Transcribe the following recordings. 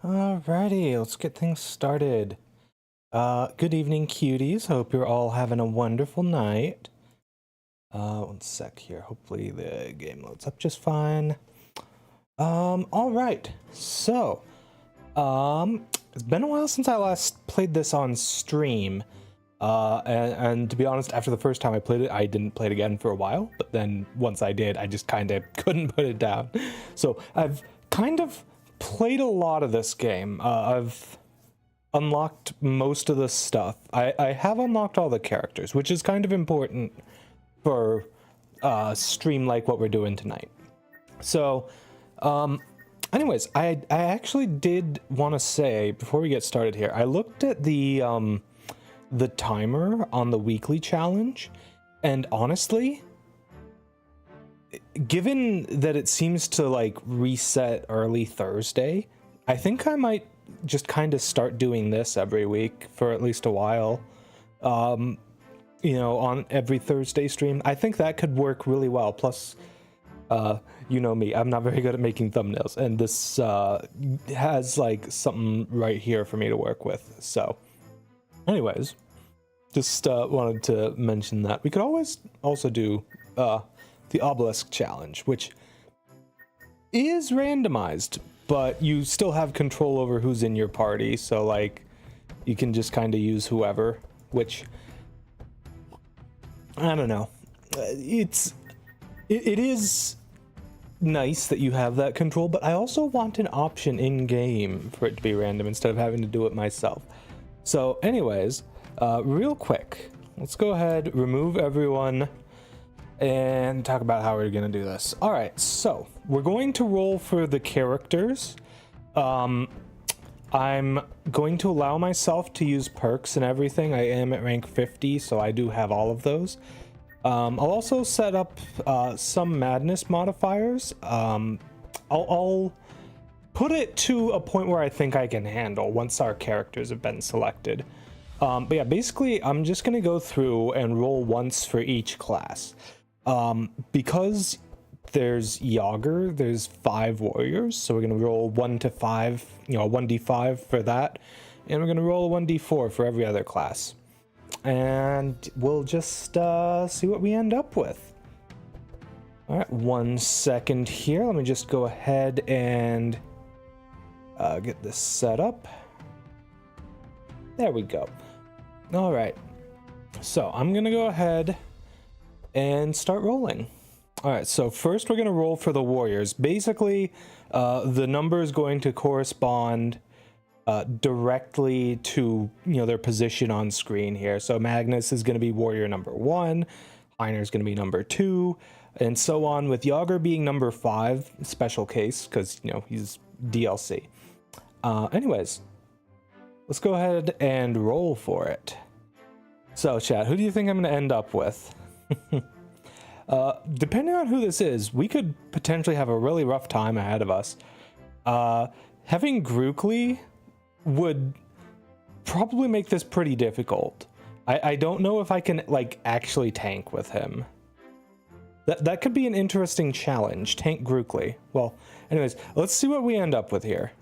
Alrighty, let's get things started. Good evening, cuties. Hope you're all having a wonderful night. One sec here. Hopefully the game loads up just fine. Alright. So, it's been a while since I last played this on stream. And to be honest, after the first time I played it, I didn't play it again for a while. But then once I did, I just kind of couldn't put it down. So, I've kind of played a lot of this game. I've unlocked most of the stuff. I have unlocked all the characters, which is kind of important for stream like what we're doing tonight. So, anyways, I actually did want to say before we get started here, I looked at the timer on the weekly challenge, and honestly, given that it seems to like reset early Thursday, I think I might just kind of start doing this every week for at least a while. You know, on every Thursday stream. I think that could work really well. Plus, you know me, I'm not very good at making thumbnails, and this has like something right here for me to work with. So, anyways, just wanted to mention that. We could always also do the Obelisk challenge, which is randomized, but you still have control over who's in your party, so like you can just kind of use whoever, which I don't know. It is nice that you have that control, but I also want an option in game for it to be random instead of having to do it myself. So anyways, real quick, let's go ahead, remove everyone, and talk about how we're going to do this. All right, so we're going to roll for the characters. I'm going to allow myself to use perks and everything. I am at rank 50, so I do have all of those. I'll also set up some madness modifiers. I'll put it to a point where I think I can handle once our characters have been selected. But yeah, basically, I'm just going to go through and roll once for each class. Because there's Yager, there's 5 warriors, so we're going to roll 1 to 5, you know, 1d5 for that, and we're going to roll a 1d4 for every other class. And we'll just see what we end up with. All right, 1 second here. Let me just go ahead and get this set up. There we go. All right, so I'm going to go ahead and start rolling. All right, so first we're going to roll for the warriors. Basically, the number is going to correspond directly to, you know, their position on screen here. So Magnus is going to be warrior number 1, Heiner is going to be number 2, and so on, with Yager being number 5, special case, because, you know, he's DLC. Anyways, let's go ahead and roll for it. So, chat, who do you think I'm going to end up with? Depending on who this is, we could potentially have a really rough time ahead of us. Having Grookly would probably make this pretty difficult. I don't know if I can like actually tank with him. That could be an interesting challenge, tank Grookly. Well, anyways, let's see what we end up with here.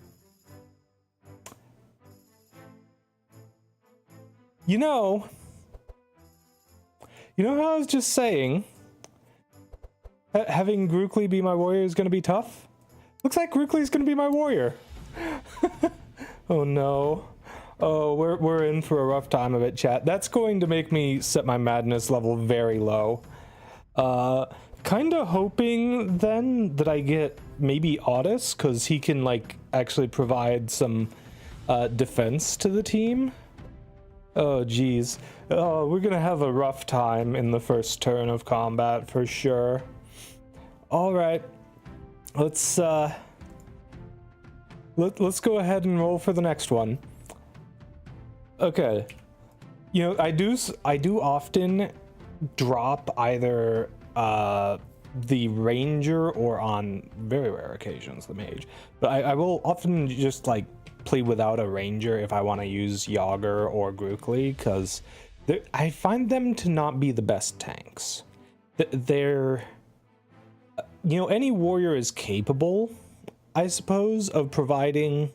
You know how I was just saying, having Grookly be my warrior is going to be tough? Looks like Grookly is going to be my warrior. Oh no. Oh, we're in for a rough time of it, chat. That's going to make me set my madness level very low. Kind of hoping then that I get maybe Otis, because he can like actually provide some defense to the team. Oh geez. Oh, we're gonna have a rough time in the first turn of combat for sure. All right, let's go ahead and roll for the next one. Okay, you know, I do often drop either the ranger or, on very rare occasions, the mage, but I will often just like play without a ranger if I want to use Yager or Grookly, because I find them to not be the best tanks. They're, you know, any warrior is capable, I suppose, of providing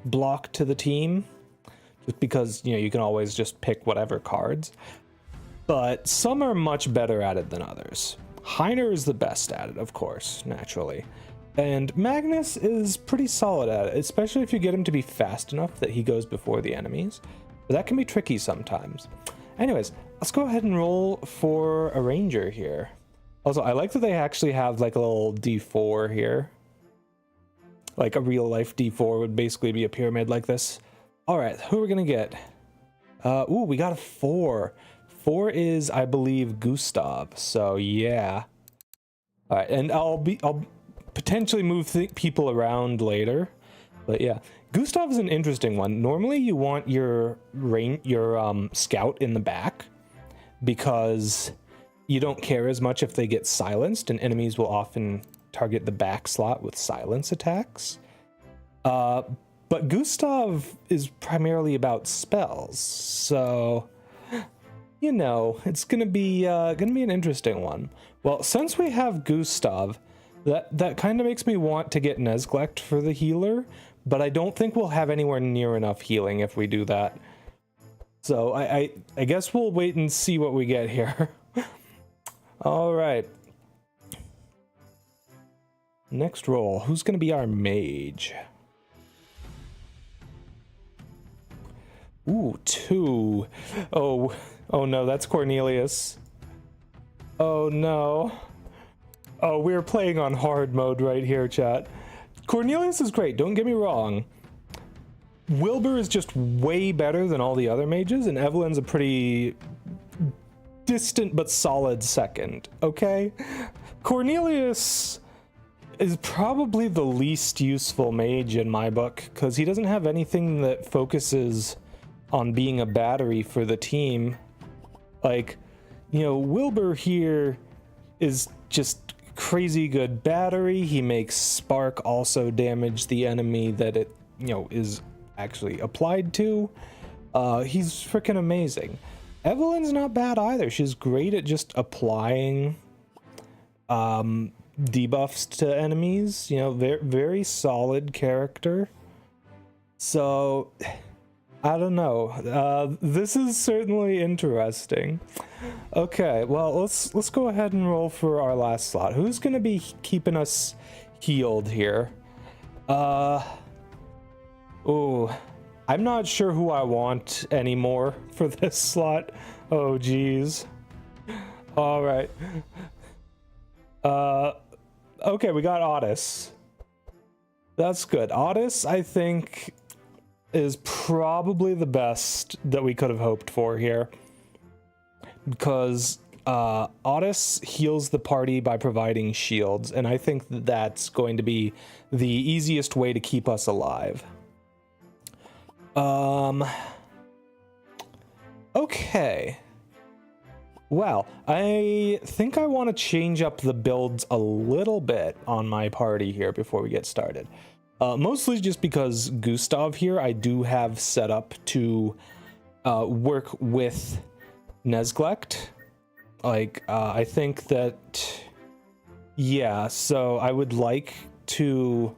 block to the team, just because, you know, you can always just pick whatever cards. But some are much better at it than others. Heiner is the best at it, of course, naturally. And Magnus is pretty solid at it, especially if you get him to be fast enough that he goes before the enemies. But that can be tricky sometimes. Anyways, let's go ahead and roll for a ranger here. Also, I like that they actually have like a little D4 here. Like a real life D4 would basically be a pyramid like this. All right, who are we gonna get? Ooh, we got a 4. 4 is, I believe, Gustav. So yeah. All right, and I'll potentially move people around later, but yeah, Gustav is an interesting one. Normally, you want your scout in the back because you don't care as much if they get silenced, and enemies will often target the back slot with silence attacks. But Gustav is primarily about spells, so you know it's gonna be an interesting one. Well, since we have Gustav, that kind of makes me want to get Nezglect for the healer, but I don't think we'll have anywhere near enough healing if we do that. So I guess we'll wait and see what we get here. All right. Next roll. Who's going to be our mage? Ooh, 2. Oh no, that's Cornelius. Oh no. Oh, we're playing on hard mode right here, chat. Cornelius is great, don't get me wrong. Wilbur is just way better than all the other mages, and Evelyn's a pretty distant but solid second, okay? Cornelius is probably the least useful mage in my book, because he doesn't have anything that focuses on being a battery for the team. Like, you know, Wilbur here is just crazy good battery. He makes spark also damage the enemy that it, you know, is actually applied to. He's freaking amazing. Evelyn's not bad either. She's great at just applying debuffs to enemies. You know, very solid character. So I don't know. This is certainly interesting. Okay, well, let's go ahead and roll for our last slot. Who's gonna be keeping us healed here? Oh, I'm not sure who I want anymore for this slot. Oh, geez. All right. Okay, we got Otis. That's good. Otis, I think, is probably the best that we could have hoped for here, because Otis heals the party by providing shields, and I think that's going to be the easiest way to keep us alive. Okay. Well, I think I want to change up the builds a little bit on my party here before we get started. Mostly just because Gustav here I do have set up to work with Nezglect. Like, I think that, yeah, so I would like to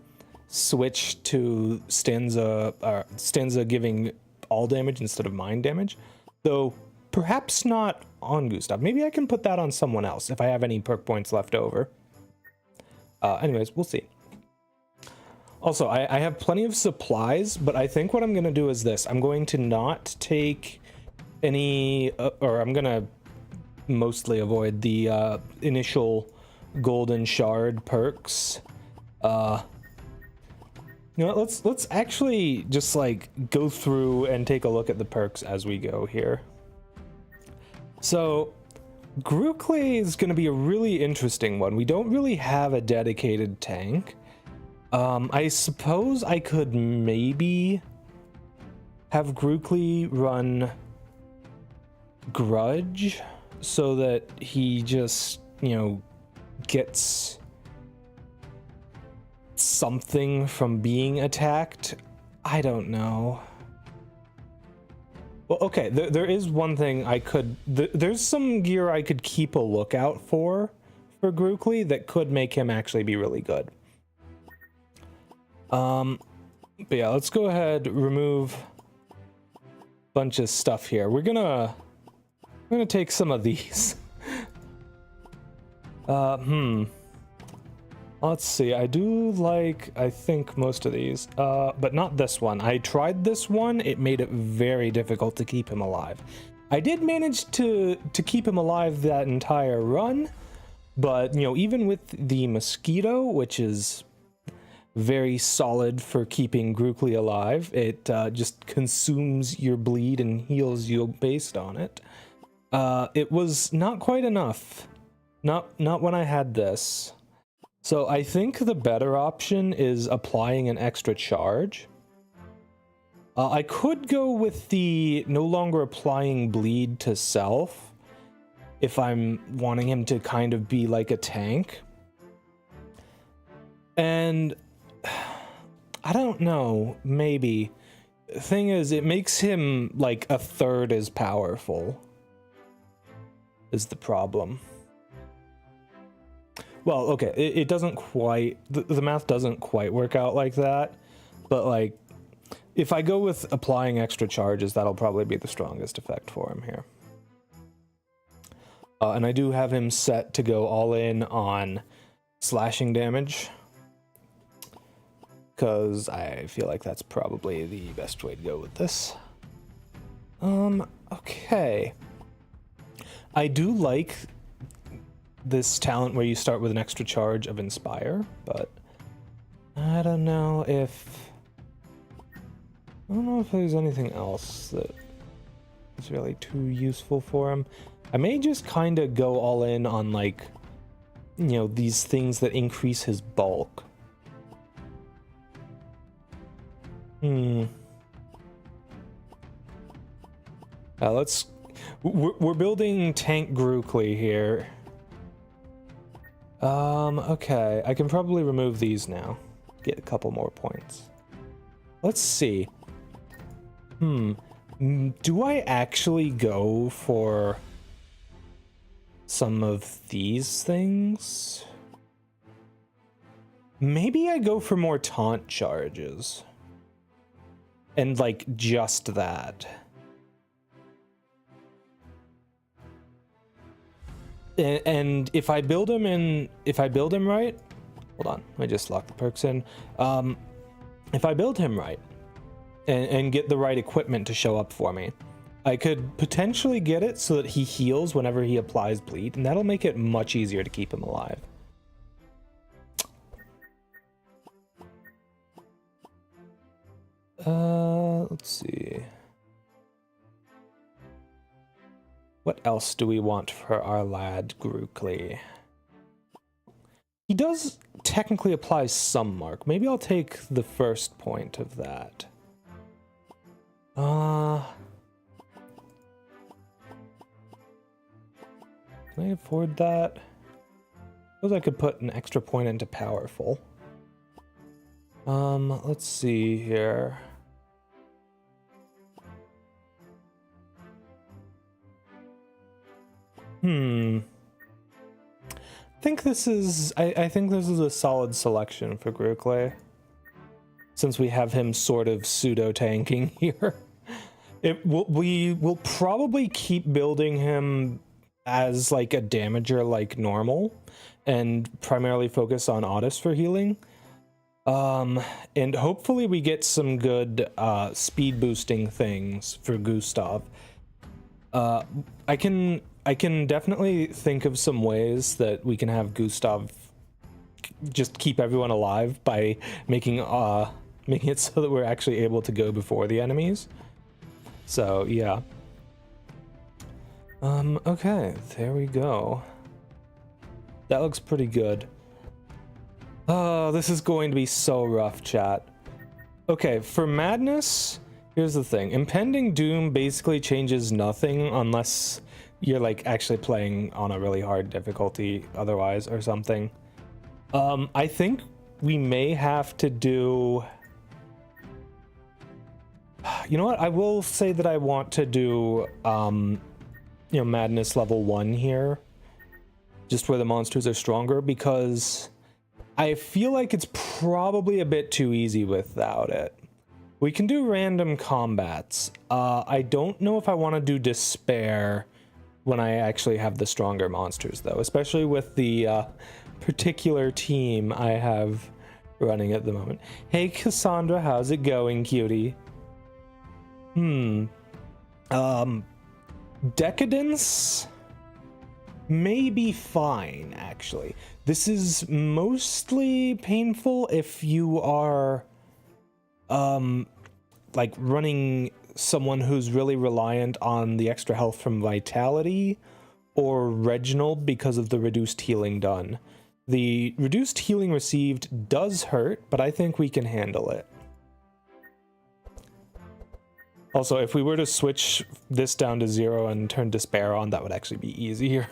switch to Stanza giving all damage instead of mind damage, though perhaps not on Gustav. Maybe I can put that on someone else if I have any perk points left over. Anyways, we'll see. Also, I have plenty of supplies, but I think what I'm going to do is this. I'm going to not take any, or I'm going to mostly avoid the initial golden shard perks. You know, let's actually just like go through and take a look at the perks as we go here. So Grookle is going to be a really interesting one. We don't really have a dedicated tank. I suppose I could maybe have Grookle run Grudge so that he just, you know, gets something from being attacked. I don't know. Well, okay, there is one thing I could... There's some gear I could keep a lookout for Grookle that could make him actually be really good. But yeah, let's go ahead, remove a bunch of stuff here. We're gonna take some of these. Let's see, I do like, I think, most of these, but not this one. I tried this one, it made it very difficult to keep him alive. I did manage to keep him alive that entire run, but, you know, even with the mosquito, which is very solid for keeping Grookly alive, it just consumes your bleed and heals you based on it. It was not quite enough. Not when I had this. So I think the better option is applying an extra charge. I could go with the no longer applying bleed to self if I'm wanting him to kind of be like a tank. And I don't know, maybe. The thing is, it makes him like a third as powerful, is the problem. Well, okay, it doesn't quite, the math doesn't quite work out like that, but like, if I go with applying extra charges, that'll probably be the strongest effect for him here. And I do have him set to go all in on slashing damage, because I feel like that's probably the best way to go with this. Okay. I do like this talent where you start with an extra charge of Inspire, but I don't know if there's anything else that is really too useful for him. I may just kind of go all in on, like, you know, these things that increase his bulk. We're building Tank Grookly here. Okay, I can probably remove these now. Get a couple more points. Let's see. Do I actually go for some of these things? Maybe I go for more taunt charges. And, like, just that. And if I build him right, hold on, let me just lock the perks in. If I build him right and get the right equipment to show up for me, I could potentially get it so that he heals whenever he applies bleed, and that'll make it much easier to keep him alive. Let's see. What else do we want for our lad Grookly? He does technically apply some mark. Maybe I'll take the first point of that. Can I afford that? I suppose I could put an extra point into powerful. Let's see here. I think this is a solid selection for Grookly, since we have him sort of pseudo tanking here. We will probably keep building him as like a damager like normal, and primarily focus on Otis for healing. And hopefully we get some good speed boosting things for Gustav. I can definitely think of some ways that we can have Gustav just keep everyone alive by making it so that we're actually able to go before the enemies. So yeah. Okay, there we go. That looks pretty good. Oh, this is going to be so rough, chat. Okay, for Madness, here's the thing. Impending Doom basically changes nothing unless you're like actually playing on a really hard difficulty otherwise or something. I think we may have to do... You know what? I will say that I want to do, you know, Madness level 1 here. Just where the monsters are stronger, because I feel like it's probably a bit too easy without it. We can do random combats. I don't know if I want to do despair when I actually have the stronger monsters, though, especially with the particular team I have running at the moment. Hey, Cassandra, how's it going, cutie? Decadence may be fine, actually. This is mostly painful if you are like running someone who's really reliant on the extra health from Vitality or Reginald because of the reduced healing done. The reduced healing received does hurt, but I think we can handle it. Also, if we were to switch this down to 0 and turn Despair on, that would actually be easier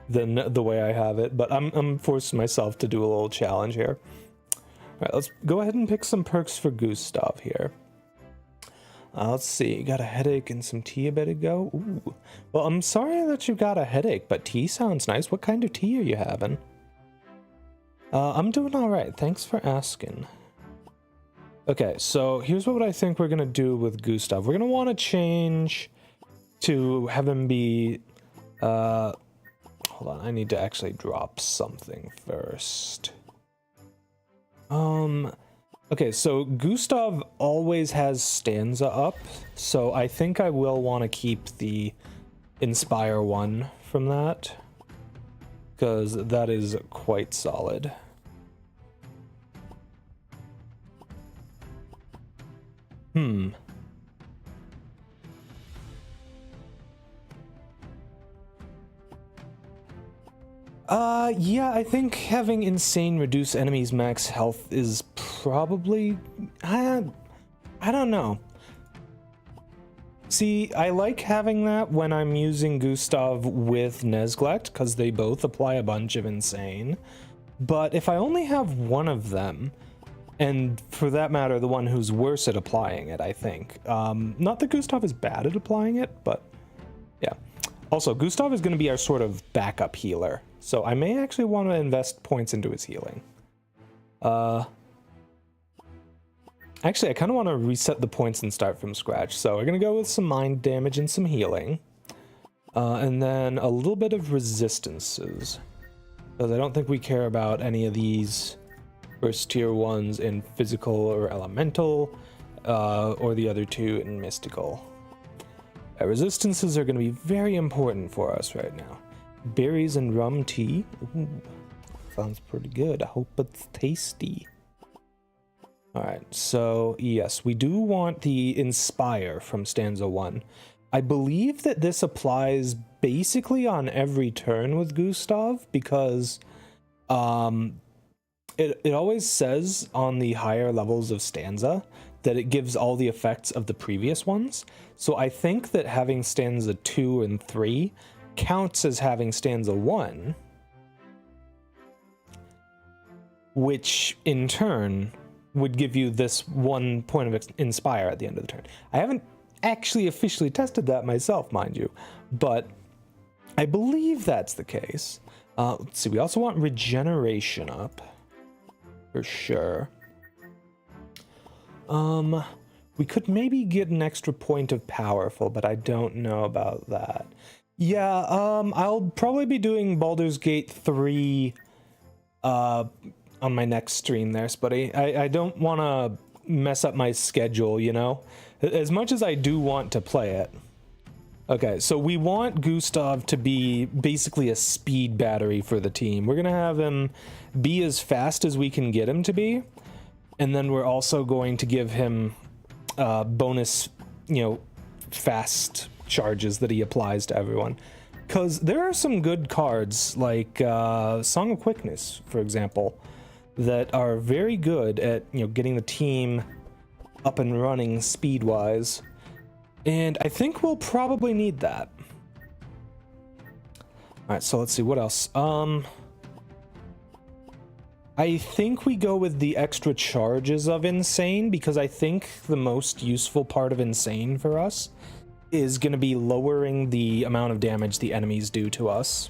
than the way I have it, but I'm forcing myself to do a little challenge here. All right, let's go ahead and pick some perks for Gustav here. Let's see, got a headache and some tea, I better go. Ooh. Well, I'm sorry that you've got a headache, but tea sounds nice. What kind of tea are you having? I'm doing all right, thanks for asking. Okay, so here's what I think we're gonna do with Gustav. We're gonna want to change to have him be, hold on, I need to actually drop something first. Okay, so Gustav always has stanza up, so I think I will want to keep the Inspire one from that, because that is quite solid. Yeah, I think having Insane reduce enemies' max health is probably... I don't know. See, I like having that when I'm using Gustav with Nezglect, because they both apply a bunch of Insane. But if I only have one of them, and for that matter, the one who's worse at applying it, I think. Not that Gustav is bad at applying it, but yeah. Also, Gustav is going to be our sort of backup healer, so I may actually want to invest points into his healing. Actually, I kind of want to reset the points and start from scratch, so we're going to go with some mind damage and some healing. And then a little bit of resistances, because I don't think we care about any of these first tier ones in physical or elemental, or the other two in mystical. Resistances are going to be very important for us right now. Berries and rum tea. Ooh, sounds pretty good. I hope it's tasty. Alright, so yes, we do want the Inspire from stanza 1. I believe that this applies basically on every turn with Gustav, because it always says on the higher levels of stanza that it gives all the effects of the previous ones. So I think that having stanza 2 and 3 counts as having stanza 1, which in turn would give you this 1 point of Inspire at the end of the turn. I haven't actually officially tested that myself, mind you, but I believe that's the case. Let's see, we also want Regeneration up, for sure. We could maybe get an extra point of Powerful, but I don't know about that. Yeah, I'll probably be doing Baldur's Gate 3 on my next stream there, Spuddy. I don't want to mess up my schedule, you know? As much as I do want to play it. Okay, so we want Gustav to be basically a speed battery for the team. We're going to have him be as fast as we can get him to be. And then we're also going to give him bonus, you know, fast charges that he applies to everyone. Because there are some good cards, like Song of Quickness, for example, that are very good at, you know, getting the team up and running speed-wise. And I think we'll probably need that. Alright, so let's see, what else? I think we go with the extra charges of Insane, because I think the most useful part of Insane for us is going to be lowering the amount of damage the enemies do to us.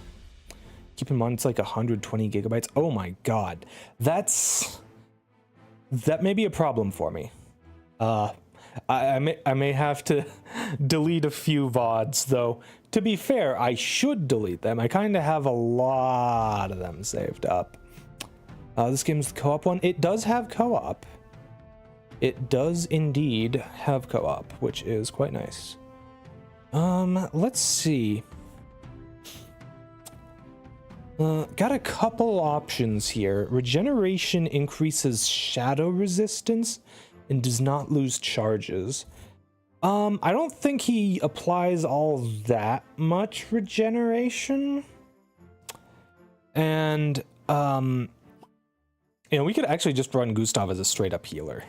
Keep in mind, it's like 120 gigabytes. Oh my god. That may be a problem for me. I may have to delete a few VODs, though. To be fair, I should delete them. I kind of have a lot of them saved up. This game's the co-op one. It does have co-op. It does indeed have co-op, which is quite nice. Let's see. Got a couple options here. Regeneration increases shadow resistance and does not lose charges. I don't think he applies all that much regeneration. And, you know, we could actually just run Gustav as a straight up healer.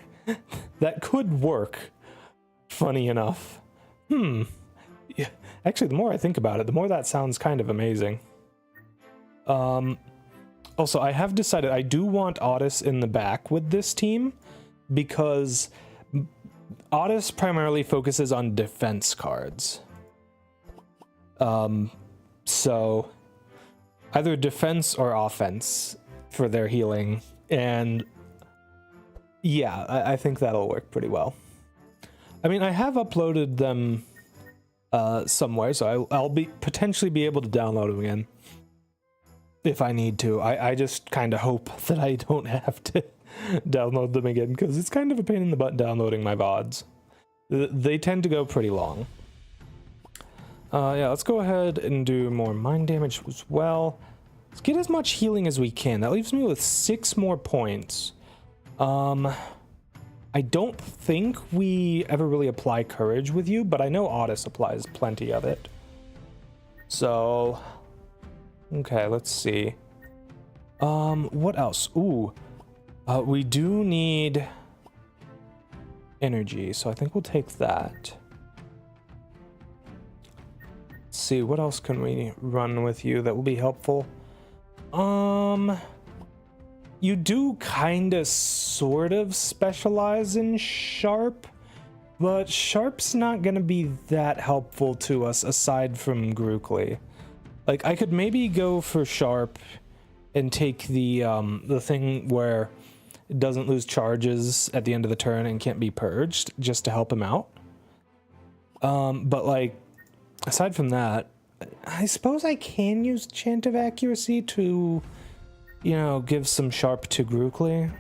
That could work, funny enough. Yeah. Actually, the more I think about it, the more that sounds kind of amazing. Also, I have decided I do want Otis in the back with this team because Otis primarily focuses on defense cards. So either defense or offense for their healing, and yeah, I think that'll work pretty well. I mean, I have uploaded them somewhere, so I'll potentially be able to download them again if I need to. I just kind of hope that I don't have to download them again, because it's kind of a pain in the butt downloading my VODs. They tend to go pretty long. Yeah, let's go ahead and do more mind damage as well. Let's get as much healing as we can. That leaves me with 6 more points. I don't think we ever really apply courage with you, but I know Otis applies plenty of it. So, okay, let's see. What else? Ooh, we do need energy, so I think we'll take that. Let's see, what else can we run with you that will be helpful? You do kind of sort of specialize in Sharp, but Sharp's not going to be that helpful to us aside from Grookly. Like, I could maybe go for Sharp and take the thing where it doesn't lose charges at the end of the turn and can't be purged, just to help him out. But like, aside from that, I suppose I can use Chant of Accuracy to, you know, give some Sharp to Grookly.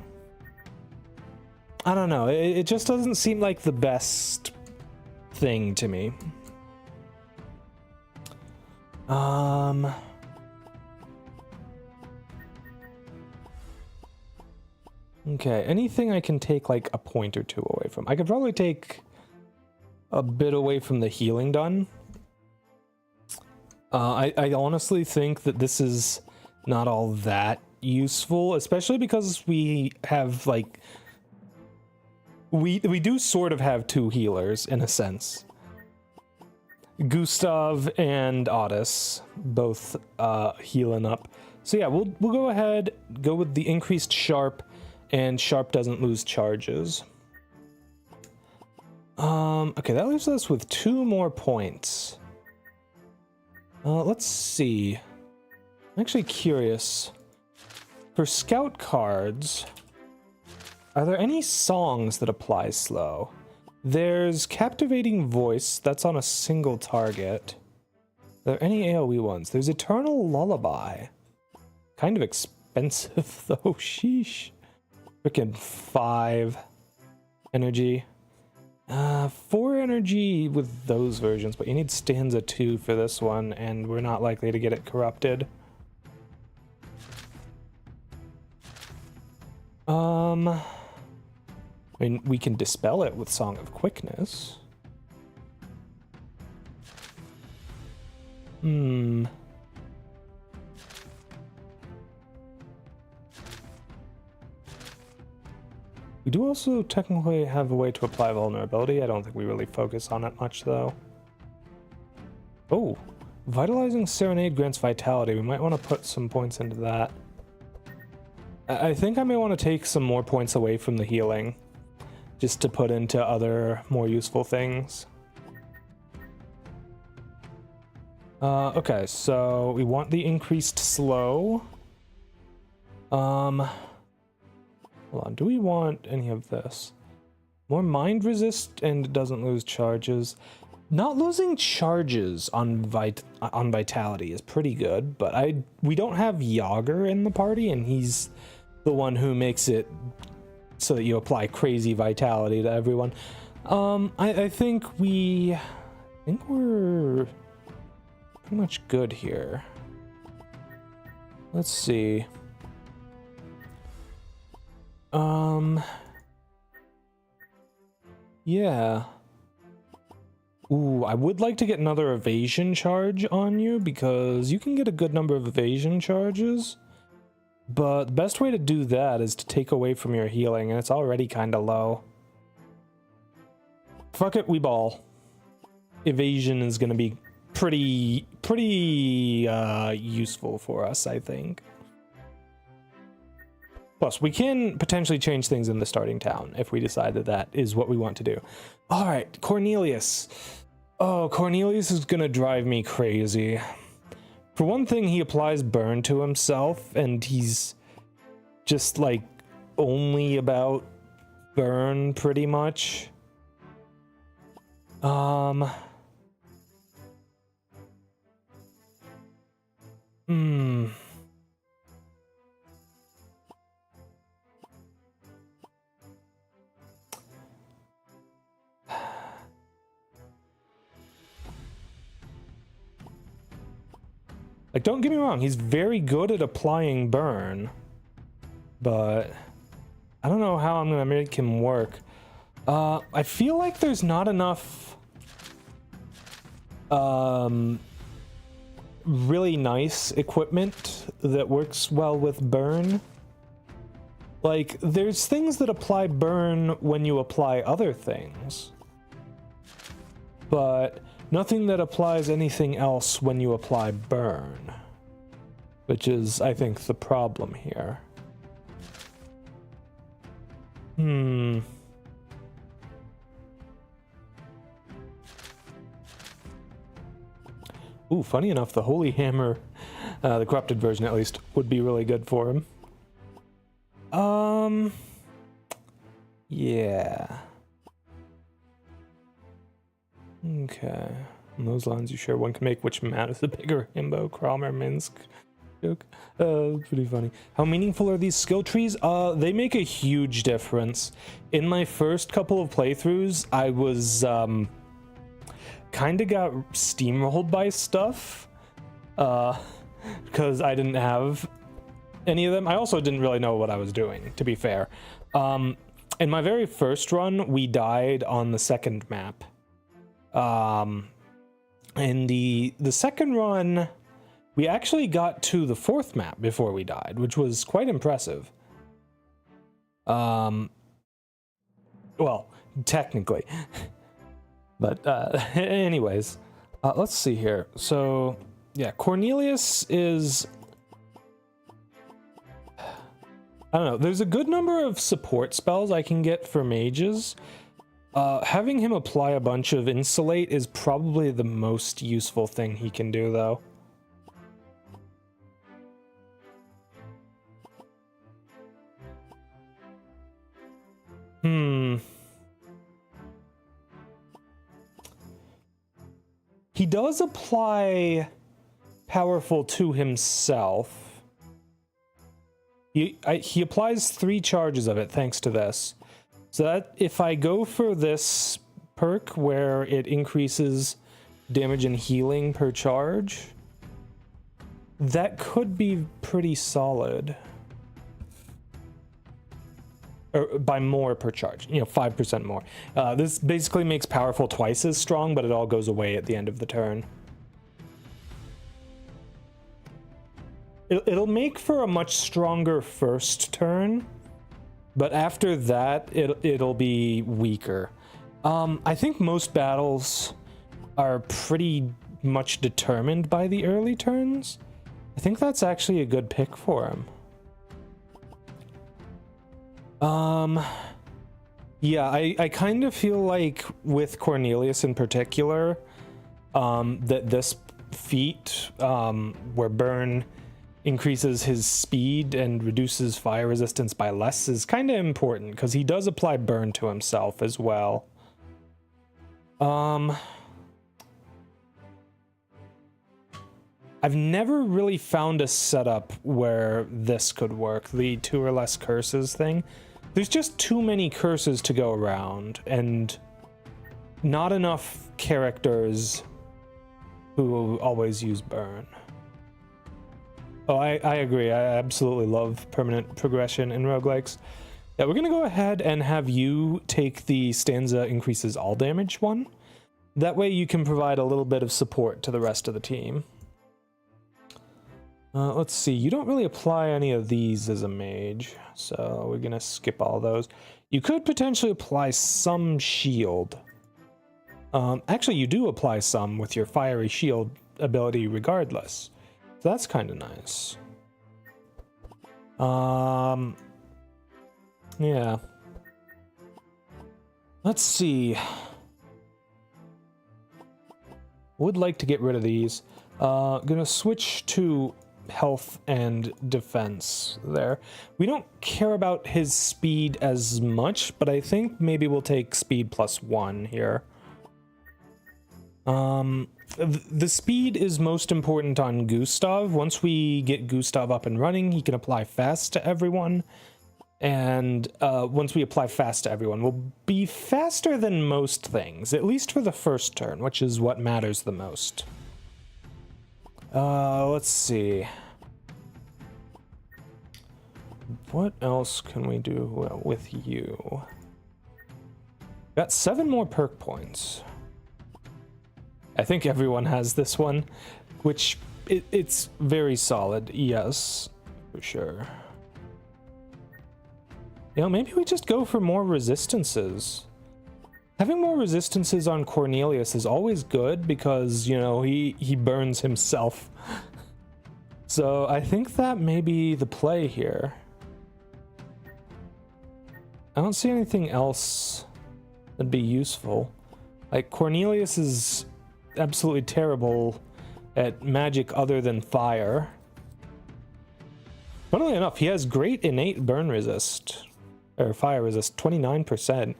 I don't know, it just doesn't seem like the best thing to me. Okay, anything I can take like a point or 2 away from. I could probably take a bit away from the healing done. I honestly think that this is not all that useful, especially because we have like we do sort of have 2 healers in a sense. Gustav and Otis both healing up. So yeah, we'll go ahead, go with the increased Sharp, and Sharp doesn't lose charges. Okay, that leaves us with 2 more points. Let's see. I'm actually curious. For scout cards, are there any songs that apply slow? There's Captivating Voice, that's on a single target. Are there any AoE ones? There's Eternal Lullaby. Kind of expensive though, sheesh. Frickin' 5 energy. 4 energy with those versions, but you need stanza 2 for this one, and we're not likely to get it corrupted. I mean, we can dispel it with Song of Quickness. We do also technically have a way to apply vulnerability. I don't think we really focus on it much, though. Oh, Vitalizing Serenade grants vitality. We might want to put some points into that. I think I may want to take some more points away from the healing, just to put into other more useful things. Okay, so we want the increased slow. Hold on, do we want any of this? More mind resist, and it doesn't lose charges. Not losing charges on vitality is pretty good, but we don't have Yager in the party, and he's the one who makes it so that you apply crazy vitality to everyone. I think we're pretty much good here. Let's see. Yeah. Ooh, I would like to get another evasion charge on you because you can get a good number of evasion charges. But the best way to do that is to take away from your healing, and it's already kind of low. Fuck it, we ball. Evasion is going to be pretty useful for us, I think. Plus, we can potentially change things in the starting town if we decide that that is what we want to do. All right, Cornelius. Oh, Cornelius is gonna drive me crazy. For one thing, he applies burn to himself, and he's just like only about burn pretty much. Like, don't get me wrong, he's very good at applying burn, but I don't know how I'm gonna make him work. I feel like there's not enough really nice equipment that works well with burn. Like, there's things that apply burn when you apply other things, but nothing that applies anything else when you apply burn, which is, I think, the problem here. Ooh, funny enough, the Holy Hammer, the corrupted version at least, would be really good for him. Yeah. Okay. On those lines, you share one can make which map is the bigger himbo, Kromer, Minsk joke. Pretty funny. How meaningful are these skill trees? They make a huge difference. In my first couple of playthroughs, I was kind of got steamrolled by stuff because I didn't have any of them. I also didn't really know what I was doing, to be fair. In my very first run, we died on the second map. In the second run, we actually got to the fourth map before we died, which was quite impressive. Well, technically. But anyways, let's see here. So, yeah, Cornelius is... I don't know. There's a good number of support spells I can get for mages. Having him apply a bunch of insulate is probably the most useful thing he can do, though. He does apply powerful to himself. He applies 3 charges of it thanks to this. So that if I go for this perk where it increases damage and healing per charge, that could be pretty solid. Or by more per charge, 5% more. This basically makes powerful twice as strong, but it all goes away at the end of the turn. It'll make for a much stronger first turn, but after that, it'll be weaker. I think most battles are pretty much determined by the early turns. I think that's actually a good pick for him. Yeah, I kind of feel like with Cornelius in particular, that this feat, where burn increases his speed and reduces fire resistance by less is kind of important, because he does apply burn to himself as well. I've never really found a setup where this could work, the 2 or less curses thing. There's just too many curses to go around, and not enough characters who always use burn. Oh, I agree. I absolutely love permanent progression in roguelikes. Yeah, we're going to go ahead and have you take the stanza increases all damage one. That way you can provide a little bit of support to the rest of the team. Let's see. You don't really apply any of these as a mage, so we're going to skip all those. You could potentially apply some shield. Actually, you do apply some with your fiery shield ability regardless. So that's kind of nice. Yeah. Let's see. Would like to get rid of these. Gonna switch to health and defense there. We don't care about his speed as much, but I think maybe we'll take speed +1 here. The speed is most important on Gustav. Once we get Gustav up and running, he can apply fast to everyone. And once we apply fast to everyone, we'll be faster than most things, at least for the first turn, which is what matters the most. Let's see. What else can we do with you? Got 7 more perk points. I think everyone has this one, which it's very solid. Yes, for sure. You know, maybe we just go for more resistances. Having more resistances on Cornelius is always good because, you know, he burns himself. So I think that may be the play here. I don't see anything else that'd be useful. Like, Cornelius is absolutely terrible at magic other than fire. Funnily enough, he has great innate burn resist, or fire resist, 29%,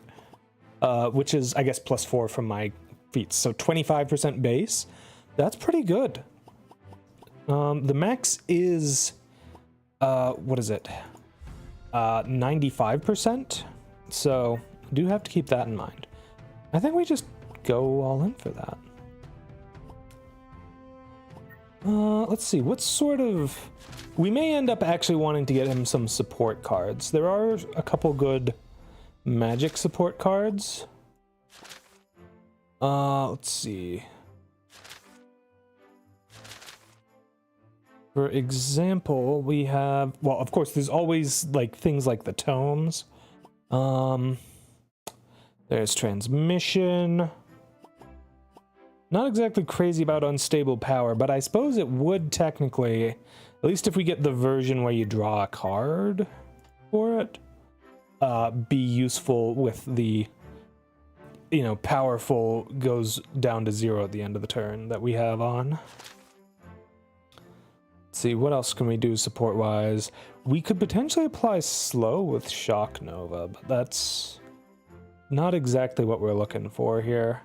which is, I guess, +4 from my feats, so 25% base. That's pretty good. The max is, what is it? 95%, so do have to keep that in mind. I think we just go all in for that. Let's see, what sort of... We may end up actually wanting to get him some support cards. There are a couple good magic support cards. Let's see. For example, we have... Well, of course, there's always, like, things like the tomes. There's transmission. Not exactly crazy about unstable power, but I suppose it would technically, at least if we get the version where you draw a card for it, be useful with the, you know, powerful goes down to 0 at the end of the turn that we have on. Let's see, what else can we do support-wise? We could potentially apply slow with Shock Nova, but that's not exactly what we're looking for here.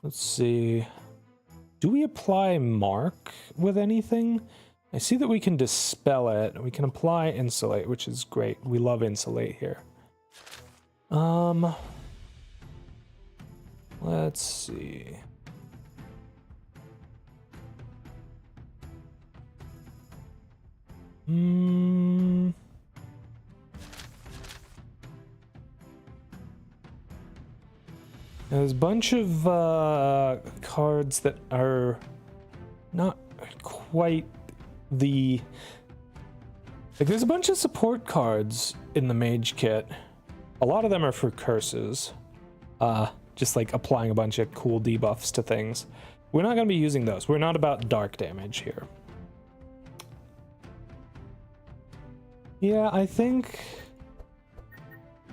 Let's see. Do we apply Mark with anything? I see that we can dispel it. We can apply Insulate, which is great. We love Insulate here. Let's see. There's a bunch of cards that are not quite the... Like, there's a bunch of support cards in the mage kit. A lot of them are for curses. Just like applying a bunch of cool debuffs to things. We're not going to be using those. We're not about dark damage here. Yeah, I think...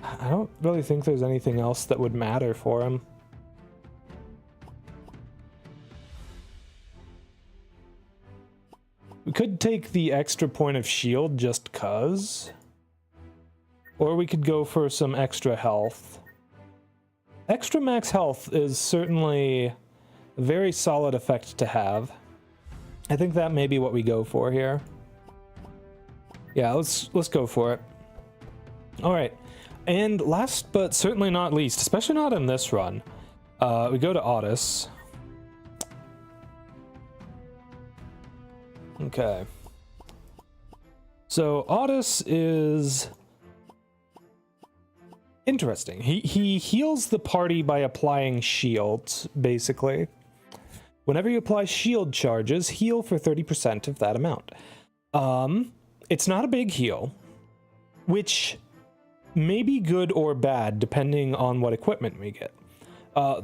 I don't really think there's anything else that would matter for him. take the extra point of shield just cuz. Or we could go for some extra health. Extra max health is certainly a very solid effect to have. I think that may be what we go for here. Yeah, let's go for it. All right, and last but certainly not least, especially not in this run, we go to Otis. Okay. So Otis is interesting. He heals the party by applying shields, basically. Whenever you apply shield charges, heal for 30% of that amount. It's not a big heal, which may be good or bad depending on what equipment we get.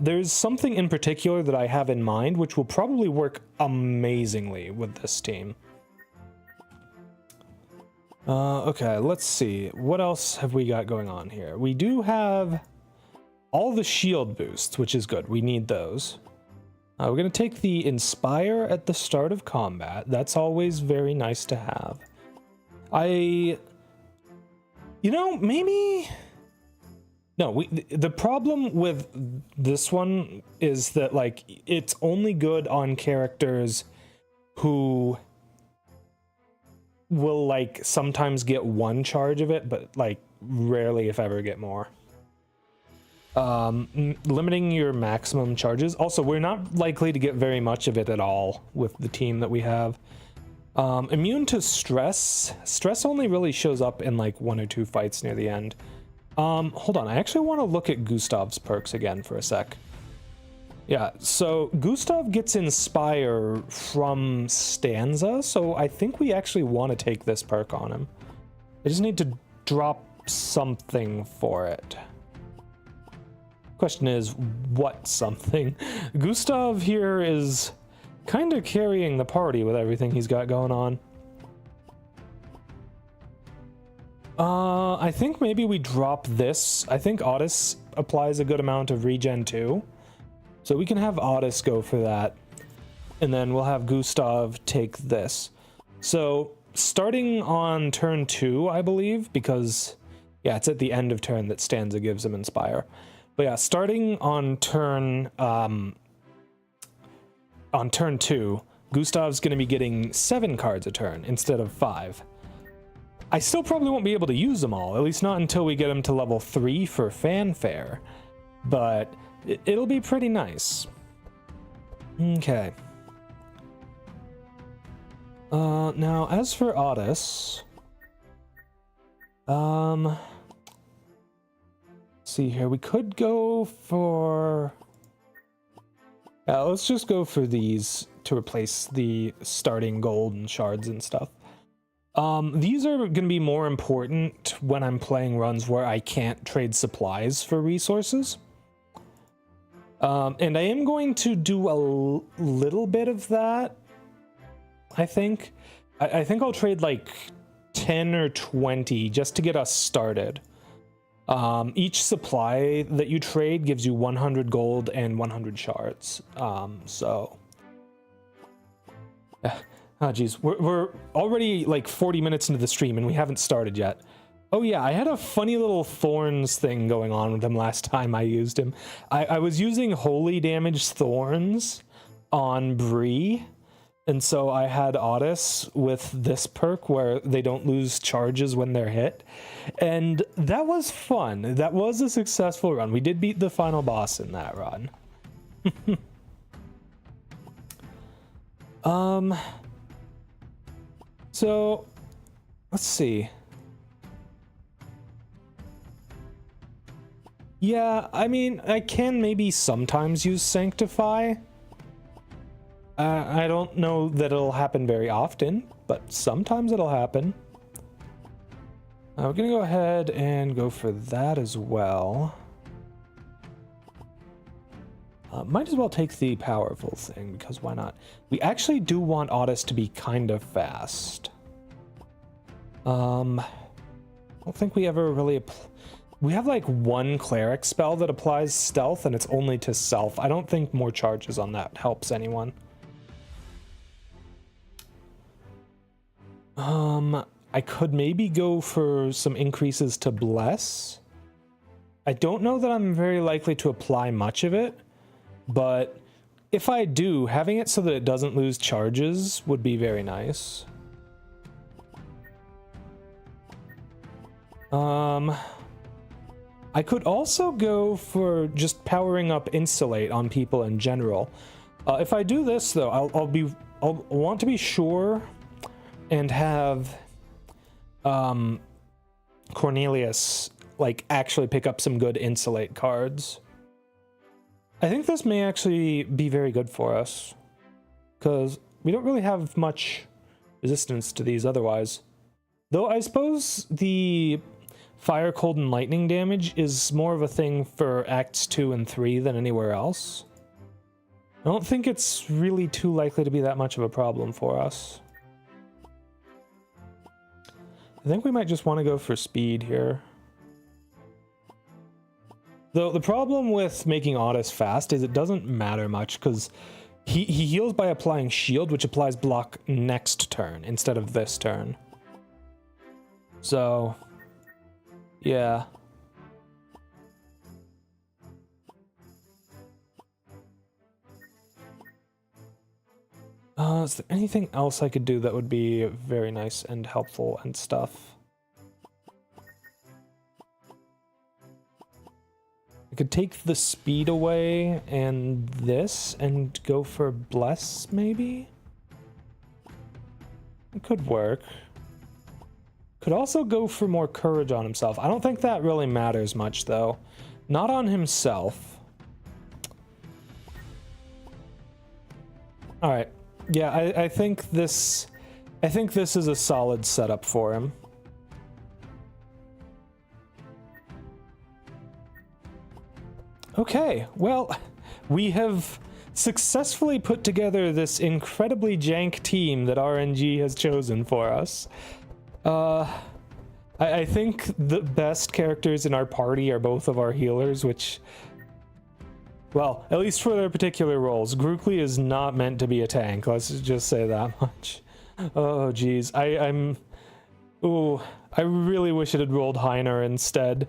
There's something in particular that I have in mind which will probably work amazingly with this team. Okay, let's see. What else have we got going on here? We do have all the shield boosts, which is good. We need those. We're going to take the Inspire at the start of combat. That's always very nice to have. You know, maybe... No, the problem with this one is that, like, it's only good on characters who will, like, sometimes get one charge of it, but, like, rarely, if ever, get more. Limiting your maximum charges. Also, we're not likely to get very much of it at all with the team that we have. Immune to stress. Stress only really shows up in, like, 1 or 2 fights near the end. Hold on, I actually want to look at Gustav's perks again for a sec. Yeah, so Gustav gets Inspire from Stanza, so I think we actually want to take this perk on him. I just need to drop something for it. Question is, what something? Gustav here is kind of carrying the party with everything he's got going on. I think maybe we drop this. I think Otis applies a good amount of regen too. So we can have Otis go for that. And then we'll have Gustav take this. So starting on turn 2, I believe, because, yeah, it's at the end of turn that Stanza gives him Inspire. But yeah, starting on turn 2, Gustav's going to be getting 7 cards a turn instead of 5. I still probably won't be able to use them all, at least not until we get him to level 3 for Fanfare. But it'll be pretty nice. Okay. Now, as for Otis... let's see here, we could go for... let's just go for these to replace the starting gold and shards and stuff. These are going to be more important when I'm playing runs where I can't trade supplies for resources. And I am going to do a little bit of that, I think. I think I'll trade like 10 or 20 just to get us started. Each supply that you trade gives you 100 gold and 100 shards. So... Oh, geez. We're already like 40 minutes into the stream and we haven't started yet. Oh, yeah, I had a funny little thorns thing going on with him last time I used him. I was using holy damage thorns on Bree, and so I had Otis with this perk where they don't lose charges when they're hit. And that was fun. That was a successful run. We did beat the final boss in that run. So, let's see. Yeah, I mean, I can maybe sometimes use Sanctify. I don't know that it'll happen very often, but sometimes it'll happen. We're gonna go ahead and go for that as well. Might as well take the powerful thing, because why not? We actually do want Otis to be kind of fast. I don't think we ever really... We have like one cleric spell that applies stealth, and it's only to self. I don't think more charges on that helps anyone. I could maybe go for some increases to Bless. I don't know that I'm very likely to apply much of it, but if I do, having it so that it doesn't lose charges would be very nice. I could also go for just powering up Insulate on people in general. If I do this though, I'll want to be sure and have Cornelius like actually pick up some good Insulate cards. I think this may actually be very good for us because we don't really have much resistance to these otherwise. Though I suppose the Fire, Cold, and Lightning damage is more of a thing for Acts 2 and 3 than anywhere else. I don't think it's really too likely to be that much of a problem for us. I think we might just want to go for speed here. Though the problem with making Otis fast is it doesn't matter much because he heals by applying shield, which applies block next turn instead of this turn. So, yeah. Is there anything else I could do that would be very nice and helpful and stuff? I could take the speed away and this and go for Bless, maybe? It could work. Could also go for more courage on himself. I don't think that really matters much, though. Not on himself. Alright. Yeah, I think this is a solid setup for him. Okay, well, we have successfully put together this incredibly jank team that RNG has chosen for us. I think the best characters in our party are both of our healers, which, well, at least for their particular roles. Grookly is not meant to be a tank, let's just say that much. Oh, geez. I really wish it had rolled Heiner instead.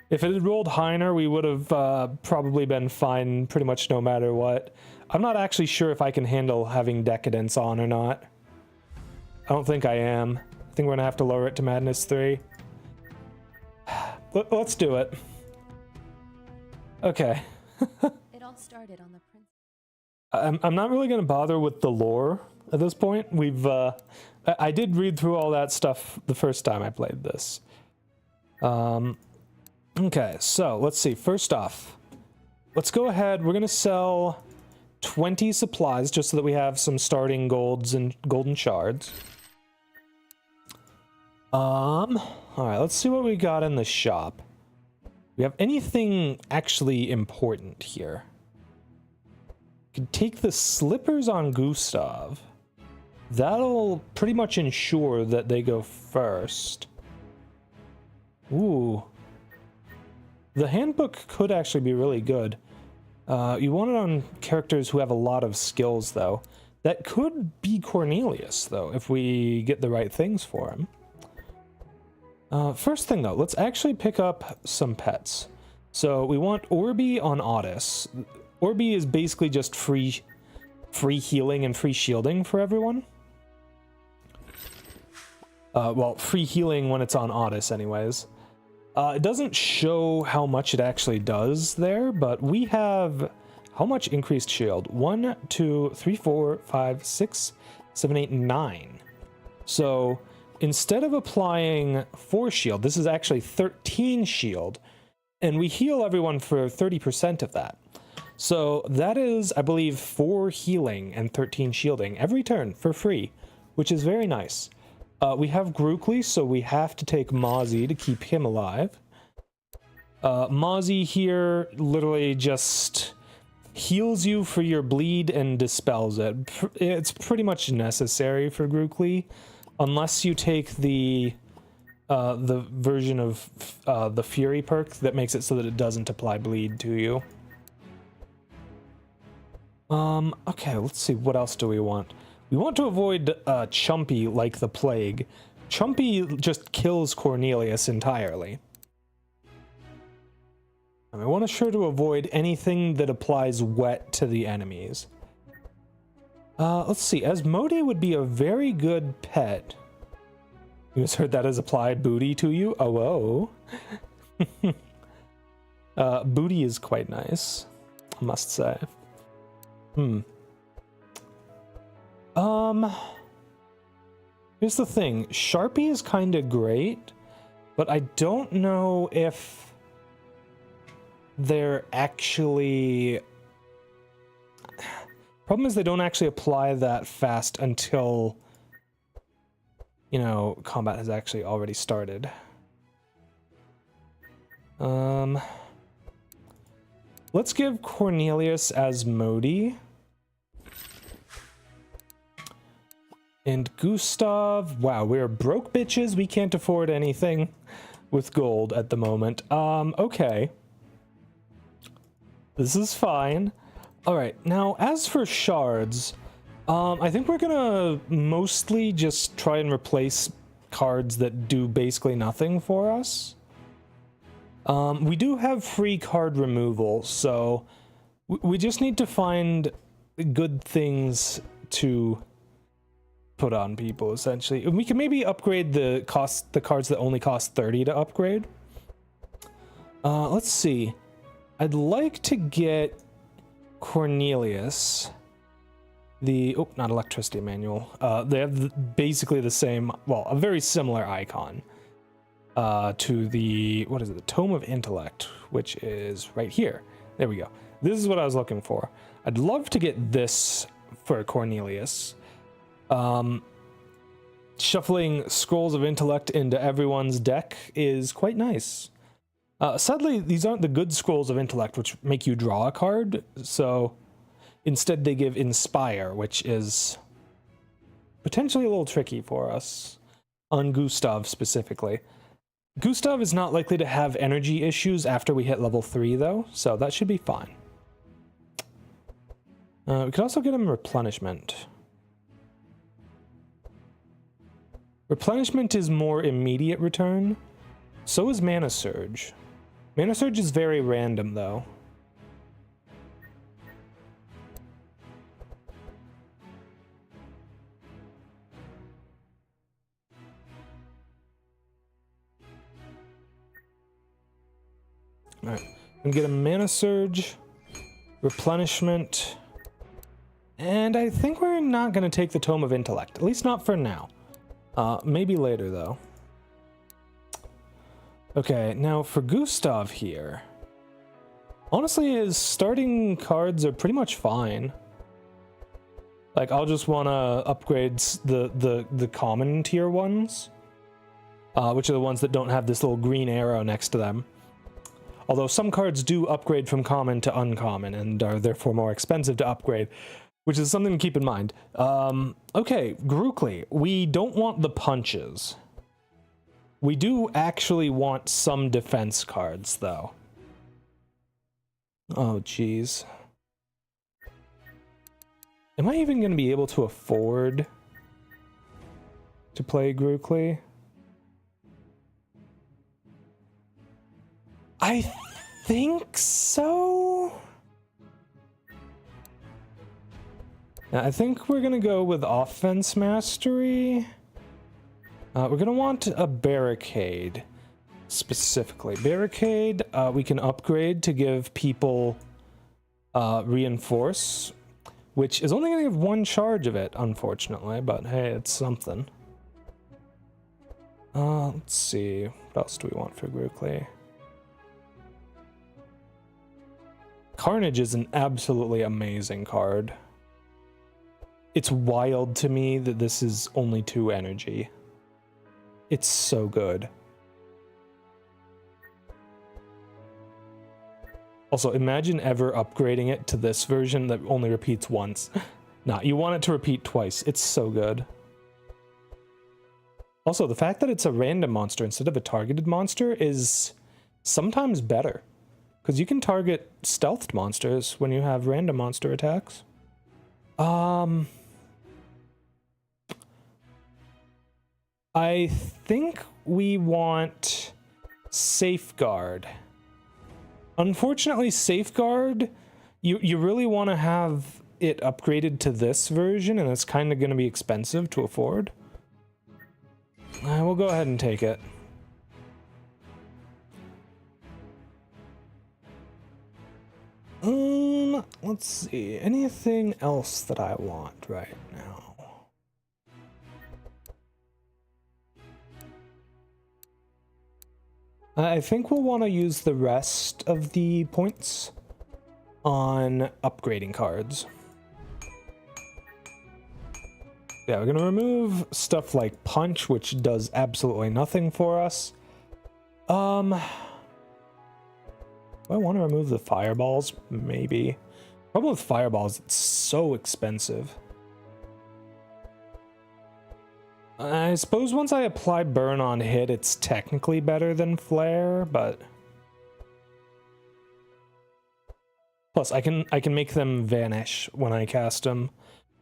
If it had rolled Heiner, we would have probably been fine pretty much no matter what. I'm not actually sure if I can handle having Decadence on or not. I don't think I am. I think we're gonna have to lower it to Madness 3. Let's do it. Okay. It all started on the prince. I'm not really gonna bother with the lore at this point. I did read through all that stuff the first time I played this. Okay, so let's see. First off, let's go ahead. We're gonna sell 20 supplies just so that we have some starting golds and golden shards. All right, let's see what we got in the shop. We have anything actually important here? Could take the slippers on Gustav. That'll pretty much ensure that they go first. Ooh. The handbook could actually be really good. You want it on characters who have a lot of skills, though. That could be Cornelius, though, if we get the right things for him. First thing, though, let's actually pick up some pets. So we want Orby on Otis. Orby is basically just free healing and free shielding for everyone. Well, free healing when it's on Otis, anyways. It doesn't show how much it actually does there, but we have how much increased shield? 1, 2, 3, 4, 5, 6, 7, 8, 9. So instead of applying 4 shield, this is actually 13 shield, and we heal everyone for 30% of that. So that is, I believe, 4 healing and 13 shielding every turn for free, which is very nice. We have Grookly, so we have to take Mozzie to keep him alive. Mozzie here literally just heals you for your bleed and dispels it. It's pretty much necessary for Grookly, unless you take the version of the Fury perk that makes it so that it doesn't apply bleed to you. Okay, let's see, what else do we want? We want to avoid Chumpy like the plague, Chumpy just kills Cornelius entirely. I want to sure to avoid anything that applies wet to the enemies. Let's see. Asmodee would be a very good pet. You just heard that as applied booty to you? Oh, whoa. Booty is quite nice, I must say. Here's the thing. Sharpie is kind of great, but I don't know if they're actually... Problem is they don't actually apply that fast until, you know, combat has actually already started. Let's give Cornelius Asmodee. And Gustav, wow, we're broke bitches. We can't afford anything with gold at the moment. Okay. This is fine. All right, now as for shards, I think we're gonna mostly just try and replace cards that do basically nothing for us. We do have free card removal, so we just need to find good things to put on people, essentially. And we can maybe upgrade the cards that only cost 30 to upgrade. Let's see. I'd like to get Cornelius not electricity manual. They have basically the same, well, a very similar icon to the, what is it, the Tome of Intellect, which is right here. There we go. This is what I was looking for. I'd love to get this for Cornelius. Shuffling Scrolls of Intellect into everyone's deck is quite nice. Sadly, these aren't the good Scrolls of Intellect, which make you draw a card, so instead they give Inspire, which is potentially a little tricky for us, on Gustav specifically. Gustav is not likely to have energy issues after we hit level 3, though, so that should be fine. We could also get him Replenishment. Replenishment is more immediate return. So is Mana Surge. Mana Surge is very random, though. Alright, we get a Mana Surge, Replenishment, and I think we're not going to take the Tome of Intellect, at least not for now. Maybe later, though. Okay, now for Gustav here. Honestly, his starting cards are pretty much fine. Like, I'll just want to upgrade the common tier ones, which are the ones that don't have this little green arrow next to them. Although some cards do upgrade from common to uncommon and are therefore more expensive to upgrade, which is something to keep in mind. Okay, Grookly, we don't want the punches. We do actually want some defense cards, though. Oh, jeez. Am I even going to be able to afford to play Grookly? I think so? I think we're going to go with Offense Mastery. We're going to want a Barricade, specifically. Barricade, we can upgrade to give people Reinforce, which is only going to give one charge of it, unfortunately, but hey, it's something. Let's see, what else do we want for Grookly? Carnage is an absolutely amazing card. It's wild to me that this is only 2 energy. It's so good. Also, imagine ever upgrading it to this version that only repeats once. Nah, you want it to repeat twice. It's so good. Also, the fact that it's a random monster instead of a targeted monster is sometimes better. Because you can target stealthed monsters when you have random monster attacks. I think we want Safeguard. Unfortunately, Safeguard, you really want to have it upgraded to this version, and it's kind of going to be expensive to afford. We'll go ahead and take it. Let's see. Anything else that I want right now? I think we'll want to use the rest of the points on upgrading cards. Yeah, we're going to remove stuff like Punch, which does absolutely nothing for us. Do I want to remove the Fireballs? Maybe. Problem with Fireballs, it's so expensive. I suppose once I apply Burn on hit, it's technically better than Flare, but... Plus, I can make them vanish when I cast them,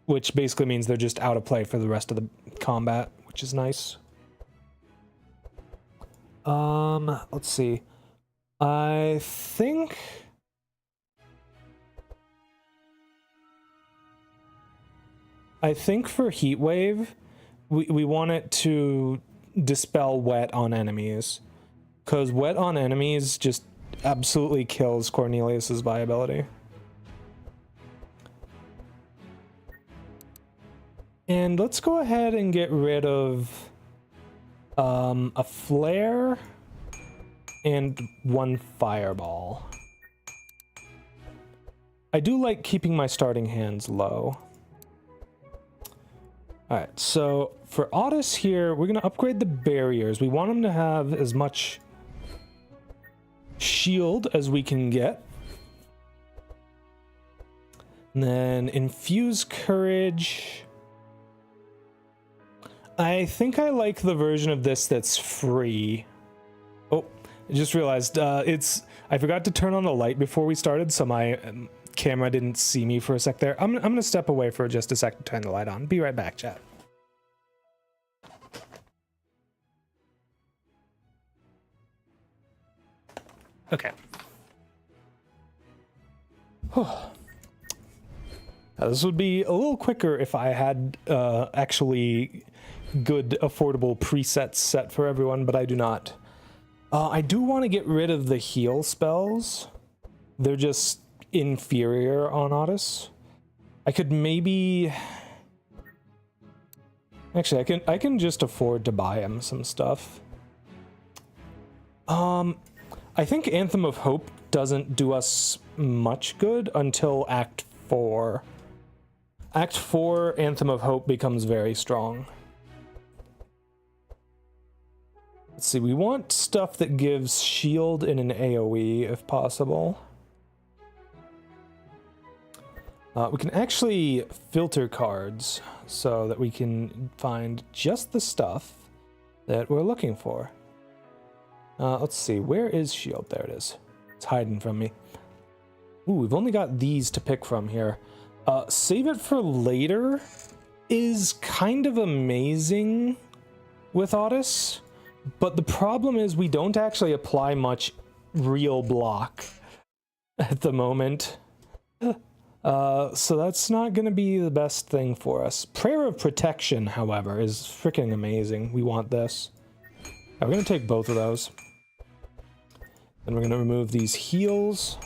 which basically means they're just out of play for the rest of the combat, which is nice. Let's see. I think for Heat Wave, we want it to dispel Wet on enemies, because Wet on enemies just absolutely kills Cornelius's viability. And let's go ahead and get rid of a Flare and one Fireball. I do like keeping my starting hands low. Alright, so for Otis here, we're going to upgrade the barriers. We want him to have as much shield as we can get. And then infuse courage. I think I like the version of this that's free. Oh, I just realized I forgot to turn on the light before we started, so my camera didn't see me for a sec there. I'm gonna step away for just a sec to turn the light on. Be right back, chat. Okay. Now, this would be a little quicker if I had actually good, affordable presets set for everyone, but I do not. I do want to get rid of the heal spells. They're just inferior on Otis. I could maybe... Actually, I can just afford to buy him some stuff. I think Anthem of Hope doesn't do us much good until Act 4. Act 4, Anthem of Hope becomes very strong. Let's see, we want stuff that gives shield in an AoE if possible. We can actually filter cards so that we can find just the stuff that we're looking for. Let's see, where is shield? There it is. It's hiding from me. Ooh, we've only got these to pick from here. Save it for later is kind of amazing with Otis, but the problem is we don't actually apply much real block at the moment. So that's not going to be the best thing for us. Prayer of Protection, however, is freaking amazing. We want this. We're going to take both of those. Then we're going to remove these heals.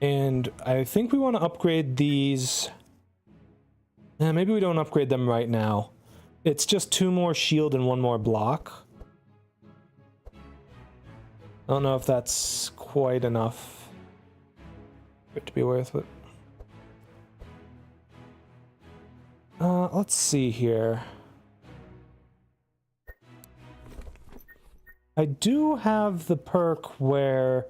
And I think we want to upgrade these. Maybe we don't upgrade them right now. It's just 2 more shield and 1 more block. I don't know if that's quite enough for it to be worth it. Let's see here. I do have the perk where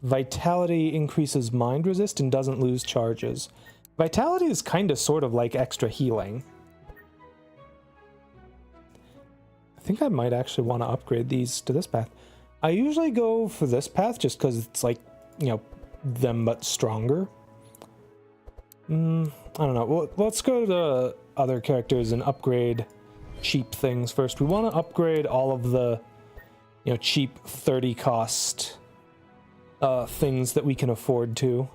Vitality increases mind resist and doesn't lose charges. Vitality is kind of sort of like extra healing. I think I might actually want to upgrade these to this path. I usually go for this path just because it's like, you know, them but stronger. I don't know. Well, let's go to the other characters and upgrade cheap things first. We want to upgrade all of the, you know, cheap 30 cost things that we can afford to.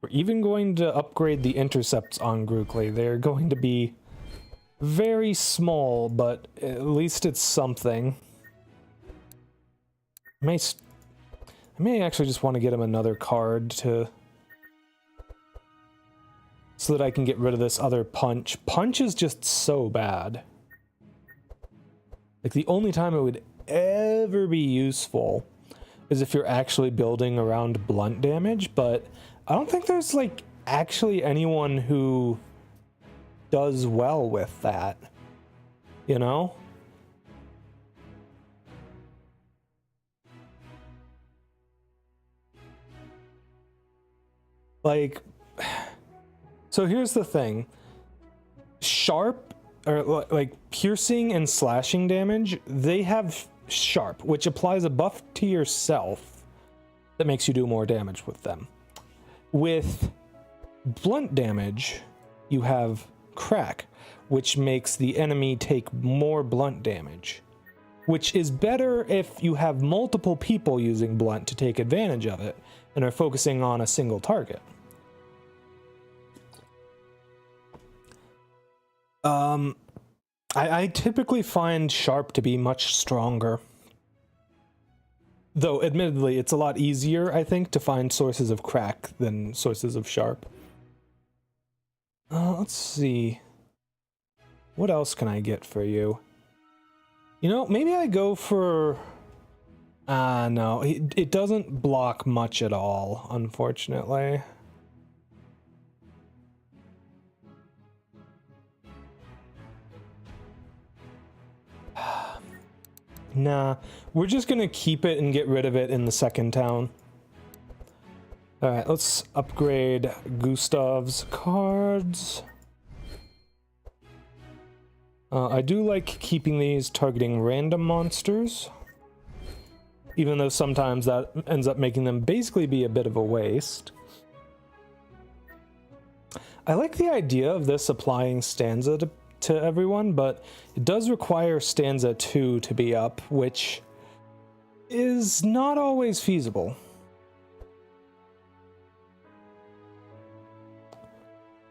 We're even going to upgrade the intercepts on Grookly. They're going to be very small, but at least it's something. I may actually just want to get him another card so that I can get rid of this other punch. Punch is just so bad. Like, the only time it would ever be useful is if you're actually building around blunt damage, but I don't think there's, like, actually anyone who does well with that, you know? Like, so here's the thing. Sharp, or like piercing and slashing damage, they have sharp, which applies a buff to yourself that makes you do more damage with them. With blunt damage, you have crack, which makes the enemy take more blunt damage, which is better if you have multiple people using blunt to take advantage of it and are focusing on a single target. I typically find sharp to be much stronger. Though, admittedly, it's a lot easier, I think, to find sources of crack than sources of sharp. Let's see. What else can I get for you? You know, maybe I go for... no, it doesn't block much at all, unfortunately. Nah, we're just gonna keep it and get rid of it in the second town. Alright, let's upgrade Gustav's cards. I do like keeping these targeting random monsters, even though sometimes that ends up making them basically be a bit of a waste. I like the idea of this applying stanza to everyone, but it does require stanza 2 to be up, which is not always feasible.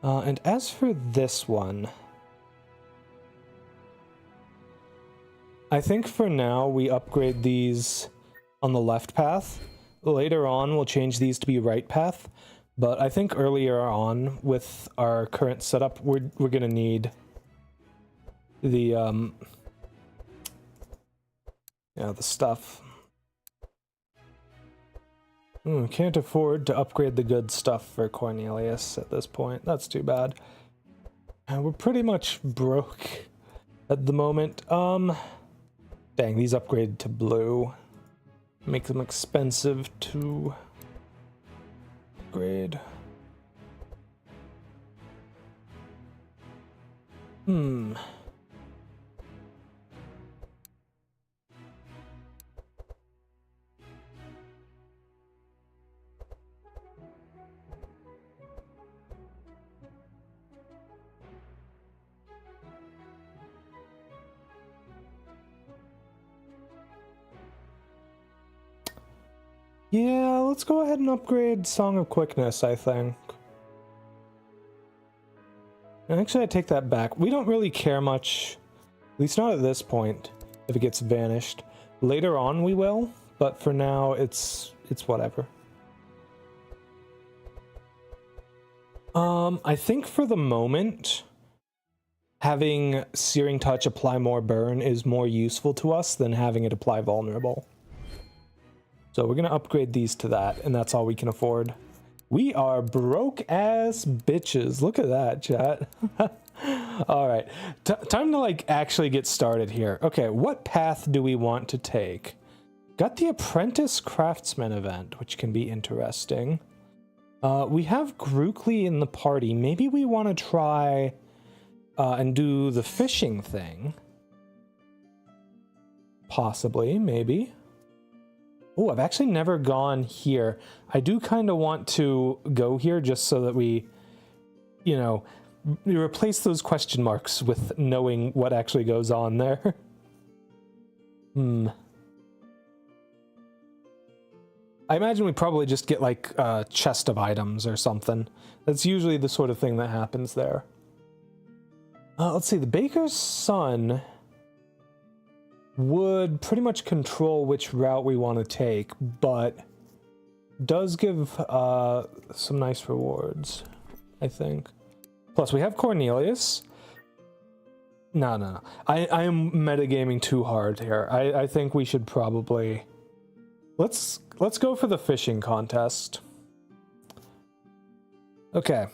And as for this one, I think for now we upgrade these on the left path. Later on we'll change these to be right path, but I think earlier on with our current setup we're gonna need the the stuff. Can't afford to upgrade the good stuff for Cornelius at this point. That's too bad. We're pretty much broke at the moment. Dang, these upgrade to blue. Make them expensive to upgrade. Yeah, let's go ahead and upgrade Song of Quickness, I think. And actually, I take that back. We don't really care much, at least not at this point, if it gets vanished. Later on we will, but for now it's whatever. I think for the moment, having Searing Touch apply more burn is more useful to us than having it apply vulnerable. So we're gonna upgrade these to that, and that's all we can afford. We are broke ass bitches. Look at that, chat. All right, time to like actually get started here. Okay, what path do we want to take? Got the Apprentice Craftsman event, which can be interesting. We have Grookly in the party. Maybe we want to try and do the fishing thing. Possibly, maybe. Oh, I've actually never gone here. I do kind of want to go here just so that we, you know, replace those question marks with knowing what actually goes on there. I imagine we probably just get like a chest of items or something. That's usually the sort of thing that happens there. Let's see, the baker's son would pretty much control which route we want to take, but does give some nice rewards, I think. Plus, we have Cornelius. No. I am metagaming too hard here. I think we should probably... Let's go for the fishing contest. Okay.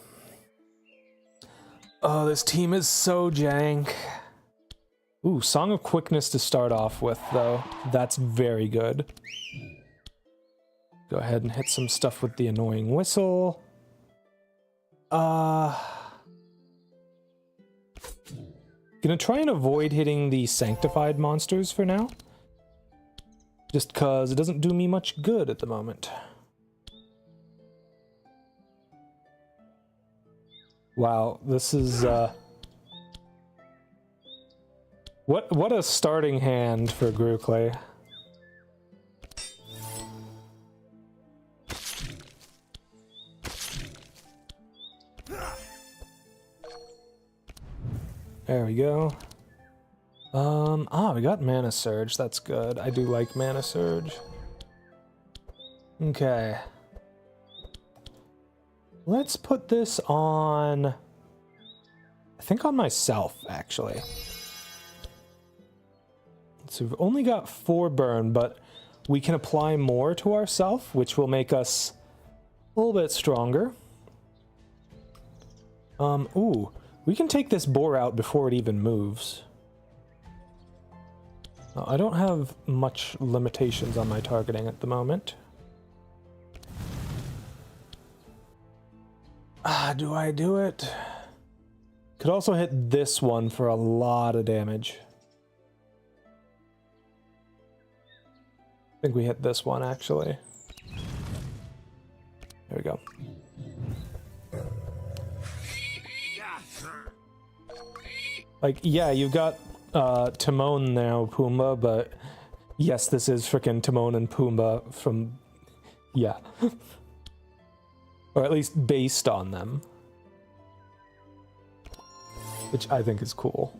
Oh, this team is so jank. Ooh, Song of Quickness to start off with, though. That's very good. Go ahead and hit some stuff with the annoying whistle. Gonna try and avoid hitting the sanctified monsters for now. Just cause it doesn't do me much good at the moment. Wow, this is what a starting hand for Grookly. There we go. We got Mana Surge. That's good. I do like Mana Surge. Okay. Let's put this on... I think on myself, actually. So we've only got 4 burn, but we can apply more to ourself, which will make us a little bit stronger. Ooh. We can take this boar out before it even moves. I don't have much limitations on my targeting at the moment. Do I do it? Could also hit this one for a lot of damage. I think we hit this one, actually. There we go. Like, yeah, you've got Timon now, Pumbaa, but yes, this is frickin' Timon and Pumbaa from... yeah. Or at least based on them. Which I think is cool.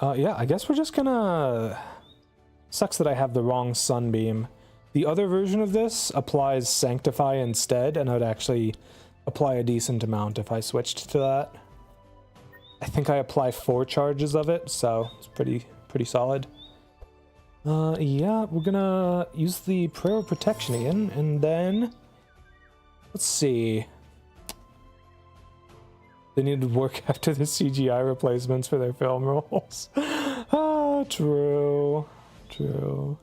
Yeah, I guess we're just gonna... Sucks that I have the wrong Sunbeam. The other version of this applies Sanctify instead, and I would actually apply a decent amount if I switched to that. I think I apply 4 charges of it, so it's pretty solid. Yeah, we're gonna use the Prayer of Protection again, and then... Let's see. They need to work after the CGI replacements for their film roles. Ah, true. True.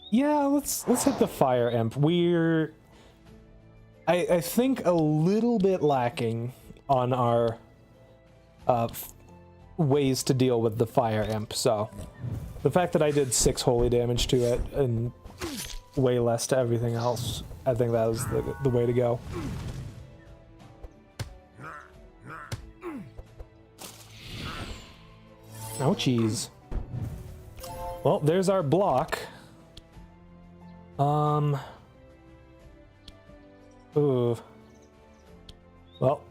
Yeah, let's hit the Fire Imp. We're... I think a little bit lacking on our... ways to deal with the Fire Imp, so the fact that I did 6 holy damage to it and way less to everything else, I think that was the way to go. Ouchies. Well, there's our block. Ooh. Well,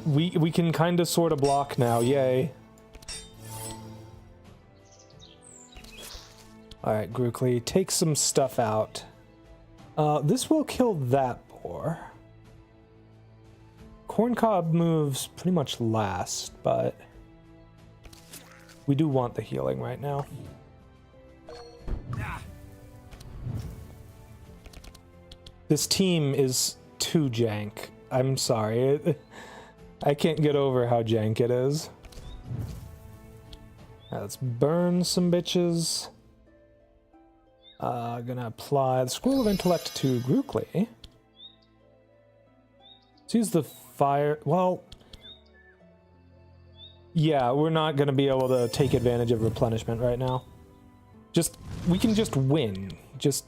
we can kind of sort of block now, yay. Alright, Grookly, take some stuff out. This will kill that boar. Corncob moves pretty much last, but we do want the healing right now. This team is too jank. I'm sorry. I can't get over how jank it is. Let's burn some bitches. Gonna apply the Scroll of Intellect to Grookly. Let's use the fire... Well... Yeah, we're not gonna be able to take advantage of replenishment right now. Just we can just win. Just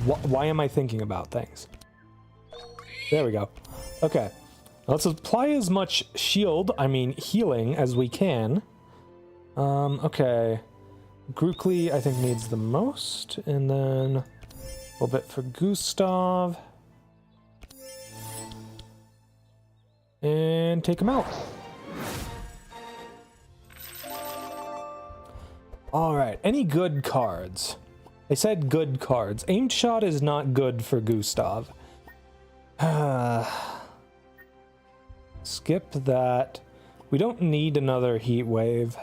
why am I thinking about things? There we go. Okay, let's apply as much shield, I mean healing, as we can. Okay, Grookly I think needs the most, and then a little bit for Gustav. And take him out. Alright, any good cards? I said good cards. Aimed Shot is not good for Gustav. Skip that. We don't need another heat wave.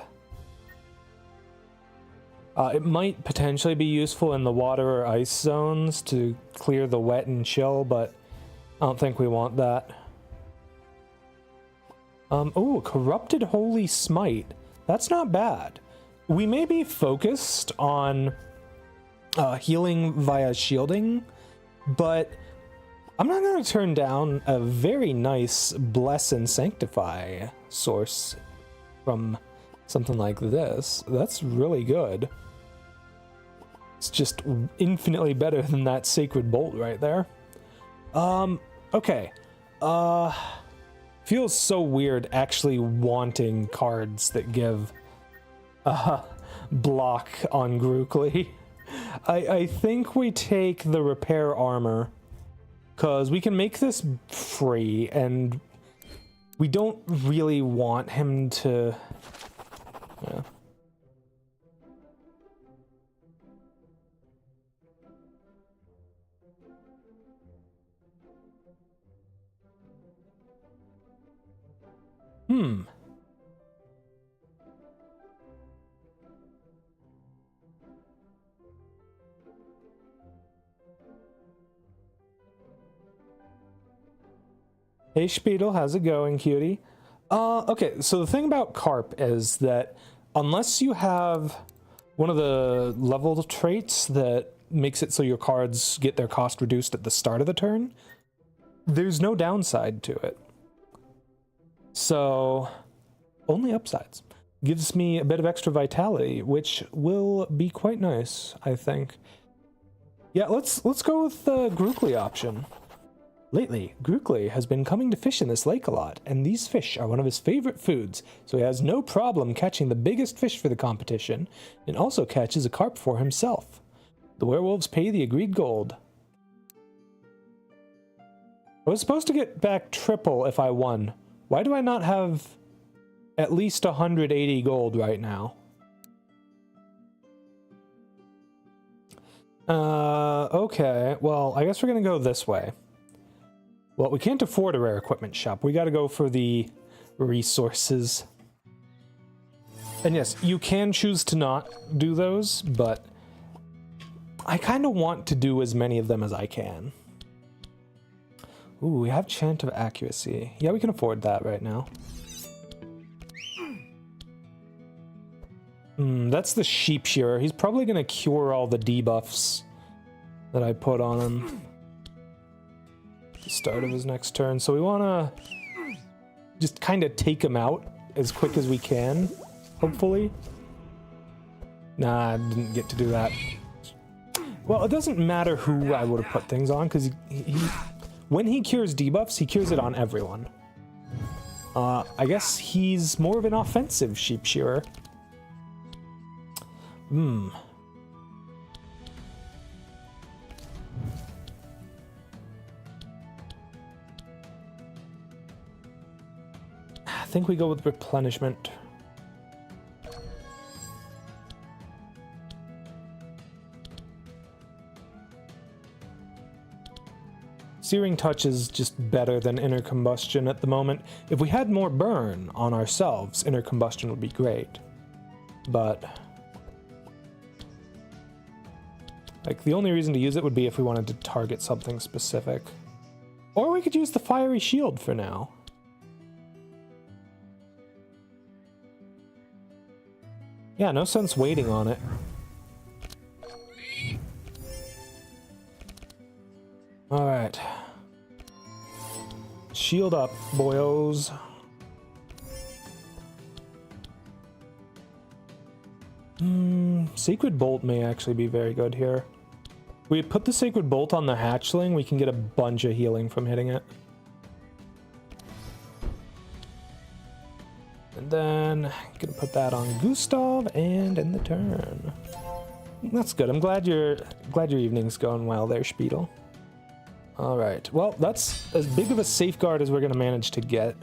It might potentially be useful in the water or ice zones to clear the wet and chill, but I don't think we want that. Oh, Corrupted Holy Smite. That's not bad. We may be focused on healing via shielding, but I'm not going to turn down a very nice Bless and Sanctify source from something like this. That's really good. It's just infinitely better than that Sacred Bolt right there. Okay. Feels so weird actually wanting cards that give block on Grookly. I think we take the Repair Armor, because we can make this free, and we don't really want him to... Yeah. Hey Speedle, how's it going, cutie? Okay, so the thing about Carp is that unless you have one of the level traits that makes it so your cards get their cost reduced at the start of the turn, there's no downside to it. So, only upsides. Gives me a bit of extra vitality, which will be quite nice, I think. Yeah, let's go with the Grookly option. Lately, Grookly has been coming to fish in this lake a lot, and these fish are one of his favorite foods, so he has no problem catching the biggest fish for the competition, and also catches a carp for himself. The werewolves pay the agreed gold. I was supposed to get back triple if I won. Why do I not have at least 180 gold right now? Okay, well, I guess we're gonna go this way. Well, we can't afford a rare equipment shop. We gotta go for the resources. And yes, you can choose to not do those, but I kind of want to do as many of them as I can. Ooh, we have Chant of Accuracy. Yeah, we can afford that right now. That's the Sheep Shearer. He's probably gonna cure all the debuffs that I put on him. The start of his next turn, so we want to just kind of take him out as quick as we can, hopefully. Nah, I didn't get to do that. Well, it doesn't matter who I would have put things on, because when he cures debuffs, he cures it on everyone. I guess he's more of an offensive Sheep Shearer. I think we go with replenishment. Searing Touch is just better than Inner Combustion at the moment. If we had more burn on ourselves, Inner Combustion would be great. But like, the only reason to use it would be if we wanted to target something specific. Or we could use the Fiery Shield for now. Yeah, no sense waiting on it. Alright. Shield up, boyos. Sacred Bolt may actually be very good here. We put the Sacred Bolt on the hatchling, we can get a bunch of healing from hitting it. And then gonna put that on Gustav and end the turn. That's good. I'm glad your evening's going well there, Spiedel. All right. Well, that's as big of a safeguard as we're gonna manage to get.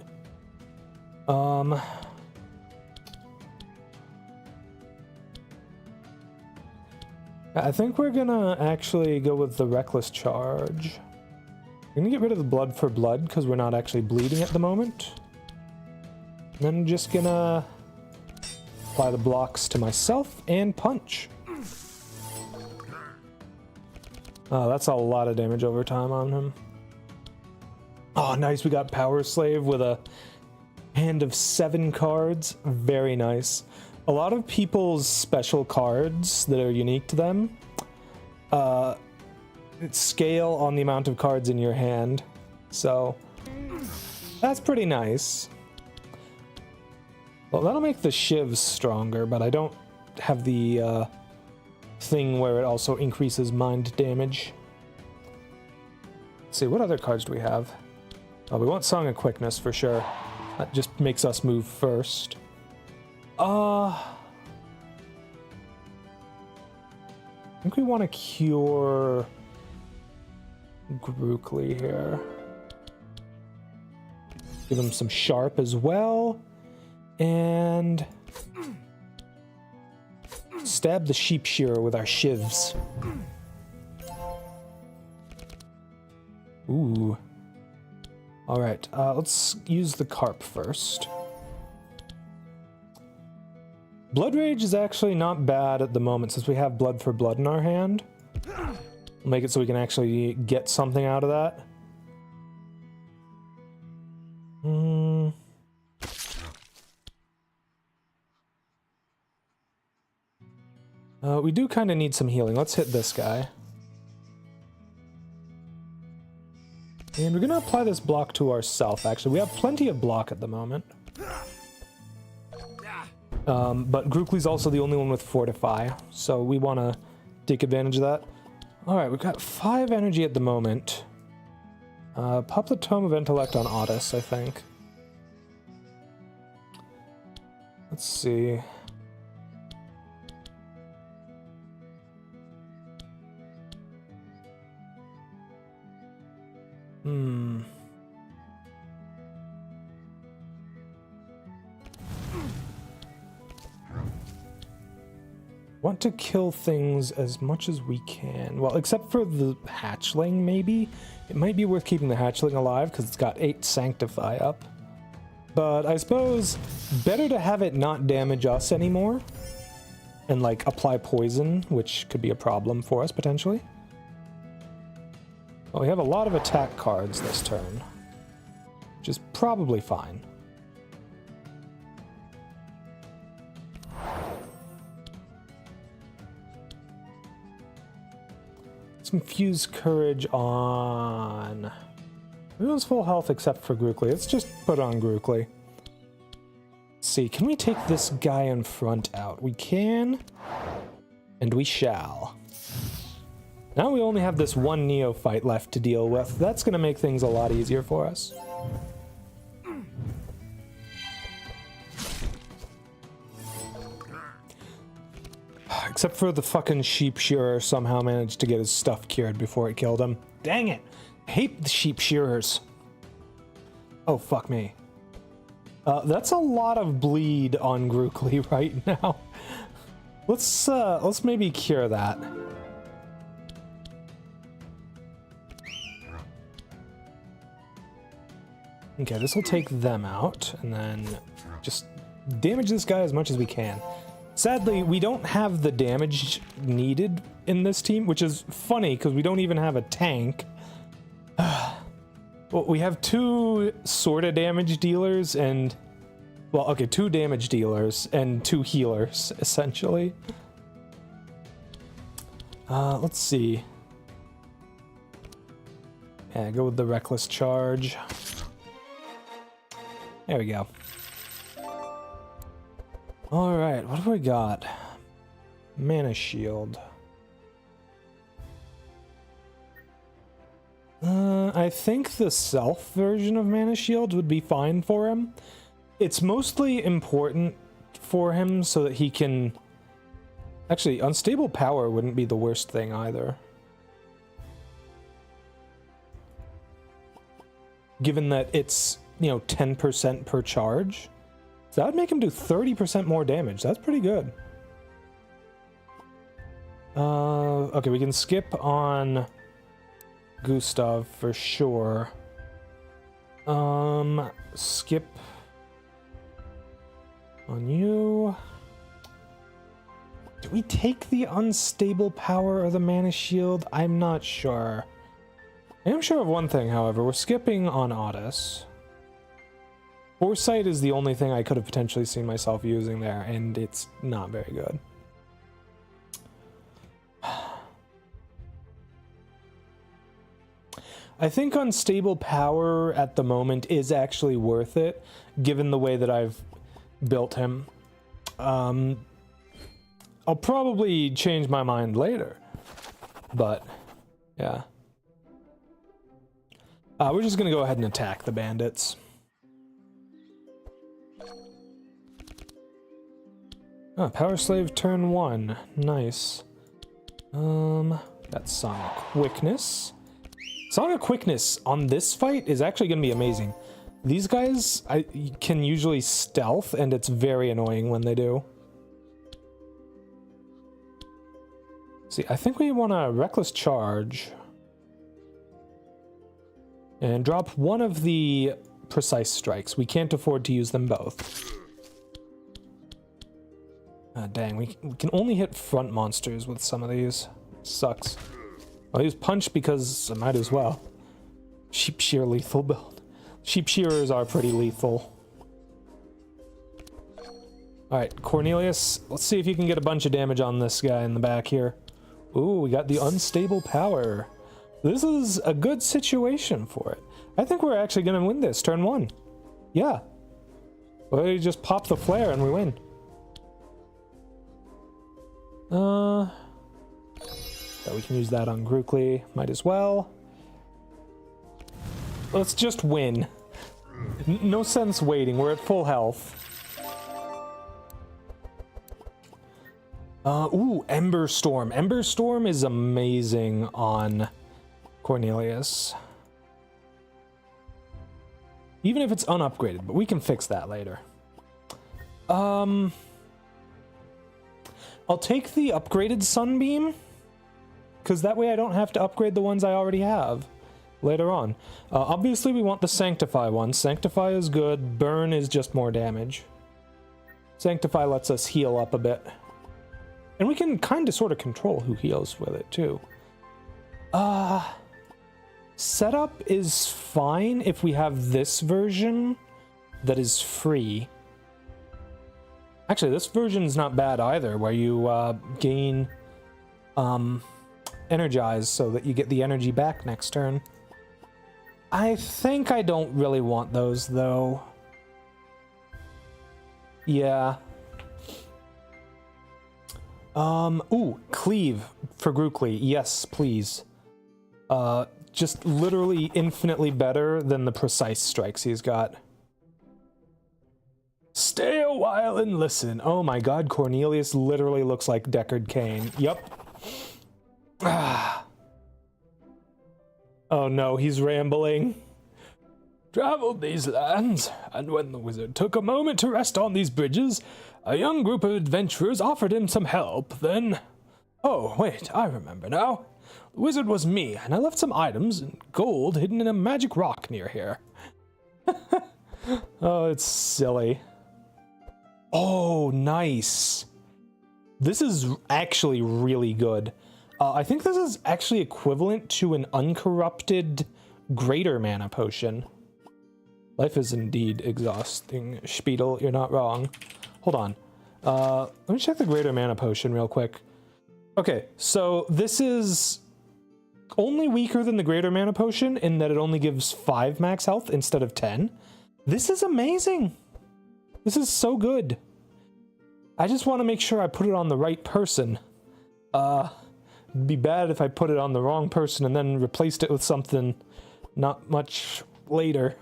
I think we're gonna actually go with the Reckless Charge. We're gonna get rid of the Blood for Blood because we're not actually bleeding at the moment. And then just gonna apply the blocks to myself and punch. Oh, that's a lot of damage over time on him. Oh, nice. We got Power Slave with a hand of 7 cards. Very nice. A lot of people's special cards that are unique to them scale on the amount of cards in your hand. So that's pretty nice. Well, that'll make the shivs stronger, but I don't have the thing where it also increases mind damage. Let's see, what other cards do we have? Oh, we want Song of Quickness for sure. That just makes us move first. I think we want to cure Grookly here. Give him some Sharp as well. And stab the Sheep Shearer with our shivs. Ooh. Alright, let's use the Carp first. Blood Rage is actually not bad at the moment since we have Blood for Blood in our hand. We'll make it so we can actually get something out of that. We do kind of need some healing. Let's hit this guy. And we're going to apply this block to ourselves, actually. We have plenty of block at the moment. But Grookly's also the only one with Fortify, so we want to take advantage of that. Alright, we've got 5 energy at the moment. Pop the Tome of Intellect on Otis, I think. Let's see. Want to kill things as much as we can. Well, except for the hatchling, maybe. It might be worth keeping the hatchling alive because it's got 8 Sanctify up. But I suppose better to have it not damage us anymore and like apply poison, which could be a problem for us potentially. Well, we have a lot of attack cards this turn, which is probably fine. Let's infuse Courage on... Everyone's full health except for Grookly. Let's just put on Grookly. Let's see, can we take this guy in front out? We can, and we shall. Now we only have this one neophyte left to deal with. That's going to make things a lot easier for us. Except for the fucking Sheep Shearer somehow managed to get his stuff cured before it killed him. Dang it! I hate the Sheep Shearers. Oh, fuck me. That's a lot of bleed on Grookly right now. Let's maybe cure that. Okay, this will take them out, and then just damage this guy as much as we can. Sadly, we don't have the damage needed in this team, which is funny because we don't even have a tank. Well, we have 2 sort of damage dealers and... Well, okay, 2 damage dealers and 2 healers, essentially. Let's see. Yeah, go with the Reckless Charge. There we go. Alright, what have we got? Mana shield. I think the self version of Mana Shield would be fine for him. It's mostly important for him so that he can... Actually, Unstable Power wouldn't be the worst thing either. Given that it's, you know, 10% per charge. So that would make him do 30% more damage. That's pretty good. Okay, we can skip on Gustav for sure. Skip on you. Do we take the Unstable Power or the Mana Shield? I'm not sure. I am sure of one thing, however. We're skipping on Otis. Foresight is the only thing I could have potentially seen myself using there, and it's not very good. I think Unstable Power at the moment is actually worth it, given the way that I've built him. I'll probably change my mind later, but yeah. We're just gonna go ahead and attack the bandits. Power Slave turn 1. Nice. That's Song of Quickness. Song of Quickness on this fight is actually going to be amazing. These guys can usually stealth, and it's very annoying when they do. See, I think we want a Reckless Charge. And drop one of the Precise Strikes. We can't afford to use them both. Dang, we can only hit front monsters with some of these. Sucks. I'll use Punch because I might as well. Sheep Shear lethal build. Sheep Shearers are pretty lethal. Alright, Cornelius, let's see if you can get a bunch of damage on this guy in the back here. Ooh, we got the Unstable Power. This is a good situation for it. I think we're actually going to win this, turn 1. Yeah. Well, you just pop the flare and we win. Yeah, we can use that on Grookly. Might as well. Let's just win. No sense waiting. We're at full health. Ooh, Ember Storm. Ember Storm is amazing on Cornelius. Even if it's unupgraded, but we can fix that later. I'll take the upgraded Sunbeam, because that way I don't have to upgrade the ones I already have later on. Obviously, we want the Sanctify one. Sanctify is good. Burn is just more damage. Sanctify lets us heal up a bit. And we can kind of sort of control who heals with it, too. Setup is fine if we have this version that is free. Actually, this version's not bad either, where you gain Energize so that you get the energy back next turn. I think I don't really want those, though. Yeah. Ooh, Cleave for Grookly. Yes, please. Just literally infinitely better than the Precise Strikes he's got. Stay a while and listen. Oh my god, Cornelius literally looks like Deckard Cain. Yup. Oh no, he's rambling. Traveled these lands, and when the wizard took a moment to rest on these bridges, a young group of adventurers offered him some help. Then... Oh, wait, I remember now. The wizard was me, and I left some items and gold hidden in a magic rock near here. Oh, it's silly. Oh, nice. This is actually really good. I think this is actually equivalent to an uncorrupted greater mana potion. Life is indeed exhausting, Spiedel, you're not wrong. Hold on. Let me check the greater mana potion real quick. Okay, so this is only weaker than the greater mana potion in that it only gives 5 max health instead of 10. This is amazing. This is so good. I just want to make sure I put it on the right person. It'd be bad if I put it on the wrong person and then replaced it with something not much later.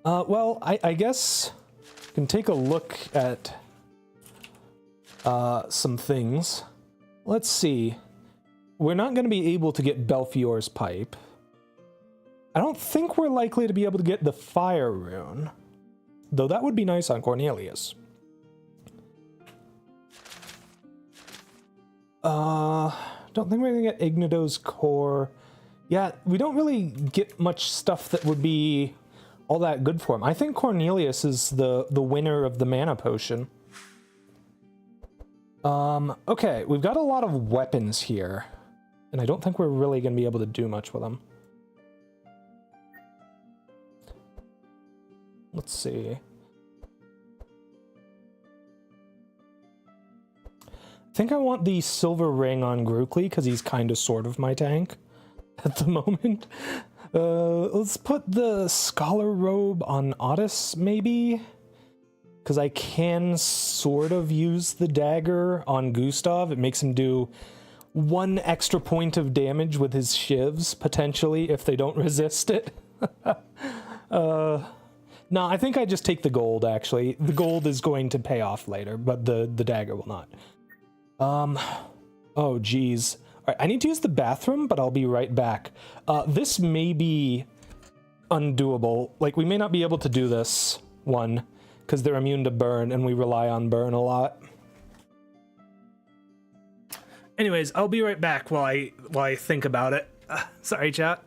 Well, I guess I can take a look at some things. Let's see. We're not going to be able to get Belfior's pipe. I don't think we're likely to be able to get the fire rune, though that would be nice on Cornelius. Don't think we're gonna get Ignido's core. Yeah, we don't really get much stuff that would be all that good for him. I think Cornelius is the winner of the mana potion. Okay, we've got a lot of weapons here, and I don't think we're really gonna be able to do much with them. Let's see. I think I want the silver ring on Grookly because he's kind of sort of my tank at the moment. Let's put the scholar robe on Otis, maybe? Because I can sort of use the dagger on Gustav. It makes him do 1 extra point of damage with his shivs, potentially, if they don't resist it. No, I think I just take the gold, actually. The gold is going to pay off later, but the dagger will not. Oh, geez. All right, I need to use the bathroom, but I'll be right back. This may be undoable. Like, we may not be able to do this one, because they're immune to burn, and we rely on burn a lot. Anyways, I'll be right back while I think about it. Sorry, chat.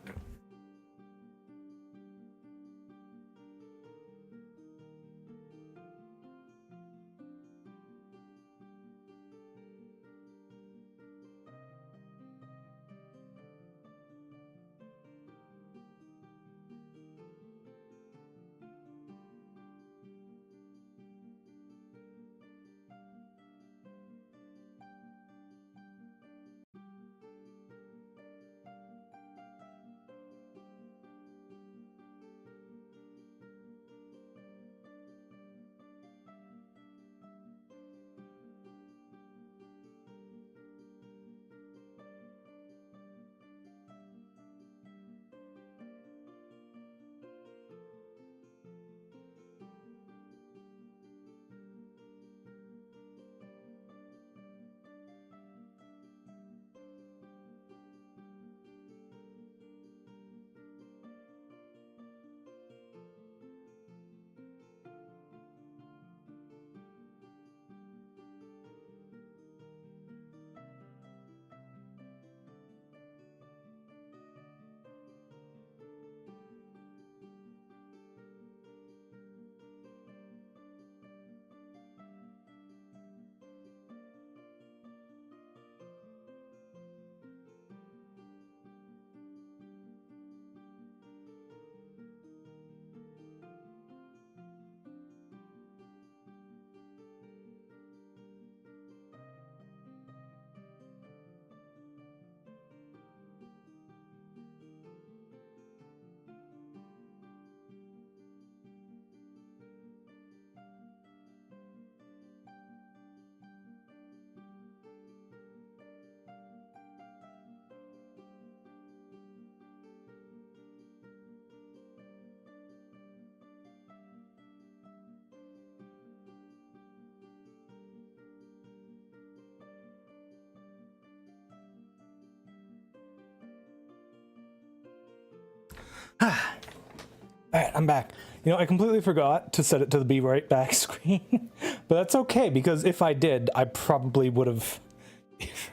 Alright, I'm back. You know, I completely forgot to set it to the be right back screen, but that's okay, because if I did, I probably would have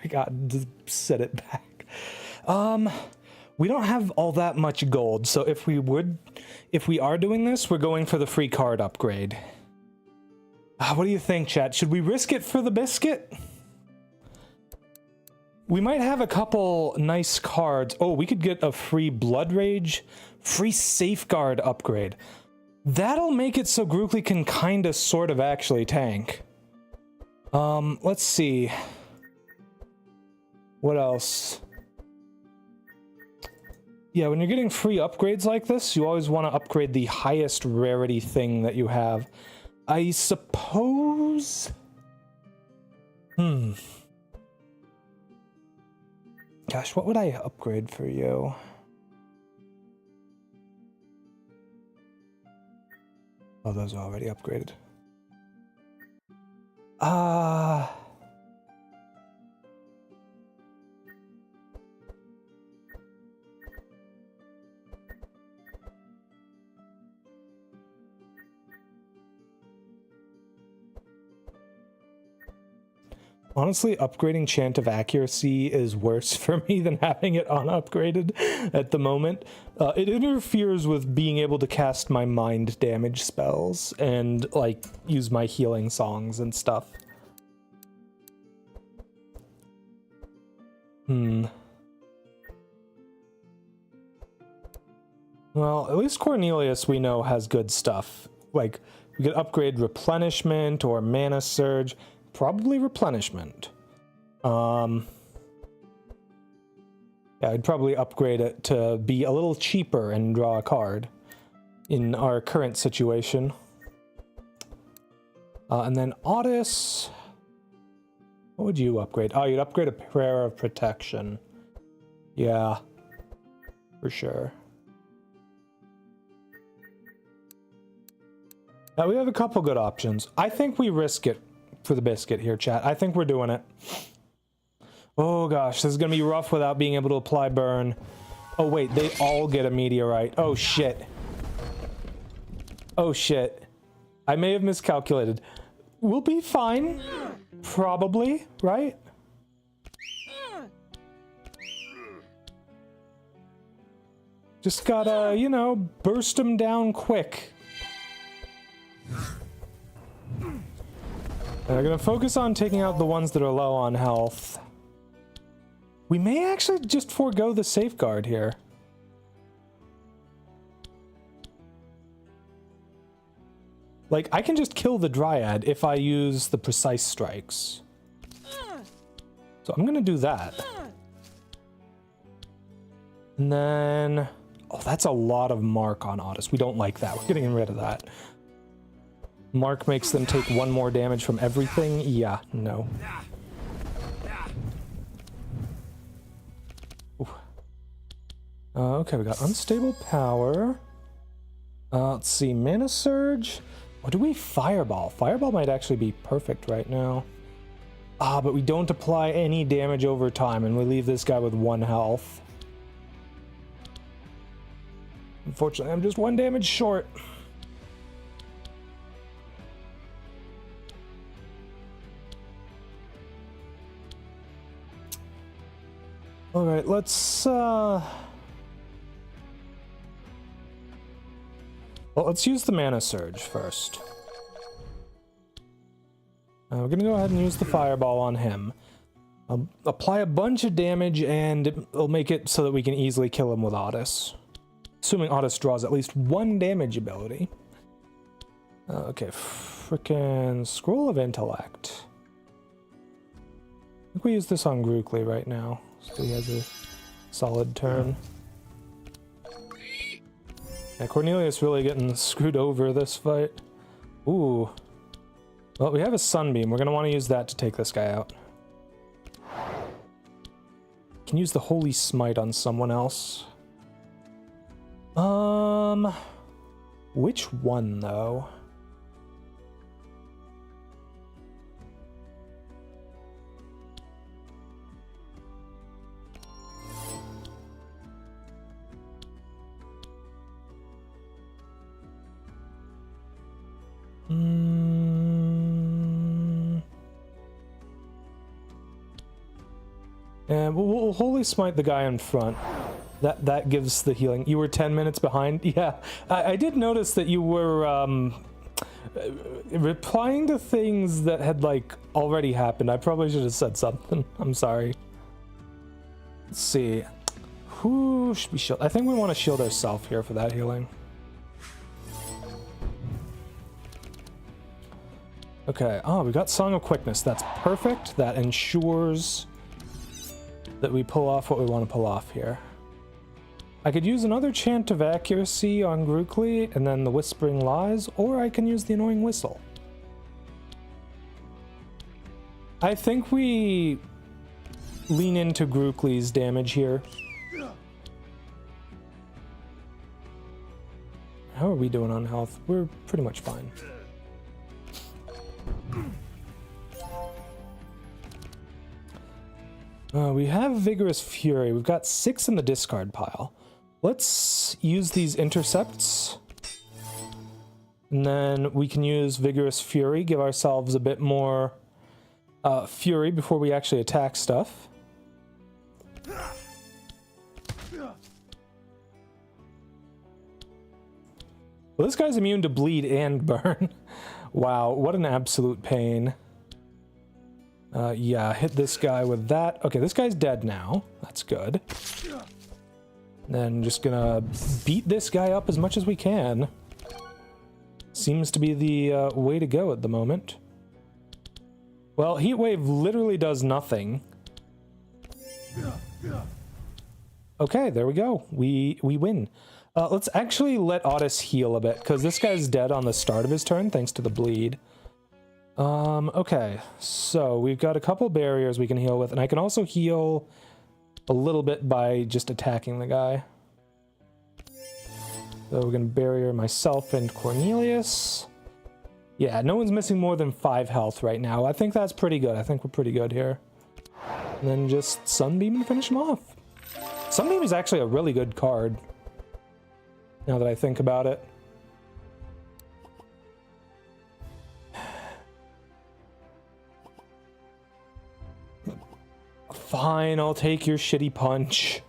forgotten to set it back. We don't have all that much gold, so if we are doing this, we're going for the free card upgrade. What do you think, chat? Should we risk it for the biscuit? We might have a couple nice cards. Oh, we could get a free Blood Rage, free Safeguard upgrade. That'll make it so Grookly can kinda sort of actually tank. Let's see. What else? Yeah, when you're getting free upgrades like this, you always want to upgrade the highest rarity thing that you have. I suppose Gosh, what would I upgrade for you? Oh, those are already upgraded. Honestly, upgrading Chant of Accuracy is worse for me than having it unupgraded at the moment. It interferes with being able to cast my mind damage spells and, like, use my healing songs and stuff. Well, at least Cornelius, we know, has good stuff. Like, we could upgrade Replenishment or Mana Surge. Probably Replenishment. Yeah, I'd probably upgrade it to be a little cheaper and draw a card in our current situation. And then Otis. What would you upgrade? Oh, you'd upgrade a Prayer of Protection. Yeah, for sure. Now, we have a couple good options. I think we risk it for the biscuit here, chat. I think we're doing it. Oh gosh, this is gonna be rough without being able to apply burn. Oh wait, they all get a meteorite. Oh shit. Oh shit. I may have miscalculated. We'll be fine. Probably, right? Just gotta, you know, burst them down quick. We're gonna focus on taking out the ones that are low on health. We may actually just forego the safeguard here. Like, I can just kill the Dryad if I use the precise strikes. So I'm gonna do that. And then... Oh, that's a lot of mark on Otis. We don't like that. We're getting rid of that. Mark makes them take one more damage from everything? Yeah, no. Okay, we got Unstable Power. Let's see, Mana Surge. Or do we Fireball? Fireball might actually be perfect right now. But we don't apply any damage over time, and we leave this guy with 1 health. Unfortunately, I'm just 1 damage short. All right, let's well, let's use the Mana Surge first. We're gonna go ahead and use the Fireball on him. I'll apply a bunch of damage, and it'll make it so that we can easily kill him with Otis. Assuming Otis draws at least 1 damage ability. Okay, frickin' Scroll of Intellect. I think we use this on Grookly right now, so he has a solid turn. Yeah, Cornelius really getting screwed over this fight. Ooh. Well, we have a Sunbeam. We're going to want to use that to take this guy out. Can use the Holy Smite on someone else. Which one, though? And we'll Holy Smite the guy in front. That gives the healing. You were 10 minutes behind? Yeah. I did notice that you were replying to things that had, like, already happened. I probably should have said something. I'm sorry. Let's see. Who should we shield? I think we want to shield ourselves here for that healing. Okay. Oh, we got Song of Quickness. That's perfect. That ensures that we pull off what we want to pull off here. I could use another Chant of Accuracy on Grookly and then the Whispering Lies, or I can use the Annoying Whistle. I think we lean into Grookly's damage here. How are we doing on health? We're pretty much fine. We have Vigorous Fury. We've got 6 in the discard pile. Let's use these intercepts. And then we can use Vigorous Fury, give ourselves a bit more fury before we actually attack stuff. Well, this guy's immune to bleed and burn. Wow, what an absolute pain. Yeah, hit this guy with that. Okay, this guy's dead now. That's good. Then just gonna beat this guy up as much as we can. Seems to be the way to go at the moment. Well, Heat Wave literally does nothing. Okay, there we go. We win. Let's actually let Otis heal a bit, because this guy's dead on the start of his turn, thanks to the bleed. Okay, so we've got a couple barriers we can heal with, and I can also heal a little bit by just attacking the guy. So we're gonna barrier myself and Cornelius. Yeah, no one's missing more than 5 health right now. I think that's pretty good. I think we're pretty good here. And then just Sunbeam and finish him off. Sunbeam is actually a really good card, now that I think about it. Fine, I'll take your shitty punch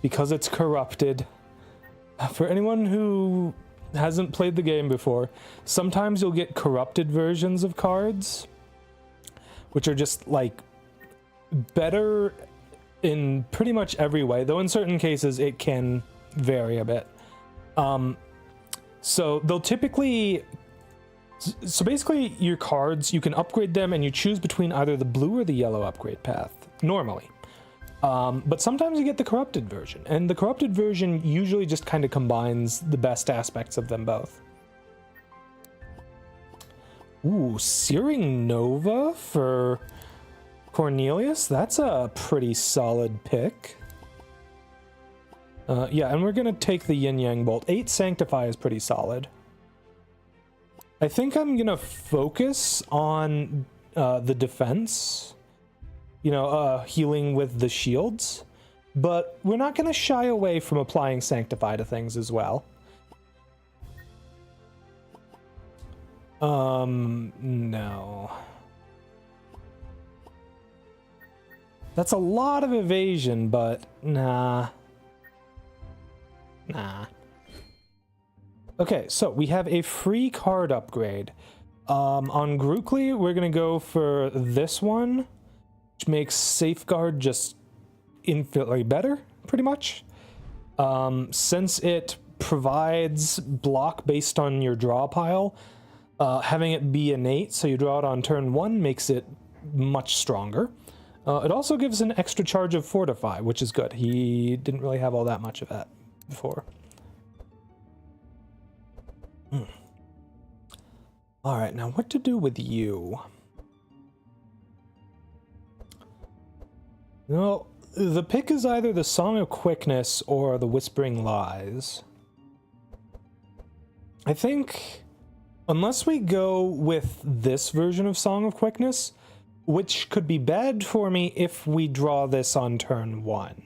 because it's corrupted. For anyone who hasn't played the game before, sometimes you'll get corrupted versions of cards, which are just like better in pretty much every way, though in certain cases it can vary a bit. So they'll typically, so basically your cards, you can upgrade them and you choose between either the blue or the yellow upgrade path, normally. But sometimes you get the corrupted version, and the corrupted version usually just kind of combines the best aspects of them both. Ooh, Searing Nova for Cornelius? That's a pretty solid pick. Yeah, and we're gonna take the Yin Yang Bolt. 8 Sanctify is pretty solid. I think I'm gonna focus on the defense. You know, healing with the shields. But we're not gonna shy away from applying Sanctify to things as well. No. That's a lot of evasion, but nah. Nah. Okay, so we have a free card upgrade. On Grookly, we're gonna go for this one, which makes Safeguard just infinitely better, pretty much. Since it provides block based on your draw pile, having it be innate, so you draw it on turn 1, makes it much stronger. It also gives an extra charge of Fortify, which is good. He didn't really have all that much of that before. All right, now what to do with you? No, the pick is either the Song of Quickness or the Whispering Lies. I think, unless we go with this version of Song of Quickness, which could be bad for me if we draw this on turn 1.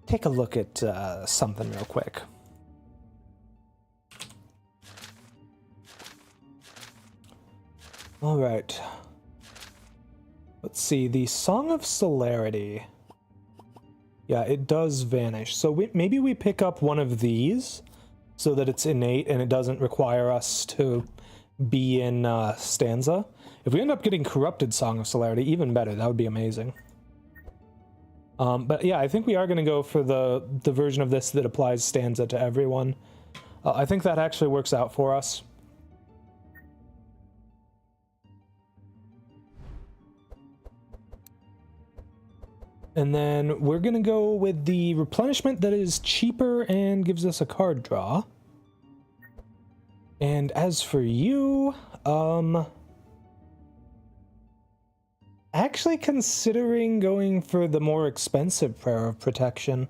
Take a look at something real quick. All right. Let's see, the Song of Celerity. Yeah, it does vanish. So maybe we pick up one of these so that it's innate and it doesn't require us to be in stanza. If we end up getting Corrupted Song of Celerity, even better. That would be amazing. But yeah, I think we are going to go for the version of this that applies stanza to everyone. I think that actually works out for us. And then we're going to go with the replenishment that is cheaper and gives us a card draw. And as for you, actually considering going for the more expensive Prayer of Protection.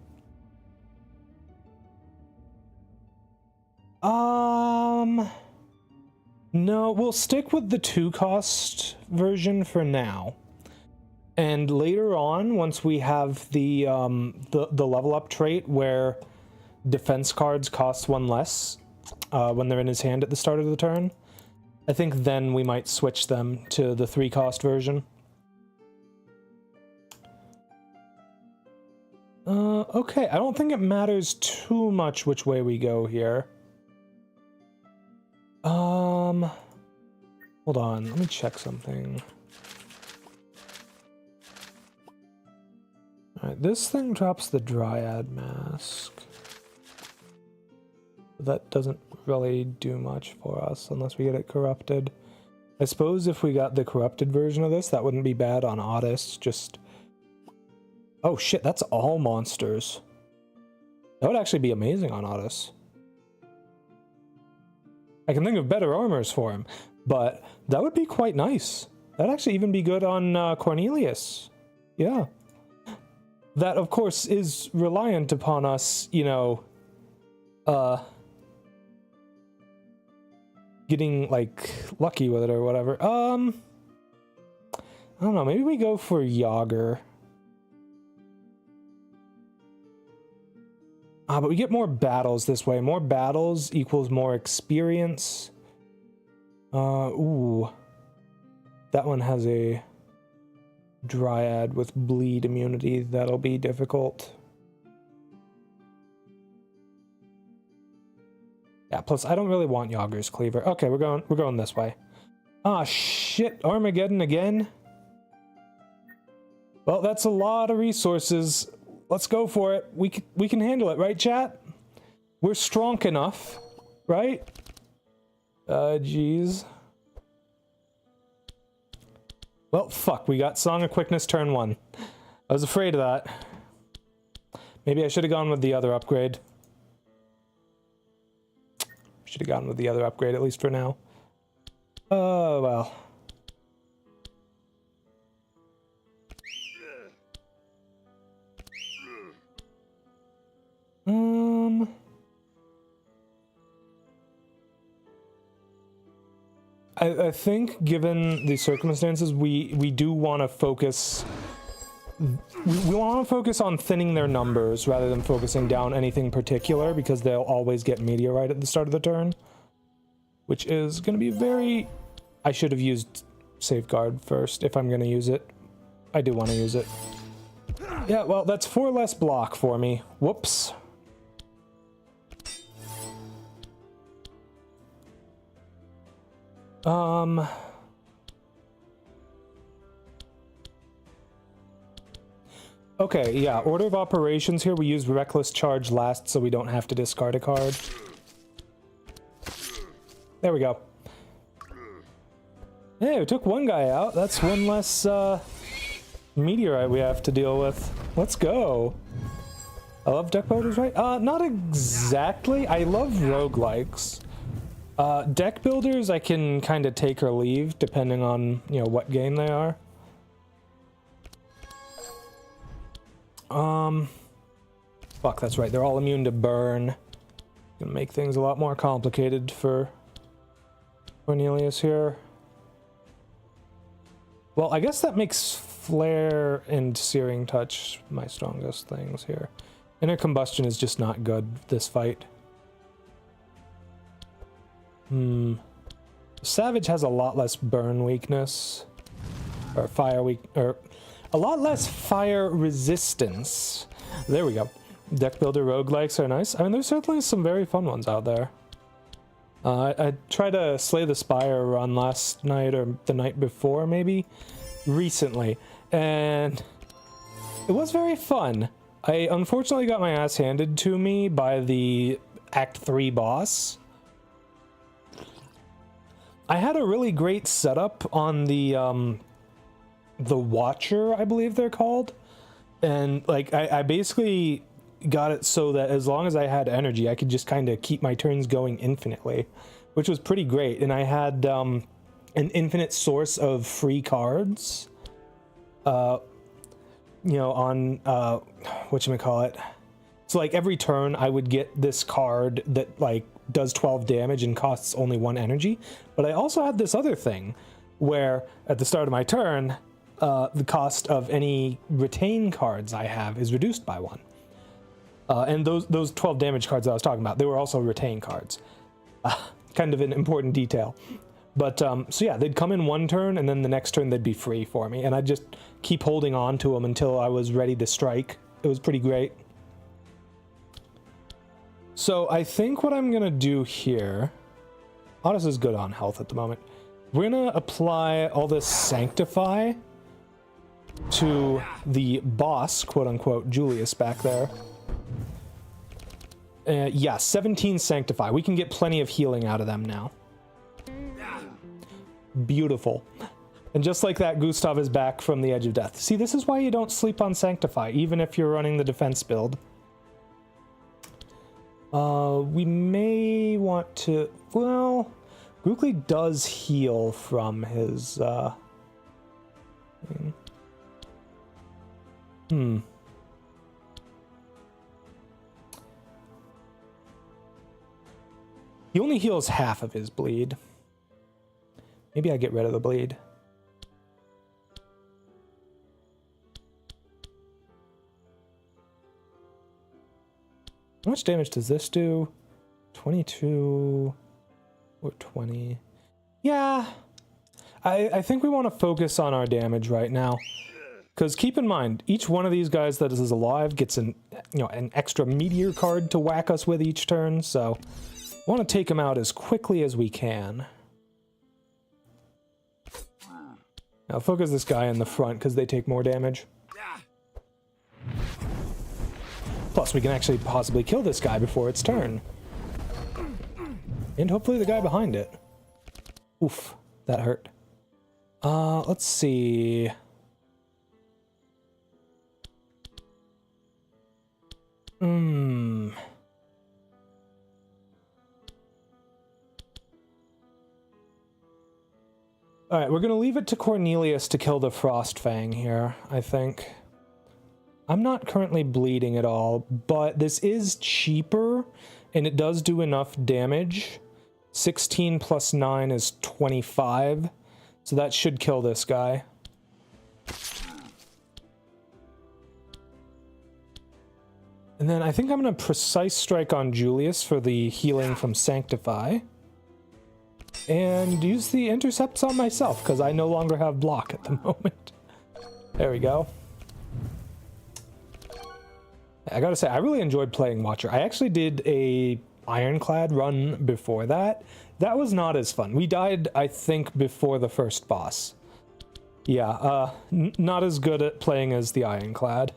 No, we'll stick with the 2-cost version for now. And later on, once we have the level up trait where defense cards cost 1 less when they're in his hand at the start of the turn, I think then we might switch them to the 3-cost version. Okay, I don't think it matters too much which way we go here. Hold on, let me check something. Alright, this thing drops the Dryad Mask. That doesn't really do much for us unless we get it corrupted. I suppose if we got the corrupted version of this, that wouldn't be bad on Otis, just... Oh shit, that's all monsters. That would actually be amazing on Otis. I can think of better armors for him, but that would be quite nice. That'd actually even be good on Cornelius. Yeah. That, of course, is reliant upon us, you know, getting, like, lucky with it or whatever. I don't know, maybe we go for Yager. But we get more battles this way. More battles equals more experience. Ooh. That one has a Dryad with bleed immunity. That'll be difficult. Yeah, plus I don't really want Yager's Cleaver. Okay, we're going this way. Ah, shit, Armageddon again. Well, that's a lot of resources. Let's go for it. We can handle it, right, chat? We're strong enough, right? Jeez. Well, fuck, we got Song of Quickness turn 1. I was afraid of that. Maybe I should have gone with the other upgrade. Should have gone with the other upgrade, at least for now. Oh, well. I think, given the circumstances, we do want to focus... We want to focus on thinning their numbers rather than focusing down anything particular, because they'll always get Meteorite at the start of the turn. Which is going to be very... I should have used Safeguard first if I'm going to use it. I do want to use it. Yeah, well, that's 4 less block for me. Whoops. Okay, yeah, order of operations here. We use Reckless Charge last so we don't have to discard a card. There we go. Hey, we took one guy out. That's 1 less, Meteorite we have to deal with. Let's go. I love deck builders, right? Not exactly. I love roguelikes. Deck builders I can kind of take or leave depending on, you know, what game they are. Fuck, that's right. They're all immune to burn. Gonna make things a lot more complicated for Cornelius here. Well, I guess that makes Flare and Searing Touch my strongest things here. Inner Combustion is just not good this fight. Savage has a lot less burn weakness. Or fire weak... or... a lot less fire resistance. There we go. Deck builder roguelikes are nice. I mean, there's certainly some very fun ones out there. I tried to Slay the Spire run last night, or the night before, maybe? Recently. And it was very fun. I unfortunately got my ass handed to me by the Act 3 boss. I had a really great setup on the Watcher, I believe they're called. And, like, I basically got it so that as long as I had energy, I could just kind of keep my turns going infinitely. which was pretty great. And I had an infinite source of free cards, you know, on whatchamacallit. So like every turn I would get this card that like does 12 damage and costs only 1 energy. But I also had this other thing where at the start of my turn, the cost of any retain cards I have is reduced by 1. And those 12 damage cards I was talking about, they were also retain cards. Kind of an important detail. But, so yeah, they'd come in 1 turn, and then the next turn they'd be free for me. And I'd just keep holding on to them until I was ready to strike. It was pretty great. So I think what I'm going to do here... Otis is good on health at the moment. We're going to apply all this Sanctify to the boss, quote-unquote, Julius back there. Yeah, 17 Sanctify. We can get plenty of healing out of them now. Beautiful. And just like that, Gustav is back from the edge of death. See, this is why you don't sleep on Sanctify, even if you're running the defense build. We may want to... Well, Rookly does heal from his... He only heals half of his bleed. Maybe I get rid of the bleed. How much damage does this do? 22 or 20? Yeah. I think we want to focus on our damage right now. Because keep in mind, each one of these guys that is alive gets an extra meteor card to whack us with each turn, so I want to take him out as quickly as we can. Now focus this guy in the front because they take more damage. Plus we can actually possibly kill this guy before its turn. And hopefully the guy behind it. Oof, that hurt. Let's see. Alright, we're gonna leave it to Cornelius to kill the Frostfang here, I think. I'm not currently bleeding at all, but this is cheaper, and it does do enough damage. 16 plus 9 is 25, so that should kill this guy. And then I think I'm going to Precise Strike on Julius for the healing from Sanctify. And use the Intercepts on myself, because I no longer have block at the moment. There we go. I gotta say, I really enjoyed playing Watcher. I actually did a Ironclad run before that. That was not as fun. We died, I think, before the first boss. Yeah, not as good at playing as the Ironclad.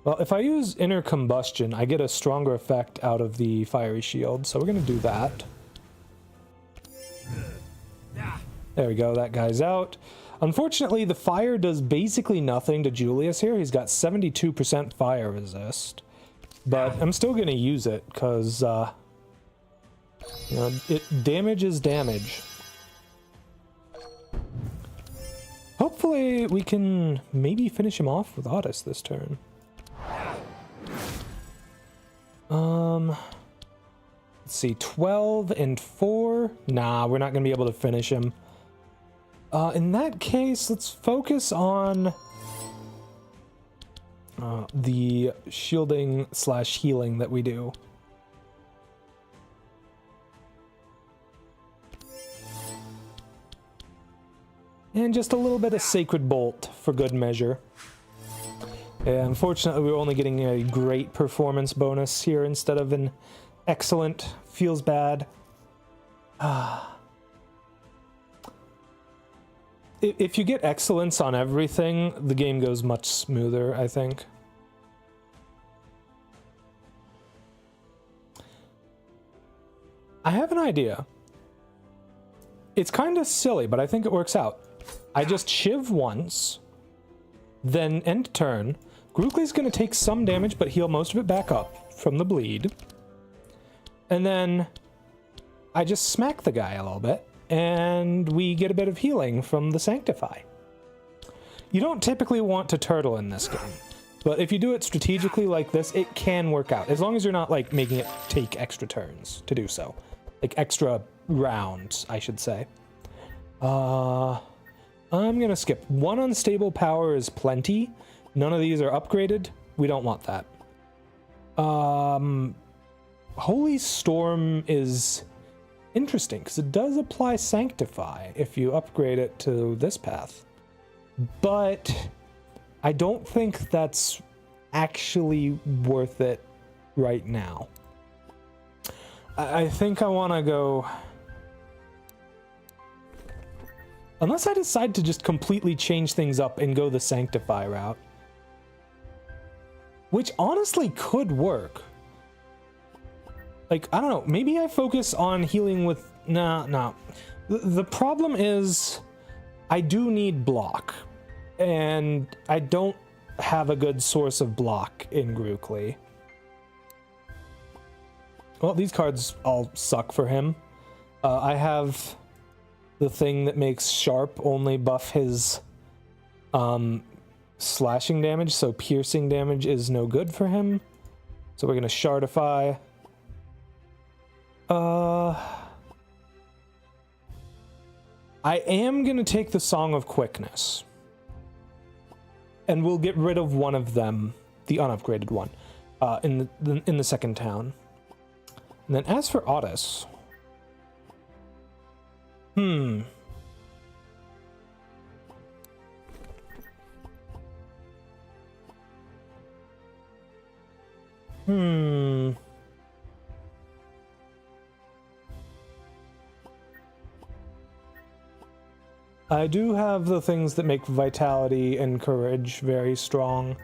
Well, if I use Inner Combustion, I get a stronger effect out of the Fiery Shield, so we're gonna do that. There we go, that guy's out. Unfortunately, the fire does basically nothing to Julius here. He's got 72% fire resist. But I'm still going to use it, because, you know, damage is damage. Hopefully, we can maybe finish him off with Otis this turn. Let's see, 12 and 4? Nah, we're not going to be able to finish him. In that case, let's focus on the shielding / healing that we do. And just a little bit of Sacred Bolt for good measure. Yeah, unfortunately, we're only getting a great performance bonus here instead of an excellent. Feels bad. If you get excellence on everything, the game goes much smoother, I think. I have an idea. It's kind of silly, but I think it works out. I just Shiv once, then end turn. Grookly's going to take some damage, but heal most of it back up from the bleed. And then I just smack the guy a little bit, and we get a bit of healing from the Sanctify. You don't typically want to turtle in this game, but if you do it strategically like this, it can work out, as long as you're not like making it take extra turns to do so. Like extra rounds, I should say. I'm gonna skip. 1 unstable power is plenty. None of these are upgraded. We don't want that. Holy Storm is interesting because it does apply Sanctify if you upgrade it to this path. But I don't think that's actually worth it right now. I think I want to go... Unless I decide to just completely change things up and go the Sanctify route. Which honestly could work. Like, I don't know, maybe I focus on healing with... Nah. The problem is I do need block. And I don't have a good source of block in Roguelike. Well, these cards all suck for him. I have the thing that makes Sharp only buff his slashing damage, so piercing damage is no good for him. So we're going to Shardify. I am going to take the Song of Quickness. And we'll get rid of one of them, the unupgraded one, in the second town. And then as for Otis... I do have the things that make Vitality and Courage very strong.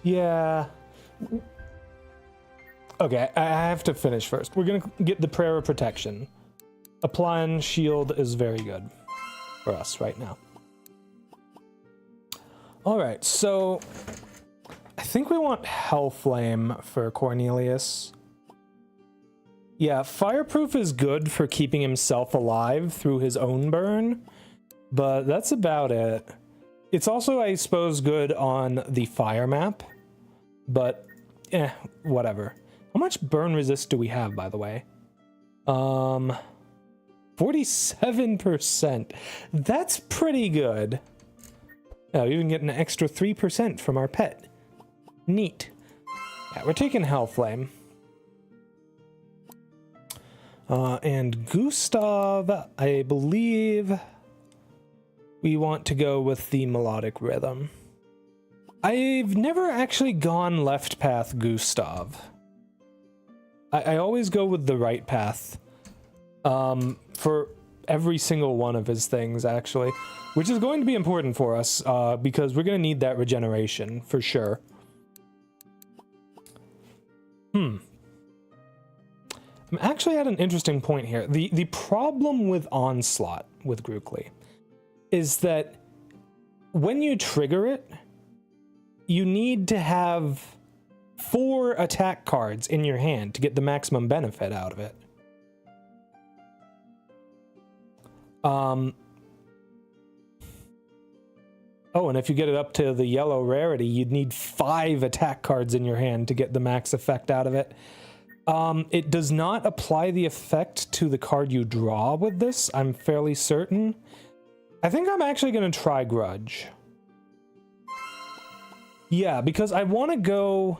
Yeah. Okay, I have to finish first. We're gonna get the Prayer of Protection. Applying Shield is very good for us right now. Alright, so I think we want Hellflame for Cornelius. Yeah, Fireproof is good for keeping himself alive through his own burn, but that's about it. It's also, I suppose, good on the fire map, but whatever. How much burn resist do we have, by the way? 47%. That's pretty good. Oh, we even get an extra 3% from our pet. Neat. Yeah, we're taking Hellflame. And Gustav, I believe we want to go with the Melodic Rhythm. I've never actually gone left path Gustav. I always go with the right path for every single one of his things, actually, which is going to be important for us because we're going to need that regeneration for sure. I'm actually at an interesting point here. The problem with Onslaught with Roguelike is that when you trigger it, you need to have 4 attack cards in your hand to get the maximum benefit out of it. Oh, and if you get it up to the yellow rarity, you'd need 5 attack cards in your hand to get the max effect out of it. It does not apply the effect to the card you draw with this, I'm fairly certain. I think I'm actually going to try Grudge. Yeah, because I want to go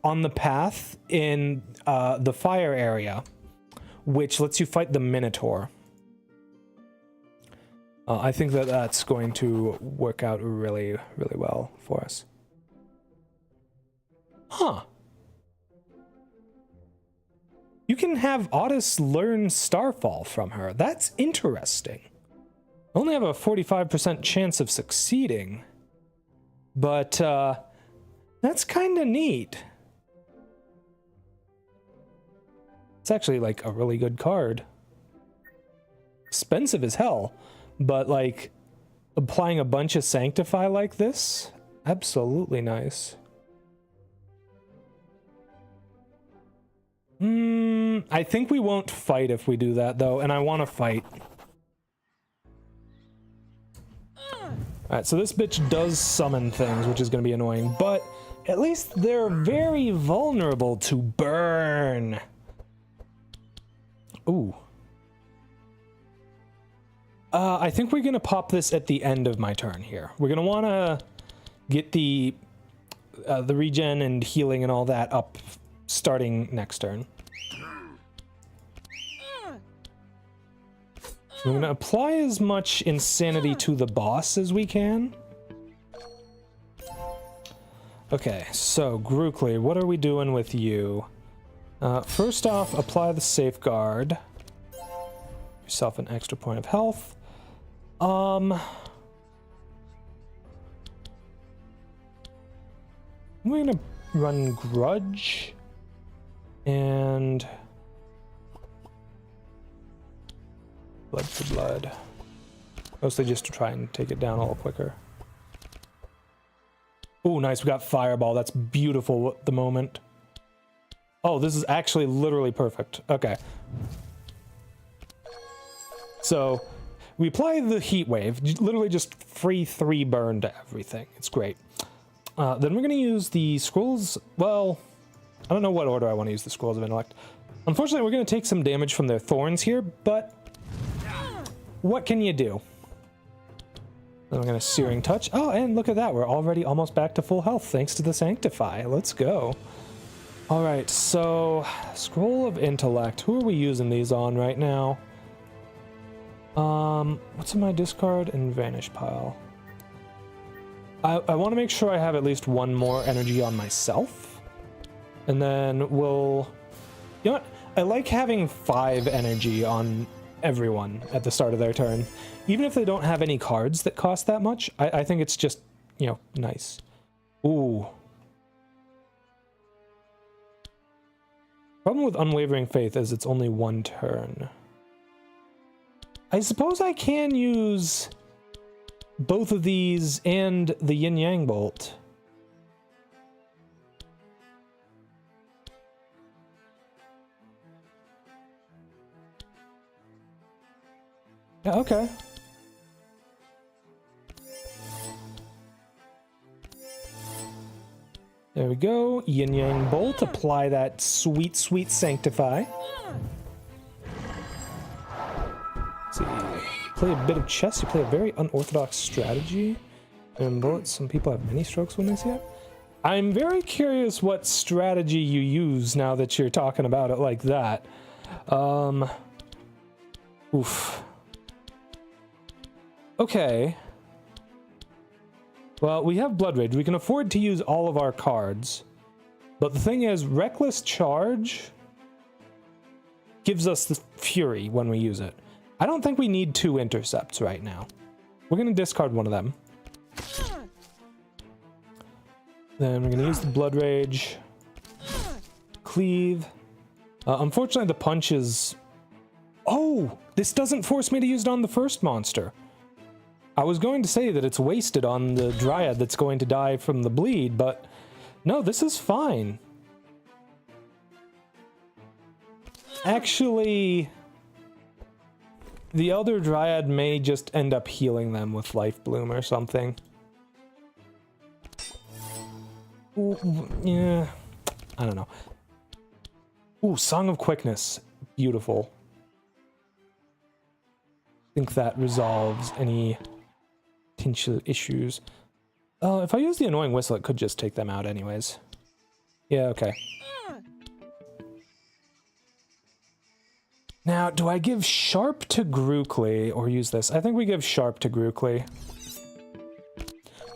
on the path in the fire area, which lets you fight the Minotaur. I think that that's going to work out really, really well for us. Huh. You can have Otis learn Starfall from her. That's interesting. I only have a 45% chance of succeeding. But, that's kind of neat. It's actually, like, a really good card. Expensive as hell. But, like, applying a bunch of Sanctify like this? Absolutely nice. I think we won't fight if we do that, though, and I want to fight. Alright, so this bitch does summon things, which is going to be annoying, but at least they're very vulnerable to burn. Ooh. I think we're going to pop this at the end of my turn here. We're going to want to get the regen and healing and all that up starting next turn. We're going to apply as much insanity to the boss as we can. Okay, so Grookly, what are we doing with you? First off, apply the safeguard. Yourself an extra point of health. We're gonna run Grudge and Blood for Blood. Mostly just to try and take it down a little quicker. Oh, nice, we got Fireball. That's beautiful at the moment. Oh, this is actually literally perfect. Okay. So, we apply the Heat Wave. Literally just free 3 burn to everything. It's great. Then we're going to use the Scrolls... Well, I don't know what order I want to use the Scrolls of Intellect. Unfortunately, we're going to take some damage from their thorns here, but... what can you do? Then we're going to Searing Touch. Oh, and look at that. We're already almost back to full health thanks to the Sanctify. Let's go. Alright, so... Scroll of Intellect. Who are we using these on right now? What's in my discard and vanish pile? I want to make sure I have at least 1 more energy on myself. And then we'll... You know what? I like having 5 energy on everyone at the start of their turn. Even if they don't have any cards that cost that much, I think it's just, you know, nice. Ooh. Problem with Unwavering Faith is it's only 1 turn. I suppose I can use both of these and the Yin Yang Bolt. Yeah, okay. There we go. Yin Yang Bolt. Apply that sweet, sweet Sanctify. Let's see. Play a bit of chess. You play a very unorthodox strategy. And bullets. Some people have many strokes when they see it. I'm very curious what strategy you use now that you're talking about it like that. Oof. Okay. Well, we have Blood Rage. We can afford to use all of our cards. But the thing is, Reckless Charge gives us the Fury when we use it. I don't think we need 2 intercepts right now. We're going to discard one of them. Then we're going to use the Blood Rage. Cleave. Unfortunately, the punch is... Oh! This doesn't force me to use it on the first monster. I was going to say that it's wasted on the Dryad that's going to die from the bleed, but... No, this is fine. Actually... The Elder Dryad may just end up healing them with Life Bloom or something. Ooh, yeah, I don't know. Ooh, Song of Quickness. Beautiful. I think that resolves any potential issues. If I use the Annoying Whistle, it could just take them out anyways. Yeah, okay. Now, do I give Sharp to Grookly or use this? I think we give Sharp to Grookly.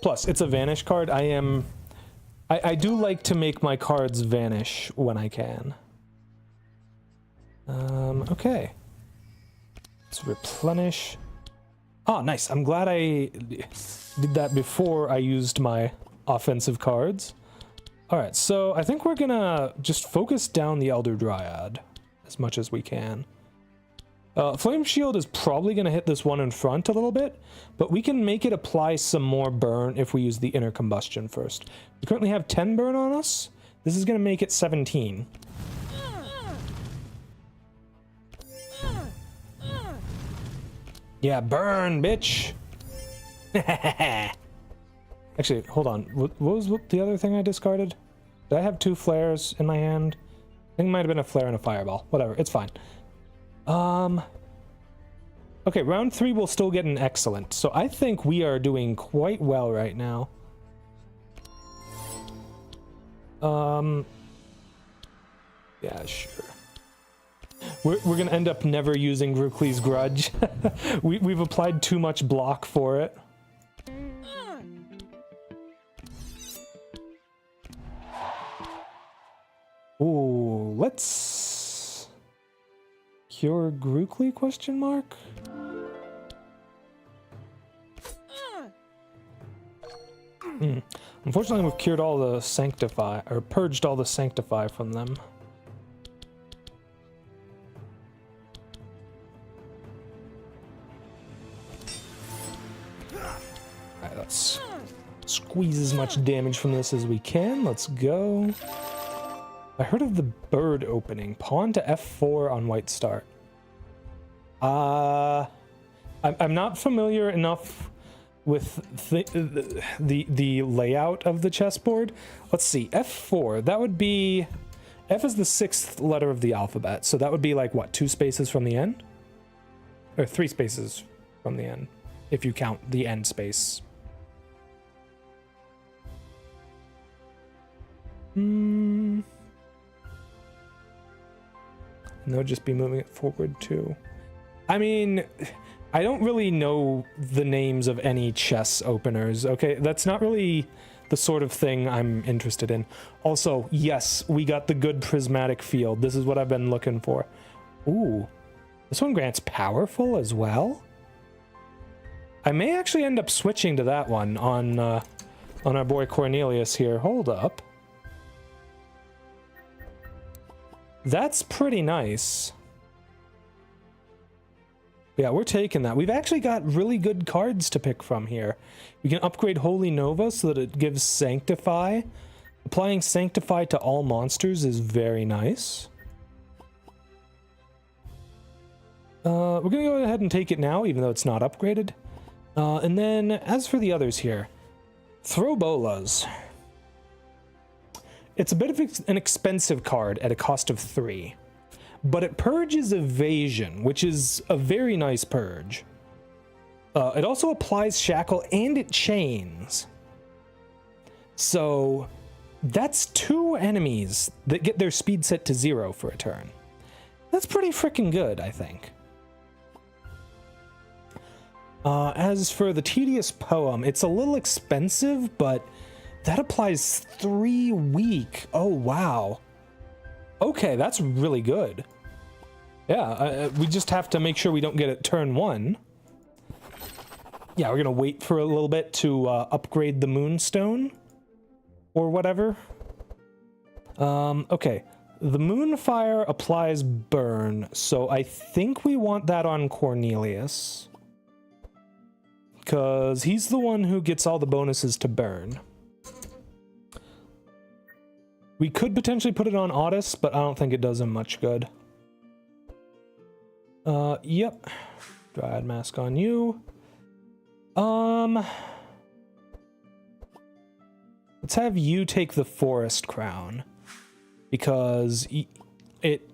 Plus, it's a Vanish card. I do like to make my cards vanish when I can. Okay. Let's replenish. Oh, nice. I'm glad I did that before I used my offensive cards. Alright, so I think we're gonna just focus down the Elder Dryad as much as we can. Flame Shield is probably going to hit this one in front a little bit, but we can make it apply some more burn if we use the Inner Combustion first. We currently have 10 burn on us. This is going to make it 17. Yeah, burn, bitch. Actually, hold on. What was the other thing I discarded? Did I have 2 flares in my hand? I think it might have been a flare and a fireball. Whatever, it's fine. Okay, round 3 will still get an excellent. So I think we are doing quite well right now. Yeah, sure. We're gonna end up never using Rookly's Grudge. We've applied too much block for it. Ooh, let's cure Grookly, question mark? Unfortunately, we've cured all the Sanctify, or purged all the Sanctify from them. Alright, let's squeeze as much damage from this as we can. Let's go. I heard of the bird opening. Pawn to f4 on white start. I'm not familiar enough with the layout of the chessboard. Let's see, f4, that would be... F is the 6th letter of the alphabet, so that would be like, what, 2 spaces from the end? Or 3 spaces from the end, if you count the end space. And they'll just be moving it forward too. I mean, I don't really know the names of any chess openers, okay? That's not really the sort of thing I'm interested in. Also, yes, we got the good prismatic field. This is what I've been looking for. Ooh, this one grants powerful as well? I may actually end up switching to that one on our boy Cornelius here. Hold up. That's pretty nice. Yeah, we're taking that. We've actually got really good cards to pick from here. We can upgrade Holy Nova so that it gives Sanctify. Applying Sanctify to all monsters is very nice. We're going to go ahead and take it now, even though it's not upgraded. And then, as for the others here, throw bolas. It's a bit of an expensive card at a cost of 3. But it purges evasion, which is a very nice purge. It also applies shackle and it chains. So that's 2 enemies that get their speed set to 0 for a turn. That's pretty freaking good, I think. As for the tedious poem, it's a little expensive, but that applies 3 weak. Oh, wow. Okay, that's really good. Yeah, we just have to make sure we don't get it turn 1. Yeah, we're gonna wait for a little bit to upgrade the Moonstone or whatever. Okay, the Moonfire applies burn, so I think we want that on Cornelius, because he's the one who gets all the bonuses to burn. We could potentially put it on Otis, but I don't think it does him much good. Yep. Dryad Mask on you. Let's have you take the Forest Crown, because it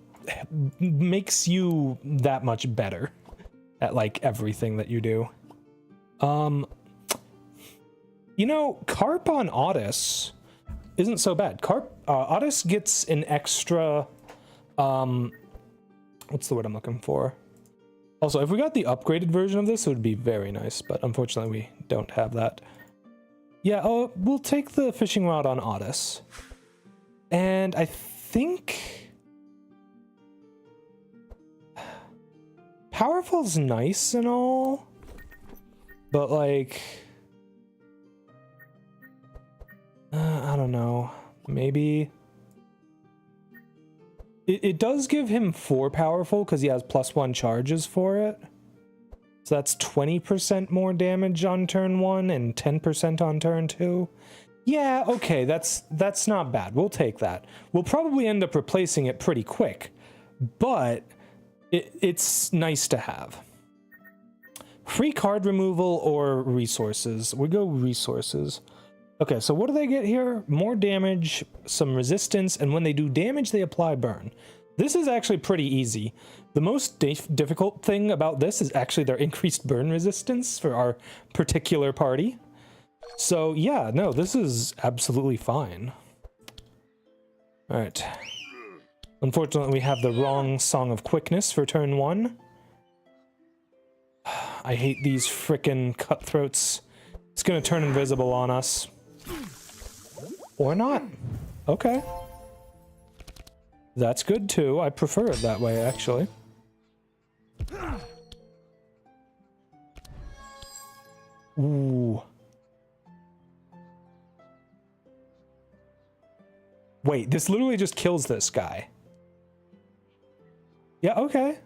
makes you that much better at, like, everything that you do. You know, Carp on Otis isn't so bad. Otis gets an extra, what's the word I'm looking for? Also, if we got the upgraded version of this, it would be very nice, but unfortunately we don't have that. Yeah, we'll take the fishing rod on Otis. And I think Powerful's nice and all, but like, I don't know, maybe it does give him 4 powerful because he has +1 charges for it. So that's 20% more damage on turn 1 and 10% on turn 2. Yeah, okay, that's not bad. We'll take that. We'll probably end up replacing it pretty quick, but it's nice to have. Free card removal or resources? We go resources. Okay, so what do they get here? More damage, some resistance, and when they do damage, they apply burn. This is actually pretty easy. The most difficult thing about this is actually their increased burn resistance for our particular party. So yeah, no, this is absolutely fine. All right. Unfortunately, we have the wrong Song of Quickness for turn 1. I hate these frickin' cutthroats. It's gonna turn invisible on us. Or not. Okay. That's good too. I prefer it that way, actually. Ooh. Wait, this literally just kills this guy. Yeah, okay.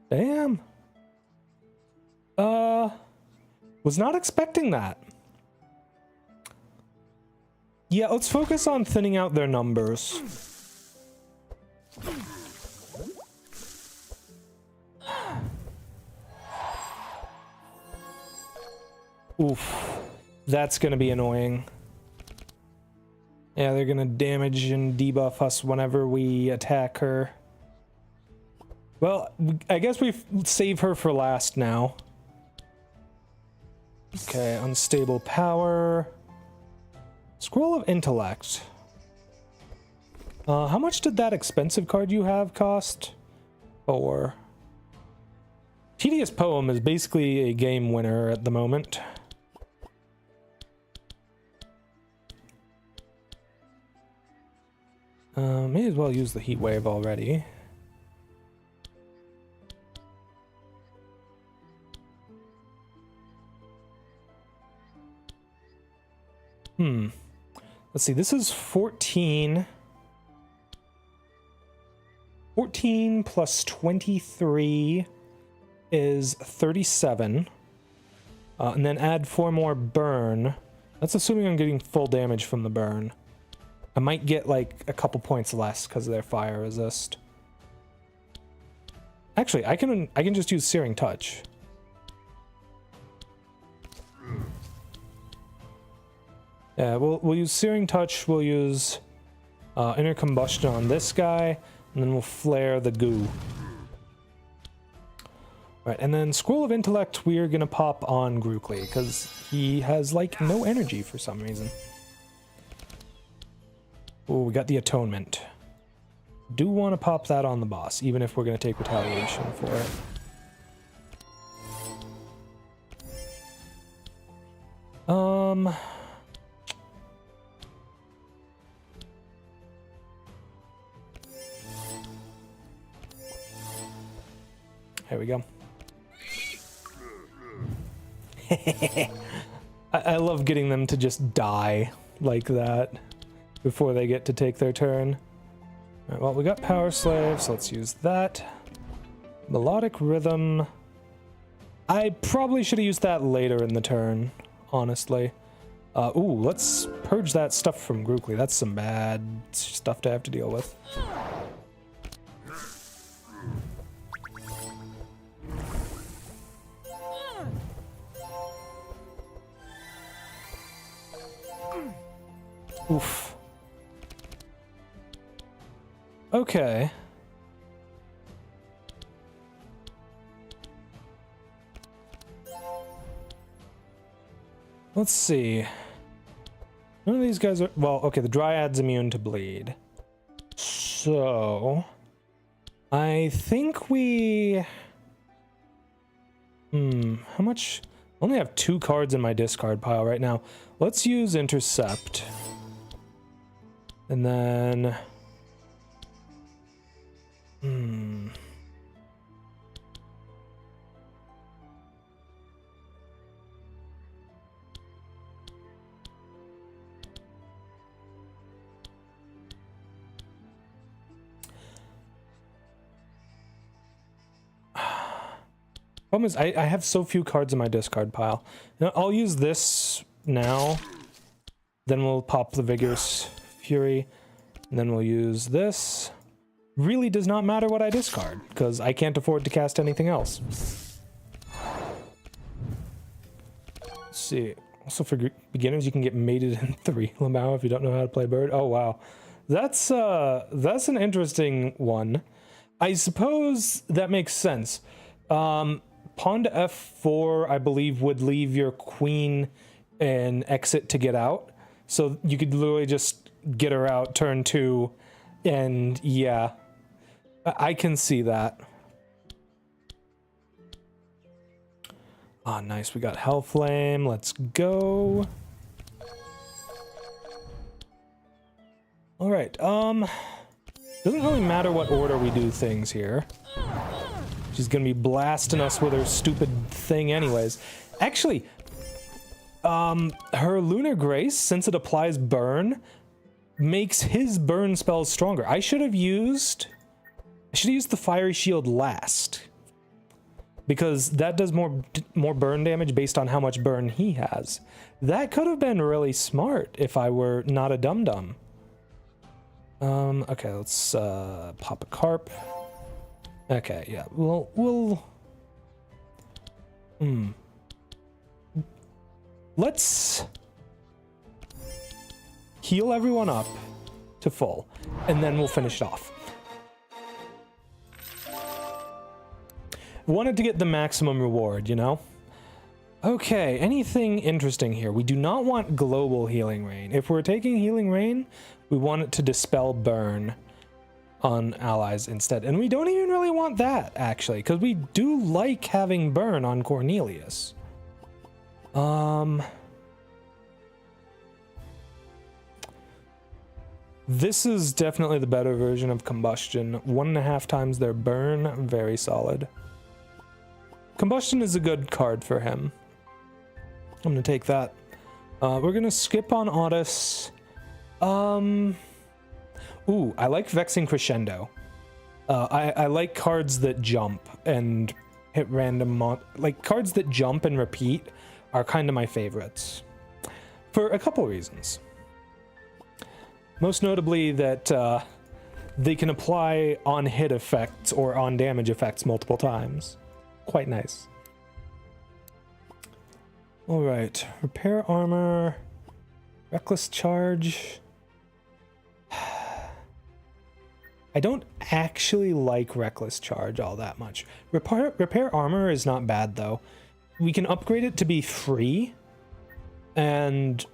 Damn. Was not expecting that. Yeah, let's focus on thinning out their numbers. Oof. That's gonna be annoying. Yeah, they're gonna damage and debuff us whenever we attack her. Well, I guess we save her for last now. Okay, unstable power. Scroll of Intellect. How much did that expensive card you have cost? 4. Tedious Poem is basically a game winner at the moment. May as well use the Heat Wave already. Let's see, this is 14. 14 plus 23 is 37. And then add 4 more burn. That's assuming I'm getting full damage from the burn. I might get like a couple points less because of their fire resist. Actually, I can just use Searing Touch. Yeah, we'll use Searing Touch, we'll use Inner Combustion on this guy, and then we'll flare the goo. Right, and then Scroll of Intellect we're gonna pop on Grookly, because he has like no energy for some reason. Oh, we got the Atonement. Do want to pop that on the boss, even if we're gonna take Retaliation for it. There we go. I love getting them to just die like that before they get to take their turn. All right, well, we got Power Slave, so let's use that. Melodic Rhythm. I probably should have used that later in the turn, honestly. Ooh, let's purge that stuff from Grookly. That's some bad stuff to have to deal with. Oof. Okay. Let's see. None of these guys are... Well, okay, the Dryad's immune to bleed. So... I think we... how much... I only have 2 cards in my discard pile right now. Let's use Intercept. And then... Problem is, I have so few cards in my discard pile. Now, I'll use this now. Then we'll pop the Vigorous Fury. And then we'll use this. really does not matter what I discard, because I can't afford to cast anything else. Let's see. Also for beginners, you can get mated in 3 Lamau if you don't know how to play bird. Oh wow. That's an interesting one. I suppose that makes sense. Pawn to f4, I believe, would leave your queen an exit to get out. So you could literally just get her out turn 2, and yeah, I can see that. Oh, nice. We got Hellflame. Let's go. All right. Doesn't really matter what order we do things here. She's gonna be blasting us with her stupid thing anyways. Actually, her Lunar Grace, since it applies burn, makes his burn spells stronger. I should have used the Fiery Shield last, because that does more burn damage based on how much burn he has. That could have been really smart if I were not a dum-dum. Okay, let's pop a carp. Okay, yeah, we'll let's heal everyone up to full, and then we'll finish it off. Wanted to get the maximum reward, you know? Okay, anything interesting here? We do not want global healing rain. If we're taking healing rain, we want it to dispel burn on allies instead. And we don't even really want that, actually, because we do like having burn on Cornelius. This is definitely the better version of combustion. 1.5 times their burn, very solid. Combustion is a good card for him. I'm gonna take that. We're gonna skip on Otis. Ooh, I like Vexing Crescendo. I like cards that jump and hit random like cards that jump and repeat are kind of my favorites for a couple reasons. Most notably that they can apply on hit effects or on damage effects multiple times. Quite nice. All right, repair armor, reckless charge. I don't actually like reckless charge all that much. Repair armor is not bad though. We can upgrade it to be free, and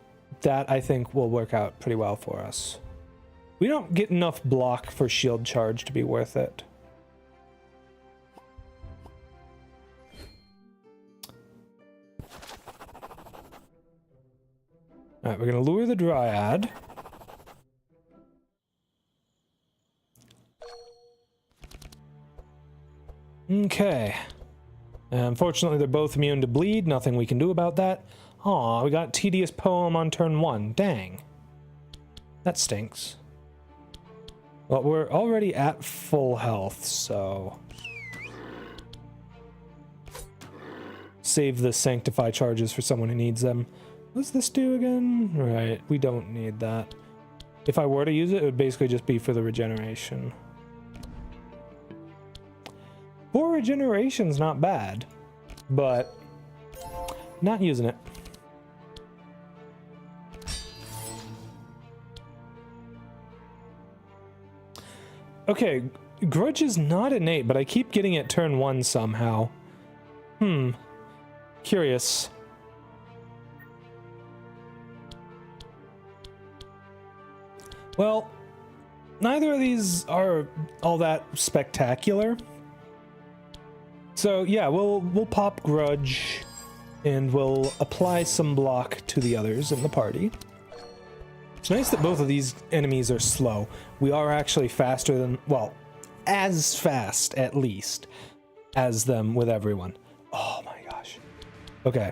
that I think will work out pretty well for us. We don't get enough block for shield charge to be worth it. All right, we're gonna lure the Dryad. Okay. Unfortunately, they're both immune to bleed. Nothing we can do about that. Aw, we got Tedious Poem on turn 1. Dang. That stinks. Well, we're already at full health, so... Save the Sanctify charges for someone who needs them. What's this do again? Right, we don't need that. If I were to use it, it would basically just be for the regeneration. 4 regeneration's not bad, but not using it. Okay, Grudge is not innate, but I keep getting it turn 1 somehow. Curious. Well, neither of these are all that spectacular. So yeah, we'll pop Grudge, and we'll apply some block to the others in the party. It's nice that both of these enemies are slow. We are actually faster than, well, as fast at least as them with everyone. Oh my gosh. Okay.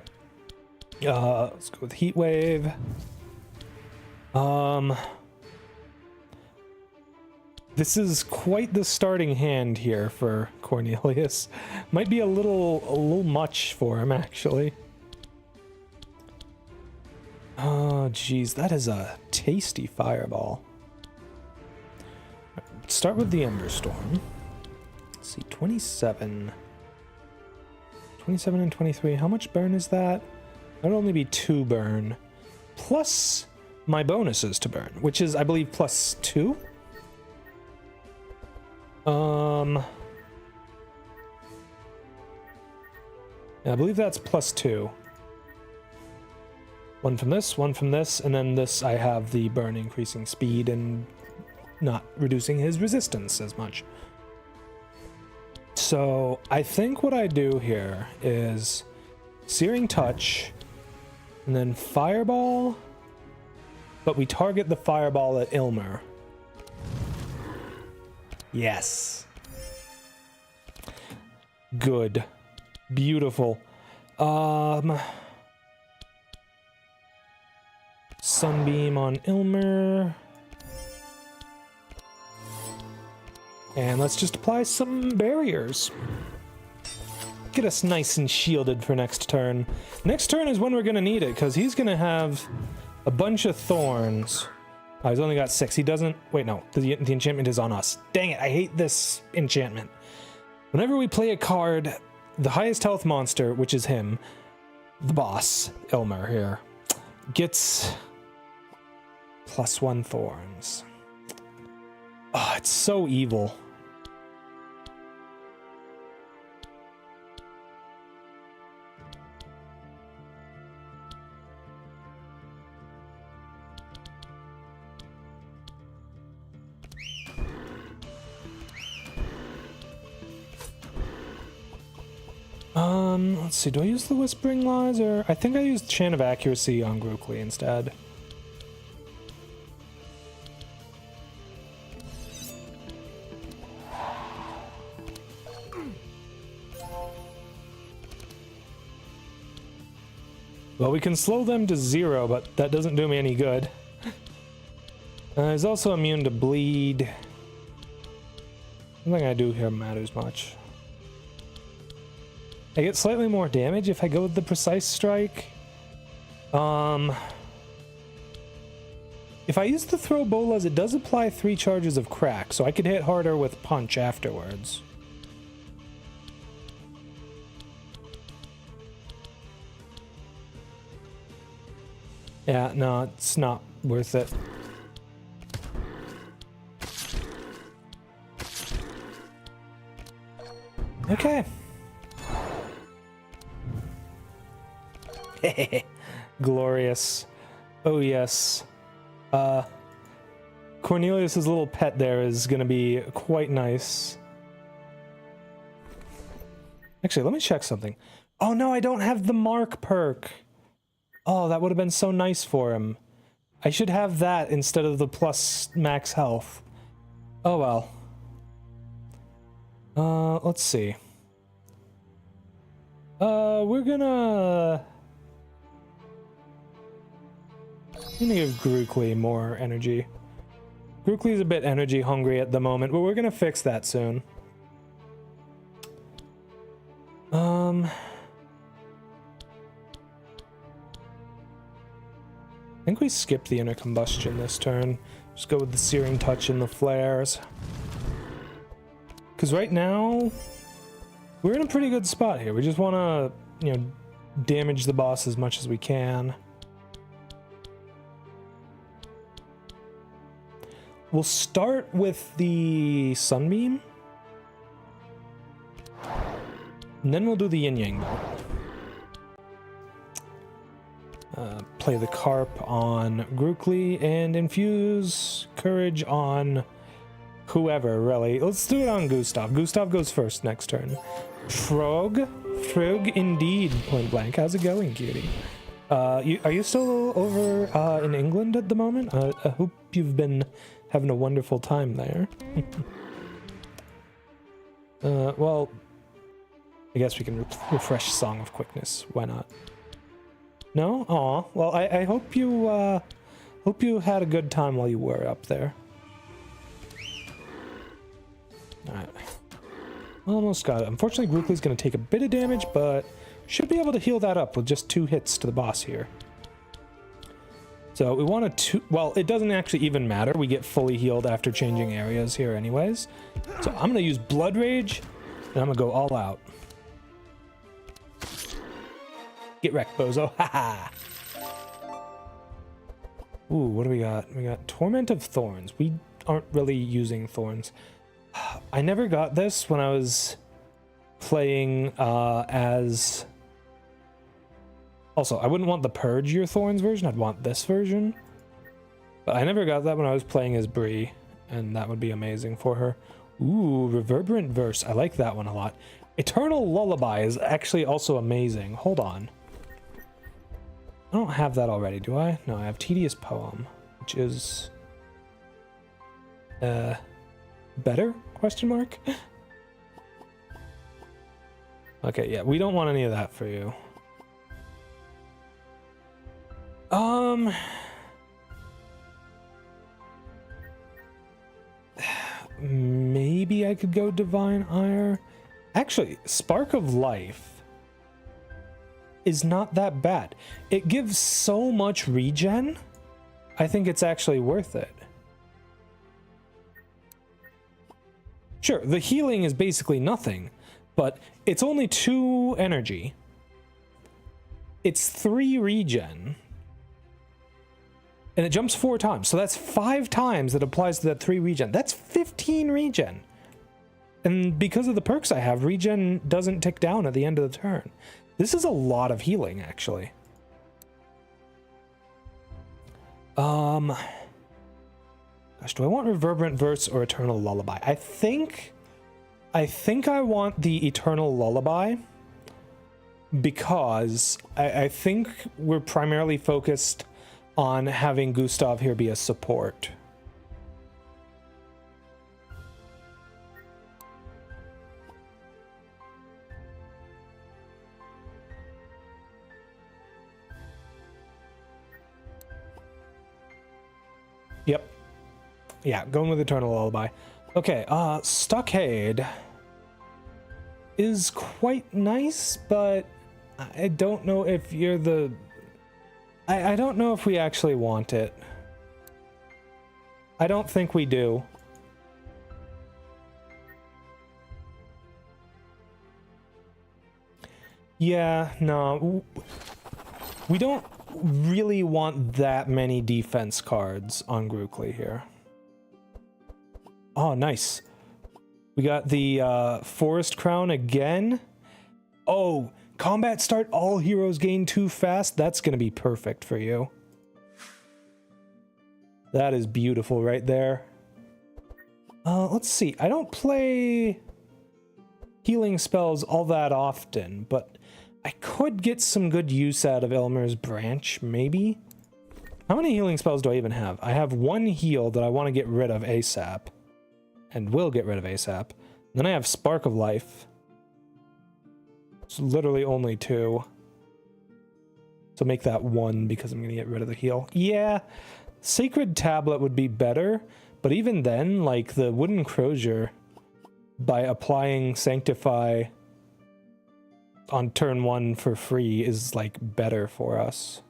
Let's go with Heat Wave. This is quite the starting hand here for Cornelius. Might be a little much for him, actually. Oh, geez, that is a tasty fireball. start with the Ember Storm. Let's see, 27. 27 and 23. How much burn is that? That would only be 2 burn. Plus my bonuses to burn, which is, I believe, plus 2. Yeah, I believe that's plus 2. One from this, and then this I have the burn increasing speed and not reducing his resistance as much. So I think what I do here is Searing Touch, and then Fireball, but we target the Fireball at Ilmer. Yes. Good. Beautiful. Sunbeam on Ilmer. And let's just apply some barriers. Get us nice and shielded for next turn. Next turn is when we're gonna need it, because he's gonna have a bunch of thorns. Oh, he's only got 6. He doesn't... Wait, no. The enchantment is on us. Dang it, I hate this enchantment. Whenever we play a card, the highest health monster, which is him, the boss, Ilmer here, gets +1 thorns. Oh, it's so evil. Let's see, do I use the Whispering Lies, or... I think I used Chant of Accuracy on Grookly instead. Well, we can slow them to 0, but that doesn't do me any good. He's also immune to bleed. Nothing I do here matters much. I get slightly more damage if I go with the Precise Strike. If I use the Throw Bolas, it does apply 3 charges of Crack, so I could hit harder with Punch afterwards. Yeah, no, it's not worth it. Okay. Glorious. Oh yes. Cornelius's little pet there is gonna be quite nice. Actually, let me check something. Oh no, I don't have the Mark perk. Oh, that would have been so nice for him. I should have that instead of the plus max health. Oh well. Let's see. We're gonna give Grookly more energy. Grookly's a bit energy hungry at the moment, but we're gonna fix that soon. I think we skipped the inner combustion this turn. Just go with the Searing Touch and the flares. Because right now, we're in a pretty good spot here. We just want to, damage the boss as much as we can. We'll start with the Sunbeam. And then we'll do the Yin Yang Bolt. Play the Carp on Grookly and infuse Courage on whoever, really. Let's do it on Gustav. Gustav goes first next turn. Frog indeed, point blank. How's it going, cutie? Are you still over in England at the moment? I hope you've been having a wonderful time there. Well, I guess we can refresh Song of Quickness. Why not? No? Aw. Well, I hope you had a good time while you were up there. Alright. Almost got it. Unfortunately, Grookly's going to take a bit of damage, but should be able to heal that up with just 2 hits to the boss here. So we want to, well, it doesn't actually even matter. We get fully healed after changing areas here anyways. So I'm going to use Blood Rage, and I'm going to go all out. Get wrecked, bozo. Haha. Ooh, what do we got? We got Torment of Thorns. We aren't really using thorns. I never got this when I was playing as... Also, I wouldn't want the Purge Your Thorns version. I'd want this version. But I never got that when I was playing as Bree, and that would be amazing for her. Ooh, Reverberant Verse. I like that one a lot. Eternal Lullaby is actually also amazing. Hold on. I don't have that already, do I? No, I have Tedious Poem, which is... better? Question mark? Okay, yeah, we don't want any of that for you. Maybe I could go Divine Ire. Actually, Spark of Life is not that bad. It gives so much regen. I think it's actually worth it. Sure, the healing is basically nothing, but it's only 2 energy. It's 3 regen. And it jumps 4 times, so that's 5 times that applies to that 3 regen. That's 15 regen. And because of the perks I have, regen doesn't tick down at the end of the turn. This is a lot of healing, actually. Gosh, do I want Reverberant Verse or Eternal Lullaby? I think I want the Eternal Lullaby because I think we're primarily focused on having Gustav here be a support. Yep. Yeah, going with Eternal Lullaby. Okay, Stockade is quite nice, but I don't know if you're the... I don't know if we actually want it. I don't think we do. Yeah, no. We don't really want that many defense cards on Grookly here. Oh, nice. We got the Forest Crown again. Oh, combat start, all heroes gain 2 fast. That's going to be perfect for you. That is beautiful right there. Let's see. I don't play healing spells all that often, but I could get some good use out of Elmer's Branch, maybe? How many healing spells do I even have? I have 1 heal that I want to get rid of ASAP. And will get rid of ASAP. Then I have Spark of Life. It's literally only 2. So make that 1 because I'm going to get rid of the heal. Yeah, Sacred Tablet would be better. But even then, like the Wooden Crozier, by applying Sanctify on turn 1 for free is like better for us.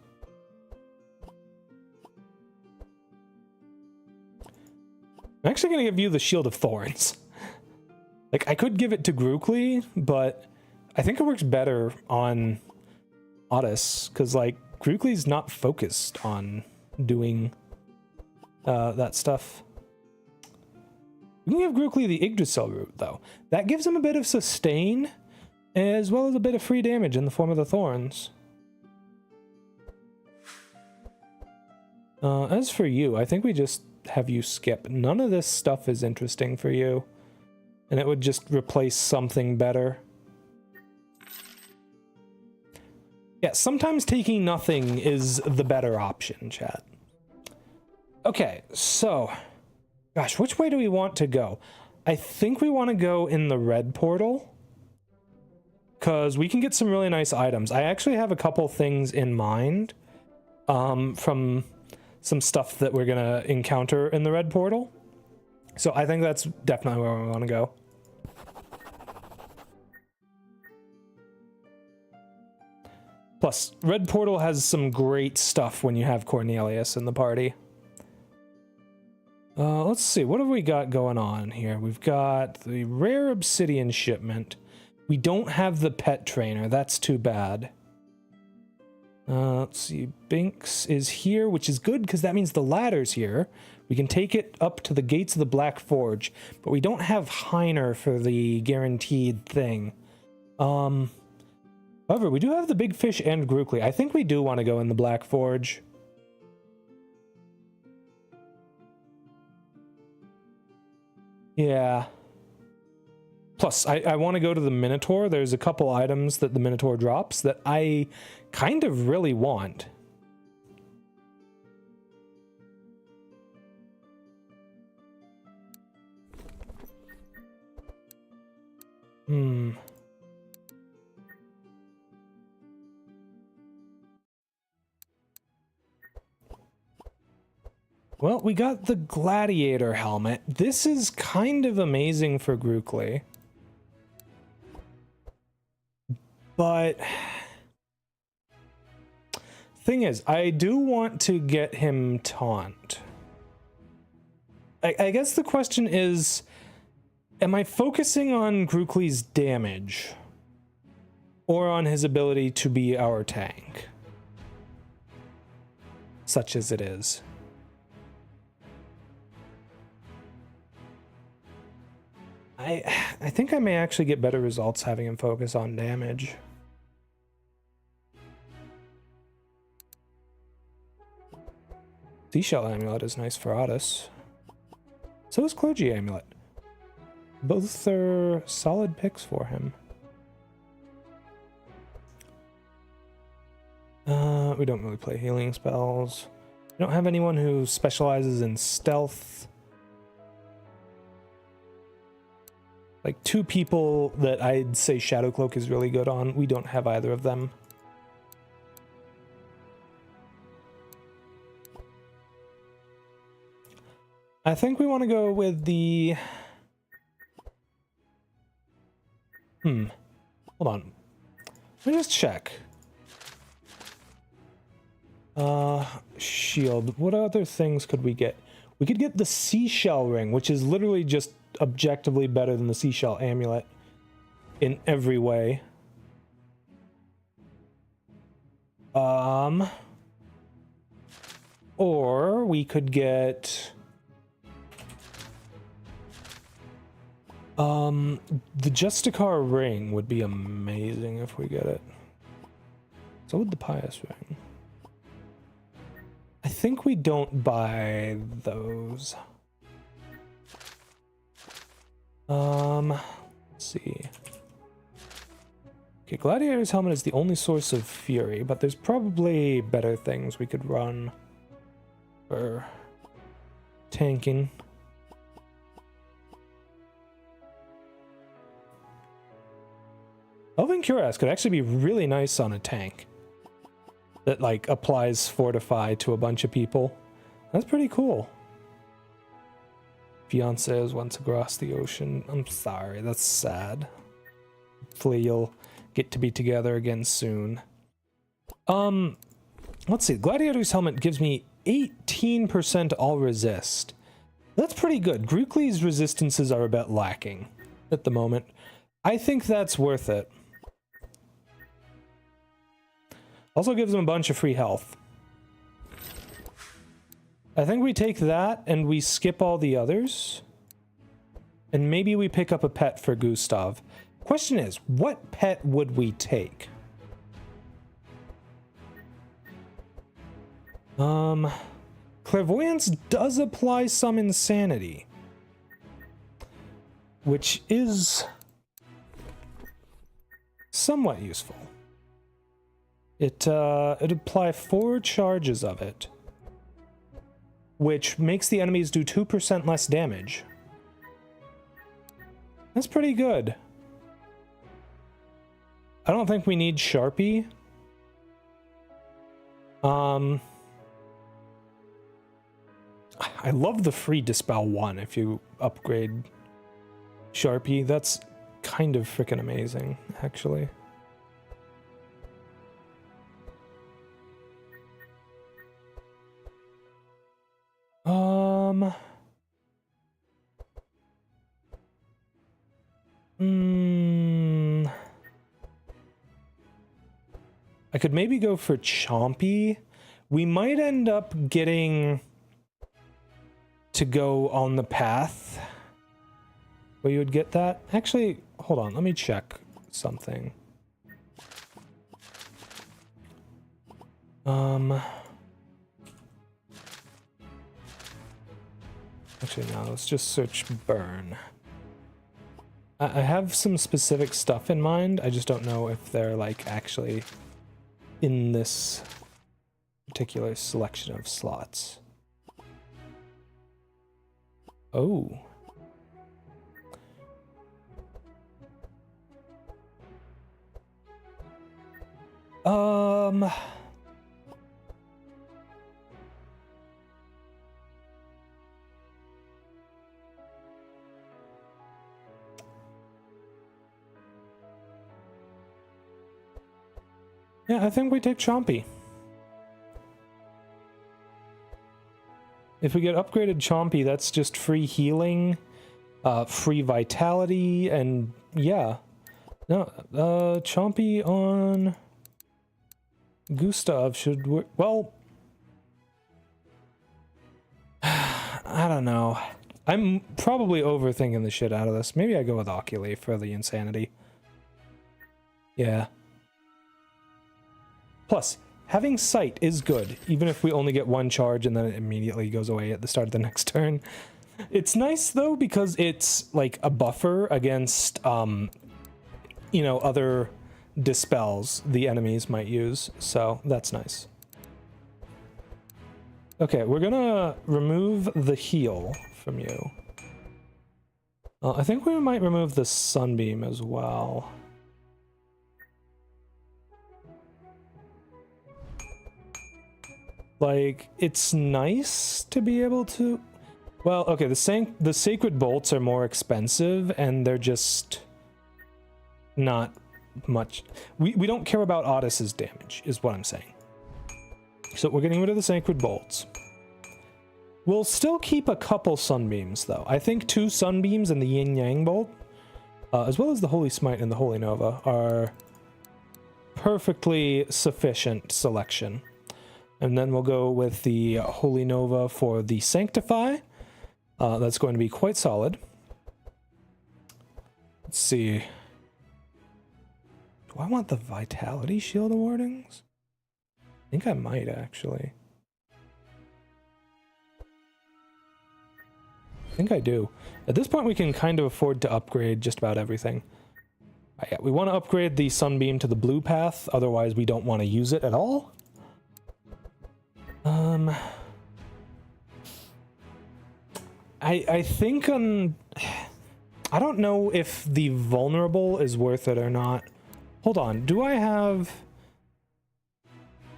I'm actually going to give you the Shield of Thorns. Like, I could give it to Grookly, but I think it works better on Otis, because, like, Grookly's not focused on doing that stuff. We can give Grookly the Yggdrasil root, though. That gives him a bit of sustain, as well as a bit of free damage in the form of the Thorns. As for you, I think we just have you skip. None of this stuff is interesting for you, and it would just replace something better. Yeah, sometimes taking nothing is the better option, chat. Okay, so, gosh, which way do we want to go? I think we want to go in the red portal, because we can get some really nice items. I actually have a couple things in mind from some stuff that we're gonna encounter in the red portal. So I think that's definitely where we want to go. Plus, Red Portal has some great stuff when you have Cornelius in the party. Let's see, what have we got going on here? We've got the rare obsidian shipment. We don't have the pet trainer, that's too bad. Let's see, Binks is here, which is good because that means the ladder's here. We can take it up to the gates of the Black Forge, but we don't have Heiner for the guaranteed thing. However, we do have the Big Fish and Grookly. I think we do want to go in the Black Forge. Yeah. Plus, I want to go to the Minotaur. There's a couple items that the Minotaur drops that I kind of really want. Well, we got the Gladiator helmet. This is kind of amazing for Grookly. But thing is, I do want to get him taunt. I guess the question is, am I focusing on Grookly's damage or on his ability to be our tank? Such as it is. I think I may actually get better results having him focus on damage. Seashell Amulet is nice for Otis. So is Clergy Amulet. Both are solid picks for him. We don't really play healing spells. We don't have anyone who specializes in stealth. Like, two people that I'd say Shadow Cloak is really good on. We don't have either of them. I think we want to go with the... Hold on. Let me just check. Shield. What other things could we get? We could get the Seashell Ring, which is literally just objectively better than the Seashell Amulet in every way. Or we could get the Justicar Ring would be amazing if we get it. So would the Pious Ring. I think we don't buy those. Let's see. Okay, Gladiator's Helmet is the only source of fury, but there's probably better things we could run for tanking. Elven Cuirass could actually be really nice on a tank that, like, applies Fortify to a bunch of people. That's pretty cool. Fiancé is once across the ocean. I'm sorry, that's sad. Hopefully you'll get to be together again soon. Let's see. Gladiator's Helmet gives me 18% all resist. That's pretty good. Grookly's resistances are a bit lacking at the moment. I think that's worth it. Also gives him a bunch of free health. I think we take that and we skip all the others. And maybe we pick up a pet for Gustav. Question is, what pet would we take? Clairvoyance does apply some insanity, which is somewhat useful. It'd apply 4 charges of it, which makes the enemies do 2% less damage. That's pretty good. I don't think we need Sharpie. I love the free Dispel 1 if you upgrade Sharpie. That's kind of freaking amazing, actually. I could maybe go for Chompy. We might end up getting to go on the path where you would get that. Actually, hold on, let me check something. Actually, no, let's just search burn. I have some specific stuff in mind. I just don't know if they're like actually in this particular selection of slots. Oh. Yeah, I think we take Chompy. If we get upgraded Chompy, that's just free healing, free vitality, and yeah. No, Chompy on Gustav should work. Well, I don't know. I'm probably overthinking the shit out of this. Maybe I go with Oculi for the insanity. Yeah. Plus, having sight is good, even if we only get one charge and then it immediately goes away at the start of the next turn. It's nice, though, because it's, like, a buffer against, you know, other dispels the enemies might use, so that's nice. Okay, we're gonna remove the heal from you. I think we might remove the sunbeam as well. Like, it's nice to be able to... Well, okay, the sacred bolts are more expensive, and they're just not much. We don't care about Otis's damage, is what I'm saying. So we're getting rid of the sacred bolts. We'll still keep a couple sunbeams, though. I think 2 sunbeams and the yin-yang bolt, as well as the Holy Smite and the Holy Nova, are perfectly sufficient selection. And then we'll go with the Holy Nova for the Sanctify. That's going to be quite solid. Let's see. Do I want the Vitality Shield awardings? I think I might, actually. I think I do. At this point, we can kind of afford to upgrade just about everything. Yeah, we want to upgrade the Sunbeam to the blue path, otherwise we don't want to use it at all. I think I don't know if the vulnerable is worth it or not. Hold on, do I have...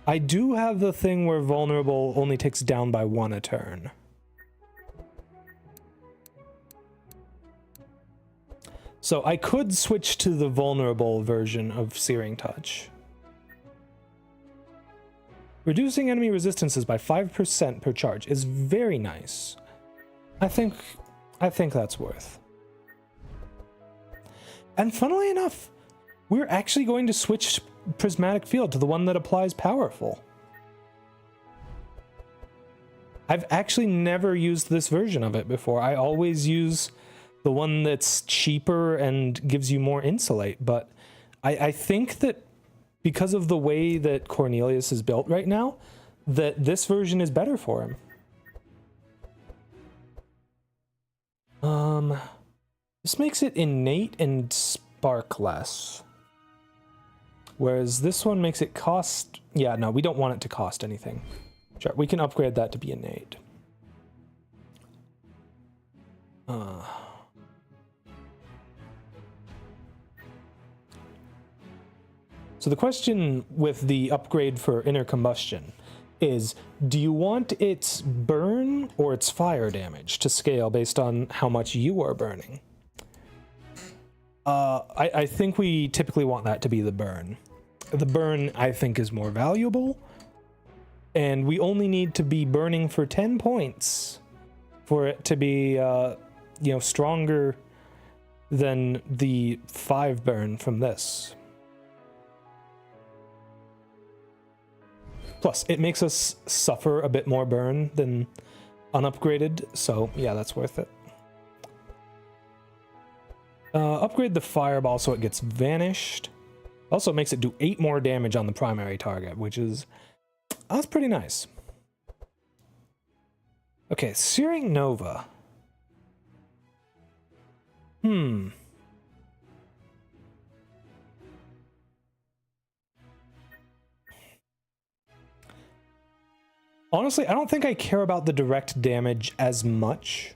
I do have the thing where vulnerable only takes down by 1 a turn. So I could switch to the vulnerable version of Searing Touch. Reducing enemy resistances by 5% per charge is very nice. I think that's worth. And funnily enough, we're actually going to switch Prismatic Field to the one that applies Powerful. I've actually never used this version of it before. I always use the one that's cheaper and gives you more insulate, but I think that because of the way that Cornelius is built right now, that this version is better for him. This makes it innate and spark less. Whereas this one makes it cost... Yeah, no, we don't want it to cost anything. Sure, we can upgrade that to be innate. So the question with the upgrade for inner combustion is, do you want its burn or its fire damage to scale based on how much you are burning? I think we typically want that to be the burn. The burn, I think, is more valuable, and we only need to be burning for 10 points for it to be, you know, stronger than the 5 burn from this. Plus, it makes us suffer a bit more burn than unupgraded, so yeah, that's worth it. Upgrade the fireball so it gets vanished. Also makes it do 8 more damage on the primary target, which is... that's pretty nice. Okay, Searing Nova. Honestly, I don't think I care about the direct damage as much.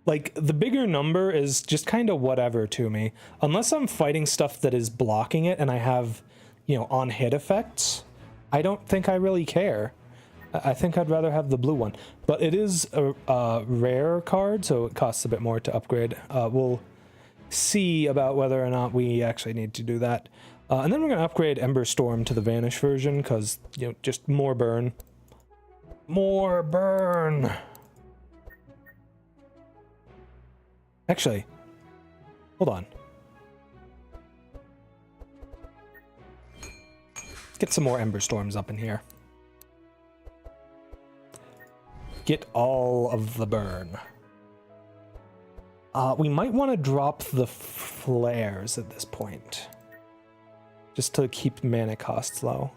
Like, the bigger number is just kind of whatever to me. Unless I'm fighting stuff that is blocking it and I have, you know, on-hit effects, I don't think I really care. I think I'd rather have the blue one. But it is a rare card, so it costs a bit more to upgrade. We'll see about whether or not we actually need to do that. And then we're going to upgrade Ember Storm to the Vanish version, because, you know, just more burn. More burn! Actually, hold on. Let's get some more Ember Storms up in here. Get all of the burn. We might want to drop the flares at this point, just to keep mana costs low.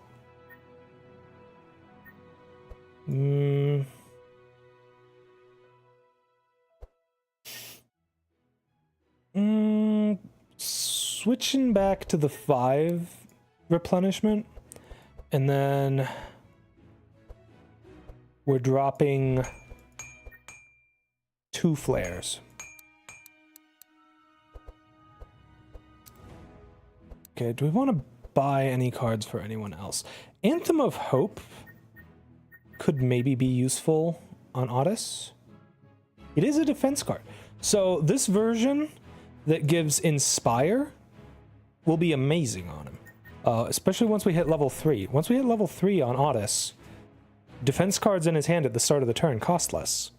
Switching back to the 5 replenishment, and then we're dropping 2 flares. Okay, do we want to buy any cards for anyone else? Anthem of Hope could maybe be useful on Otis. It is a defense card. So this version that gives Inspire will be amazing on him. Especially once we hit level 3. Once we hit level 3 on Otis, defense cards in his hand at the start of the turn cost less.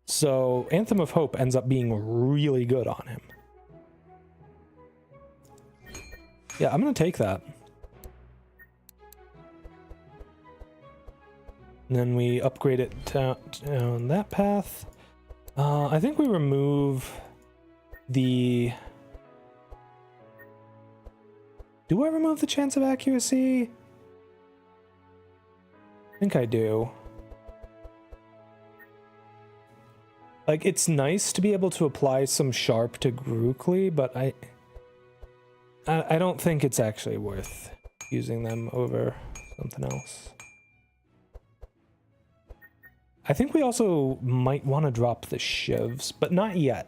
So Anthem of Hope ends up being really good on him. Yeah, I'm going to take that. And then we upgrade it down that path. I think we remove the... Do I remove the chance of accuracy? I think I do. Like, it's nice to be able to apply some sharp to Grookly, but I don't think it's actually worth using them over something else. I think we also might want to drop the shivs, but not yet.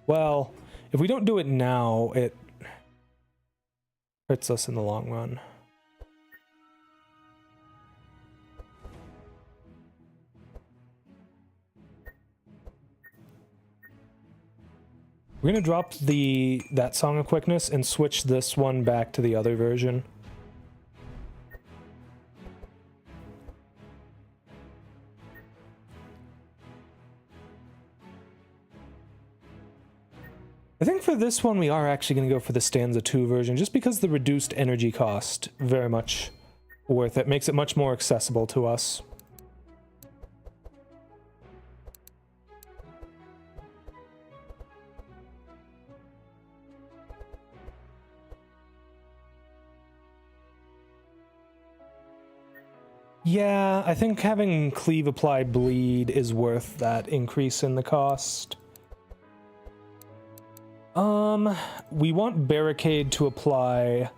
Well, if we don't do it now, it hurts us in the long run. We're going to drop that Song of Quickness and switch this one back to the other version. I think for this one we are actually going to go for the Stanza 2 version, just because the reduced energy cost, very much worth it. Makes it much more accessible to us. Yeah, I think having Cleave Apply Bleed is worth that increase in the cost. We want Barricade to apply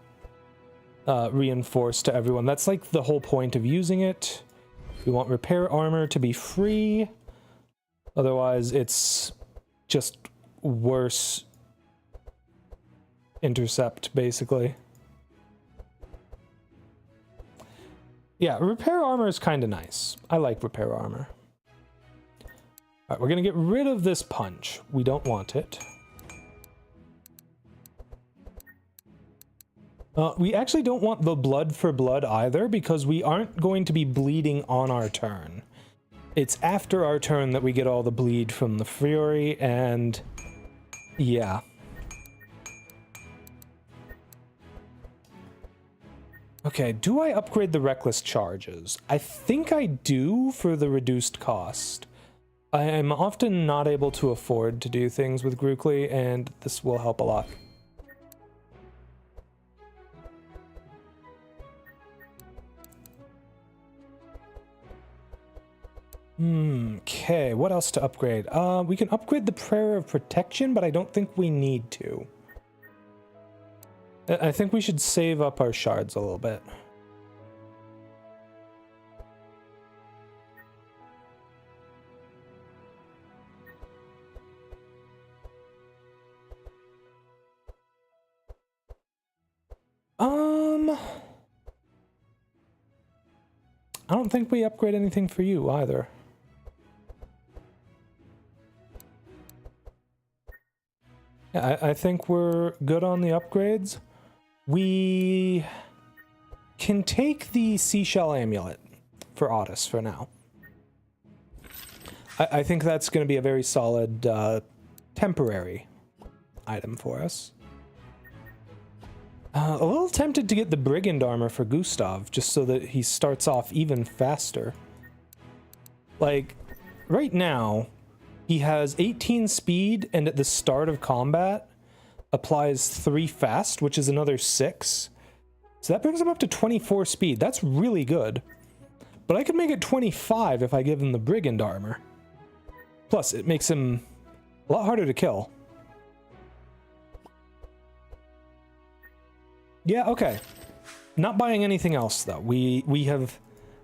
Reinforce to everyone. That's like the whole point of using it. We want Repair Armor to be free. Otherwise, it's just worse Intercept, basically. Yeah, Repair Armor is kind of nice. I like Repair Armor. Alright, we're going to get rid of this punch. We don't want it. We actually don't want the Blood for Blood either, because we aren't going to be bleeding on our turn. It's after our turn that we get all the bleed from the Fury, and yeah. Okay, do I upgrade the reckless charges? I think I do for the reduced cost. I am often not able to afford to do things with Grookly, and this will help a lot. Okay, what else to upgrade? We can upgrade the Prayer of Protection, but I don't think we need to. I think we should save up our shards a little bit. I don't think we upgrade anything for you either. Yeah, I think we're good on the upgrades. We can take the seashell amulet for Otis for now. I think that's going to be a very solid temporary item for us. A little tempted to get the brigand armor for Gustav, just so that he starts off even faster. Like, right now, he has 18 speed, and at the start of combat, applies 3 fast, which is another 6. So that brings him up to 24 speed. That's really good. But I could make it 25 if I give him the brigand armor. Plus, it makes him a lot harder to kill. Yeah, okay. Not buying anything else, though. We have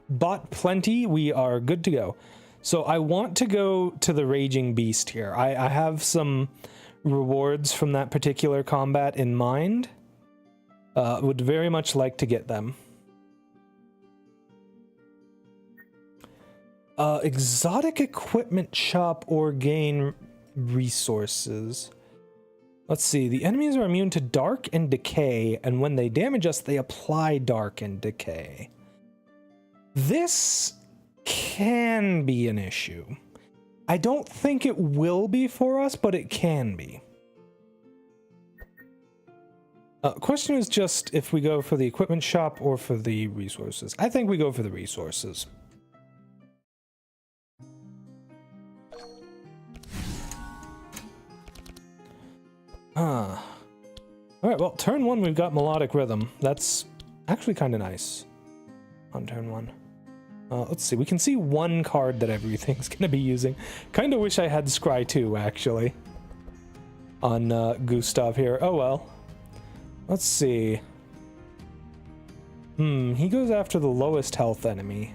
bought plenty. We are good to go. So I want to go to the Raging Beast here. I have some rewards from that particular combat in mind. Would very much like to get them. Exotic equipment shop or gain resources. Let's see, the enemies are immune to dark and decay, and when they damage us, they apply dark and decay. This can be an issue. I don't think it will be for us, but it can be. Question is just if we go for the equipment shop or for the resources. I think we go for the resources. Alright, well, turn 1 we've got Melodic Rhythm. That's actually kind of nice on turn 1. Let's see, we can see 1 card that everything's going to be using. Kind of wish I had Scry 2, actually, on Gustav here. Oh well. Let's see. He goes after the lowest health enemy.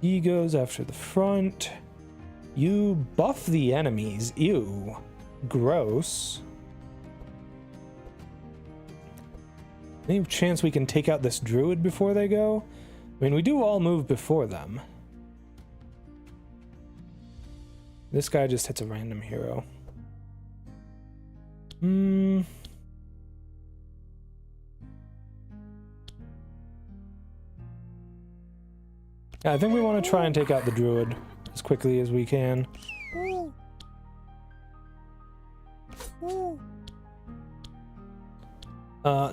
He goes after the front. You buff the enemies. Ew. Gross. Any chance we can take out this druid before they go? I mean, we do all move before them. This guy just hits a random hero. Yeah, I think we want to try and take out the druid as quickly as we can.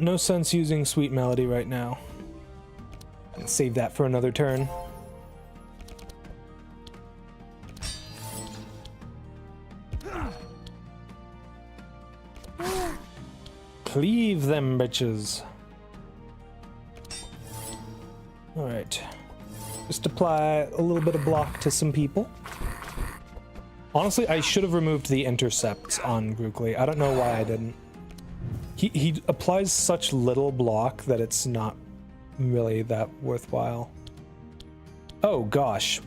No sense using Sweet Melody right now. Save that for another turn. Cleave them bitches. Alright. Just apply a little bit of block to some people. Honestly, I should have removed the intercepts on Grookly. I don't know why I didn't. He applies such little block that it's not really that worthwhile. Oh gosh.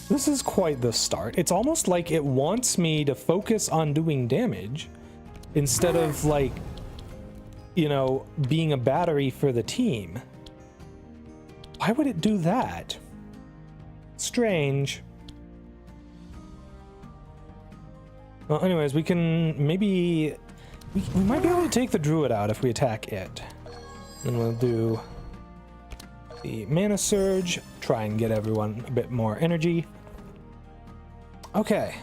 This is quite the start. It's almost like it wants me to focus on doing damage instead of, like, you know, being a battery for the team. Why would it do that? Strange. Well, anyways, we can maybe... We might be able to take the druid out if we attack it. Then we'll do the mana surge, try and get everyone a bit more energy. Okay.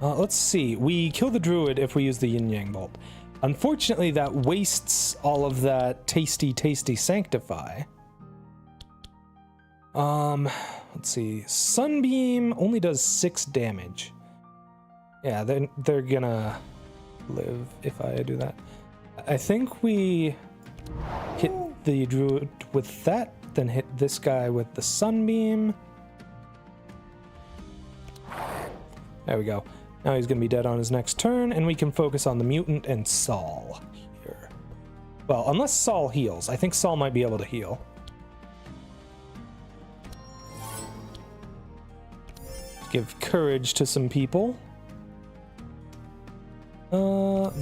Let's see. We kill the druid if we use the yin yang bolt. Unfortunately, that wastes all of that tasty sanctify. Let's see. Sunbeam only does 6 damage. Yeah, they're gonna live if I do that. I think we hit the druid with that, then hit this guy with the sunbeam. There we go. Now he's gonna be dead on his next turn, and we can focus on the mutant and Saul here. Well, unless Saul heals. I think Saul might be able to heal. Give courage to some people.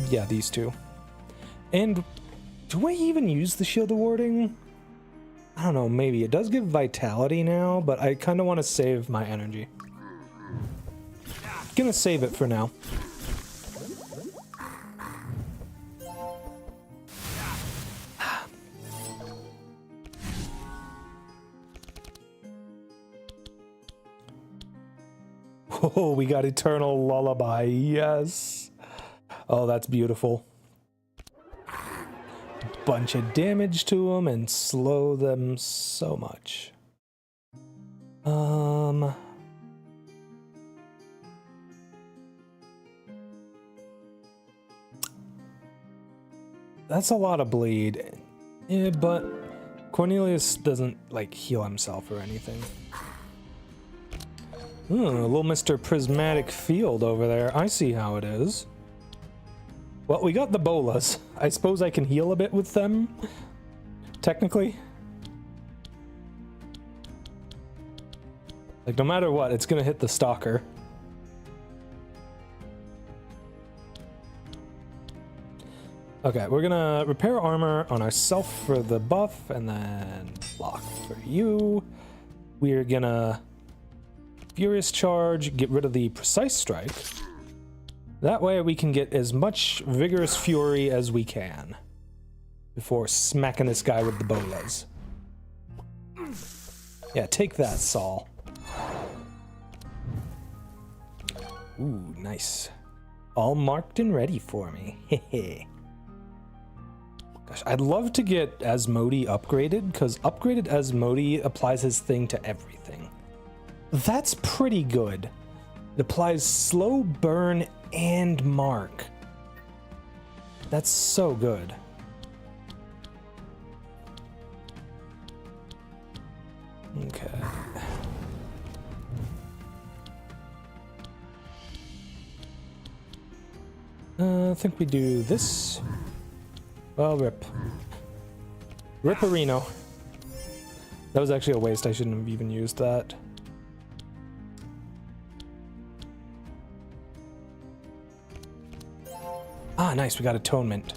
Yeah, these two. And do I even use the shield of warding? I don't know, maybe. It does give vitality now, but I kind of want to save my energy. Gonna save it for now. Oh, we got Eternal Lullaby, yes. Oh, that's beautiful. Bunch of damage to them and slow them so much. That's a lot of bleed. Yeah, but Cornelius doesn't, like, heal himself or anything. Ooh, a little Mr. Prismatic Field over there. I see how it is. Well, we got the bolas. I suppose I can heal a bit with them, technically. Like, no matter what, it's gonna hit the stalker. Okay, we're gonna repair armor on ourselves for the buff, and then block for you. We're gonna Furious Charge, get rid of the Precise Strike. That way we can get as much Vigorous Fury as we can before smacking this guy with the bolas. Yeah, take that, Saul. Ooh, nice. All marked and ready for me. Hehe. Gosh, I'd love to get Asmodee upgraded, because upgraded Asmodee applies his thing to everything. That's pretty good. It applies slow burn and mark. That's so good. Okay. I think we do this. Well, rip. Ripperino. That was actually a waste. I shouldn't have even used that. Ah, nice. We got Atonement.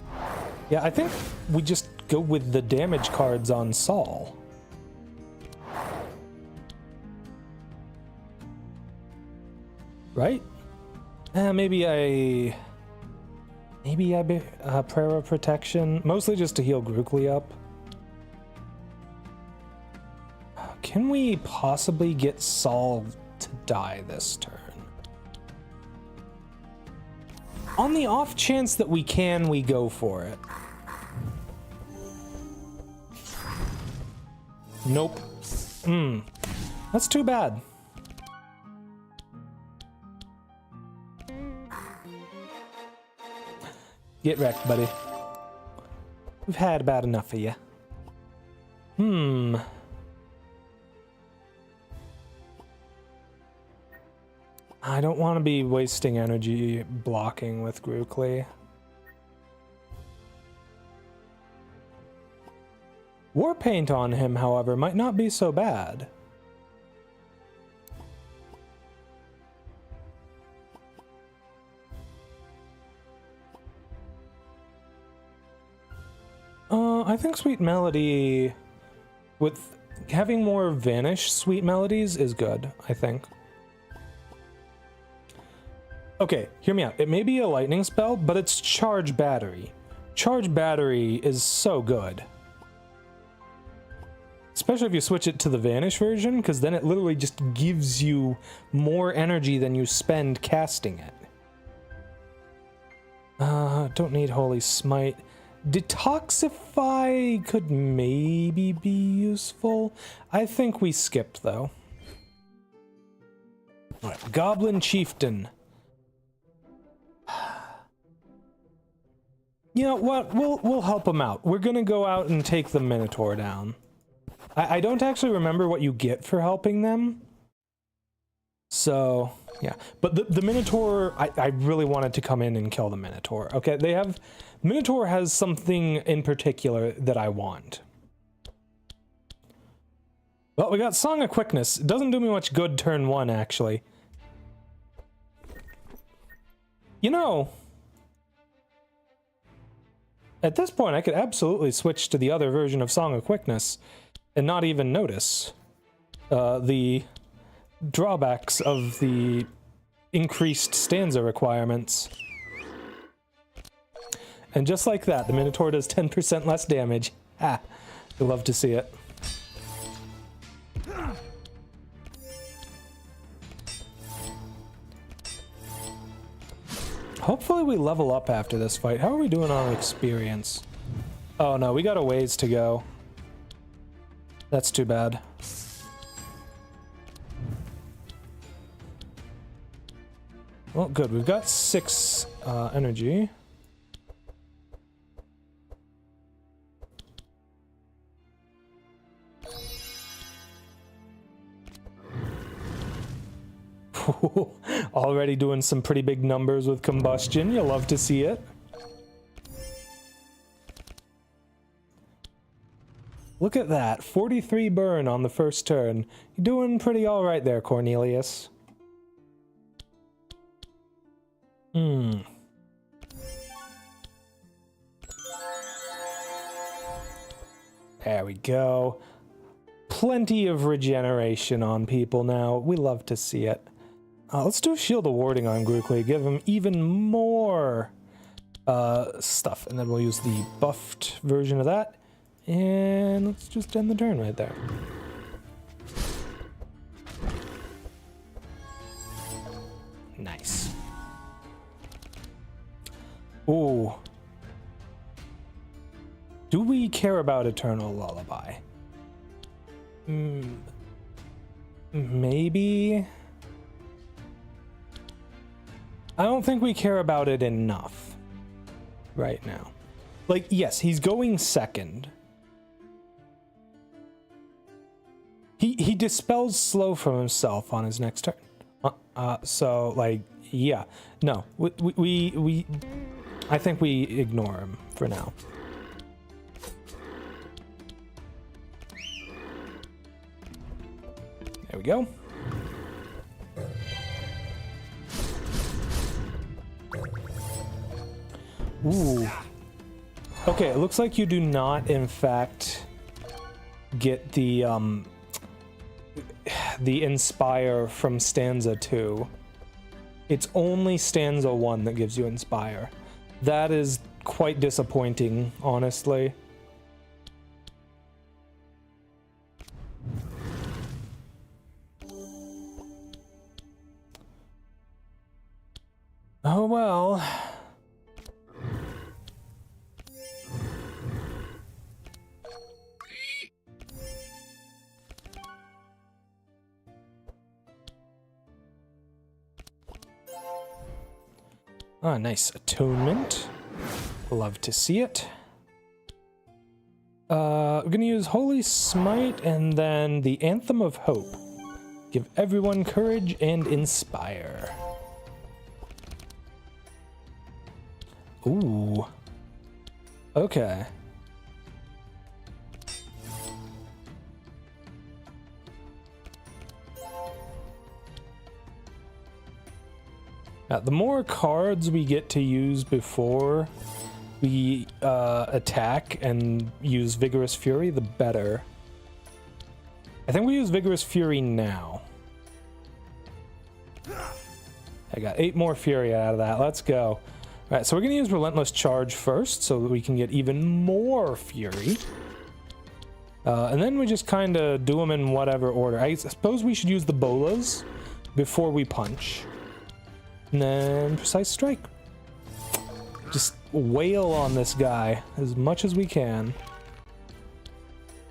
Yeah, I think we just go with the damage cards on Saul. Right? Maybe I Prayer of Protection, mostly just to heal Grookly up. Can we possibly get Saul to die this turn? On the off chance that we can, we go for it. Nope. That's too bad. Get wrecked, buddy. We've had about enough of you. I don't want to be wasting energy blocking with Grookly. Warpaint on him, however, might not be so bad. I think Sweet Melody, with having more Vanish Sweet Melodies, is good, I think. Okay, hear me out. It may be a lightning spell, but it's Charge Battery. Charge Battery is so good. Especially if you switch it to the Vanish version, because then it literally just gives you more energy than you spend casting it. Don't need Holy Smite. Detoxify could maybe be useful. I think we skipped, though. All right, Goblin Chieftain. You know what? We'll help him out. We're gonna go out and take the Minotaur down. I don't actually remember what you get for helping them. So, yeah. But the Minotaur, I really wanted to come in and kill the Minotaur. Okay, they have... Minotaur has something in particular that I want. Well, we got Song of Quickness. It doesn't do me much good turn 1, actually. You know... At this point, I could absolutely switch to the other version of Song of Quickness and not even notice the drawbacks of the increased stanza requirements. And just like that, the Minotaur does 10% less damage. Ah, I love to see it. Hopefully we level up after this fight. How are we doing on experience? Oh no, we got a ways to go. That's too bad. Well, good. We've got 6 energy. Already doing some pretty big numbers with combustion. You'll love to see it. Look at that. 43 burn on the first turn. You're doing pretty alright there, Cornelius. There we go. Plenty of regeneration on people now. We love to see it. Let's do a Shield of Warding on Grookly. Give him even more stuff. And then we'll use the buffed version of that. And let's just end the turn right there. Nice. Ooh. Do we care about Eternal Lullaby? Maybe? I don't think we care about it enough right now. Like, yes, he's going second. He dispels slow from himself on his next turn. So, like, yeah. No, I think we ignore him for now. There we go. Ooh. Okay, it looks like you do not, in fact, get the Inspire from Stanza 2. It's only Stanza 1 that gives you Inspire. That is quite disappointing, honestly. Oh well. Ah, nice atonement. Love to see it. We're gonna use Holy Smite and then the Anthem of Hope. Give everyone courage and inspire. Ooh. Okay. Now, the more cards we get to use before we attack and use Vigorous Fury, the better. I think we use Vigorous Fury now. I got 8 more Fury out of that. Let's go. All right, so we're going to use Relentless Charge first so that we can get even more Fury. And then we just kind of do them in whatever order. I suppose we should use the Bolas before we punch. And then Precise Strike. Just wail on this guy as much as we can.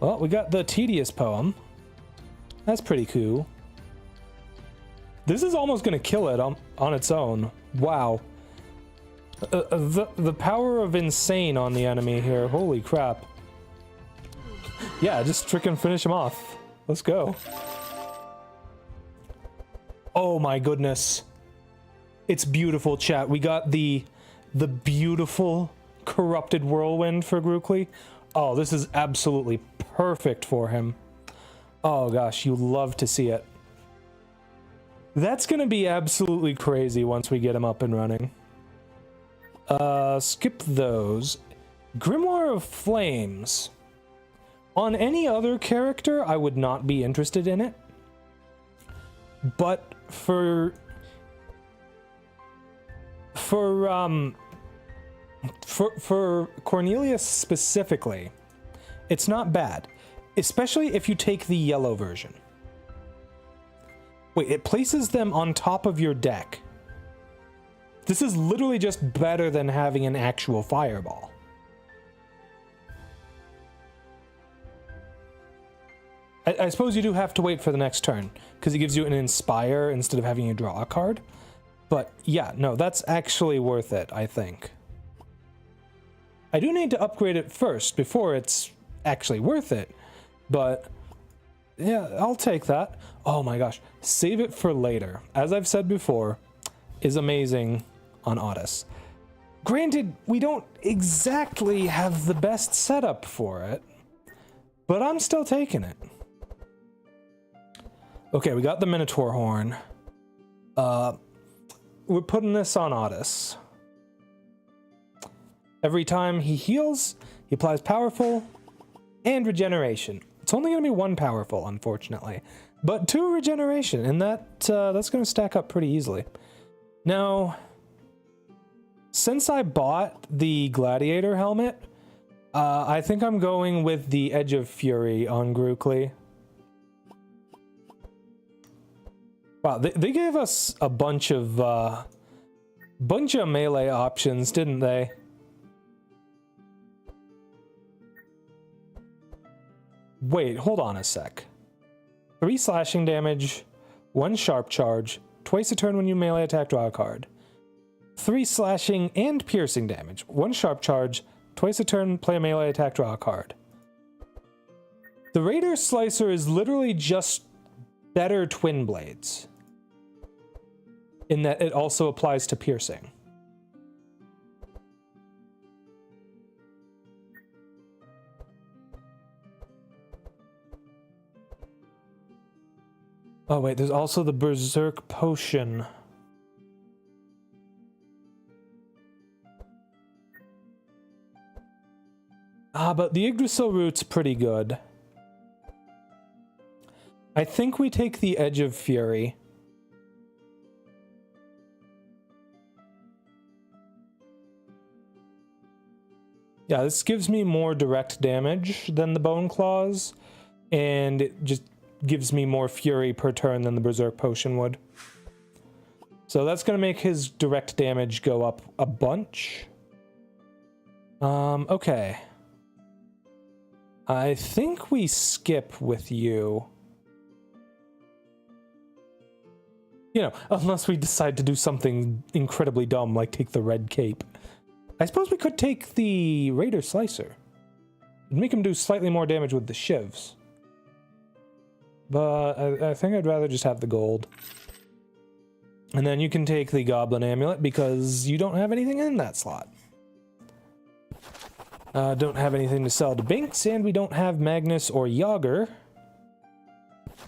Well, we got the tedious poem. That's pretty cool. This is almost gonna kill it on its own. Wow. The power of insane on the enemy here. Holy crap. Yeah, just freaking finish him off. Let's go. Oh my goodness. It's beautiful, chat. We got the beautiful corrupted whirlwind for Grookly. Oh, this is absolutely perfect for him. Oh gosh, you love to see it. That's gonna be absolutely crazy once we get him up and running. Skip those. Grimoire of Flames. On any other character, I would not be interested in it. But for Cornelius specifically, it's not bad. Especially if you take the yellow version. Wait, it places them on top of your deck. This is literally just better than having an actual fireball. I suppose you do have to wait for the next turn, because it gives you an Inspire instead of having you draw a card. But yeah, no, that's actually worth it, I think. I do need to upgrade it first before it's actually worth it. But yeah, I'll take that. Oh my gosh, save it for later. As I've said before, is amazing on Otis. Granted, we don't exactly have the best setup for it, but I'm still taking it. Okay, we got the Minotaur Horn. We're putting this on Otis. Every time he heals, he applies Powerful and Regeneration. It's only going to be 1 Powerful, unfortunately, but 2 Regeneration, and that's going to stack up pretty easily. Now, since I bought the Gladiator helmet, I think I'm going with the Edge of Fury on Grookly. Wow, they gave us a bunch of melee options, didn't they? Wait, hold on a sec. 3 slashing damage, 1 sharp charge, twice a turn when you melee attack, draw a card. 3 slashing and piercing damage, 1 sharp charge, twice a turn, play a melee attack, draw a card. The Raider Slicer is literally just better Twin Blades, in that it also applies to piercing. Oh wait, there's also the Berserk Potion. But the Yggdrasil Root's pretty good. I think we take the Edge of Fury. Yeah, this gives me more direct damage than the Bone Claws, and it just gives me more fury per turn than the Berserk Potion would. So that's going to make his direct damage go up a bunch. Okay. I think we skip with you. You know, unless we decide to do something incredibly dumb, like take the red cape. I suppose we could take the Raider Slicer. It'd make him do slightly more damage with the shivs. But I think I'd rather just have the gold. And then you can take the Goblin Amulet because you don't have anything in that slot. Don't have anything to sell to Binks, and we don't have Magnus or Yager.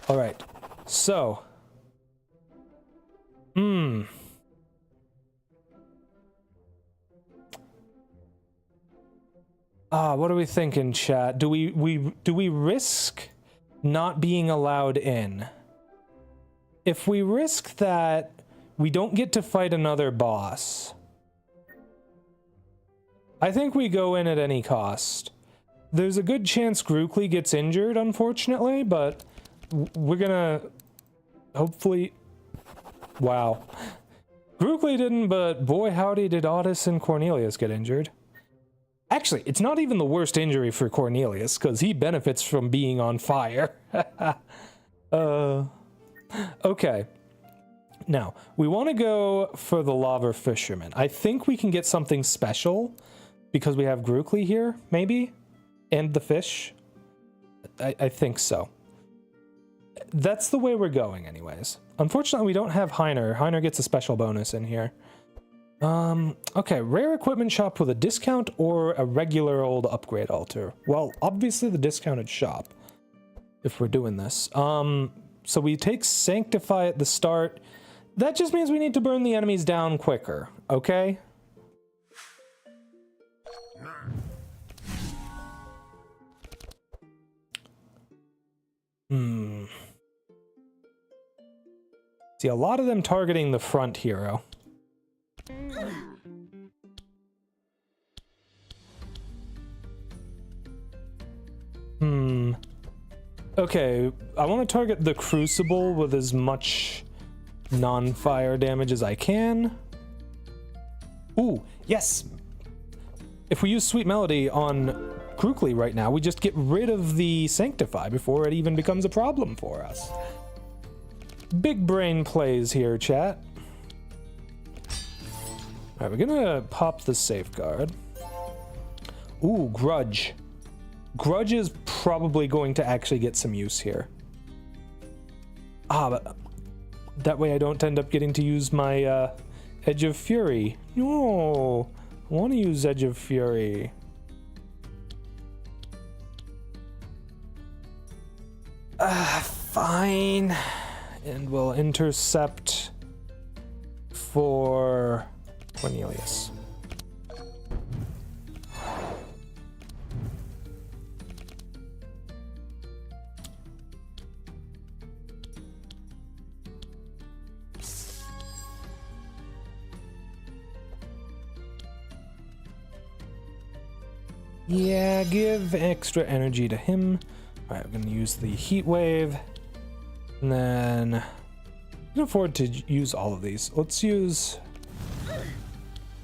Alright, so... what are we thinking, chat? Do we risk not being allowed in? If we risk that, we don't get to fight another boss. I think we go in at any cost. There's a good chance Grookly gets injured, unfortunately, but we're gonna hopefully... Wow. Brookley didn't, but boy howdy did Otis and Cornelius get injured. Actually, it's not even the worst injury for Cornelius, because he benefits from being on fire. Okay. Now, we want to go for the Lava Fisherman. I think we can get something special, because we have Grookly here, maybe? And the fish? I think so. That's the way we're going, anyways. Unfortunately, we don't have Heiner. Heiner gets a special bonus in here. Okay, rare equipment shop with a discount or a regular old upgrade altar. Well, obviously the discounted shop, if we're doing this. So we take Sanctify at the start. That just means we need to burn the enemies down quicker, okay? See, a lot of them targeting the front hero. Okay, I want to target the Crucible with as much non-fire damage as I can. Ooh, yes! If we use Sweet Melody on Grookly right now, we just get rid of the Sanctify before it even becomes a problem for us. Big brain plays here, chat. Alright, we're gonna pop the Safeguard. Ooh, Grudge. Grudge is probably going to actually get some use here. But that way I don't end up getting to use my Edge of Fury. No, I want to use Edge of Fury. Fine. And we'll intercept for Cornelius. Yeah, give extra energy to him. All right, we're gonna use the heat wave, and then I can afford to use all of these. Let's use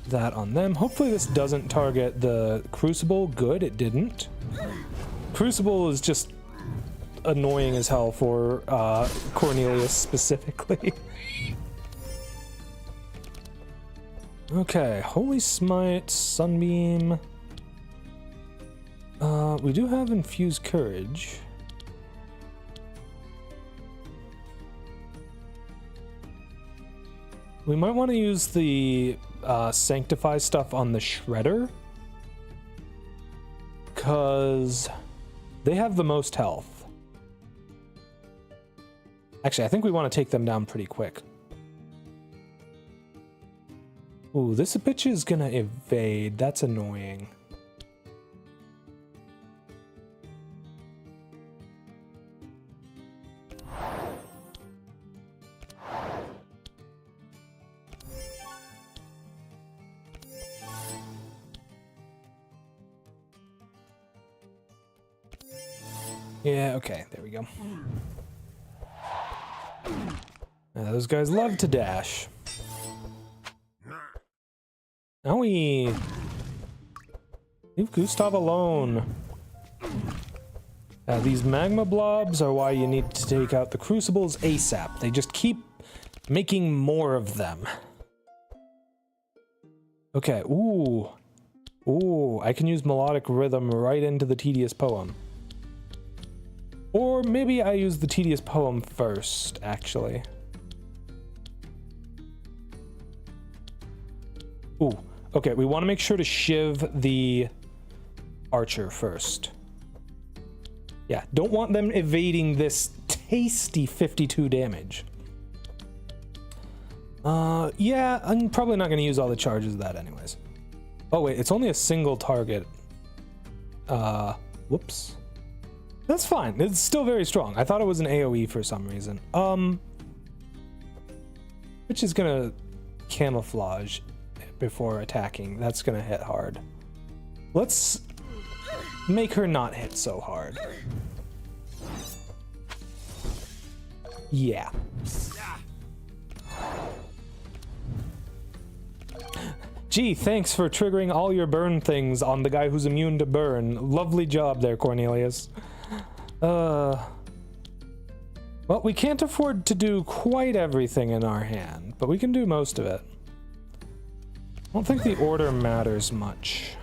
that on them. Hopefully this doesn't target the Crucible. Good, it didn't. Crucible is just annoying as hell for Cornelius specifically. Okay, Holy Smite, Sunbeam. We do have Infused Courage. We might want to use the Sanctify stuff on the Shredder, because they have the most health. Actually, I think we want to take them down pretty quick. Ooh, this bitch is gonna evade. That's annoying. Yeah, okay, there we go. Those guys love to dash. Now we leave Gustav alone. These magma blobs are why you need to take out the Crucibles ASAP. They just keep making more of them. Okay, ooh. Ooh, I can use Melodic Rhythm right into the Tedious Poem. Or maybe I use the Tedious Poem first, actually. Ooh, okay, we want to make sure to shiv the Archer first. Yeah, don't want them evading this tasty 52 damage. Yeah, I'm probably not going to use all the charges of that anyways. Oh wait, it's only a single target. Whoops. That's fine. It's still very strong. I thought it was an AoE for some reason. Which is gonna camouflage before attacking. That's gonna hit hard. Let's make her not hit so hard. Yeah. Gee, thanks for triggering all your burn things on the guy who's immune to burn. Lovely job there, Cornelius. Well, we can't afford to do quite everything in our hand, but we can do most of it. I don't think the order matters much.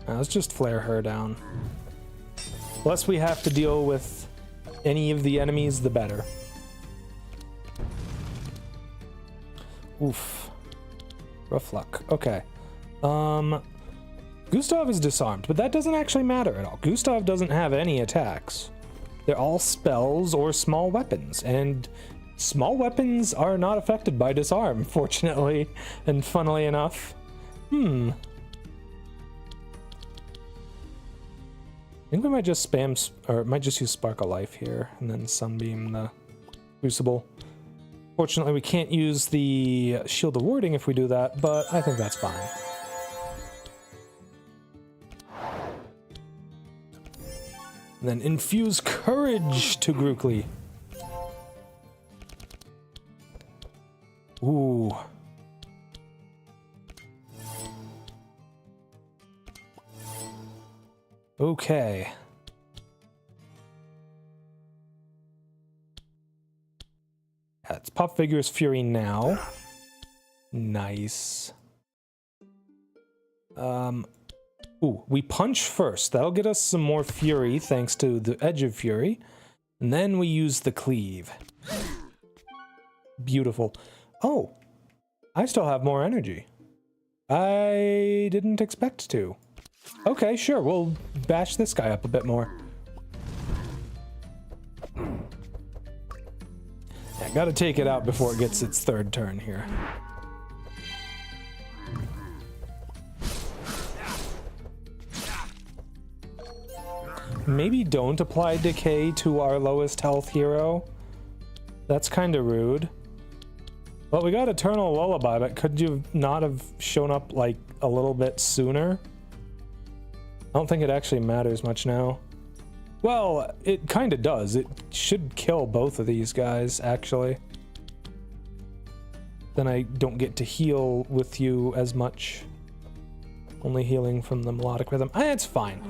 Let's just flare her down. The less we have to deal with any of the enemies, the better. Oof. Rough luck. Okay. Gustav is disarmed, but that doesn't actually matter at all. Gustav doesn't have any attacks. They're all spells or small weapons, and small weapons are not affected by disarm, fortunately, and funnily enough. I think we might just spam, or might just use Spark of Life here, and then Sunbeam the Crucible. Fortunately, we can't use the Shield of Warding if we do that, but I think that's fine. And then infuse courage to Grookly. Ooh. Okay. Let's pop Vigorous Fury now. Nice. Ooh, we punch first. That'll get us some more fury thanks to the Edge of Fury. And then we use the Cleave. Beautiful. Oh, I still have more energy. I didn't expect to. Okay, sure, we'll bash this guy up a bit more. Yeah, gotta take it out before it gets its third turn here. Maybe don't apply decay to our lowest health hero. That's kind of rude. Well, we got Eternal Lullaby, but could you not have shown up like a little bit sooner? I don't think it actually matters much now. Well, it kind of does. It should kill both of these guys, actually. Then I don't get to heal with you as much. Only healing from the melodic rhythm. It's fine.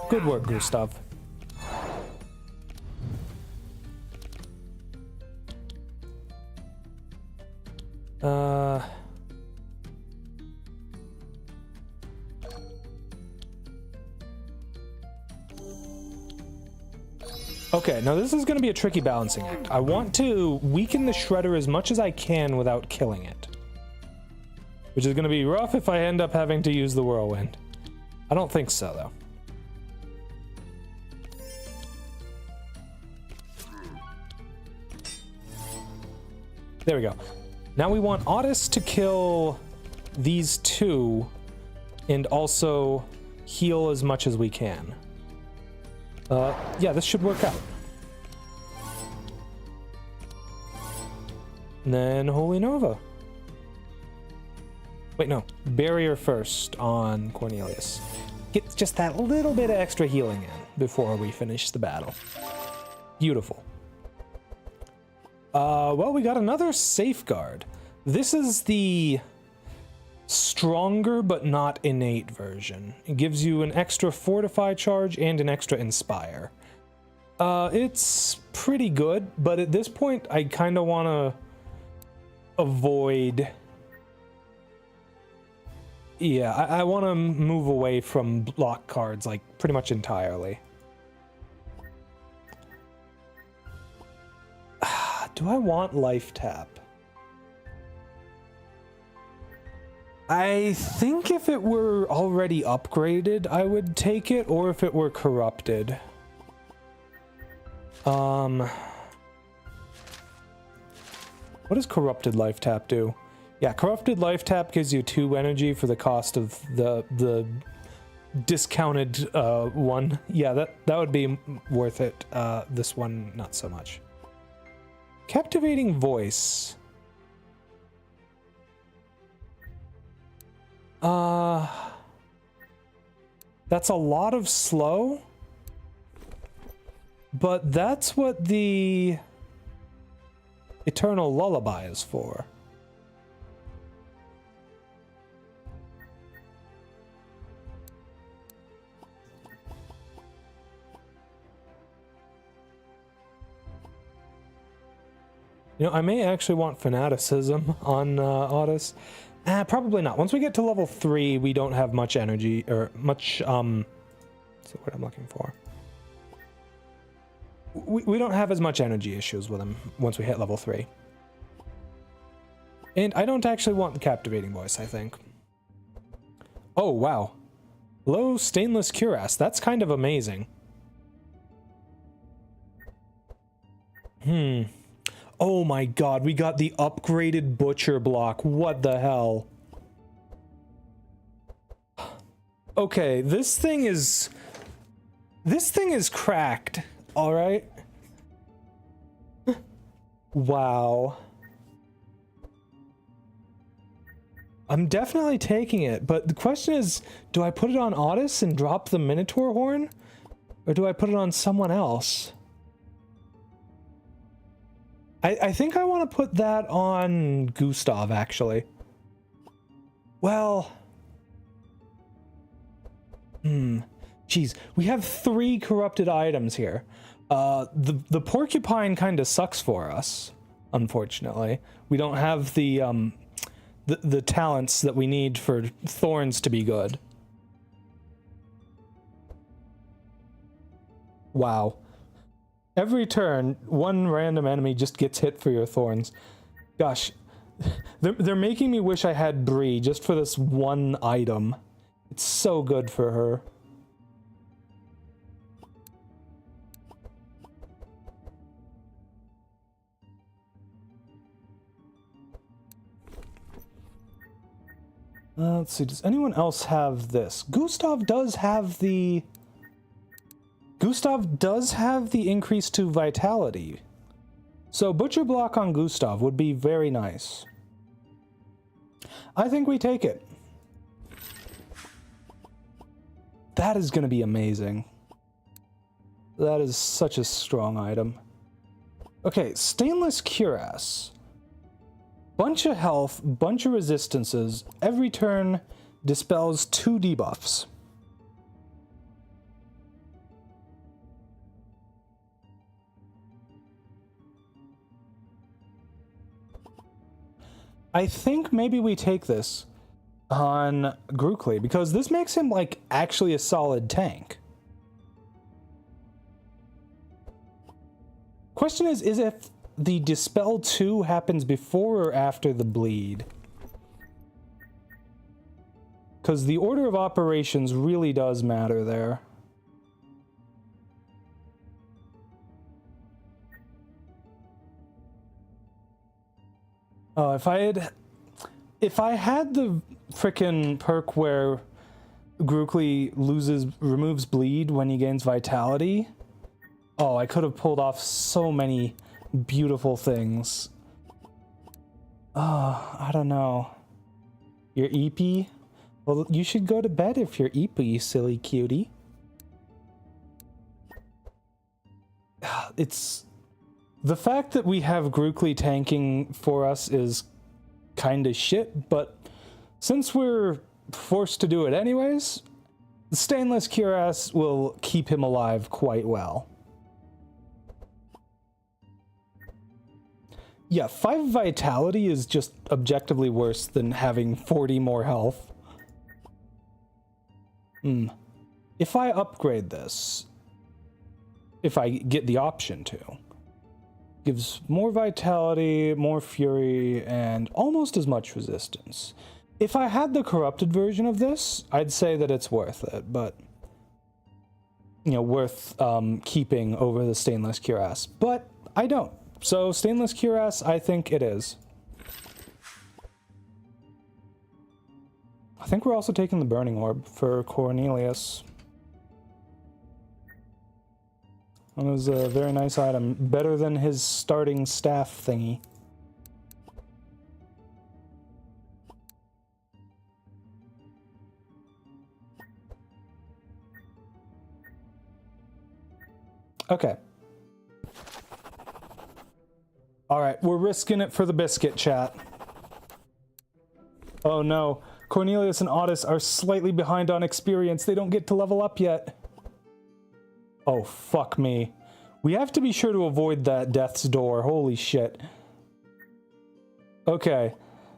Good work, Gustav. Okay, now this is going to be a tricky balancing act. I want to weaken the Shredder as much as I can without killing it. Which is going to be rough if I end up having to use the Whirlwind. I don't think so, though. There we go. Now we want Otis to kill these two and also heal as much as we can. Yeah, this should work out. And then Holy Nova. Wait, no. Barrier first on Cornelius. Get just that little bit of extra healing in before we finish the battle. Beautiful. Well, we got another safeguard. This is the stronger but not innate version. It gives you an extra fortify charge and an extra inspire. It's pretty good, but at this point I kind of want to avoid... Yeah, I want to move away from block cards like pretty much entirely. Do I want life tap? I think if it were already upgraded, I would take it, or if it were corrupted. What does corrupted life tap do? Yeah, corrupted life tap gives you 2 energy for the cost of the discounted one. Yeah, that would be worth it. This one, not so much. Captivating voice. That's a lot of slow, but that's what the Eternal Lullaby is for. You know, I may actually want fanaticism on Otis. Probably not. Once we get to level 3, we don't have much energy, or much, what's the word I'm looking for? We don't have as much energy issues with him once we hit level 3. And I don't actually want the captivating voice, I think. Oh, wow. Low stainless cuirass. That's kind of amazing. Oh my god, we got the upgraded butcher block. What the hell? Okay, this thing is cracked, all right? Wow. I'm definitely taking it, but the question is, do I put it on Otis and drop the Minotaur horn? Or do I put it on someone else? I think I want to put that on Gustav, actually. Well... Jeez, we have 3 corrupted items here. The porcupine kind of sucks for us, unfortunately. We don't have the talents that we need for thorns to be good. Wow. Every turn, one random enemy just gets hit for your thorns. Gosh, they're making me wish I had Bree just for this one item. It's so good for her. Let's see, does anyone else have this? Gustav does have the increase to vitality. So butcher block on Gustav would be very nice. I think we take it. That is going to be amazing. That is such a strong item. Okay, stainless cuirass. Bunch of health, bunch of resistances. Every turn dispels 2 debuffs. I think maybe we take this on Grookly, because this makes him, like, actually a solid tank. Question is if the Dispel 2 happens before or after the bleed? Because the order of operations really does matter there. Oh, if I had the frickin' perk where Grookly removes bleed when he gains vitality, oh, I could have pulled off so many beautiful things. Oh, I don't know. You're eepy? Well, you should go to bed if you're eepy, you silly cutie. It's... The fact that we have Grookly tanking for us is kinda shit, but since we're forced to do it anyways, the stainless cuirass will keep him alive quite well. Yeah, 5 vitality is just objectively worse than having 40 more health. If I upgrade this, if I get the option to, gives more vitality, more fury, and almost as much resistance. If I had the corrupted version of this, I'd say that it's worth it, but... You know, worth keeping over the stainless cuirass. But I don't. So stainless cuirass, I think it is. I think we're also taking the Burning Orb for Cornelius. That was a very nice item. Better than his starting staff thingy. Okay. Alright, we're risking it for the biscuit, chat. Oh no. Cornelius and Otis are slightly behind on experience. They don't get to level up yet. Oh, fuck me. We have to be sure to avoid that death's door. Holy shit. Okay.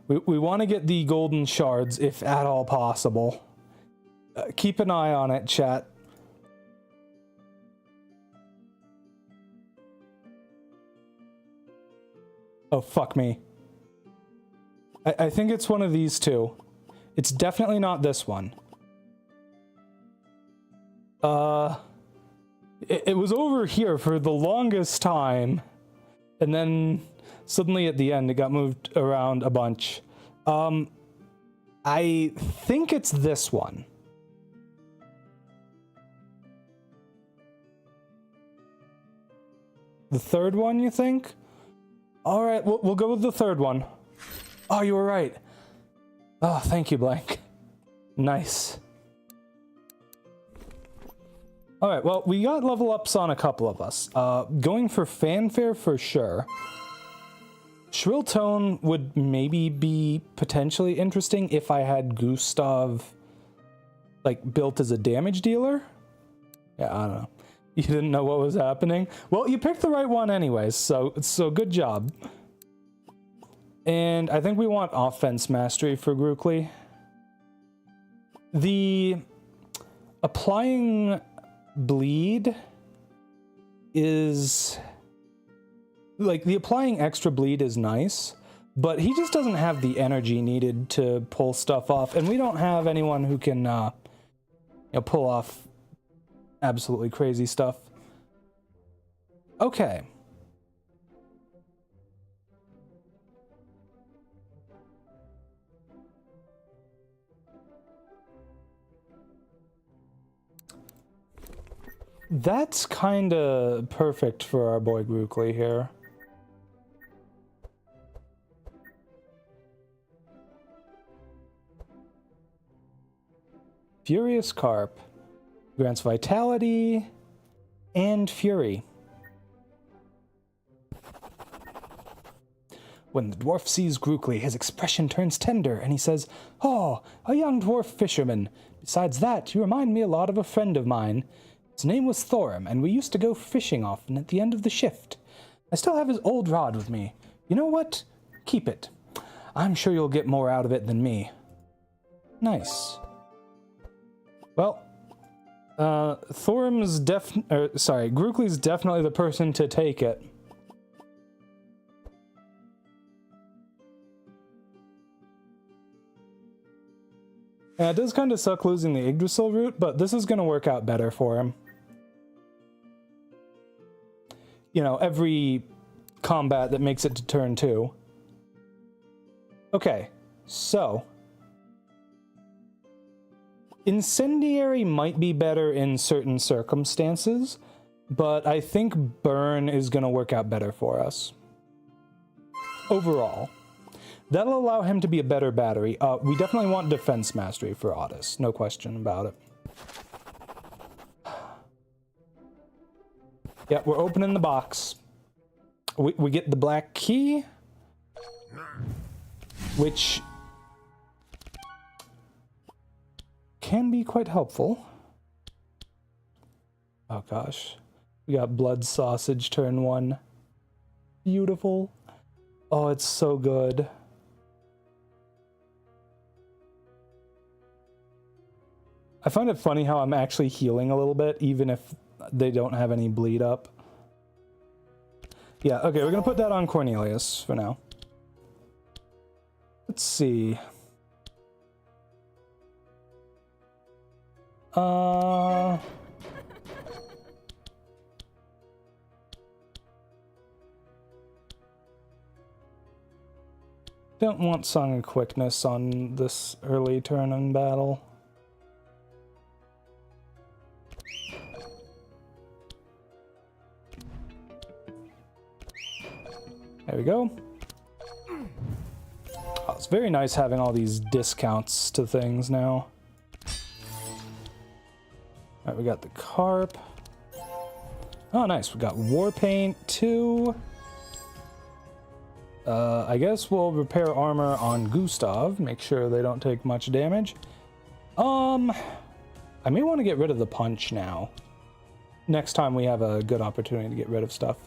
We want to get the golden shards, if at all possible. Keep an eye on it, chat. Oh, fuck me. I think it's one of these two. It's definitely not this one. It was over here for the longest time. And then suddenly at the end, it got moved around a bunch. I think it's this one. The third one, you think? All right, we'll go with the third one. Oh, you were right. Oh, thank you, Blank. Nice. All right, well, we got level ups on a couple of us. Going for fanfare for sure. Shrill tone would maybe be potentially interesting if I had Gustav, like, built as a damage dealer. Yeah, I don't know. You didn't know what was happening? Well, you picked the right one anyways, so good job. And I think we want offense mastery for Grookly. The applying bleed is... like, the applying extra bleed is nice, but he just doesn't have the energy needed to pull stuff off, and we don't have anyone who can, you know, pull off absolutely crazy stuff. Okay. That's kinda perfect for our boy Grookly here. Furious Carp. Grants Vitality and Fury. When the dwarf sees Grookly, his expression turns tender, and he says, "Oh, a young dwarf fisherman. Besides that, you remind me a lot of a friend of mine. His name was Thorum, and we used to go fishing often at the end of the shift. I still have his old rod with me. You know what? Keep it. I'm sure you'll get more out of it than me." Nice. Well, Thorum's Grookly's definitely the person to take it. Yeah, it does kind of suck losing the Yggdrasil route, but this is going to work out better for him. You know, every combat that makes it to turn 2. Okay, so... Incendiary might be better in certain circumstances, but I think Burn is going to work out better for us. Overall. That'll allow him to be a better battery. We definitely want defense mastery for Otis. No question about it. Yeah, we're opening the box. We get the black key, which can be quite helpful. Oh gosh. We got blood sausage turn 1. Beautiful. Oh, it's so good. I find it funny how I'm actually healing a little bit, even if they don't have any bleed up. Yeah, okay, we're gonna put that on Cornelius for now. Let's see. Don't want Song of Quickness on this early turn in battle. There we go. Oh, it's very nice having all these discounts to things now. Alright, we got the Carp. Oh, nice. We got Warpaint too. I guess we'll repair armor on Gustav. Make sure they don't take much damage. I may want to get rid of the punch now. Next time we have a good opportunity to get rid of stuff.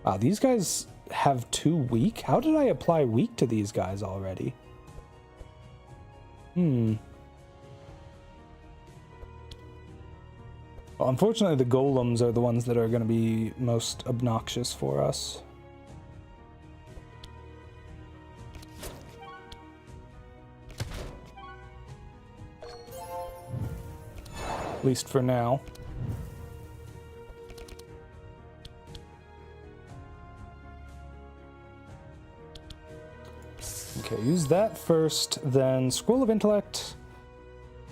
Wow, these guys have 2 weak? How did I apply weak to these guys already? Well, unfortunately, the golems are the ones that are going to be most obnoxious for us. At least for now. Okay, use that first, then Scroll of Intellect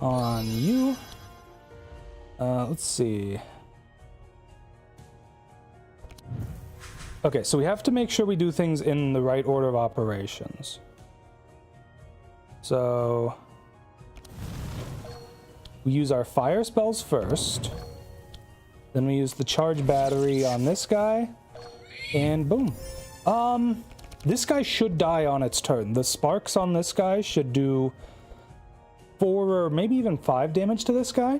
on you. Let's see. Okay, so we have to make sure we do things in the right order of operations. So we use our fire spells first. Then we use the charge battery on this guy. And boom. This guy should die on its turn. The sparks on this guy should do 4 or maybe even 5 damage to this guy.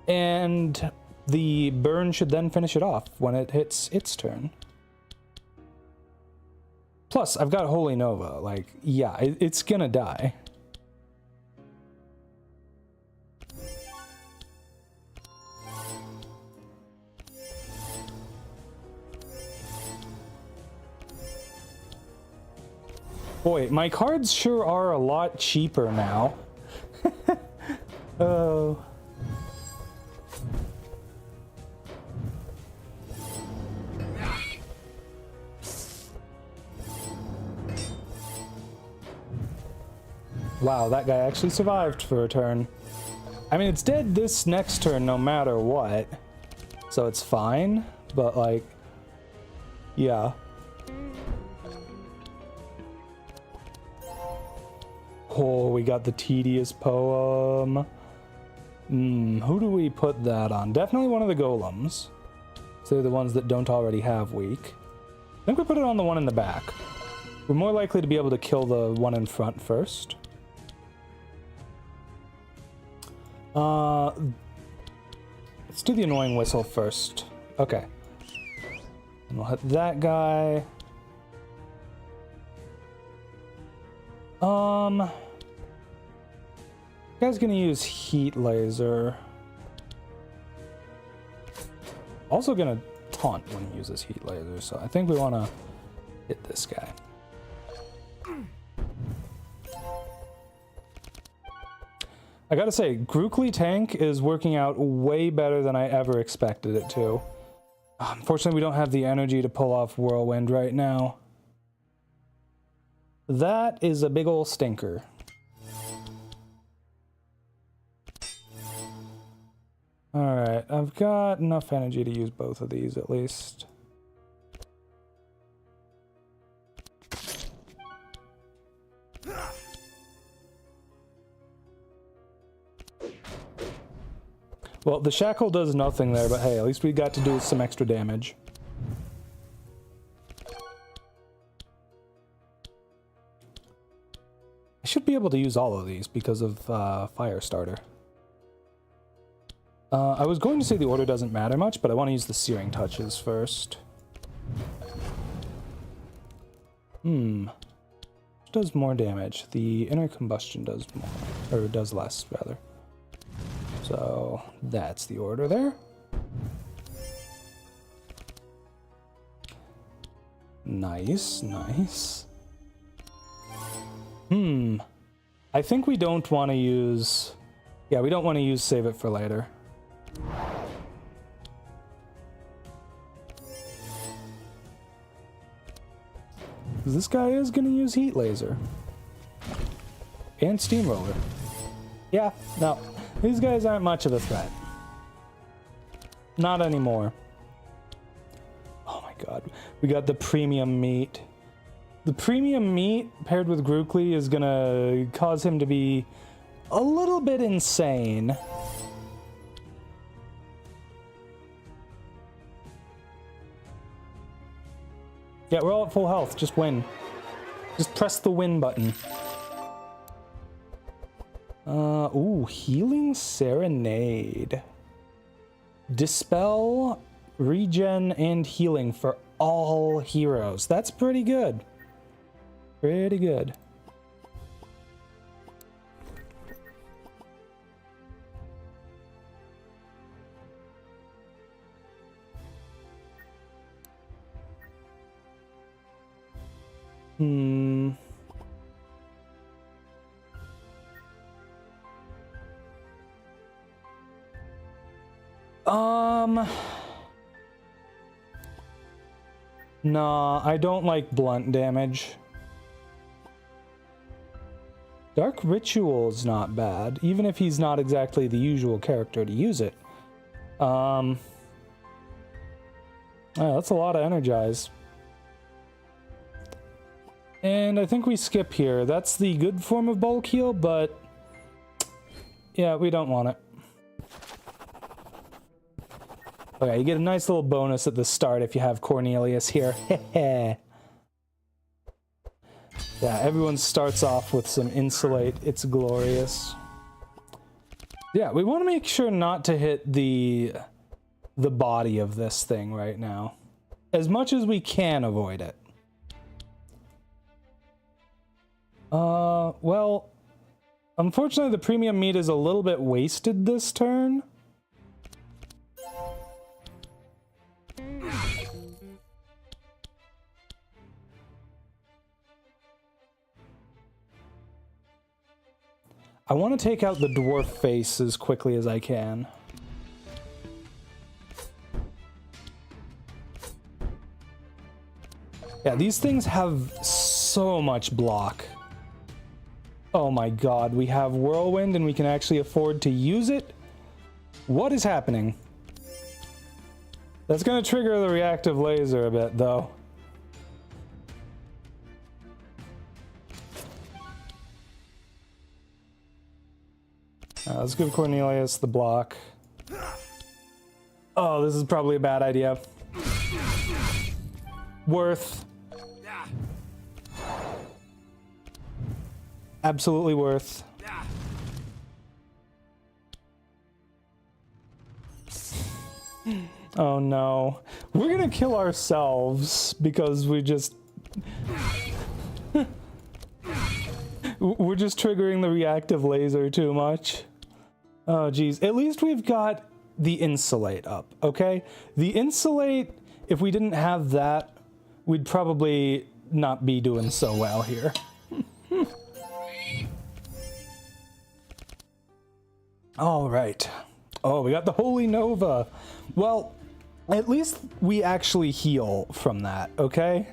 And the burn should then finish it off when it hits its turn. Plus, I've got Holy Nova. Like, yeah, it's gonna die. Boy, my cards sure are a lot cheaper now. Oh. Wow, that guy actually survived for a turn. I mean, it's dead this next turn no matter what. So it's fine, but like, yeah. Oh, we got the Tedious Poem. Who do we put that on? Definitely one of the golems. So they're the ones that don't already have weak. I think we put it on the one in the back. We're more likely to be able to kill the one in front first. Let's do the annoying whistle first. Okay. And we'll hit that guy. Guy's gonna use heat laser. Also gonna taunt when he uses heat laser, so I think we wanna hit this guy. I gotta say, Grookly Tank is working out way better than I ever expected it to. Unfortunately, we don't have the energy to pull off Whirlwind right now. That is a big ol' stinker. Alright, I've got enough energy to use both of these at least. Well, the shackle does nothing there, but hey, at least we got to do some extra damage. I should be able to use all of these because of Firestarter. I was going to say the order doesn't matter much, but I want to use the Searing Touches first. Which does more damage? The Inner Combustion does more, or does less, rather. So, that's the order there. Nice, nice. I think we don't want to use... Yeah, we don't want to use Save It for Later. 'Cause this guy is gonna use heat laser. And steamroller. Yeah, no. These guys aren't much of a threat. Not anymore. Oh my god. We got the premium meat. The premium meat paired with Grookly is gonna cause him to be a little bit insane. Yeah, we're all at full health. Just win. Just press the win button. Ooh, Healing Serenade. Dispel, regen, and healing for all heroes. That's pretty good. Pretty good. Nah, I don't like blunt damage. Dark Ritual's not bad, even if he's not exactly the usual character to use it. Yeah, that's a lot of energize. And I think we skip here. That's the good form of bulk heal, but yeah, we don't want it. Okay, you get a nice little bonus at the start if you have Cornelius here. Yeah, everyone starts off with some insulate. It's glorious. Yeah, we want to make sure not to hit the body of this thing right now. As much as we can avoid it. Well, unfortunately the premium meat is a little bit wasted this turn. I want to take out the dwarf face as quickly as I can. Yeah, these things have so much block. Oh my god, we have Whirlwind and we can actually afford to use it? What is happening? That's going to trigger the reactive laser a bit, though. Let's give Cornelius the block. Oh, this is probably a bad idea. Worth. Absolutely worth. Oh no. We're gonna kill ourselves because we just... We're just triggering the reactive laser too much. Oh geez, at least we've got the insulate up, okay? The insulate, if we didn't have that, we'd probably not be doing so well here. All right. Oh, we got the Holy Nova. Well, at least we actually heal from that, okay?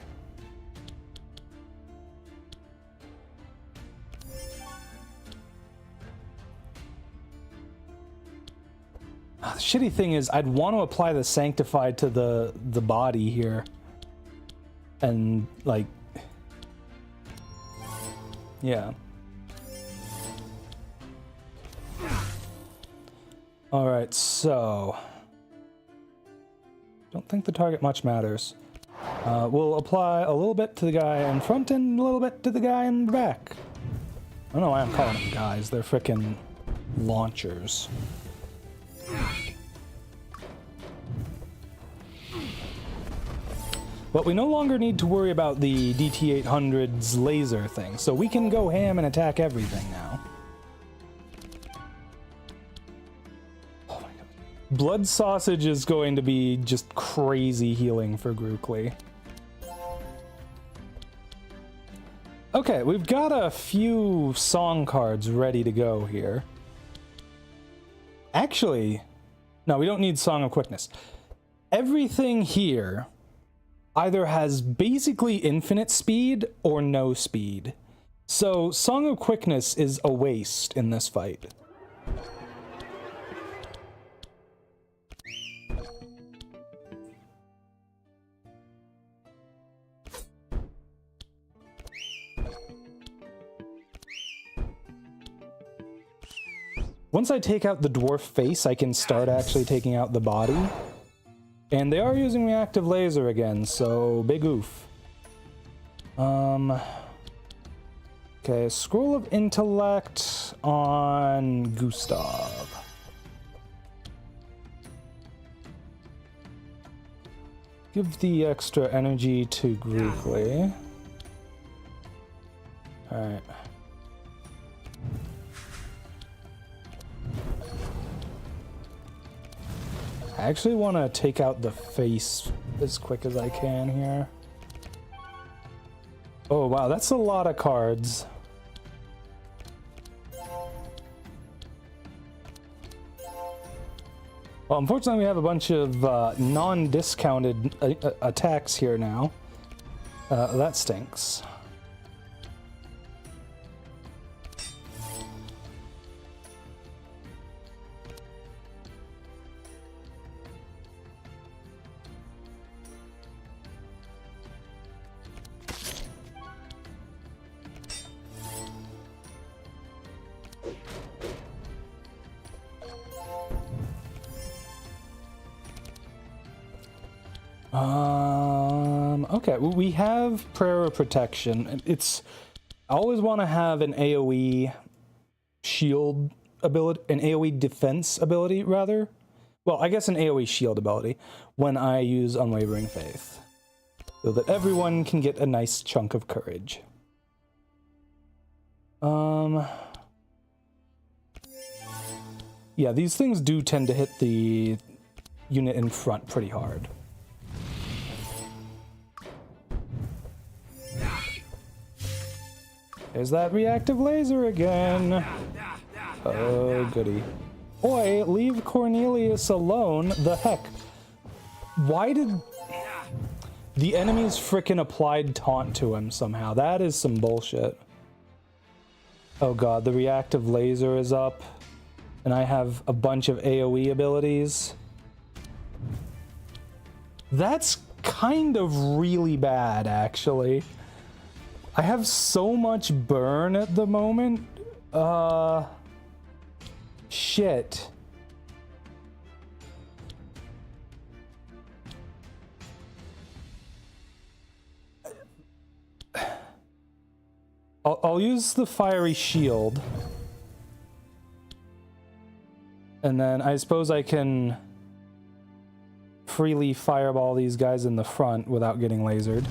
The shitty thing is I'd want to apply the Sanctified to the body here. And, like... yeah. Alright, so... don't think the target much matters. We'll apply a little bit to the guy in front and a little bit to the guy in the back. I don't know why I'm calling them guys. They're frickin' launchers. But we no longer need to worry about the DT-800's laser thing, so we can go ham and attack everything now. Oh my god. Blood Sausage is going to be just crazy healing for Grookly. Okay, we've got a few song cards ready to go here. Actually, no, we don't need Song of Quickness. Everything here either has basically infinite speed or no speed. So Song of Quickness is a waste in this fight. Once I take out the dwarf face, I can start actually taking out the body. And they are using reactive laser again, so big oof. Okay, Scroll of Intellect on Gustav. Give the extra energy to Groovely. Alright. I actually want to take out the face as quick as I can here. Oh wow, that's a lot of cards. Well, unfortunately we have a bunch of non-discounted attacks here now. That stinks. Okay, we have Prayer of Protection. I always want to have an AoE shield ability, an AoE defense ability, rather. Well, I guess an AoE shield ability when I use Unwavering Faith, so that everyone can get a nice chunk of courage. Yeah, these things do tend to hit the unit in front pretty hard. There's that reactive laser again. Oh, goody. Boy, leave Cornelius alone. The heck? Why did the enemies frickin' applied taunt to him somehow? That is some bullshit. Oh god, the reactive laser is up. And I have a bunch of AoE abilities. That's kind of really bad, actually. I have so much burn at the moment. Shit. I'll use the fiery shield. And then I suppose I can freely fireball these guys in the front without getting lasered.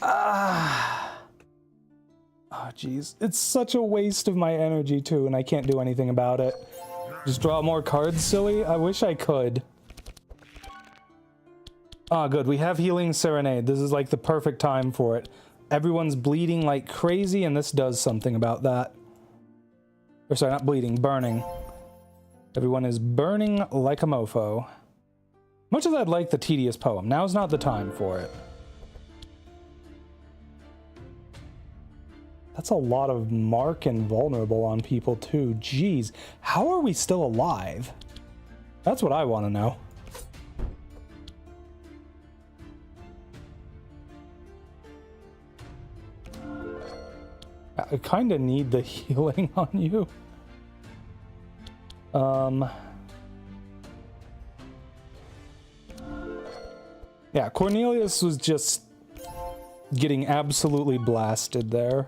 Ah. Oh, jeez. It's such a waste of my energy, too, and I can't do anything about it. Just draw more cards, silly? I wish I could. Ah, good. We have Healing Serenade. This is like the perfect time for it. Everyone's bleeding like crazy, and this does something about that. Or sorry, not bleeding, burning. Everyone is burning like a mofo. Much as I'd like the tedious poem, now's not the time for it. That's a lot of mark and vulnerable on people too. Jeez, how are we still alive? That's what I want to know. I kind of need the healing on you. Yeah, Cornelius was just getting absolutely blasted there.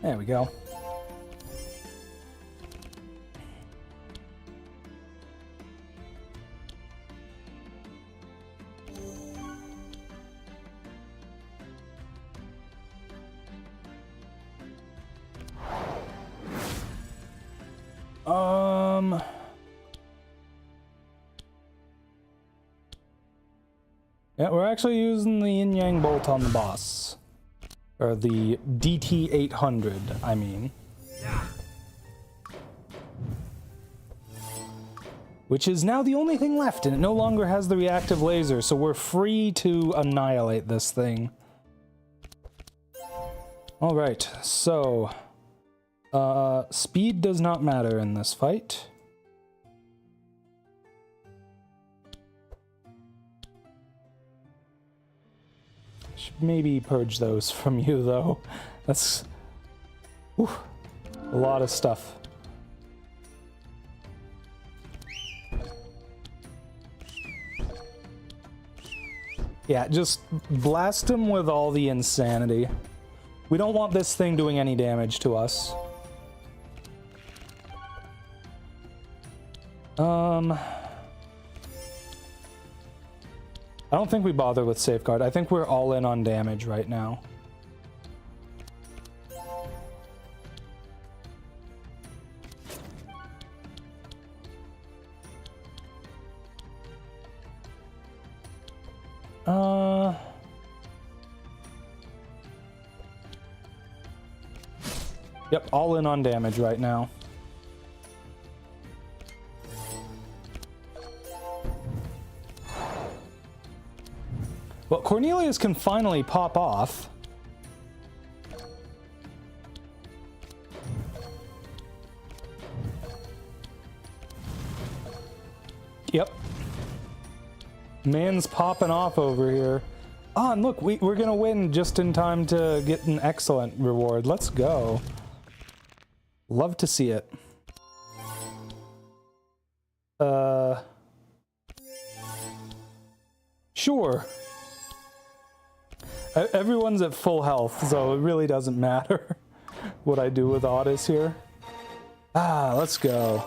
There we go. Yeah, we're actually using the yin yang bolt on the boss. Or the DT 800, I mean. Which is now the only thing left, and it no longer has the reactive laser, so we're free to annihilate this thing. Alright, so... speed does not matter in this fight. Should maybe purge those from you, though. That's... whew, a lot of stuff. Yeah, just blast him with all the insanity. We don't want this thing doing any damage to us. I don't think we bother with safeguard. I think we're all in on damage right now. Yep, all in on damage right now. Well, Cornelius can finally pop off. Yep. Man's popping off over here. Ah, and look, we're gonna win just in time to get an excellent reward. Let's go. Love to see it. Sure. Everyone's at full health, so it really doesn't matter what I do with Otis here. Ah, let's go.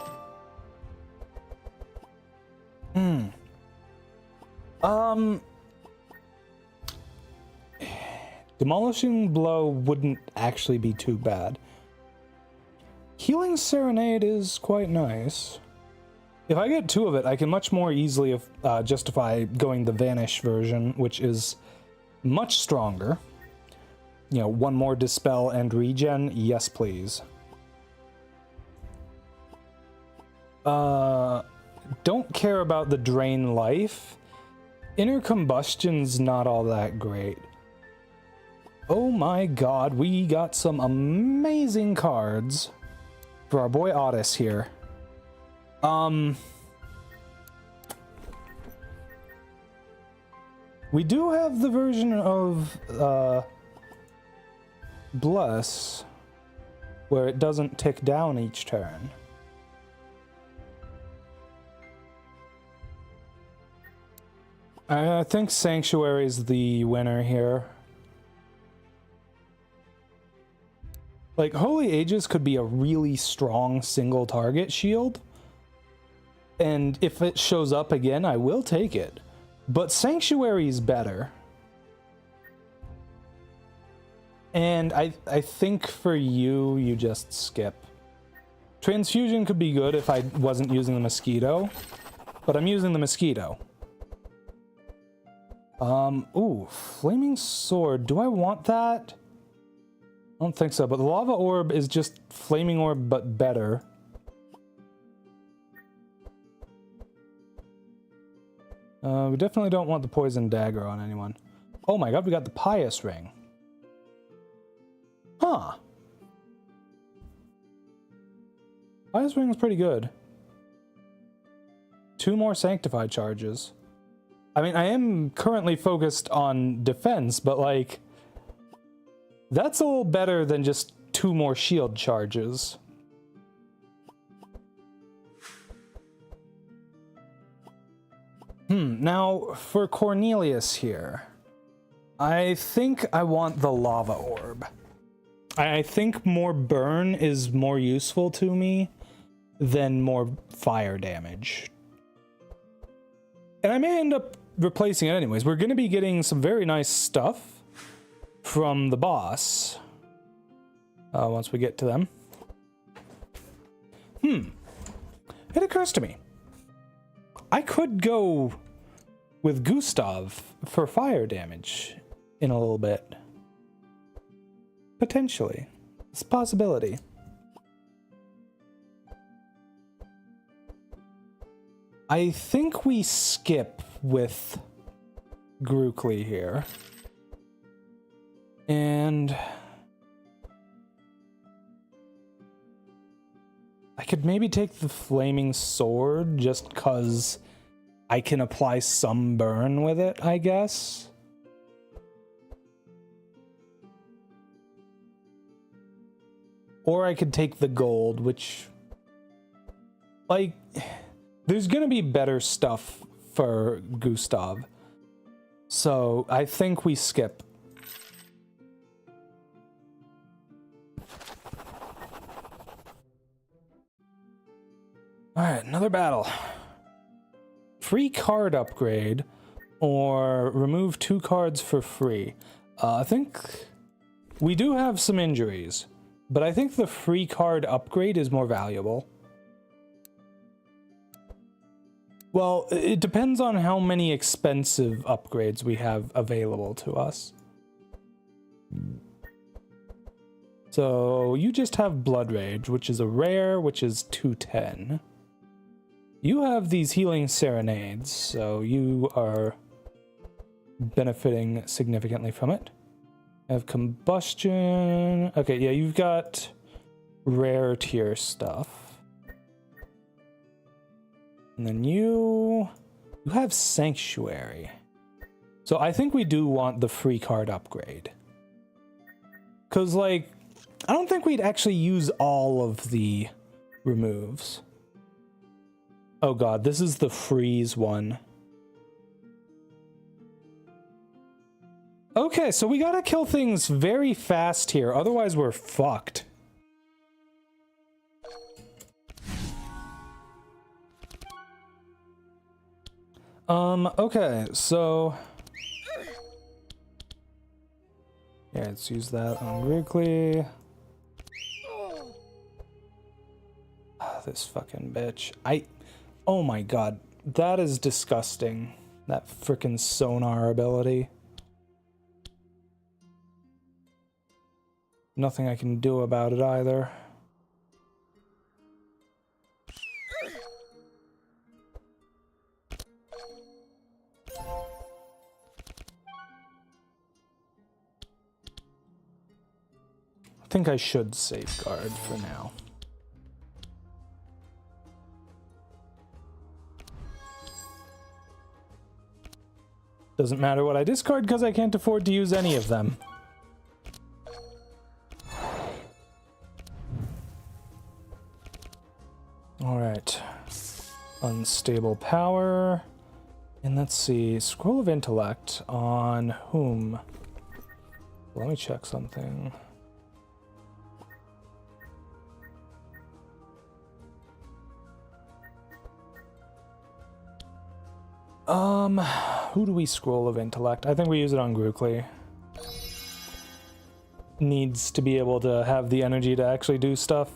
Demolishing Blow wouldn't actually be too bad. Healing Serenade is quite nice. If I get 2 of it, I can much more easily justify going the Vanish version, which is much stronger. You know, 1 more Dispel and Regen, yes please. Don't care about the Drain Life. Inner Combustion's not all that great. Oh my god, we got some amazing cards for our boy Otis here. We do have the version of Bless where it doesn't tick down each turn. I think Sanctuary is the winner here. Like, Holy Aegis could be a really strong single target shield. And if it shows up again, I will take it. But Sanctuary is better. And I think for you, you just skip. Transfusion could be good if I wasn't using the Mosquito. But I'm using the Mosquito. Ooh, Flaming Sword. Do I want that? I don't think so, but the Lava Orb is just Flaming Orb, but better. We definitely don't want the Poison Dagger on anyone. Oh my god, we got the Pious Ring. Huh. Pious Ring is pretty good. 2 more Sanctified charges. I mean, I am currently focused on defense, but like... that's a little better than just 2 more shield charges. Now, for Cornelius here, I think I want the Lava Orb. I think more burn is more useful to me than more fire damage. And I may end up replacing it anyways. We're going to be getting some very nice stuff from the boss once we get to them. it occurs to me, I could go with Gustav for fire damage in a little bit. Potentially. It's a possibility. I think we skip with Grookly here. And I could maybe take the Flaming Sword just because I can apply some burn with it, I guess. Or I could take the gold, which, like, there's gonna be better stuff for Gustav. So I think we skip. Alright, another battle. Free card upgrade or remove 2 cards for free. I think we do have some injuries, but I think the free card upgrade is more valuable. Well, it depends on how many expensive upgrades we have available to us. So you just have Blood Rage, which is a rare, which is 210. You have these Healing Serenades, so you are benefiting significantly from it. I have Combustion. Okay, yeah, you've got rare tier stuff. And then you have Sanctuary. So I think we do want the free card upgrade. Because, like, I don't think we'd actually use all of the removes. Oh god, this is the freeze one. Okay, so we gotta kill things very fast here, otherwise we're fucked. Okay, so... yeah, let's use that on Grookly. This fucking bitch. Oh my god, that is disgusting. That frickin' sonar ability. Nothing I can do about it either. I think I should safeguard for now. Doesn't matter what I discard because I can't afford to use any of them. Alright. Unstable power. And let's see. Scroll of Intellect on whom? Let me check something. Who do we Scroll of Intellect? I think we use it on Grookly. Needs to be able to have the energy to actually do stuff.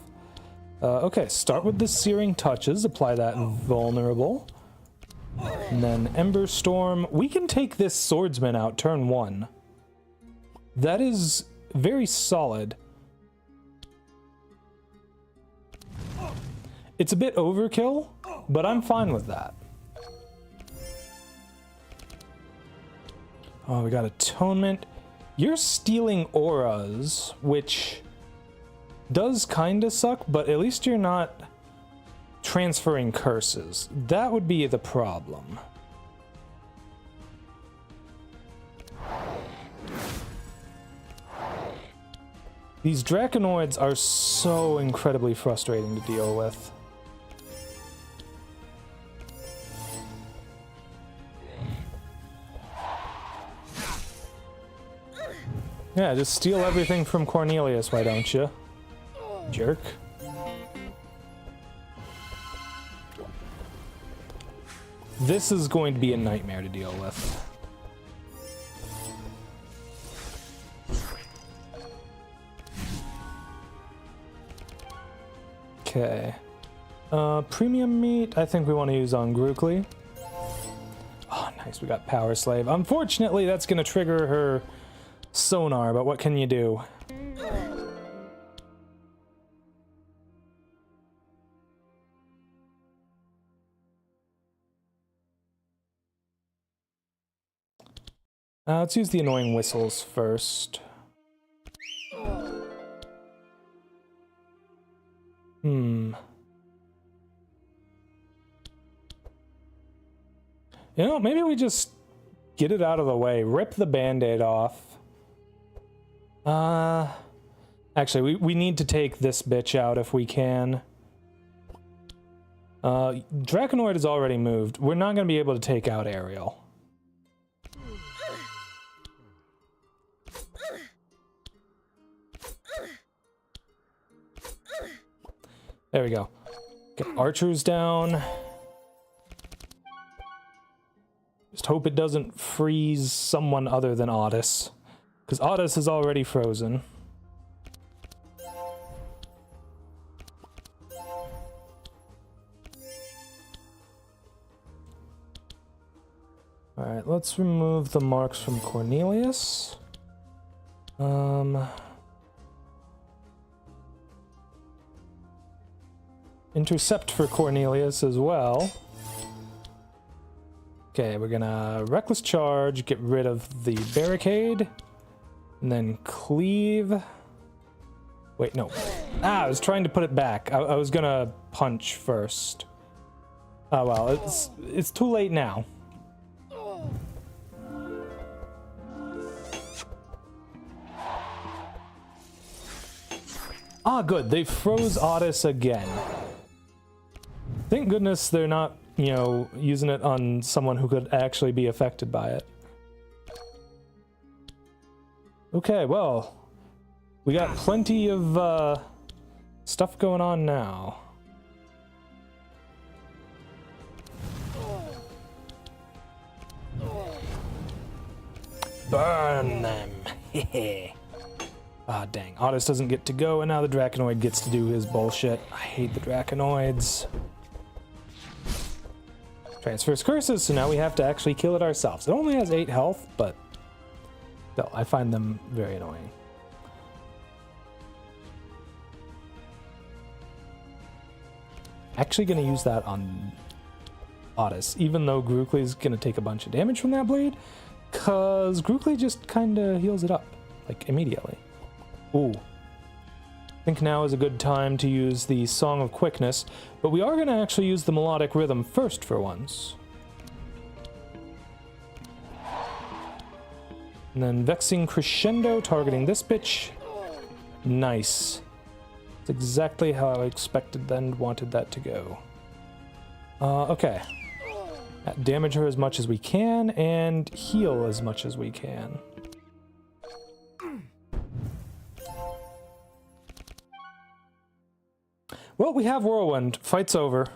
Okay, start with the Searing Touches, apply that in Vulnerable. And then Ember Storm. We can take this Swordsman out turn 1. That is very solid. It's a bit overkill, but I'm fine with that. Oh, we got Atonement. You're stealing auras, which does kinda suck, but at least you're not transferring curses. That would be the problem. These Draconoids are so incredibly frustrating to deal with. Yeah, just steal everything from Cornelius, why don't you? Jerk. This is going to be a nightmare to deal with. Okay. Premium meat, I think we want to use on Grookly. Oh, nice, we got Power Slave. Unfortunately, that's going to trigger her sonar, but what can you do? Let's use the annoying whistles first. You know, maybe we just get it out of the way. Rip the band-aid off. Actually, we need to take this bitch out if we can. Draconoid is already moved. We're not going to be able to take out Ariel. There we go. Get Archer's down. Just hope it doesn't freeze someone other than Otis. Because Otis is already frozen. Alright, let's remove the marks from Cornelius. Intercept for Cornelius as well. Okay, we're gonna Reckless Charge, get rid of the barricade, and then Cleave. Wait, no. I was trying to put it back. I was gonna punch first. Oh well, it's too late now. Ah, good. They froze Otis again. Thank goodness they're not, you know, using it on someone who could actually be affected by it. Okay, well, we got plenty of stuff going on now. Burn them. Ah, dang. Otis doesn't get to go, and now the Draconoid gets to do his bullshit. I hate the Draconoids. Transfers curses, so now we have to actually kill it ourselves. It only has 8 health, but still, I find them very annoying. Actually gonna use that on Otis, even though Grookly's gonna take a bunch of damage from that blade, cause Grookly just kinda heals it up, like, immediately. Ooh. I think now is a good time to use the Song of Quickness, but we are going to actually use the melodic rhythm first for once. And then Vexing Crescendo, targeting this bitch. Nice. It's exactly how I expected and wanted that to go. Okay. Damage her as much as we can, and heal as much as we can. Well, we have Whirlwind. Fight's over.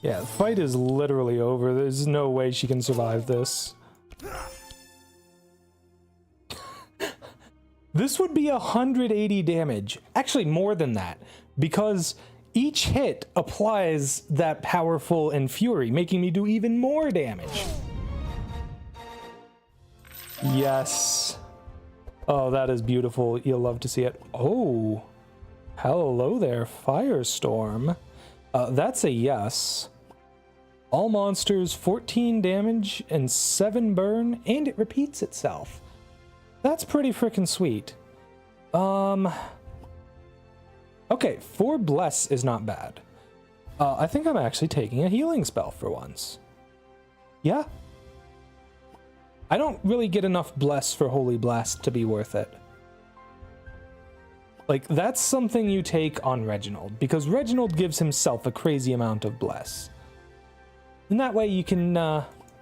Yeah, the fight is literally over. There's no way she can survive this. This would be 180 damage. Actually, more than that. Because each hit applies that powerful and fury, making me do even more damage. Yes. Oh, that is beautiful. You'll love to see it. Oh, hello there, Firestorm. That's a yes. All monsters, 14 damage and 7 burn, and it repeats itself. That's pretty freaking sweet. Okay, 4 Bless is not bad. I think I'm actually taking a healing spell for once. Yeah. I don't really get enough Bless for Holy Blast to be worth it. Like, that's something you take on Reginald, because Reginald gives himself a crazy amount of Bless. And that way you can,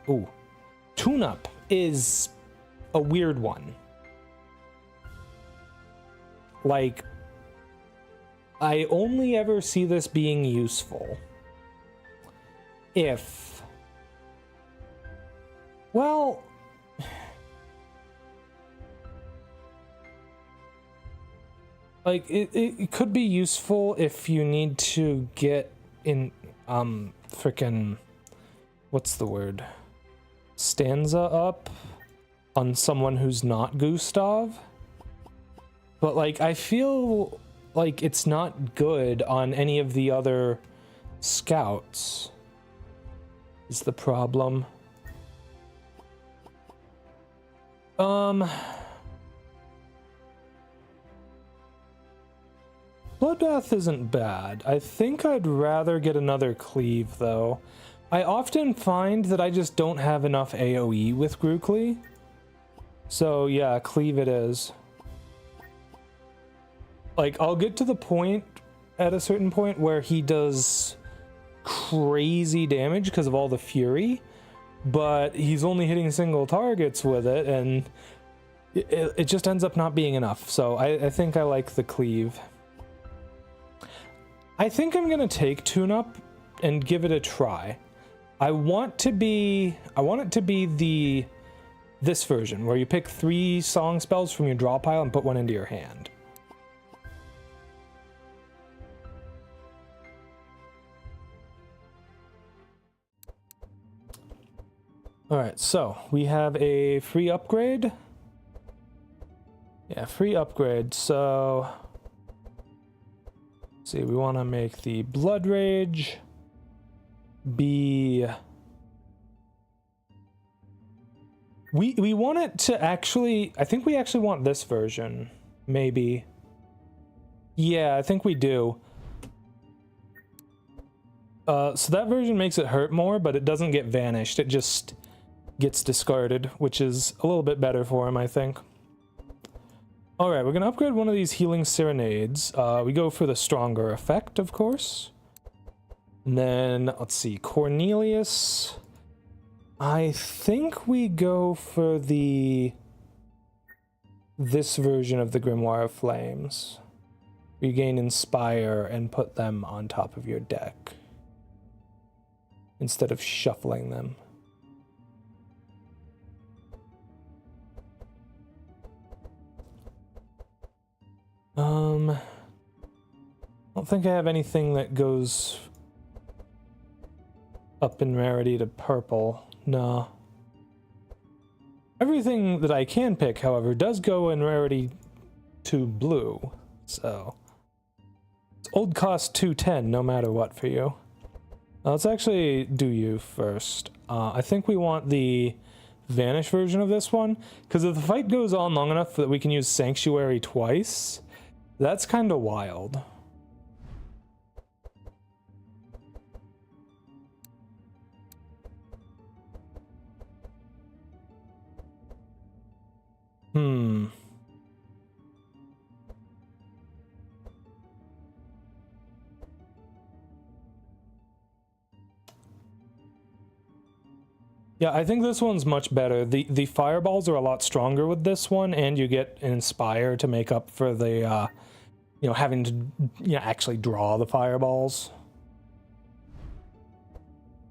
ooh. Tune-Up is a weird one. Like, I only ever see this being useful if, well, Like, it could be useful if you need to get in, frickin', what's the word? Stanza up on someone who's not Gustav. But, like, I feel like it's not good on any of the other scouts, is the problem. Bloodbath isn't bad. I think I'd rather get another cleave, though. I often find that I just don't have enough AoE with Grookly. So, yeah, cleave it is. Like, I'll get to the point, at a certain point, where he does crazy damage because of all the fury, but he's only hitting single targets with it, and it just ends up not being enough. So, I think I like the cleave. I think I'm gonna take tune-up and give it a try. I want it to be this version where you pick 3 song spells from your draw pile and put one into your hand. All right, so we have a free upgrade. Yeah, free upgrade. So see, we want to make the Blood Rage be... We want it to actually... I think we actually want this version, maybe. Yeah, I think we do. So that version makes it hurt more, but it doesn't get vanished. It just gets discarded, which is a little bit better for him, I think. Alright, we're going to upgrade one of these Healing Serenades. We go for the stronger effect, of course. And then, let's see, Cornelius. I think we go for this version of the Grimoire of Flames. Regain Inspire and put them on top of your deck, instead of shuffling them. I don't think I have anything that goes up in rarity to purple. No. Everything that I can pick, however, does go in rarity to blue. So it's old cost 210 no matter what for you. Let's actually do you first. I think we want the Vanish version of this one, because if the fight goes on long enough that we can use Sanctuary twice, that's kind of wild. Yeah, I think this one's much better. The fireballs are a lot stronger with this one, and you get an Inspire to make up for the, you know, having to actually draw the fireballs.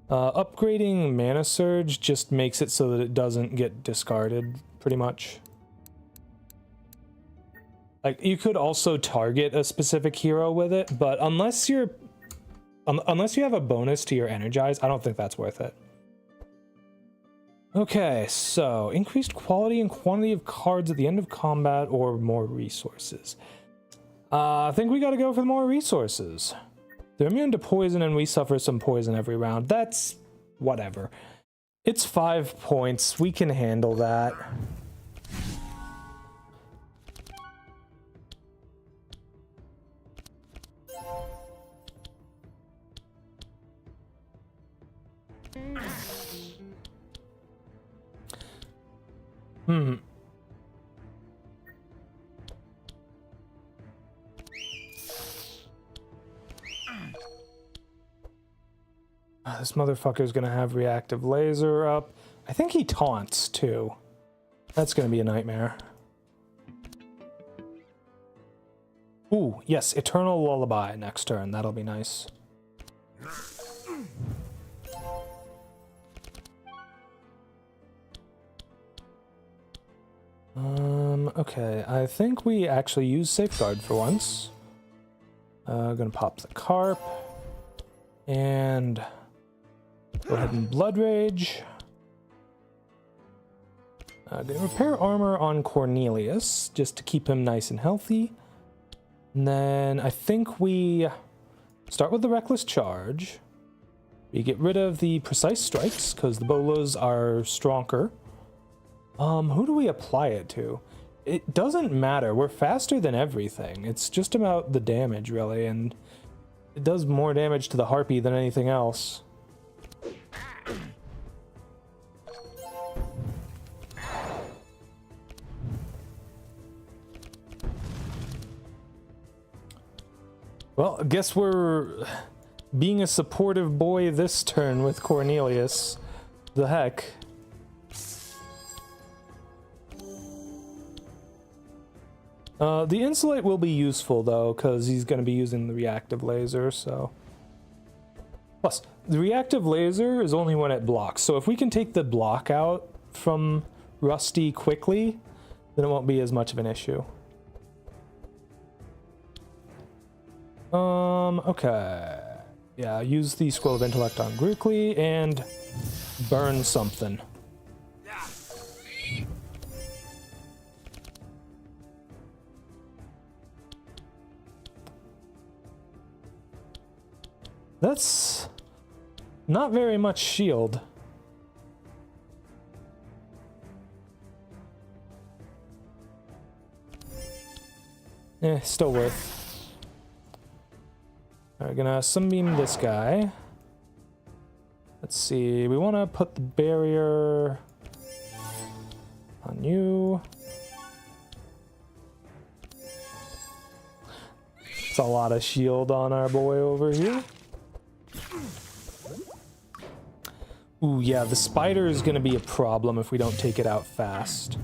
Upgrading Mana Surge just makes it so that it doesn't get discarded, pretty much. Like, you could also target a specific hero with it, but unless you have a bonus to your Energize, I don't think that's worth it. Okay, so increased quality and quantity of cards at the end of combat or more resources. I think we gotta go for more resources. They're immune to poison and we suffer some poison every round. That's whatever. It's 5 points. We can handle that. This motherfucker's gonna have reactive laser up. I think he taunts too. That's gonna be a nightmare. Ooh, yes, Eternal Lullaby next turn. That'll be nice. Okay, I think we actually use Safeguard for once. Gonna pop the Carp. And go ahead and Blood Rage. Gonna repair armor on Cornelius, just to keep him nice and healthy. And then I think we start with the Reckless Charge. We get rid of the Precise Strikes, because the bolas are stronger. Who do we apply it to? It doesn't matter. We're faster than everything. It's just about the damage, really, and it does more damage to the Harpy than anything else. Well, I guess we're being a supportive boy this turn with Cornelius. The heck. The Insulate will be useful, though, because he's going to be using the Reactive Laser, so... Plus, the Reactive Laser is only when it blocks, so if we can take the block out from Rusty quickly, then it won't be as much of an issue. Okay. Yeah, use the Scroll of Intellect on Grookly and burn something. That's not very much shield. Still worth. Alright, gonna Sunbeam this guy. Let's see, we want to put the barrier on you. It's a lot of shield on our boy over here. Ooh, yeah, the spider is gonna be a problem if we don't take it out fast.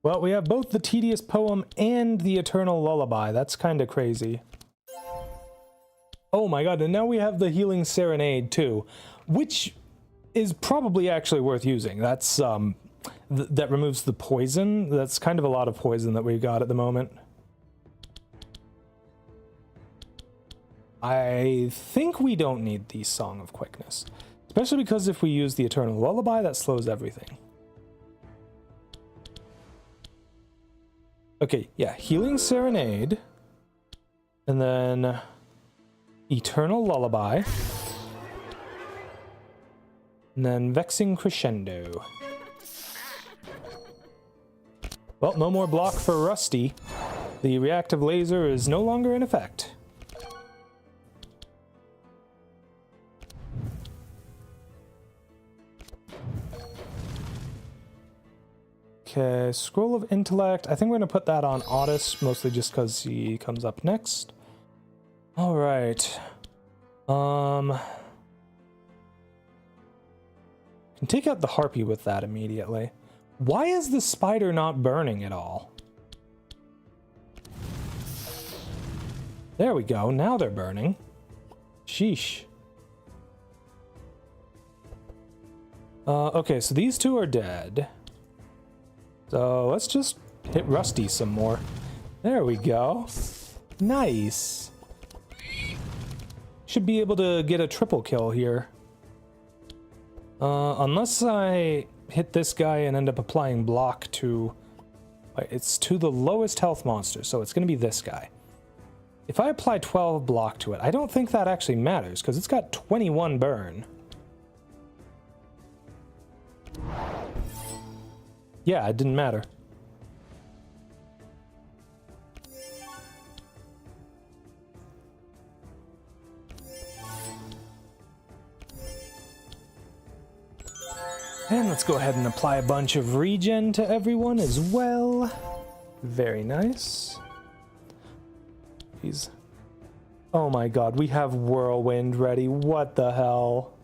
Well, we have both the Tedious Poem and the Eternal Lullaby. That's kind of crazy. Oh my god, and now we have the Healing Serenade too, which is probably actually worth using. That's, that removes the poison. That's kind of a lot of poison that we got at the moment. I think we don't need the Song of Quickness, especially because if we use the Eternal Lullaby, that slows everything. Okay, yeah, Healing Serenade, and then Eternal Lullaby, and then Vexing Crescendo. Well, no more block for Rusty. The Reactive Laser is no longer in effect. Okay, Scroll of Intellect. I think we're going to put that on Otis, mostly just because he comes up next. Alright. Can take out the Harpy with that immediately. Why is the spider not burning at all? There we go, now they're burning. Sheesh. Okay, so these two are dead. So let's just hit Rusty some more. There we go. Nice. Should be able to get a triple kill here. Unless I hit this guy and end up applying block to... It's to the lowest health monster, so it's going to be this guy. If I apply 12 block to it, I don't think that actually matters, because it's got 21 burn. Yeah, it didn't matter. And let's go ahead and apply a bunch of regen to everyone as well. Very nice. Jeez. Oh my god, we have Whirlwind ready. What the hell?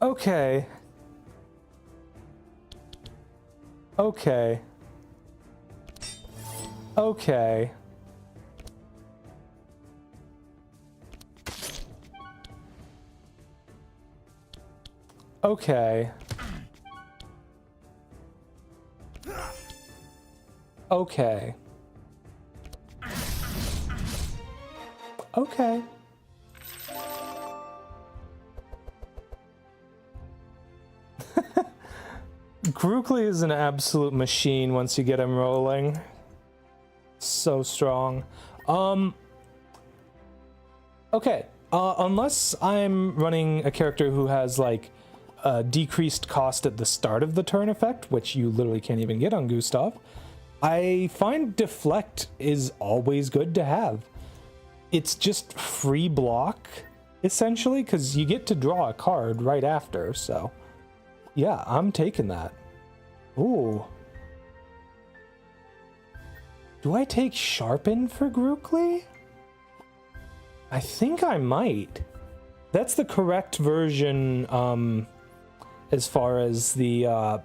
Okay. Okay. Okay. Okay. Okay. Okay. Grookly is an absolute machine once you get him rolling. So strong. Okay. Unless I'm running a character who has like a decreased cost at the start of the turn effect, which you literally can't even get on Gustav, I find Deflect is always good to have. It's just free block, essentially, because you get to draw a card right after, so yeah, I'm taking that. Ooh. Do I take Sharpen for Grookly? I think I might. That's the correct version, as far as the,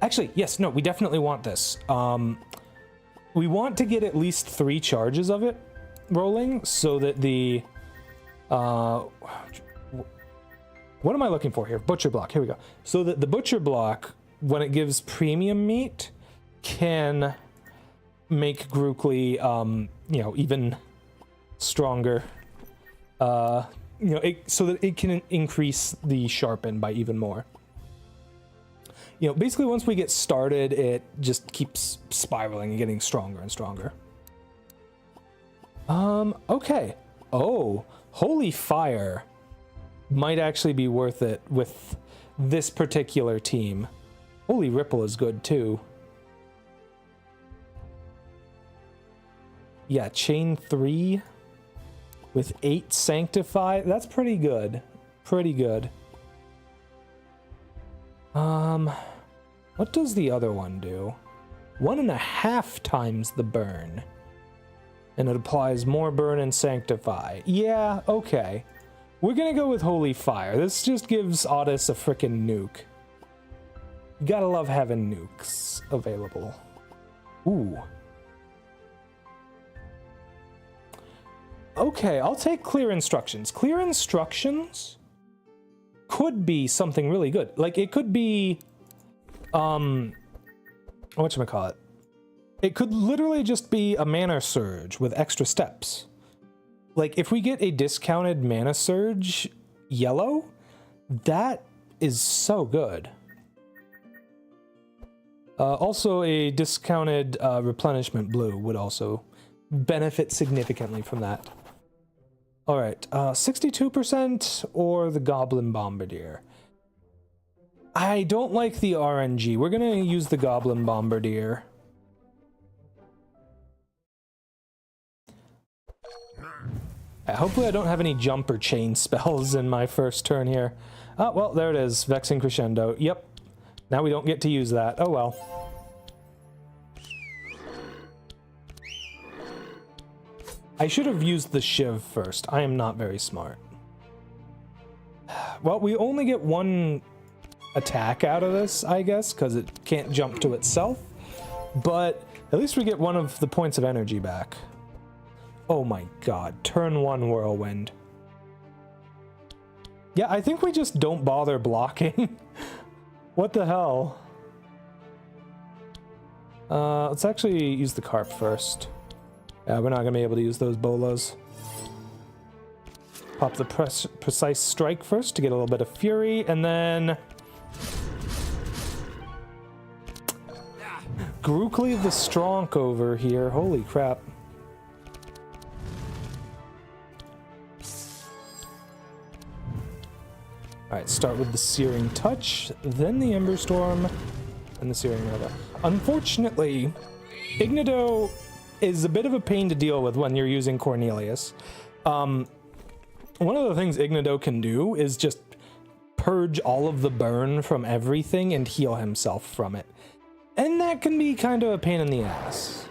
actually, yes, no, we definitely want this. We want to get at least 3 charges of it rolling, so that the, what am I looking for here? Butcher block, here we go. So that the Butcher block, when it gives premium meat, can make Grookly, you know, even stronger. You know, so that it can increase the Sharpen by even more. You know, basically once we get started, it just keeps spiraling and getting stronger and stronger. Okay. Oh, Holy Fire might actually be worth it with this particular team. Holy Ripple is good too. Yeah, Chain 3 with 8 Sanctify. That's pretty good. Pretty good. What does the other one do? 1.5 times the burn. And it applies more burn and Sanctify. Yeah, okay. We're gonna go with Holy Fire. This just gives Otis a frickin' nuke. You gotta love having nukes available. Ooh. Okay, I'll take Clear Instructions. Clear Instructions could be something really good. Like, it could be, whatchamacallit? It could literally just be a Mana Surge with extra steps. Like, if we get a discounted Mana Surge yellow, that is so good. Also, a discounted replenishment blue would also benefit significantly from that. All right, 62% or the Goblin Bombardier. I don't like the RNG. We're gonna use the Goblin Bombardier. Hopefully I don't have any jump or chain spells in my first turn here. Oh, well, there it is. Vexing Crescendo. Yep. Now we don't get to use that. Oh, well. I should have used the Shiv first. I am not very smart. Well, we only get 1 attack out of this, I guess, because it can't jump to itself. But at least we get 1 of the points of energy back. Oh my god, turn 1 Whirlwind. Yeah, I think we just don't bother blocking. What the hell? Let's actually use the Carp first. Yeah, we're not gonna be able to use those bolas. Pop the Precise Strike first to get a little bit of Fury, and then... Grookly the Stronk over here, holy crap. Alright, start with the Searing Touch, then the Ember Storm, and the Searing Nova. Unfortunately, Ignado is a bit of a pain to deal with when you're using Cornelius. One of the things Ignado can do is just purge all of the burn from everything and heal himself from it. And that can be kind of a pain in the ass.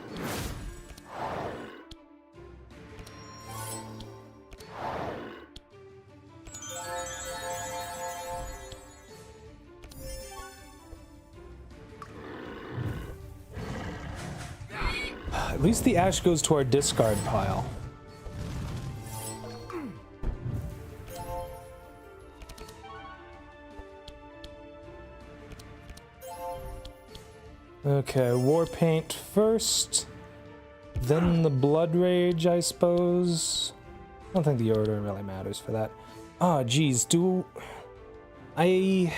At least the ash goes to our discard pile. Okay, war paint first, then the blood rage, I suppose. I don't think the order really matters for that. Ah, geez, I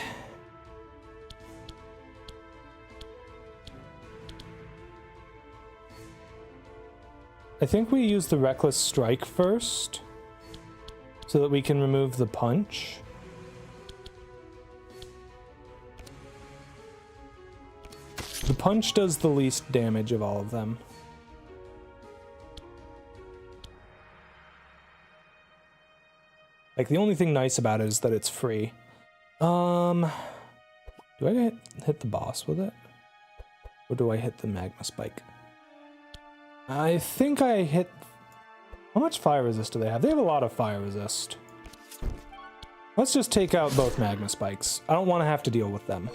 think we use the Reckless Strike first, so that we can remove the punch. The punch does the least damage of all of them. Like, the only thing nice about it is that it's free. Do I hit the boss with it? Or do I hit the magma spike? I think I hit... How much fire resist do they have? They have a lot of fire resist. Let's just take out both magma spikes. I don't want to have to deal with them.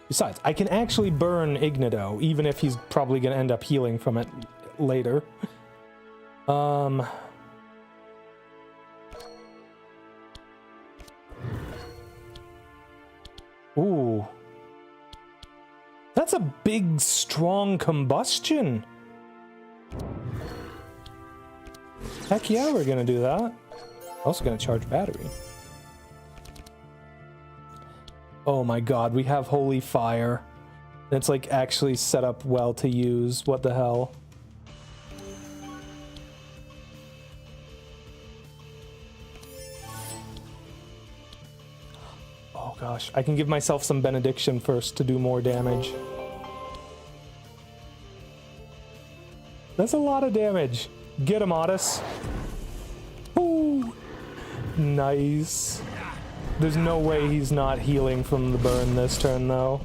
Besides, I can actually burn Ignado, even if he's probably going to end up healing from it later. Ooh. That's a big, strong combustion. Heck yeah, we're gonna do that. Also gonna charge battery. Oh my god, we have Holy Fire. It's like actually set up well to use. What the hell? Oh gosh, I can give myself some Benediction first to do more damage. That's a lot of damage. Get him, Otis. Ooh, nice. There's no way he's not healing from the burn this turn, though.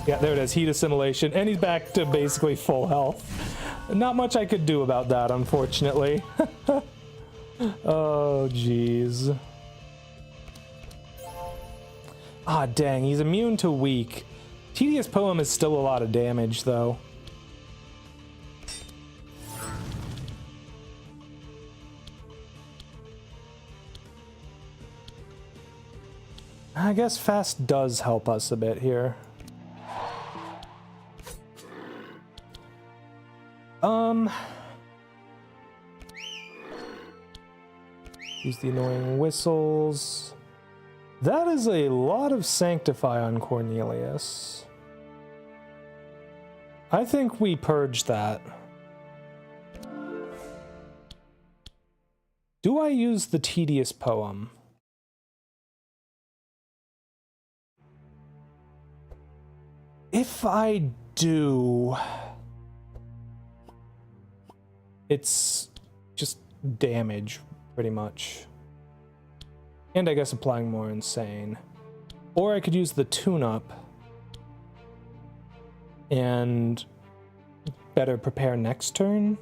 Yeah, there it is. Heat assimilation. And he's back to basically full health. Not much I could do about that, unfortunately. Oh, jeez. Ah, dang. He's immune to weak. Tedious Poem is still a lot of damage, though. I guess fast does help us a bit here. Use the annoying whistles. That is a lot of Sanctify on Cornelius. I think we purge that. Do I use the Tedious Poem? If I do, it's just damage, pretty much. And I guess applying more Insane. Or I could use the tune-up and better prepare next turn.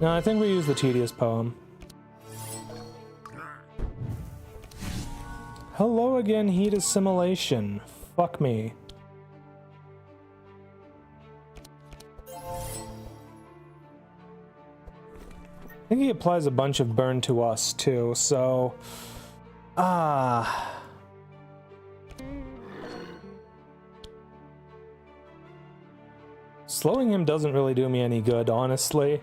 No, I think we use the Tedious Poem. Hello again, Heat Assimilation. Fuck me. I think he applies a bunch of burn to us too, so... Slowing him doesn't really do me any good, honestly.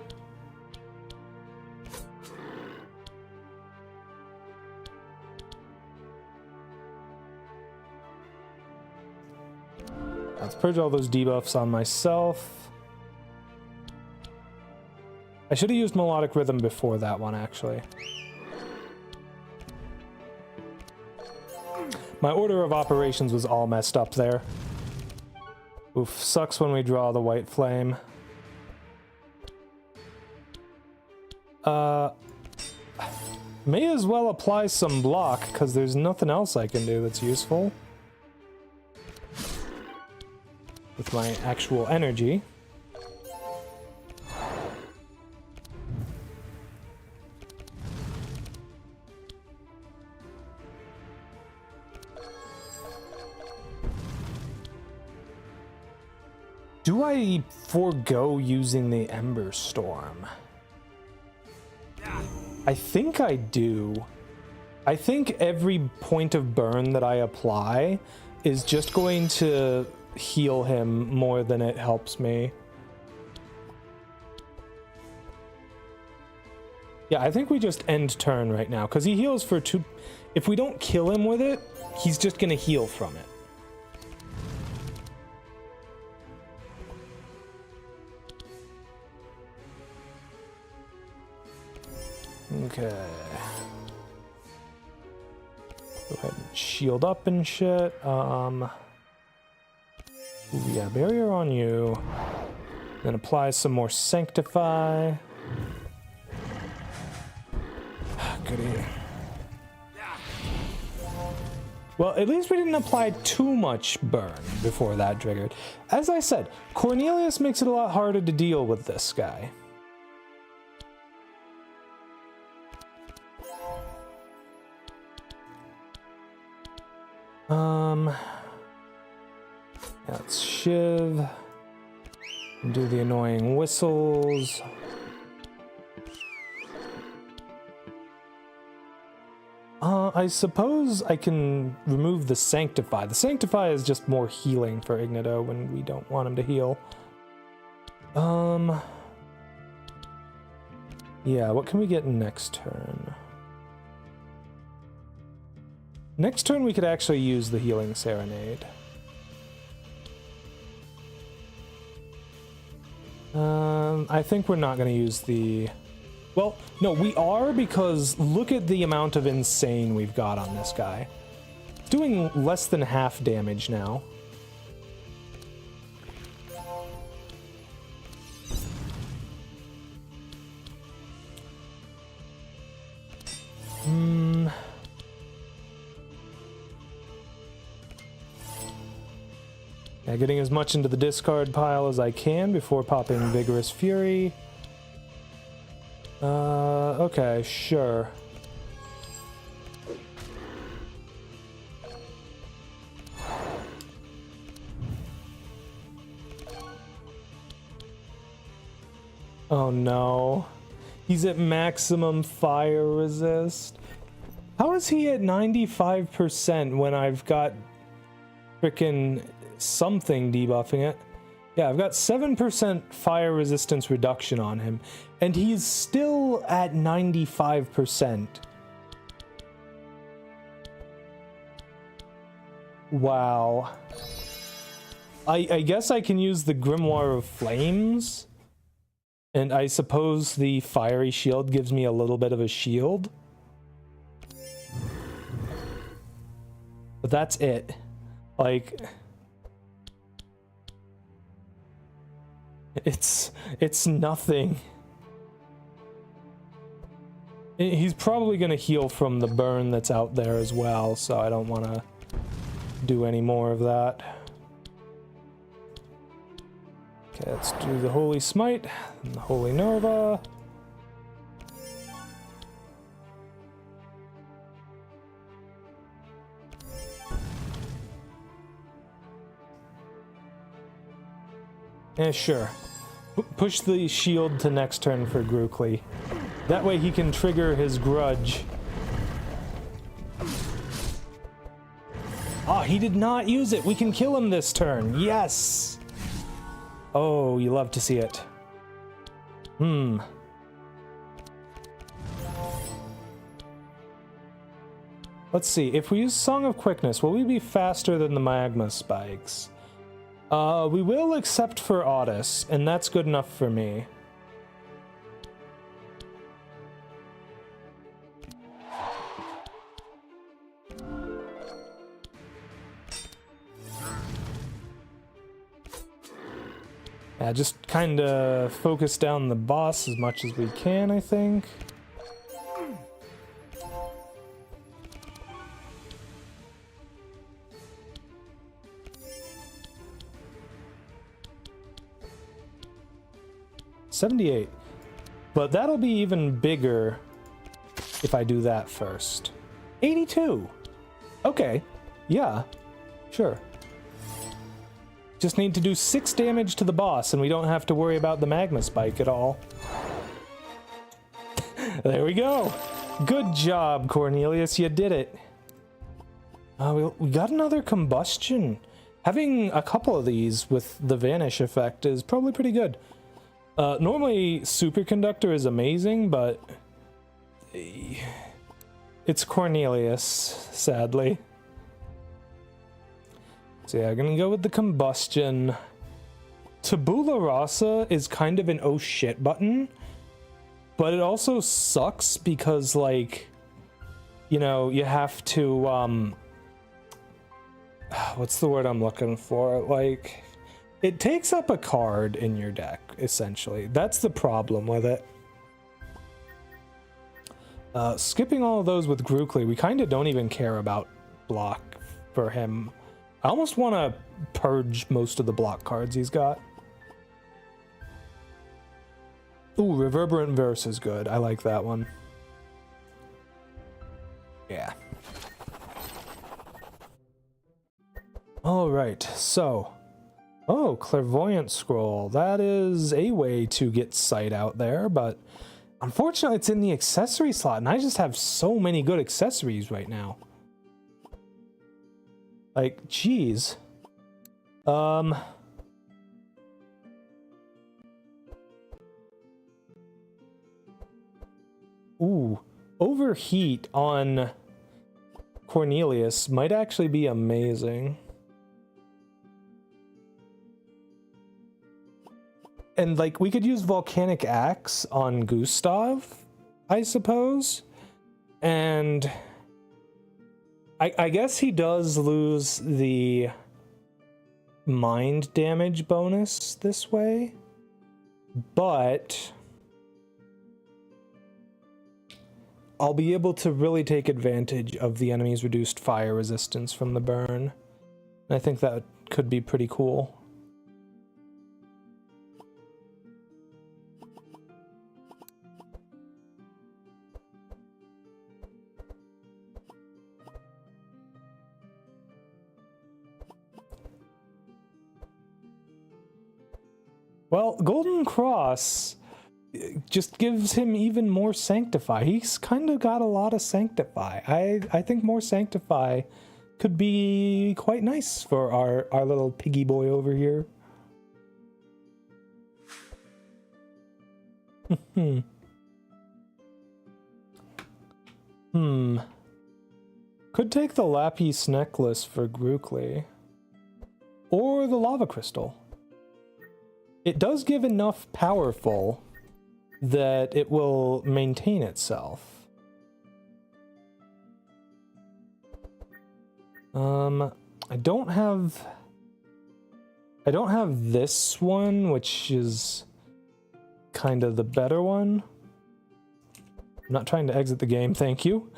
Let's purge all those debuffs on myself. I should have used Melodic Rhythm before that one, actually. My order of operations was all messed up there. Oof, sucks when we draw the White Flame. May as well apply some block, because there's nothing else I can do that's useful. With my actual energy. Do I forego using the Ember Storm? I think I do. I think every point of burn that I apply is just going to heal him more than it helps me. Yeah, I think we just end turn right now, because he heals for 2... If we don't kill him with it, he's just going to heal from it. Okay. Go ahead and shield up and shit. Ooh, yeah, barrier on you. Then apply some more sanctify. Goody. Well, at least we didn't apply too much burn before that triggered. As I said, Cornelius makes it a lot harder to deal with this guy. Yeah, let's shiv. Do the annoying whistles. I suppose I can remove the Sanctify. The Sanctify is just more healing for Ignito when we don't want him to heal. Yeah, what can we get next turn? Next turn we could actually use the Healing Serenade. I think we're not going to use the... Well, no, we are, because look at the amount of insane we've got on this guy. It's doing less than half damage now. Yeah, getting as much into the discard pile as I can before popping Vigorous Fury. Okay, sure. Oh no. He's at maximum fire resist. How is he at 95% when I've got frickin' something debuffing it? Yeah, I've got 7% fire resistance reduction on him, and he's still at 95%. Wow. I guess I can use the Grimoire of Flames, and I suppose the Fiery Shield gives me a little bit of a shield. But that's it. Like... It's nothing. He's probably gonna heal from the burn that's out there as well, so I don't want to do any more of that. Okay, let's do the Holy Smite and the Holy Nova. Yeah, sure. Push the shield to next turn for Grookly. That way he can trigger his grudge. Oh, he did not use it. We can kill him this turn. Yes! Oh, you love to see it. Let's see. If we use Song of Quickness, will we be faster than the Magma Spikes? We will except for Otis, and that's good enough for me. Yeah, just kind of focus down the boss as much as we can, I think. $78, but that'll be even bigger if I do that first. 82. Okay, yeah, sure. Just need to do 6 damage to the boss, and we don't have to worry about the magma spike at all. There we go. Good job, Cornelius. You did it. We got another combustion. Having a couple of these with the vanish effect is probably pretty good. Normally, superconductor is amazing, but it's Cornelius, sadly. So yeah, I'm gonna go with the combustion. Tabula Rasa is kind of an oh shit button, but it also sucks because, like, you know, you have to, what's the word I'm looking for? Like, it takes up a card in your deck, essentially. That's the problem with it. Skipping all of those with Grookly, we kind of don't even care about block for him. I almost want to purge most of the block cards he's got. Ooh, Reverberant Verse is good. I like that one. Yeah. Alright, so... Oh, Clairvoyant Scroll. That is a way to get sight out there, but... Unfortunately, it's in the accessory slot, and I just have so many good accessories right now. Like, jeez. Ooh, Overheat on Cornelius might actually be amazing. And, like, we could use Volcanic Axe on Gustav, I suppose. And I guess he does lose the mind damage bonus this way, but I'll be able to really take advantage of the enemy's reduced fire resistance from the burn. And I think that could be pretty cool. Well, Golden Cross just gives him even more Sanctify. He's kind of got a lot of Sanctify. I think more Sanctify could be quite nice for our little piggy boy over here. Could take the Lapis Necklace for Grookly. Or the Lava Crystal. It does give enough powerful that it will maintain itself. I don't have this one, which is kind of the better one. I'm not trying to exit the game, thank you.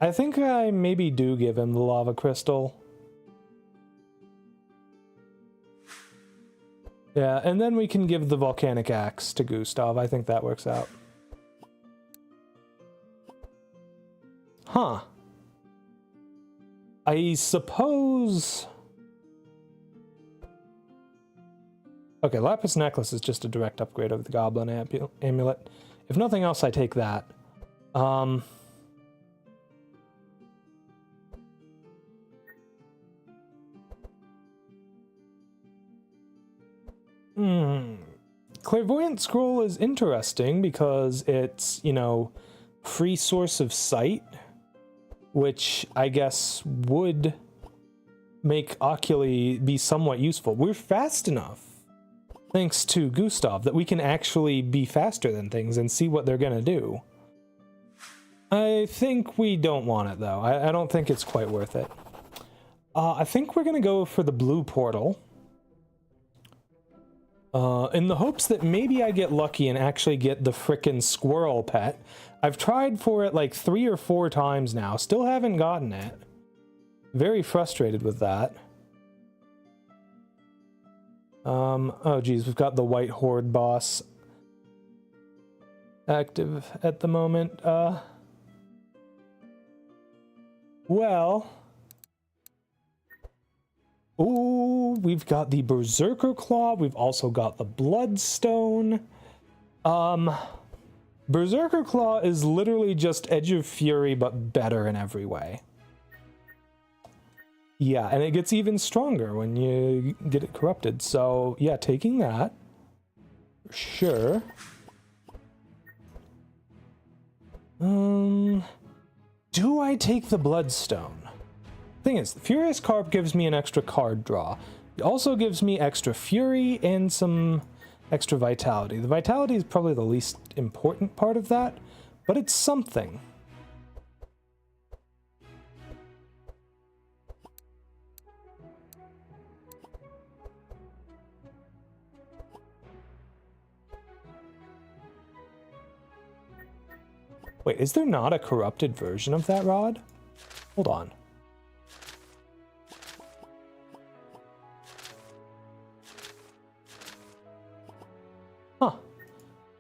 I think I maybe do give him the Lava Crystal. Yeah, and then we can give the Volcanic Axe to Gustav. I think that works out. Huh. I suppose... Okay, Lapis Necklace is just a direct upgrade of the Goblin Amulet. If nothing else, I take that. Clairvoyant Scroll is interesting because it's, you know, free source of sight, which I guess would make Oculi be somewhat useful. We're fast enough, thanks to Gustav, that we can actually be faster than things and see what they're gonna do. I think we don't want it, though. I don't think it's quite worth it. I think we're gonna go for the blue portal. In the hopes that maybe I get lucky and actually get the frickin' squirrel pet. I've tried for it like 3 or 4 times now. Still haven't gotten it. Very frustrated with that. Oh geez, we've got the White Horde boss active at the moment. Well, Ooh, we've got the Berserker Claw. We've also got the Bloodstone. Berserker Claw is literally just Edge of Fury, but better in every way. Yeah, and it gets even stronger when you get it corrupted. So, yeah, taking that. Sure. Do I take the Bloodstone? Thing is, the Furious Carp gives me an extra card draw. It also gives me extra Fury and some extra Vitality. The Vitality is probably the least important part of that, but it's something. Wait, is there not a corrupted version of that rod? Hold on. Huh.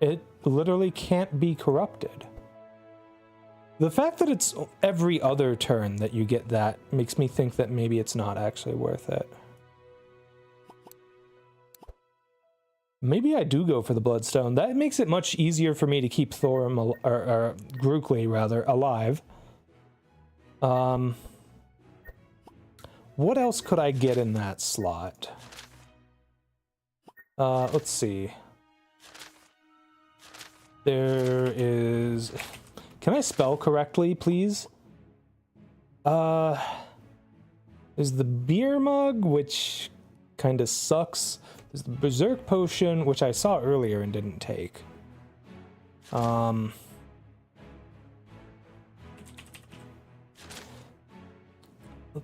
It literally can't be corrupted. The fact that it's every other turn that you get that makes me think that maybe it's not actually worth it. Maybe I do go for the Bloodstone. That makes it much easier for me to keep Thorum, or Grookly rather, alive. What else could I get in that slot? Let's see. There is... Can I spell correctly, please? There's the Beer Mug, which kind of sucks. There's the Berserk Potion, which I saw earlier and didn't take. Let's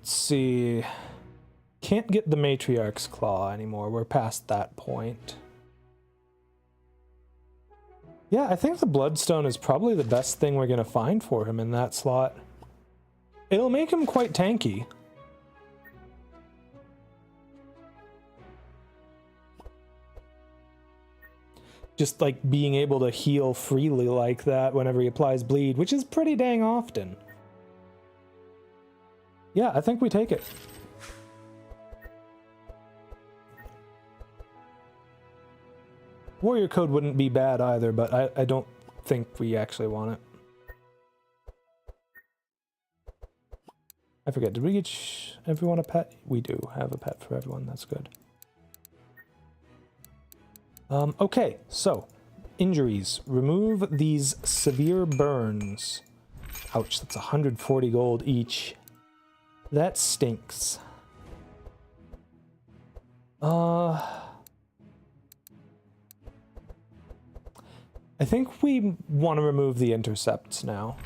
see. Can't get the Matriarch's Claw anymore. We're past that point. Yeah, I think the Bloodstone is probably the best thing we're going to find for him in that slot. It'll make him quite tanky. Just like being able to heal freely like that whenever he applies bleed, which is pretty dang often. Yeah, I think we take it. Warrior Code wouldn't be bad either, but I don't think we actually want it. I forget, did we get everyone a pet? We do have a pet for everyone, that's good. Okay, so, injuries. Remove these severe burns. Ouch, that's 140 gold each. That stinks. I think we want to remove the intercepts now.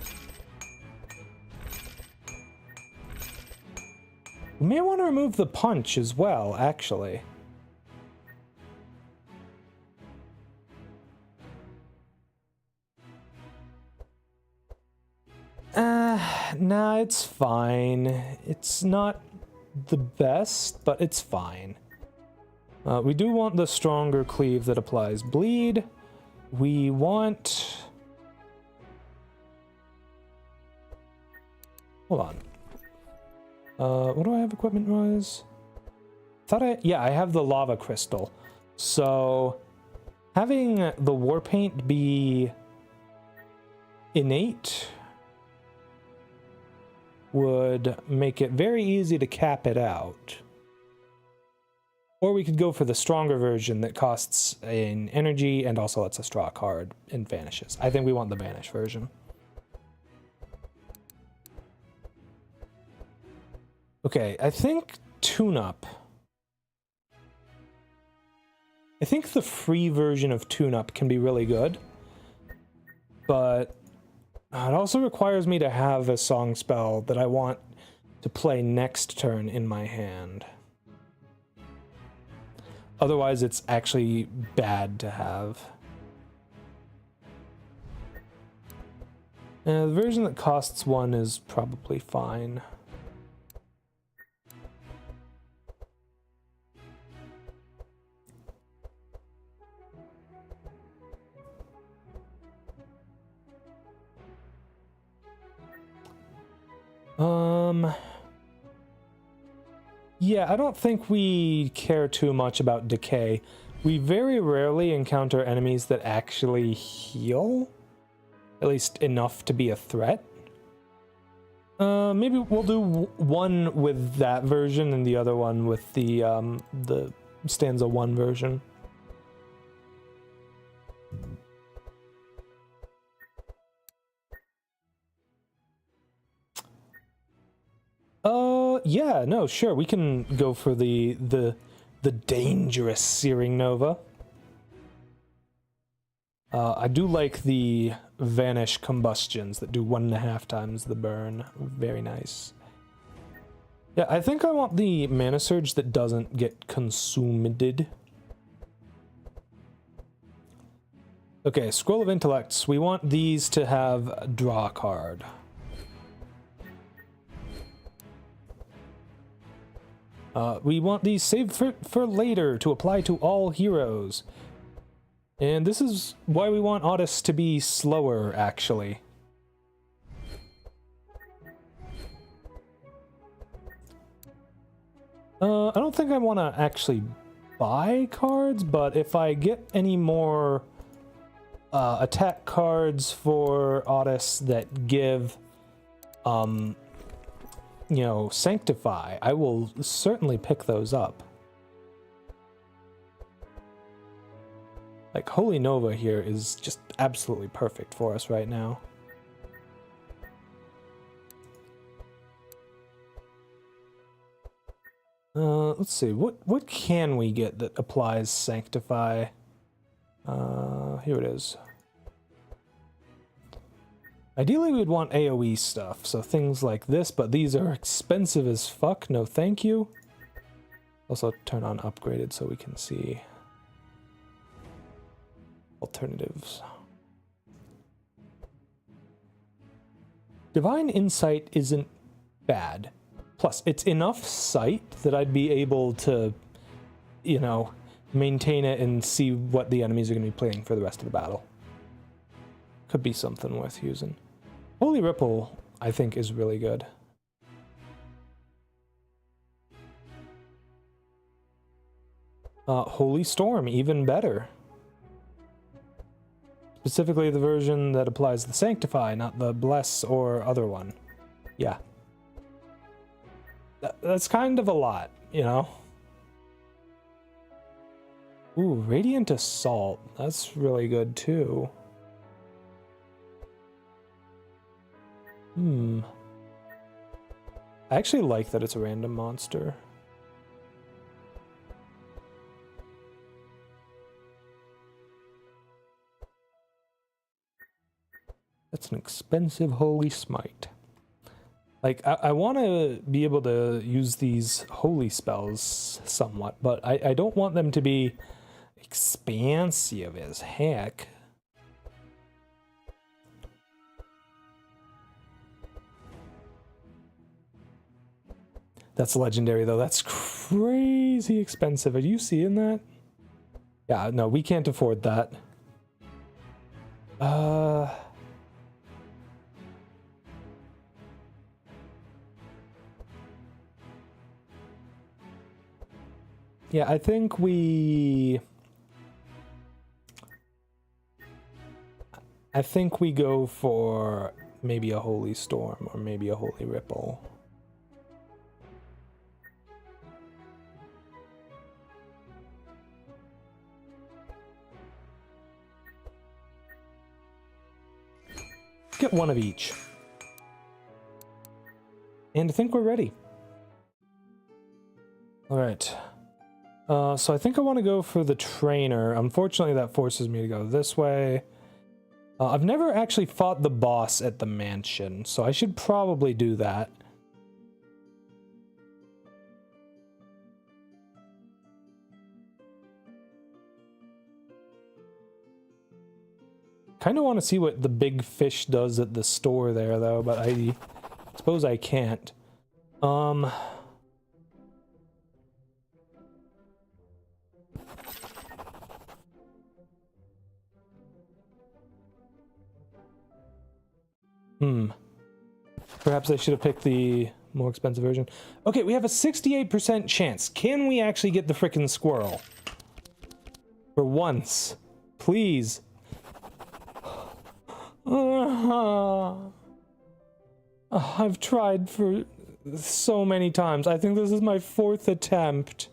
We may want to remove the punch as well, actually. Nah, it's fine. It's not the best, but it's fine. We do want the stronger cleave that applies bleed. We want... Hold on. What do I have equipment-wise? Yeah, I have the lava crystal. So, having the war paint be innate would make it very easy to cap it out. Or we could go for the stronger version that costs an energy and also lets us draw a card and vanishes. I think we want the vanish version. Okay, I think tune-up. I think the free version of tune-up can be really good, but it also requires me to have a song spell that I want to play next turn in my hand. Otherwise, it's actually bad to have. The version that costs one is probably fine. Yeah, I don't think we care too much about decay. We very rarely encounter enemies that actually heal. At least enough to be a threat. Maybe we'll do one with that version and the other one with the stanza 1 version. Yeah, no, sure, we can go for the dangerous Searing Nova. I do like the Vanish Combustions that do 1.5 times the burn. Very nice. Yeah, I think I want the Mana Surge that doesn't get consumed. Okay, Scroll of Intellects. We want these to have draw a card. We want these saved for later to apply to all heroes. And this is why we want Otis to be slower, actually. I don't think I want to actually buy cards, but if I get any more attack cards for Otis that give, you know, Sanctify, I will certainly pick those up. Like, Holy Nova here is just absolutely perfect for us right now. Let's see, what can we get that applies Sanctify? Here it is. Ideally, we'd want AoE stuff, so things like this, but these are expensive as fuck, no thank you. Also, turn on Upgraded so we can see alternatives. Divine Insight isn't bad. Plus, it's enough sight that I'd be able to, you know, maintain it and see what the enemies are going to be playing for the rest of the battle. Could be something worth using. Holy Ripple, I think, is really good. Holy Storm, even better. Specifically the version that applies the Sanctify, not the Bless or other one. Yeah. That's kind of a lot, you know? Ooh, Radiant Assault. That's really good, too. I actually like that it's a random monster. That's an expensive Holy Smite. Like, I want to be able to use these holy spells somewhat, but I don't want them to be expansive as heck. That's legendary, though. That's crazy expensive. Are you seeing that? Yeah, no, we can't afford that. Yeah, I think we go for maybe a Holy Storm or maybe a Holy Ripple. Get one of each. And I think we're ready. All right. So I think I want to go for the trainer. Unfortunately, that forces me to go this way. I've never actually fought the boss at the mansion, so I should probably do that. Kind of want to see what the big fish does at the store there, though, but I suppose I can't. Perhaps I should have picked the more expensive version. Okay, we have a 68% chance. Can we actually get the frickin' squirrel? For once. Please. I've tried for so many times. I think this is my 4th attempt.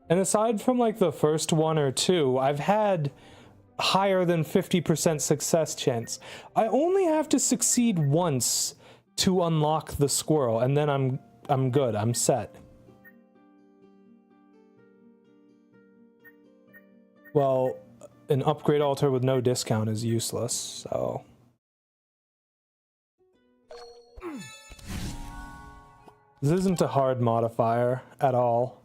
And aside from like the first 1 or 2, I've had higher than 50% success chance. I only have to succeed once to unlock the squirrel, and then I'm good. I'm set. Well, an upgrade altar with no discount is useless, so... This isn't a hard modifier at all.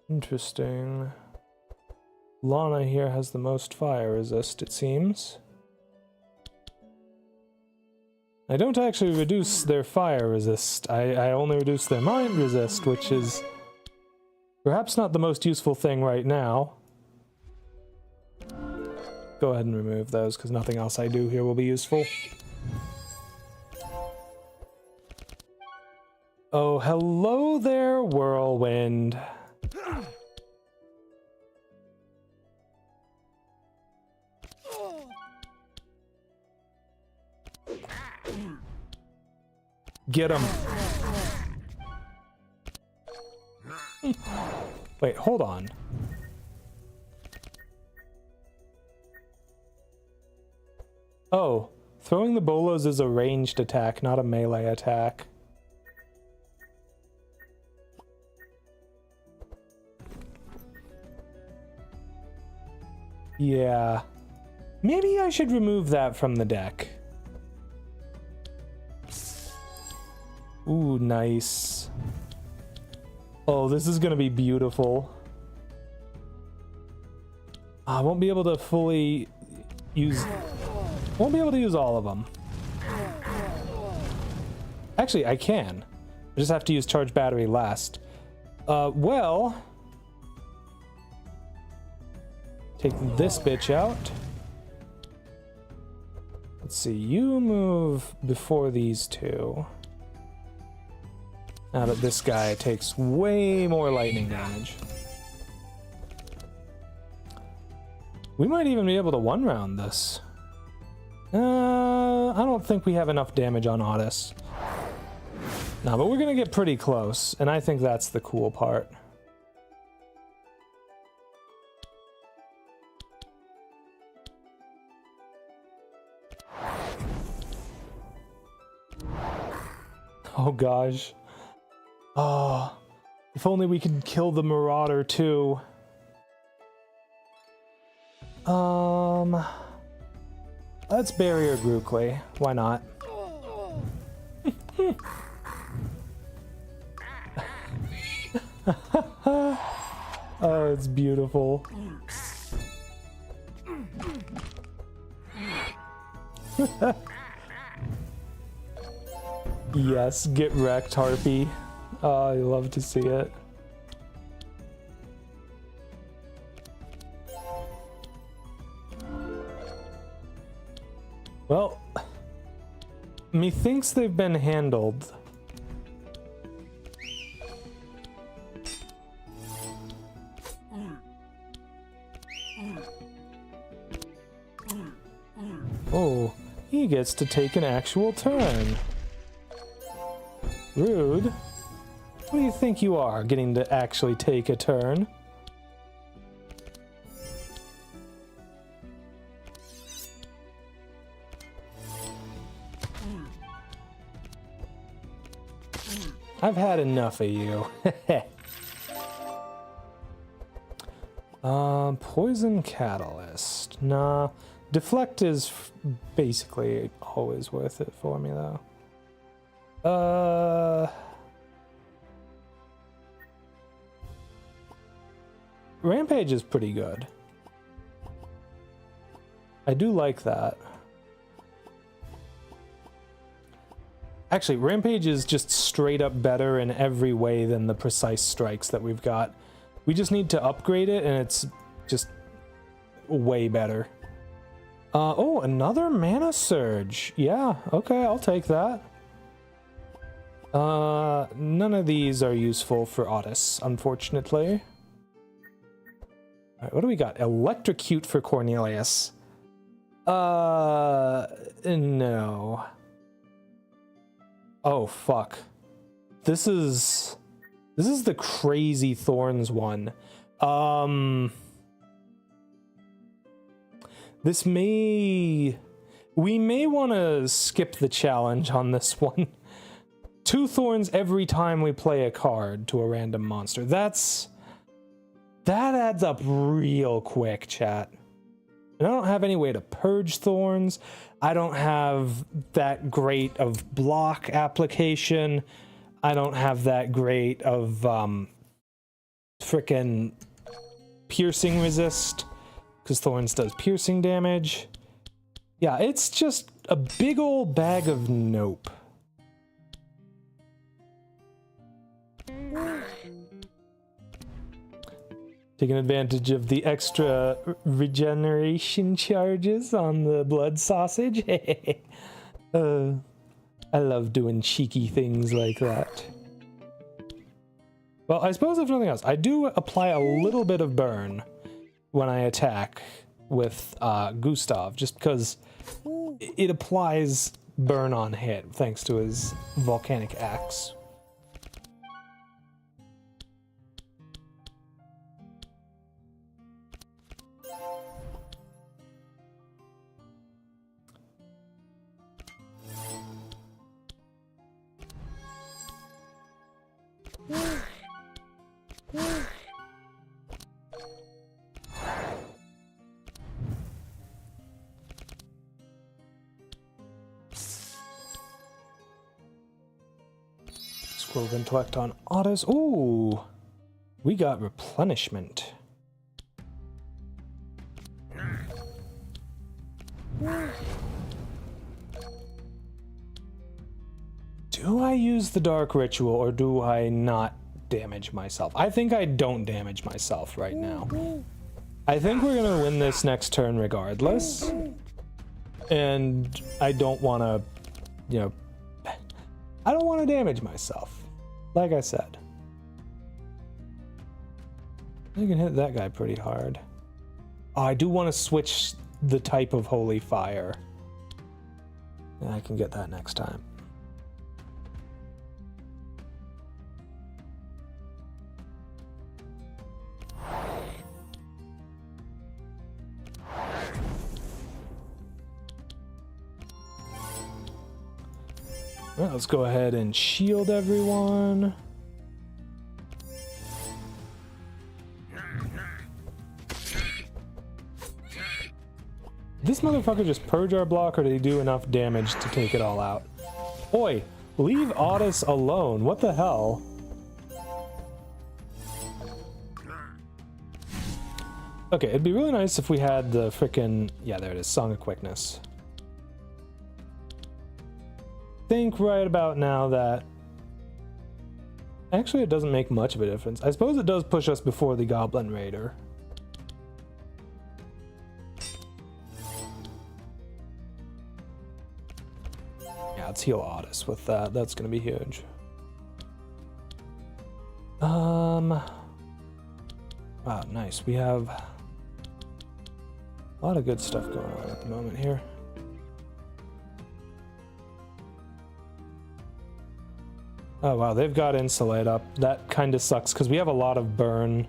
Interesting. Lana here has the most fire resist, it seems. I don't actually reduce their fire resist. I only reduce their mind resist, which is perhaps not the most useful thing right now. Go ahead and remove those, because nothing else I do here will be useful. Oh, hello there, Whirlwind. Get him. Wait, hold on. Oh, throwing the bolos is a ranged attack, not a melee attack. Yeah. Maybe I should remove that from the deck. Ooh, nice. Oh, this is gonna be beautiful. I won't be able to fully use... Won't be able to use all of them. Actually, I can. I just have to use charge battery last. Well... Take this bitch out. Let's see, you move before these two. Now that this guy takes way more lightning damage. We might even be able to one-round this. I don't think we have enough damage on Otis. No, but we're gonna get pretty close, and I think that's the cool part. Oh gosh. Oh, if only we could kill the Marauder too. Let's barrier Grookly. Why not? Oh, it's beautiful. Yes, get wrecked, Harpy. Oh, I love to see it. Well, methinks they've been handled. Oh, he gets to take an actual turn. Rude. What do you think you are, getting to actually take a turn? I've had enough of you. Poison Catalyst. Nah. Deflect is basically always worth it for me, though. Rampage is pretty good. I do like that. Actually, Rampage is just straight up better in every way than the precise strikes that we've got. We just need to upgrade it, and it's just way better. Oh, another mana surge. Yeah, okay, I'll take that. None of these are useful for Otis, unfortunately. All right, what do we got? Electrocute for Cornelius. No. Oh, fuck. This is the Crazy Thorns one. We may want to skip the challenge on this one. 2 thorns every time we play a card to a random monster. That adds up real quick, chat. And I don't have any way to purge thorns. I don't have that great of block application. I don't have that great of frickin' piercing resist, because thorns does piercing damage. Yeah, it's just a big old bag of nope. Taking advantage of the extra regeneration charges on the blood sausage. I love doing cheeky things like that. Well, I suppose if nothing else, I do apply a little bit of burn when I attack with Gustav, just because it applies burn on hit thanks to his volcanic axe. Scroll of Intellect on Otis. Ooh, we got replenishment. Do I use the Dark Ritual or do I not damage myself? I think I don't damage myself right now. I think we're gonna win this next turn regardless. And I don't want to, I don't want to damage myself. Like I said. I can hit that guy pretty hard. Oh, I do want to switch the type of Holy Fire. Yeah, I can get that next time. Well, let's go ahead and shield everyone. This motherfucker just purge our block, or did he do enough damage to take it all out? Oi, leave Otis alone. What the hell? Okay, it'd be really nice if we had the frickin'... Yeah, there it is. Song of Quickness. Think right about now that... Actually, it doesn't make much of a difference. I suppose it does push us before the Goblin Raider. Yeah, let's heal Otis with that. That's gonna be huge. Wow, nice. We have a lot of good stuff going on at the moment here. Oh wow, they've got Insulate up. That kind of sucks because we have a lot of burn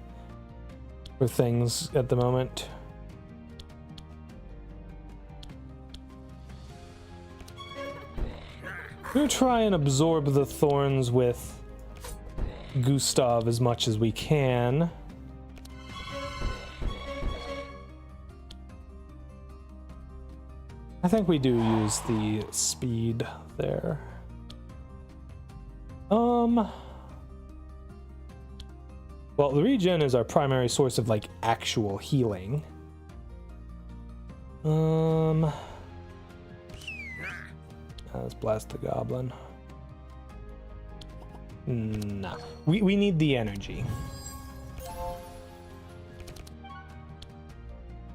for things at the moment. We're gonna try and absorb the thorns with Gustav as much as we can. I think we do use the speed there. Well, the regen is our primary source of, like, actual healing. Let's blast the goblin. Nah. We need the energy.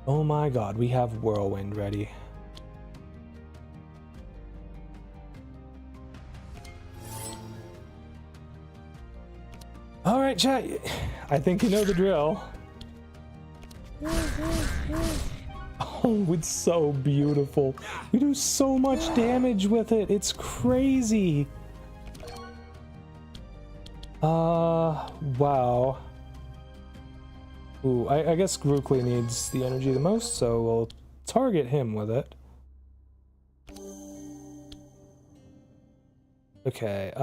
Oh my god, we have Whirlwind ready. Alright, chat. I think you know the drill. Oh, it's so beautiful. We do so much damage with it. It's crazy. Wow. Ooh, I guess Grookly needs the energy the most, so we'll target him with it. Okay,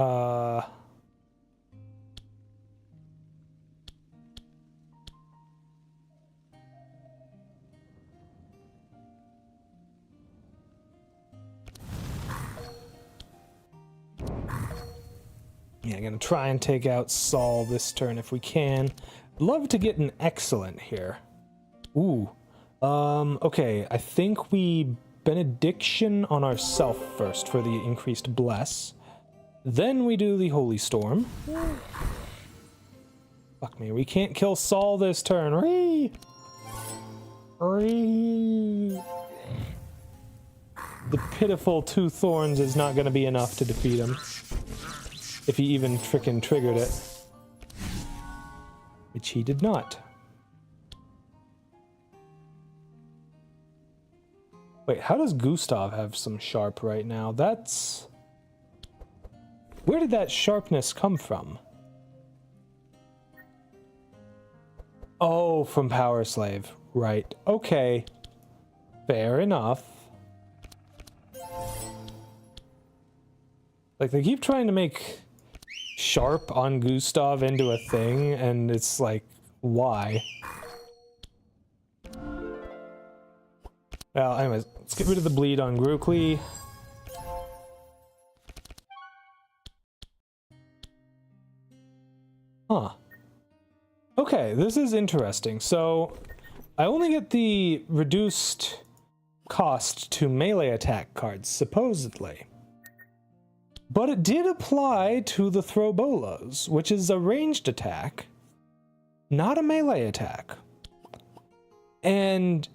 yeah, I'm gonna try and take out Saul this turn if we can. Love to get an excellent here. Ooh. Okay, I think we benediction on ourself first for the increased bless. Then we do the Holy Storm. Fuck me, we can't kill Saul this turn. Ree! Ree! The pitiful 2 thorns is not gonna be enough to defeat him. If he even frickin' triggered it. Which he did not. Wait, how does Gustav have some sharp right now? That's... Where did that sharpness come from? Oh, from Power Slave. Right. Okay. Fair enough. Like, they keep trying to make sharp on Gustav into a thing, and it's like, why? Well, anyways, let's get rid of the bleed on Grookly. Huh. Okay, this is interesting. So, I only get the reduced cost to melee attack cards, supposedly. But it did apply to the throw bolas, which is a ranged attack, not a melee attack. And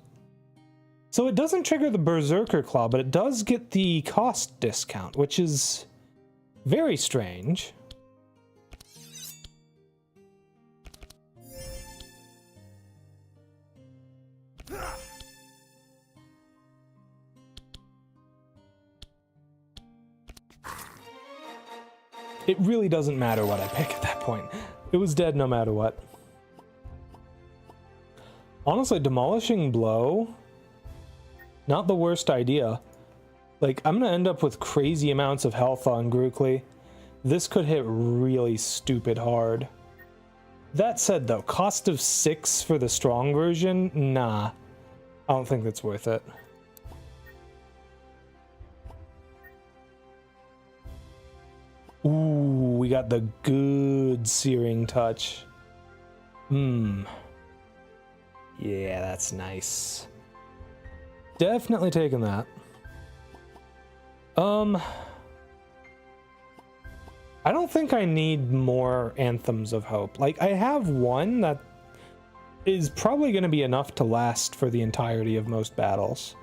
so it doesn't trigger the Berserker Claw, but it does get the cost discount, which is very strange. It really doesn't matter what I pick at that point. It was dead no matter what. Honestly, Demolishing Blow, not the worst idea. Like, I'm gonna end up with crazy amounts of health on Grookly. This could hit really stupid hard. That said though, cost of 6 for the strong version? Nah. I don't think that's worth it. Ooh, we got the good Searing Touch. Yeah, that's nice. Definitely taking that. I don't think I need more Anthems of Hope. Like, I have one that is probably going to be enough to last for the entirety of most battles.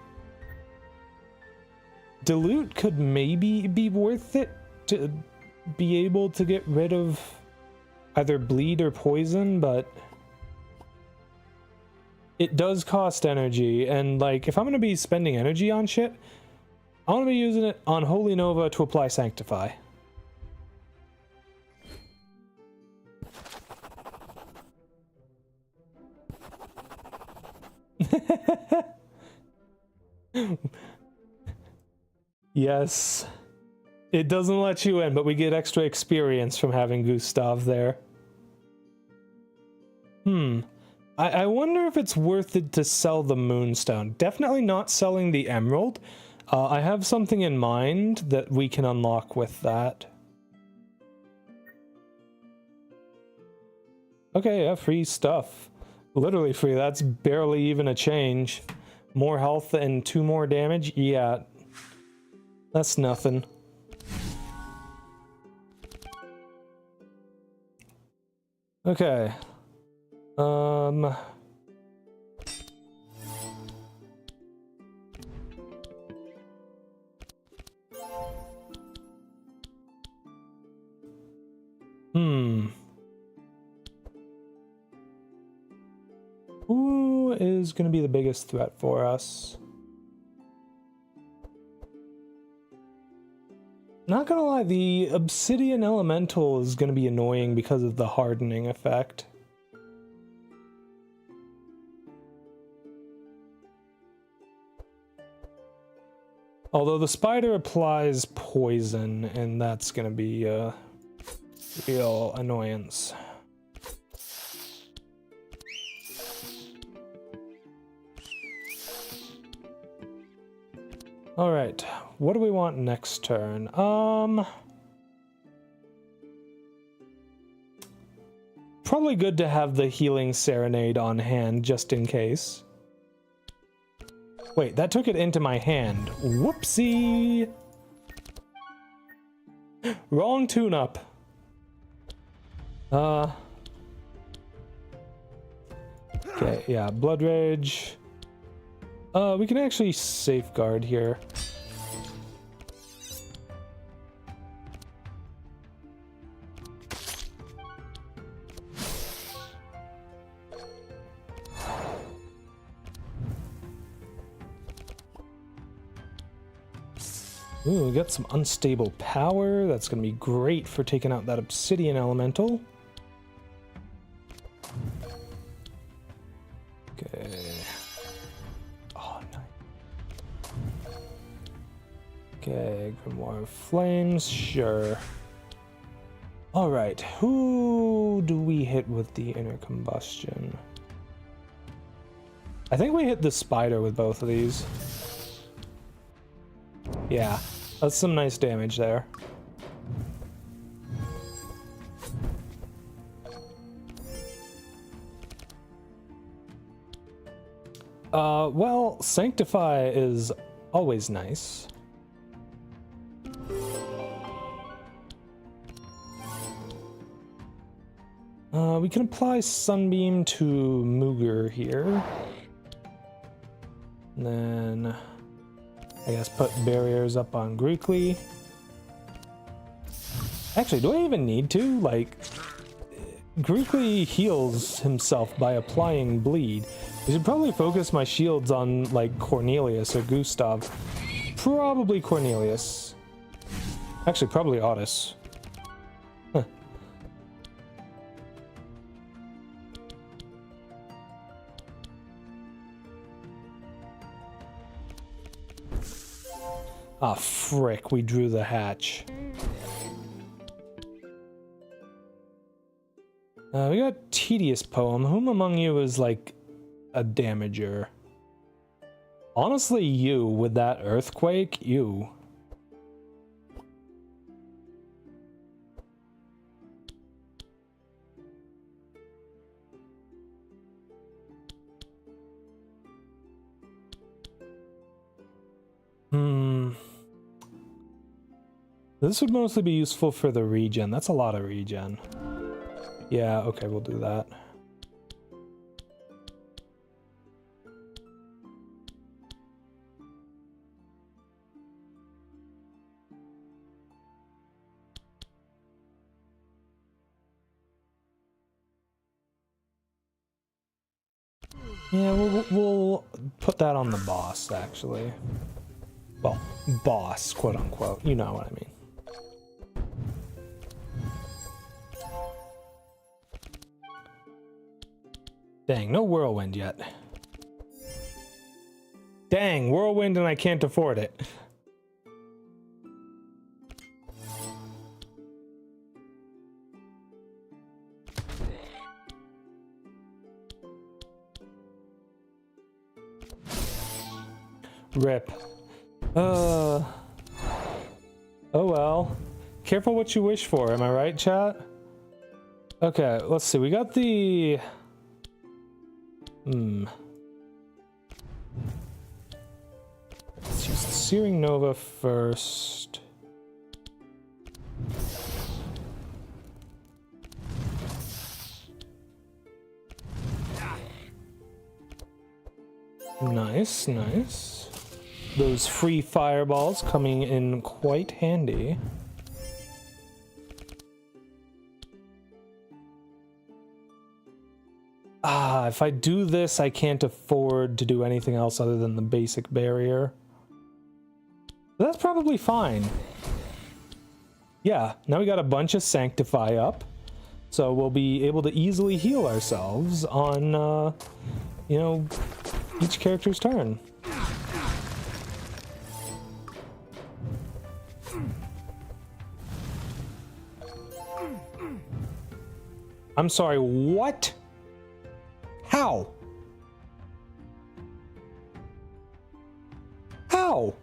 Dilute could maybe be worth it to be able to get rid of either bleed or poison, but it does cost energy, and like, if I'm going to be spending energy on shit, I want to be using it on Holy Nova to apply Sanctify. Yes. It doesn't let you in, but we get extra experience from having Gustav there. I wonder if it's worth it to sell the Moonstone. Definitely not selling the Emerald. I have something in mind that we can unlock with that. Okay, yeah, free stuff. Literally free. That's barely even a change. More health and 2 more damage? Yeah. That's nothing. Okay. Who is going to be the biggest threat for us? Not gonna lie, the Obsidian Elemental is gonna be annoying because of the hardening effect. Although the spider applies poison, and that's gonna be a real annoyance. All right, what do we want next turn? Probably good to have the healing serenade on hand just in case. Wait, that took it into my hand. Whoopsie! Wrong tune-up. Okay, yeah, Blood Rage. We can actually safeguard here. Ooh, we got some unstable power. That's going to be great for taking out that Obsidian Elemental. Okay. Oh, nice. Okay, Grimoire of Flames, sure. Alright, who do we hit with the inner combustion? I think we hit the spider with both of these. Yeah, that's some nice damage there. Well, Sanctify is always nice. We can apply Sunbeam to Mooger here. And then I guess put barriers up on Greekly. Actually, do I even need to? Like, Greekly heals himself by applying bleed. I should probably focus my shields on, like, Cornelius or Gustav. Probably Cornelius. Actually, probably Otis. Huh. Ah, frick, we drew the hatch. We got Tedious Poem. Whom among you is, like, a damager? Honestly, you, with that earthquake, you. This would mostly be useful for the regen. That's a lot of regen. Yeah, okay, we'll do that. Yeah, we'll put that on the boss, actually. Well, boss, quote unquote. You know what I mean. Dang, no whirlwind yet. Dang, whirlwind and I can't afford it. Rip. Oh well. Careful what you wish for, am I right, chat? Okay, let's see. We got the... Let's use the Searing Nova first. Nice, nice. Those free fireballs coming in quite handy. Ah, if I do this, I can't afford to do anything else other than the basic barrier. But that's probably fine. Yeah, now we got a bunch of Sanctify up. So we'll be able to easily heal ourselves on, you know, each character's turn. I'm sorry, what? How? How?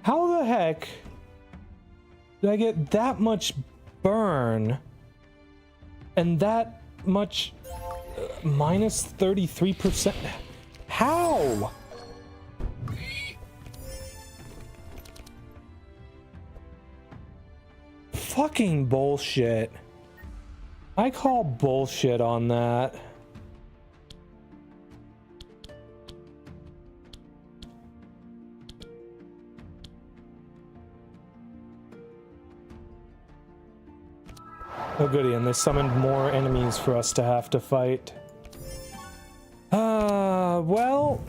How the heck did I get that much burn and that much minus 33%? How? Fucking bullshit. I call bullshit on that. Oh goody, and they summoned more enemies for us to have to fight. Well...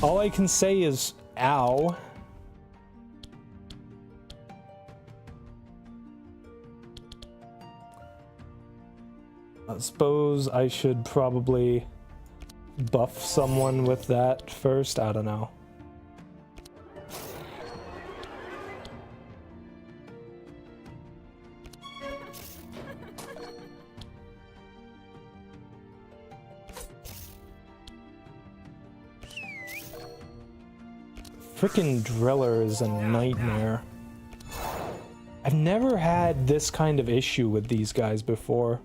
all I can say is, ow. I suppose I should probably buff someone with that first. I don't know. Frickin' Driller is a nightmare. I've never had this kind of issue with these guys before.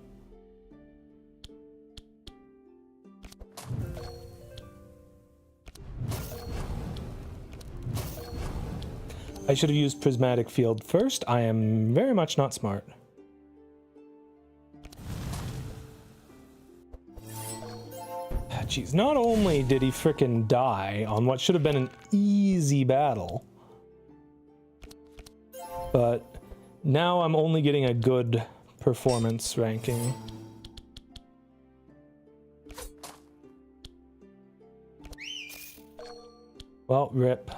I should have used Prismatic Field first. I am very much not smart. Jeez, not only did he frickin' die on what should have been an easy battle, but now I'm only getting a good performance ranking. Well, rip.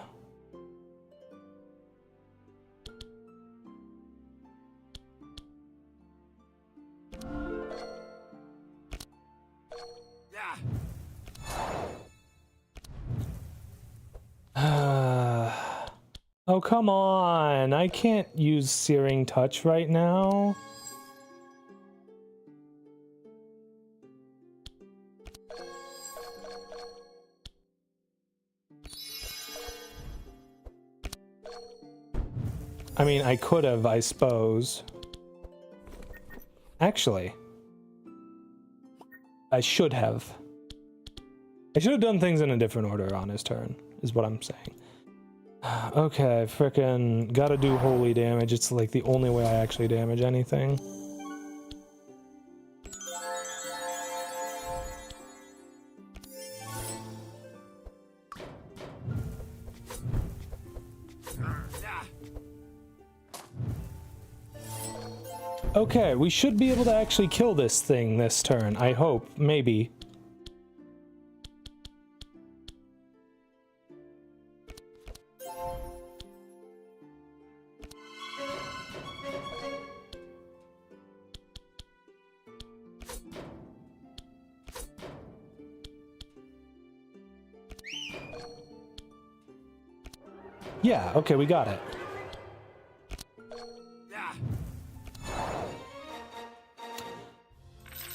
Oh, come on. I can't use Searing Touch right now. I mean, I could have, I suppose. Actually, I should have. I should have done things in a different order on his turn, is what I'm saying. Okay, frickin' gotta do holy damage. It's like the only way I actually damage anything. Okay, we should be able to actually kill this thing this turn. I hope. Maybe. Yeah, okay, we got it.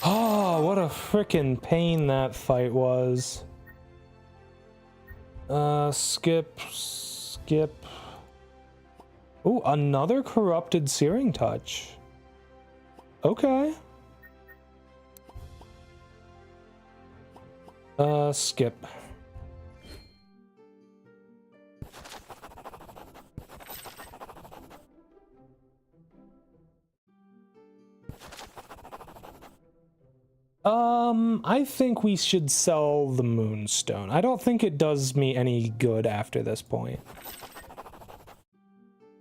Oh, what a frickin' pain that fight was. Skip. Ooh, another corrupted Searing Touch. Okay. Skip. I think we should sell the Moonstone. I don't think it does me any good after this point.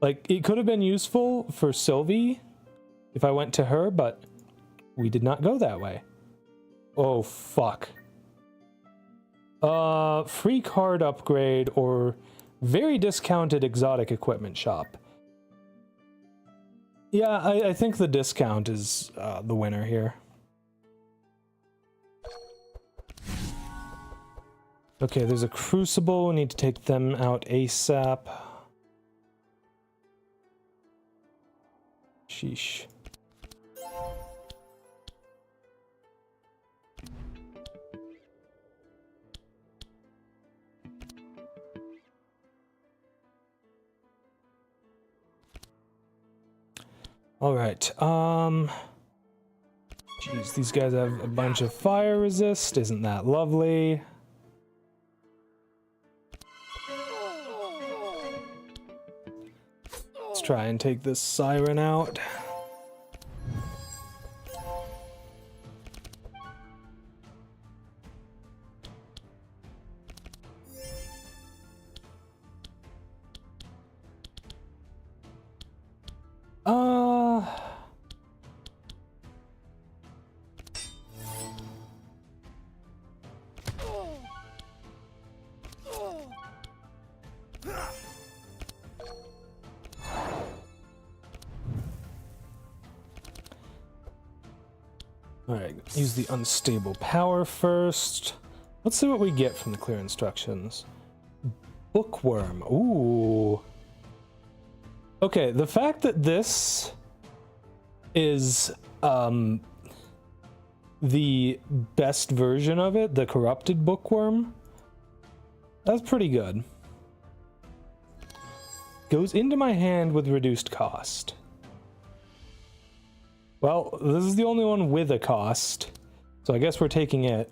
Like, it could have been useful for Sylvie if I went to her, but we did not go that way. Oh, fuck. Free card upgrade or very discounted exotic equipment shop. Yeah, I think the discount is the winner here. Okay, there's a crucible. We need to take them out ASAP. Sheesh. All right. Jeez, these guys have a bunch of fire resist. Isn't that lovely? Let's try and take this siren out. Alright, use the unstable power first. Let's see what we get from the clear instructions. Bookworm. Ooh. Okay, the fact that this is the best version of it, the corrupted bookworm, that's pretty good. Goes into my hand with reduced cost. Well, this is the only one with a cost, so I guess we're taking it.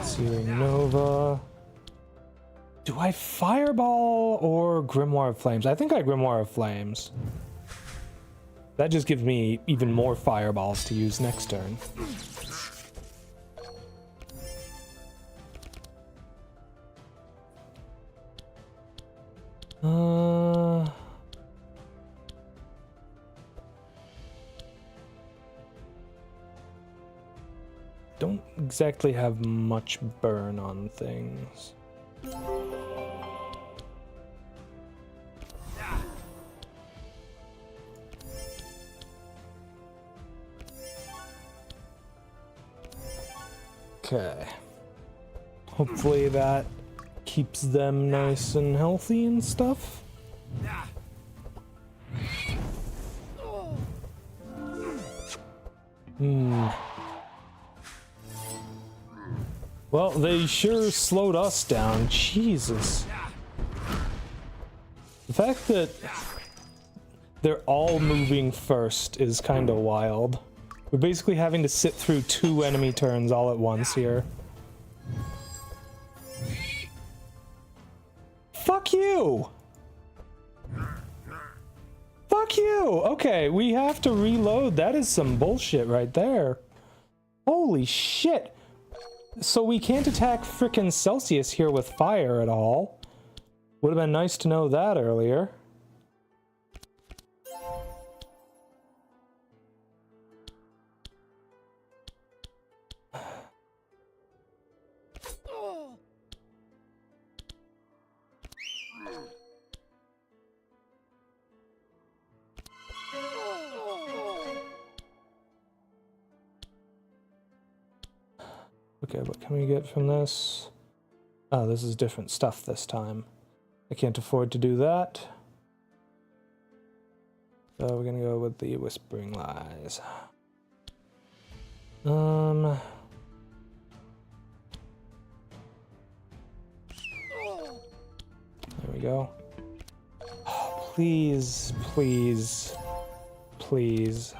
Searing Nova. Do I Fireball or Grimoire of Flames? I think I Grimoire of Flames. That just gives me even more fireballs to use next turn. Don't exactly have much burn on things. Okay. Hopefully that keeps them nice and healthy and stuff. Well, they sure slowed us down. Jesus. The fact that they're all moving first is kind of wild. We're basically having to sit through 2 enemy turns all at once here. Fuck you! Fuck you! Okay, we have to reload. That is some bullshit right there. Holy shit! So we can't attack frickin' Celsius here with fire at all. Would have been nice to know that earlier. Okay, what can we get from this? Oh, this is different stuff this time. I can't afford to do that. So we're gonna go with the Whispering Lies. There we go. Oh, please, please, please.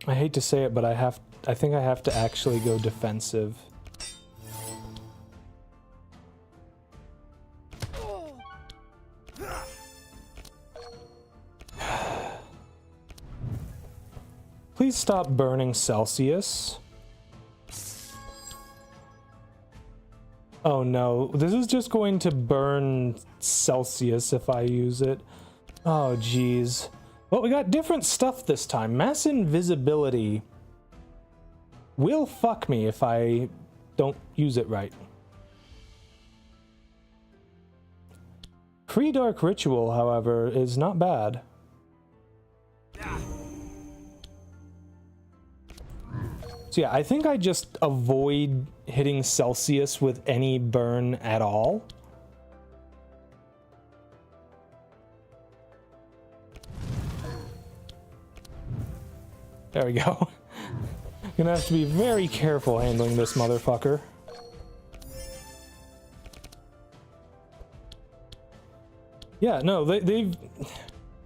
I hate to say it, but I have I think I have to actually go defensive. Please stop burning Celsius. Oh no, this is just going to burn Celsius if I use it. Oh geez. Well, we got different stuff this time. Mass invisibility will fuck me if I don't use it right. Pre-dark ritual, however, is not bad. So yeah, I think I just avoid hitting Celsius with any burn at all. There we go. Gonna have to be very careful handling this motherfucker. Yeah, no, they've...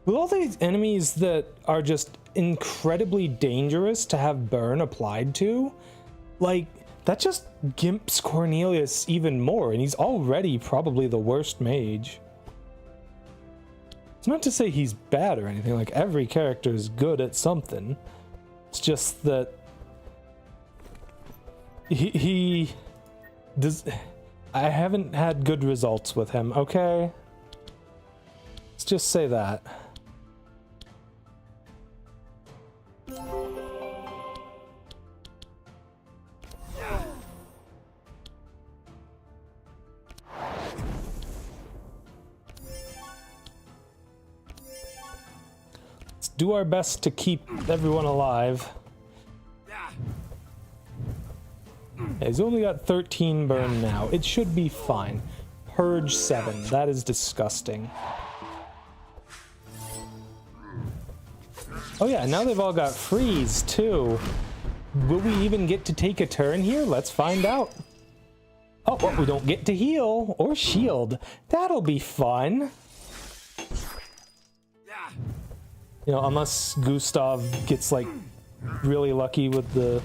With all these enemies that are just incredibly dangerous to have burn applied to, like, that just gimps Cornelius even more, and he's already probably the worst mage. It's not to say he's bad or anything, like, every character is good at something. It's just that he does... I haven't had good results with him, okay? Let's just say that. Let's do our best to keep everyone alive. He's only got 13 burn now. It should be fine. Purge 7. That is disgusting. Oh yeah, now they've all got freeze too. Will we even get to take a turn here? Let's find out. Oh, well, we don't get to heal or shield. That'll be fun. You know, unless Gustav gets like really lucky with the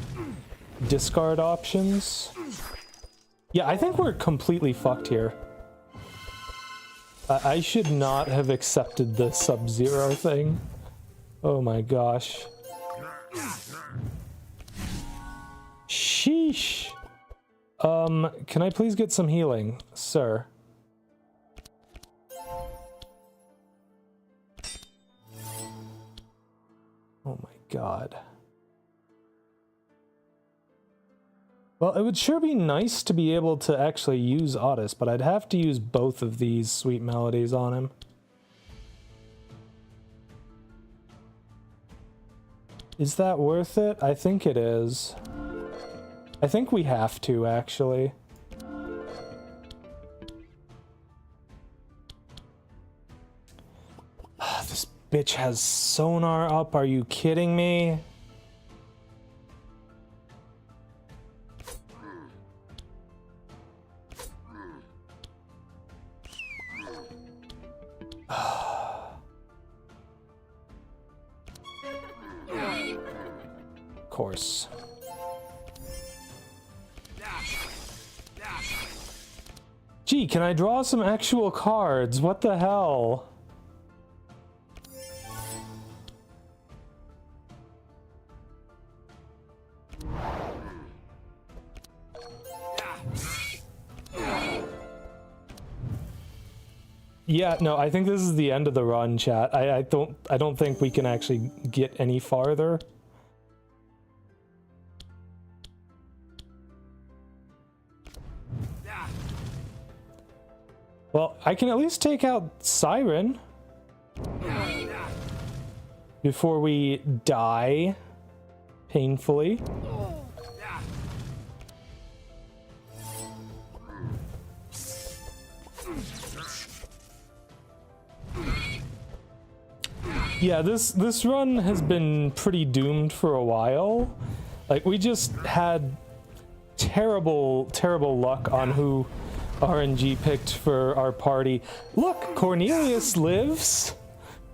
discard options. Yeah, I think we're completely fucked here. I should not have accepted the Sub-Zero thing. Oh my gosh. Sheesh. Can I please get some healing, sir? Oh my god. Well, it would sure be nice to be able to actually use Otis, but I'd have to use both of these sweet melodies on him. Is that worth it? I think it is. I think we have to, actually. This bitch has sonar up. Are you kidding me? Of course. Gee, can I draw some actual cards? What the hell? Yeah, no, I think this is the end of the run, chat. I don't think we can actually get any farther. Well, I can at least take out Siren before we die painfully. Yeah, this run has been pretty doomed for a while. Like, we just had terrible luck on who RNG picked for our party. Look, Cornelius lives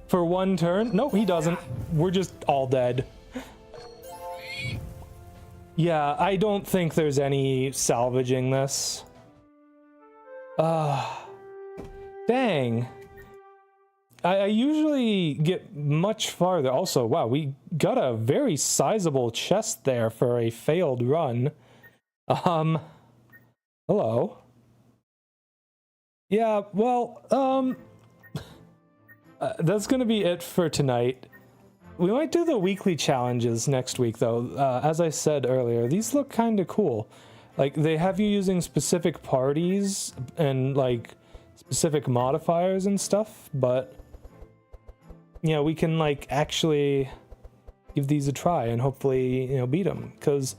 for one turn. No, he doesn't. We're just all dead. Yeah, I don't think there's any salvaging this. Dang. I usually get much farther. Also, wow, we got a very sizable chest there for a failed run. Hello. Yeah, well, that's gonna be it for tonight. We might do the weekly challenges next week, though. As I said earlier, these look kind of cool. Like, they have you using specific parties and, like, specific modifiers and stuff, but, you know, we can, like, actually give these a try and hopefully, you know, beat them. Because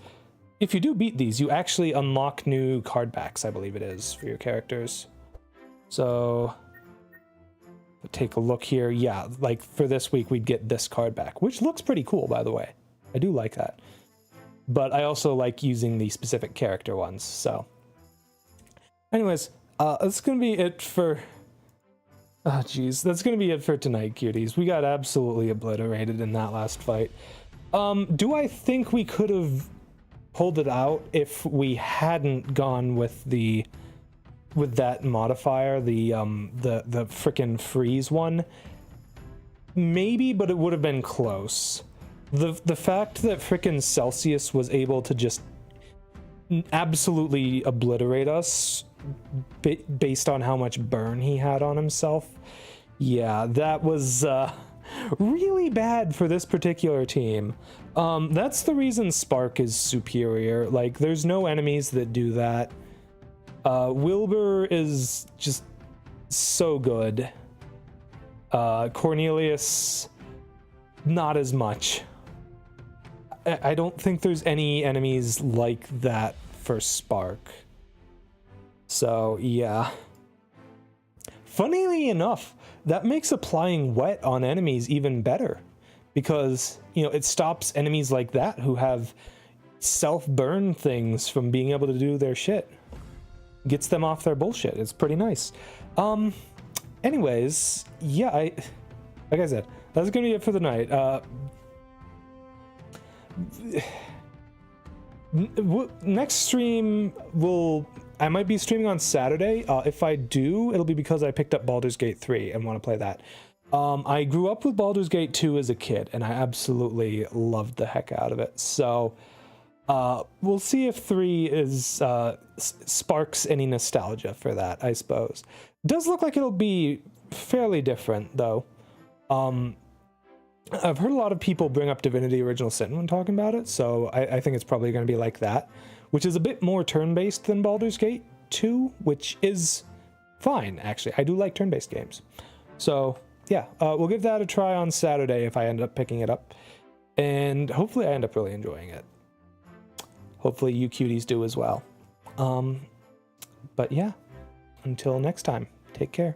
if you do beat these, you actually unlock new card packs, I believe it is, for your characters. So take a look here. Yeah, like for this week, we'd get this card back, which looks pretty cool, by the way. I do like that. But I also like using the specific character ones, so. Anyways, that's going to be it for... Oh, jeez. That's going to be it for tonight, cuties. We got absolutely obliterated in that last fight. Do I think we could have pulled it out if we hadn't gone with that modifier, the frickin' freeze one? Maybe, but it would have been close. The fact that frickin' Celsius was able to just absolutely obliterate us based on how much burn he had on himself, yeah, that was really bad for this particular team. That's the reason Spark is superior. Like, there's no enemies that do that. Wilbur is just so good. Cornelius, not as much. I don't think there's any enemies like that for Spark. So, yeah. Funnily enough, that makes applying wet on enemies even better. Because, you know, it stops enemies like that who have self-burn things from being able to do their shit. Gets them off their bullshit. It's pretty nice. Anyways, yeah, like I said, that's gonna be it for the night. Next stream I might be streaming on Saturday. If I do, it'll be because I picked up Baldur's Gate 3 and want to play that. I grew up with Baldur's Gate 2 as a kid, and I absolutely loved the heck out of it. So we'll see if 3 is sparks any nostalgia for that, I suppose. Does look like it'll be fairly different, though. I've heard a lot of people bring up Divinity Original Sin when talking about it, so I think it's probably going to be like that, which is a bit more turn-based than Baldur's Gate 2, which is fine, actually. I do like turn-based games. So, yeah, we'll give that a try on Saturday if I end up picking it up, and hopefully I end up really enjoying it. Hopefully you cuties do as well. But yeah, until next time, take care.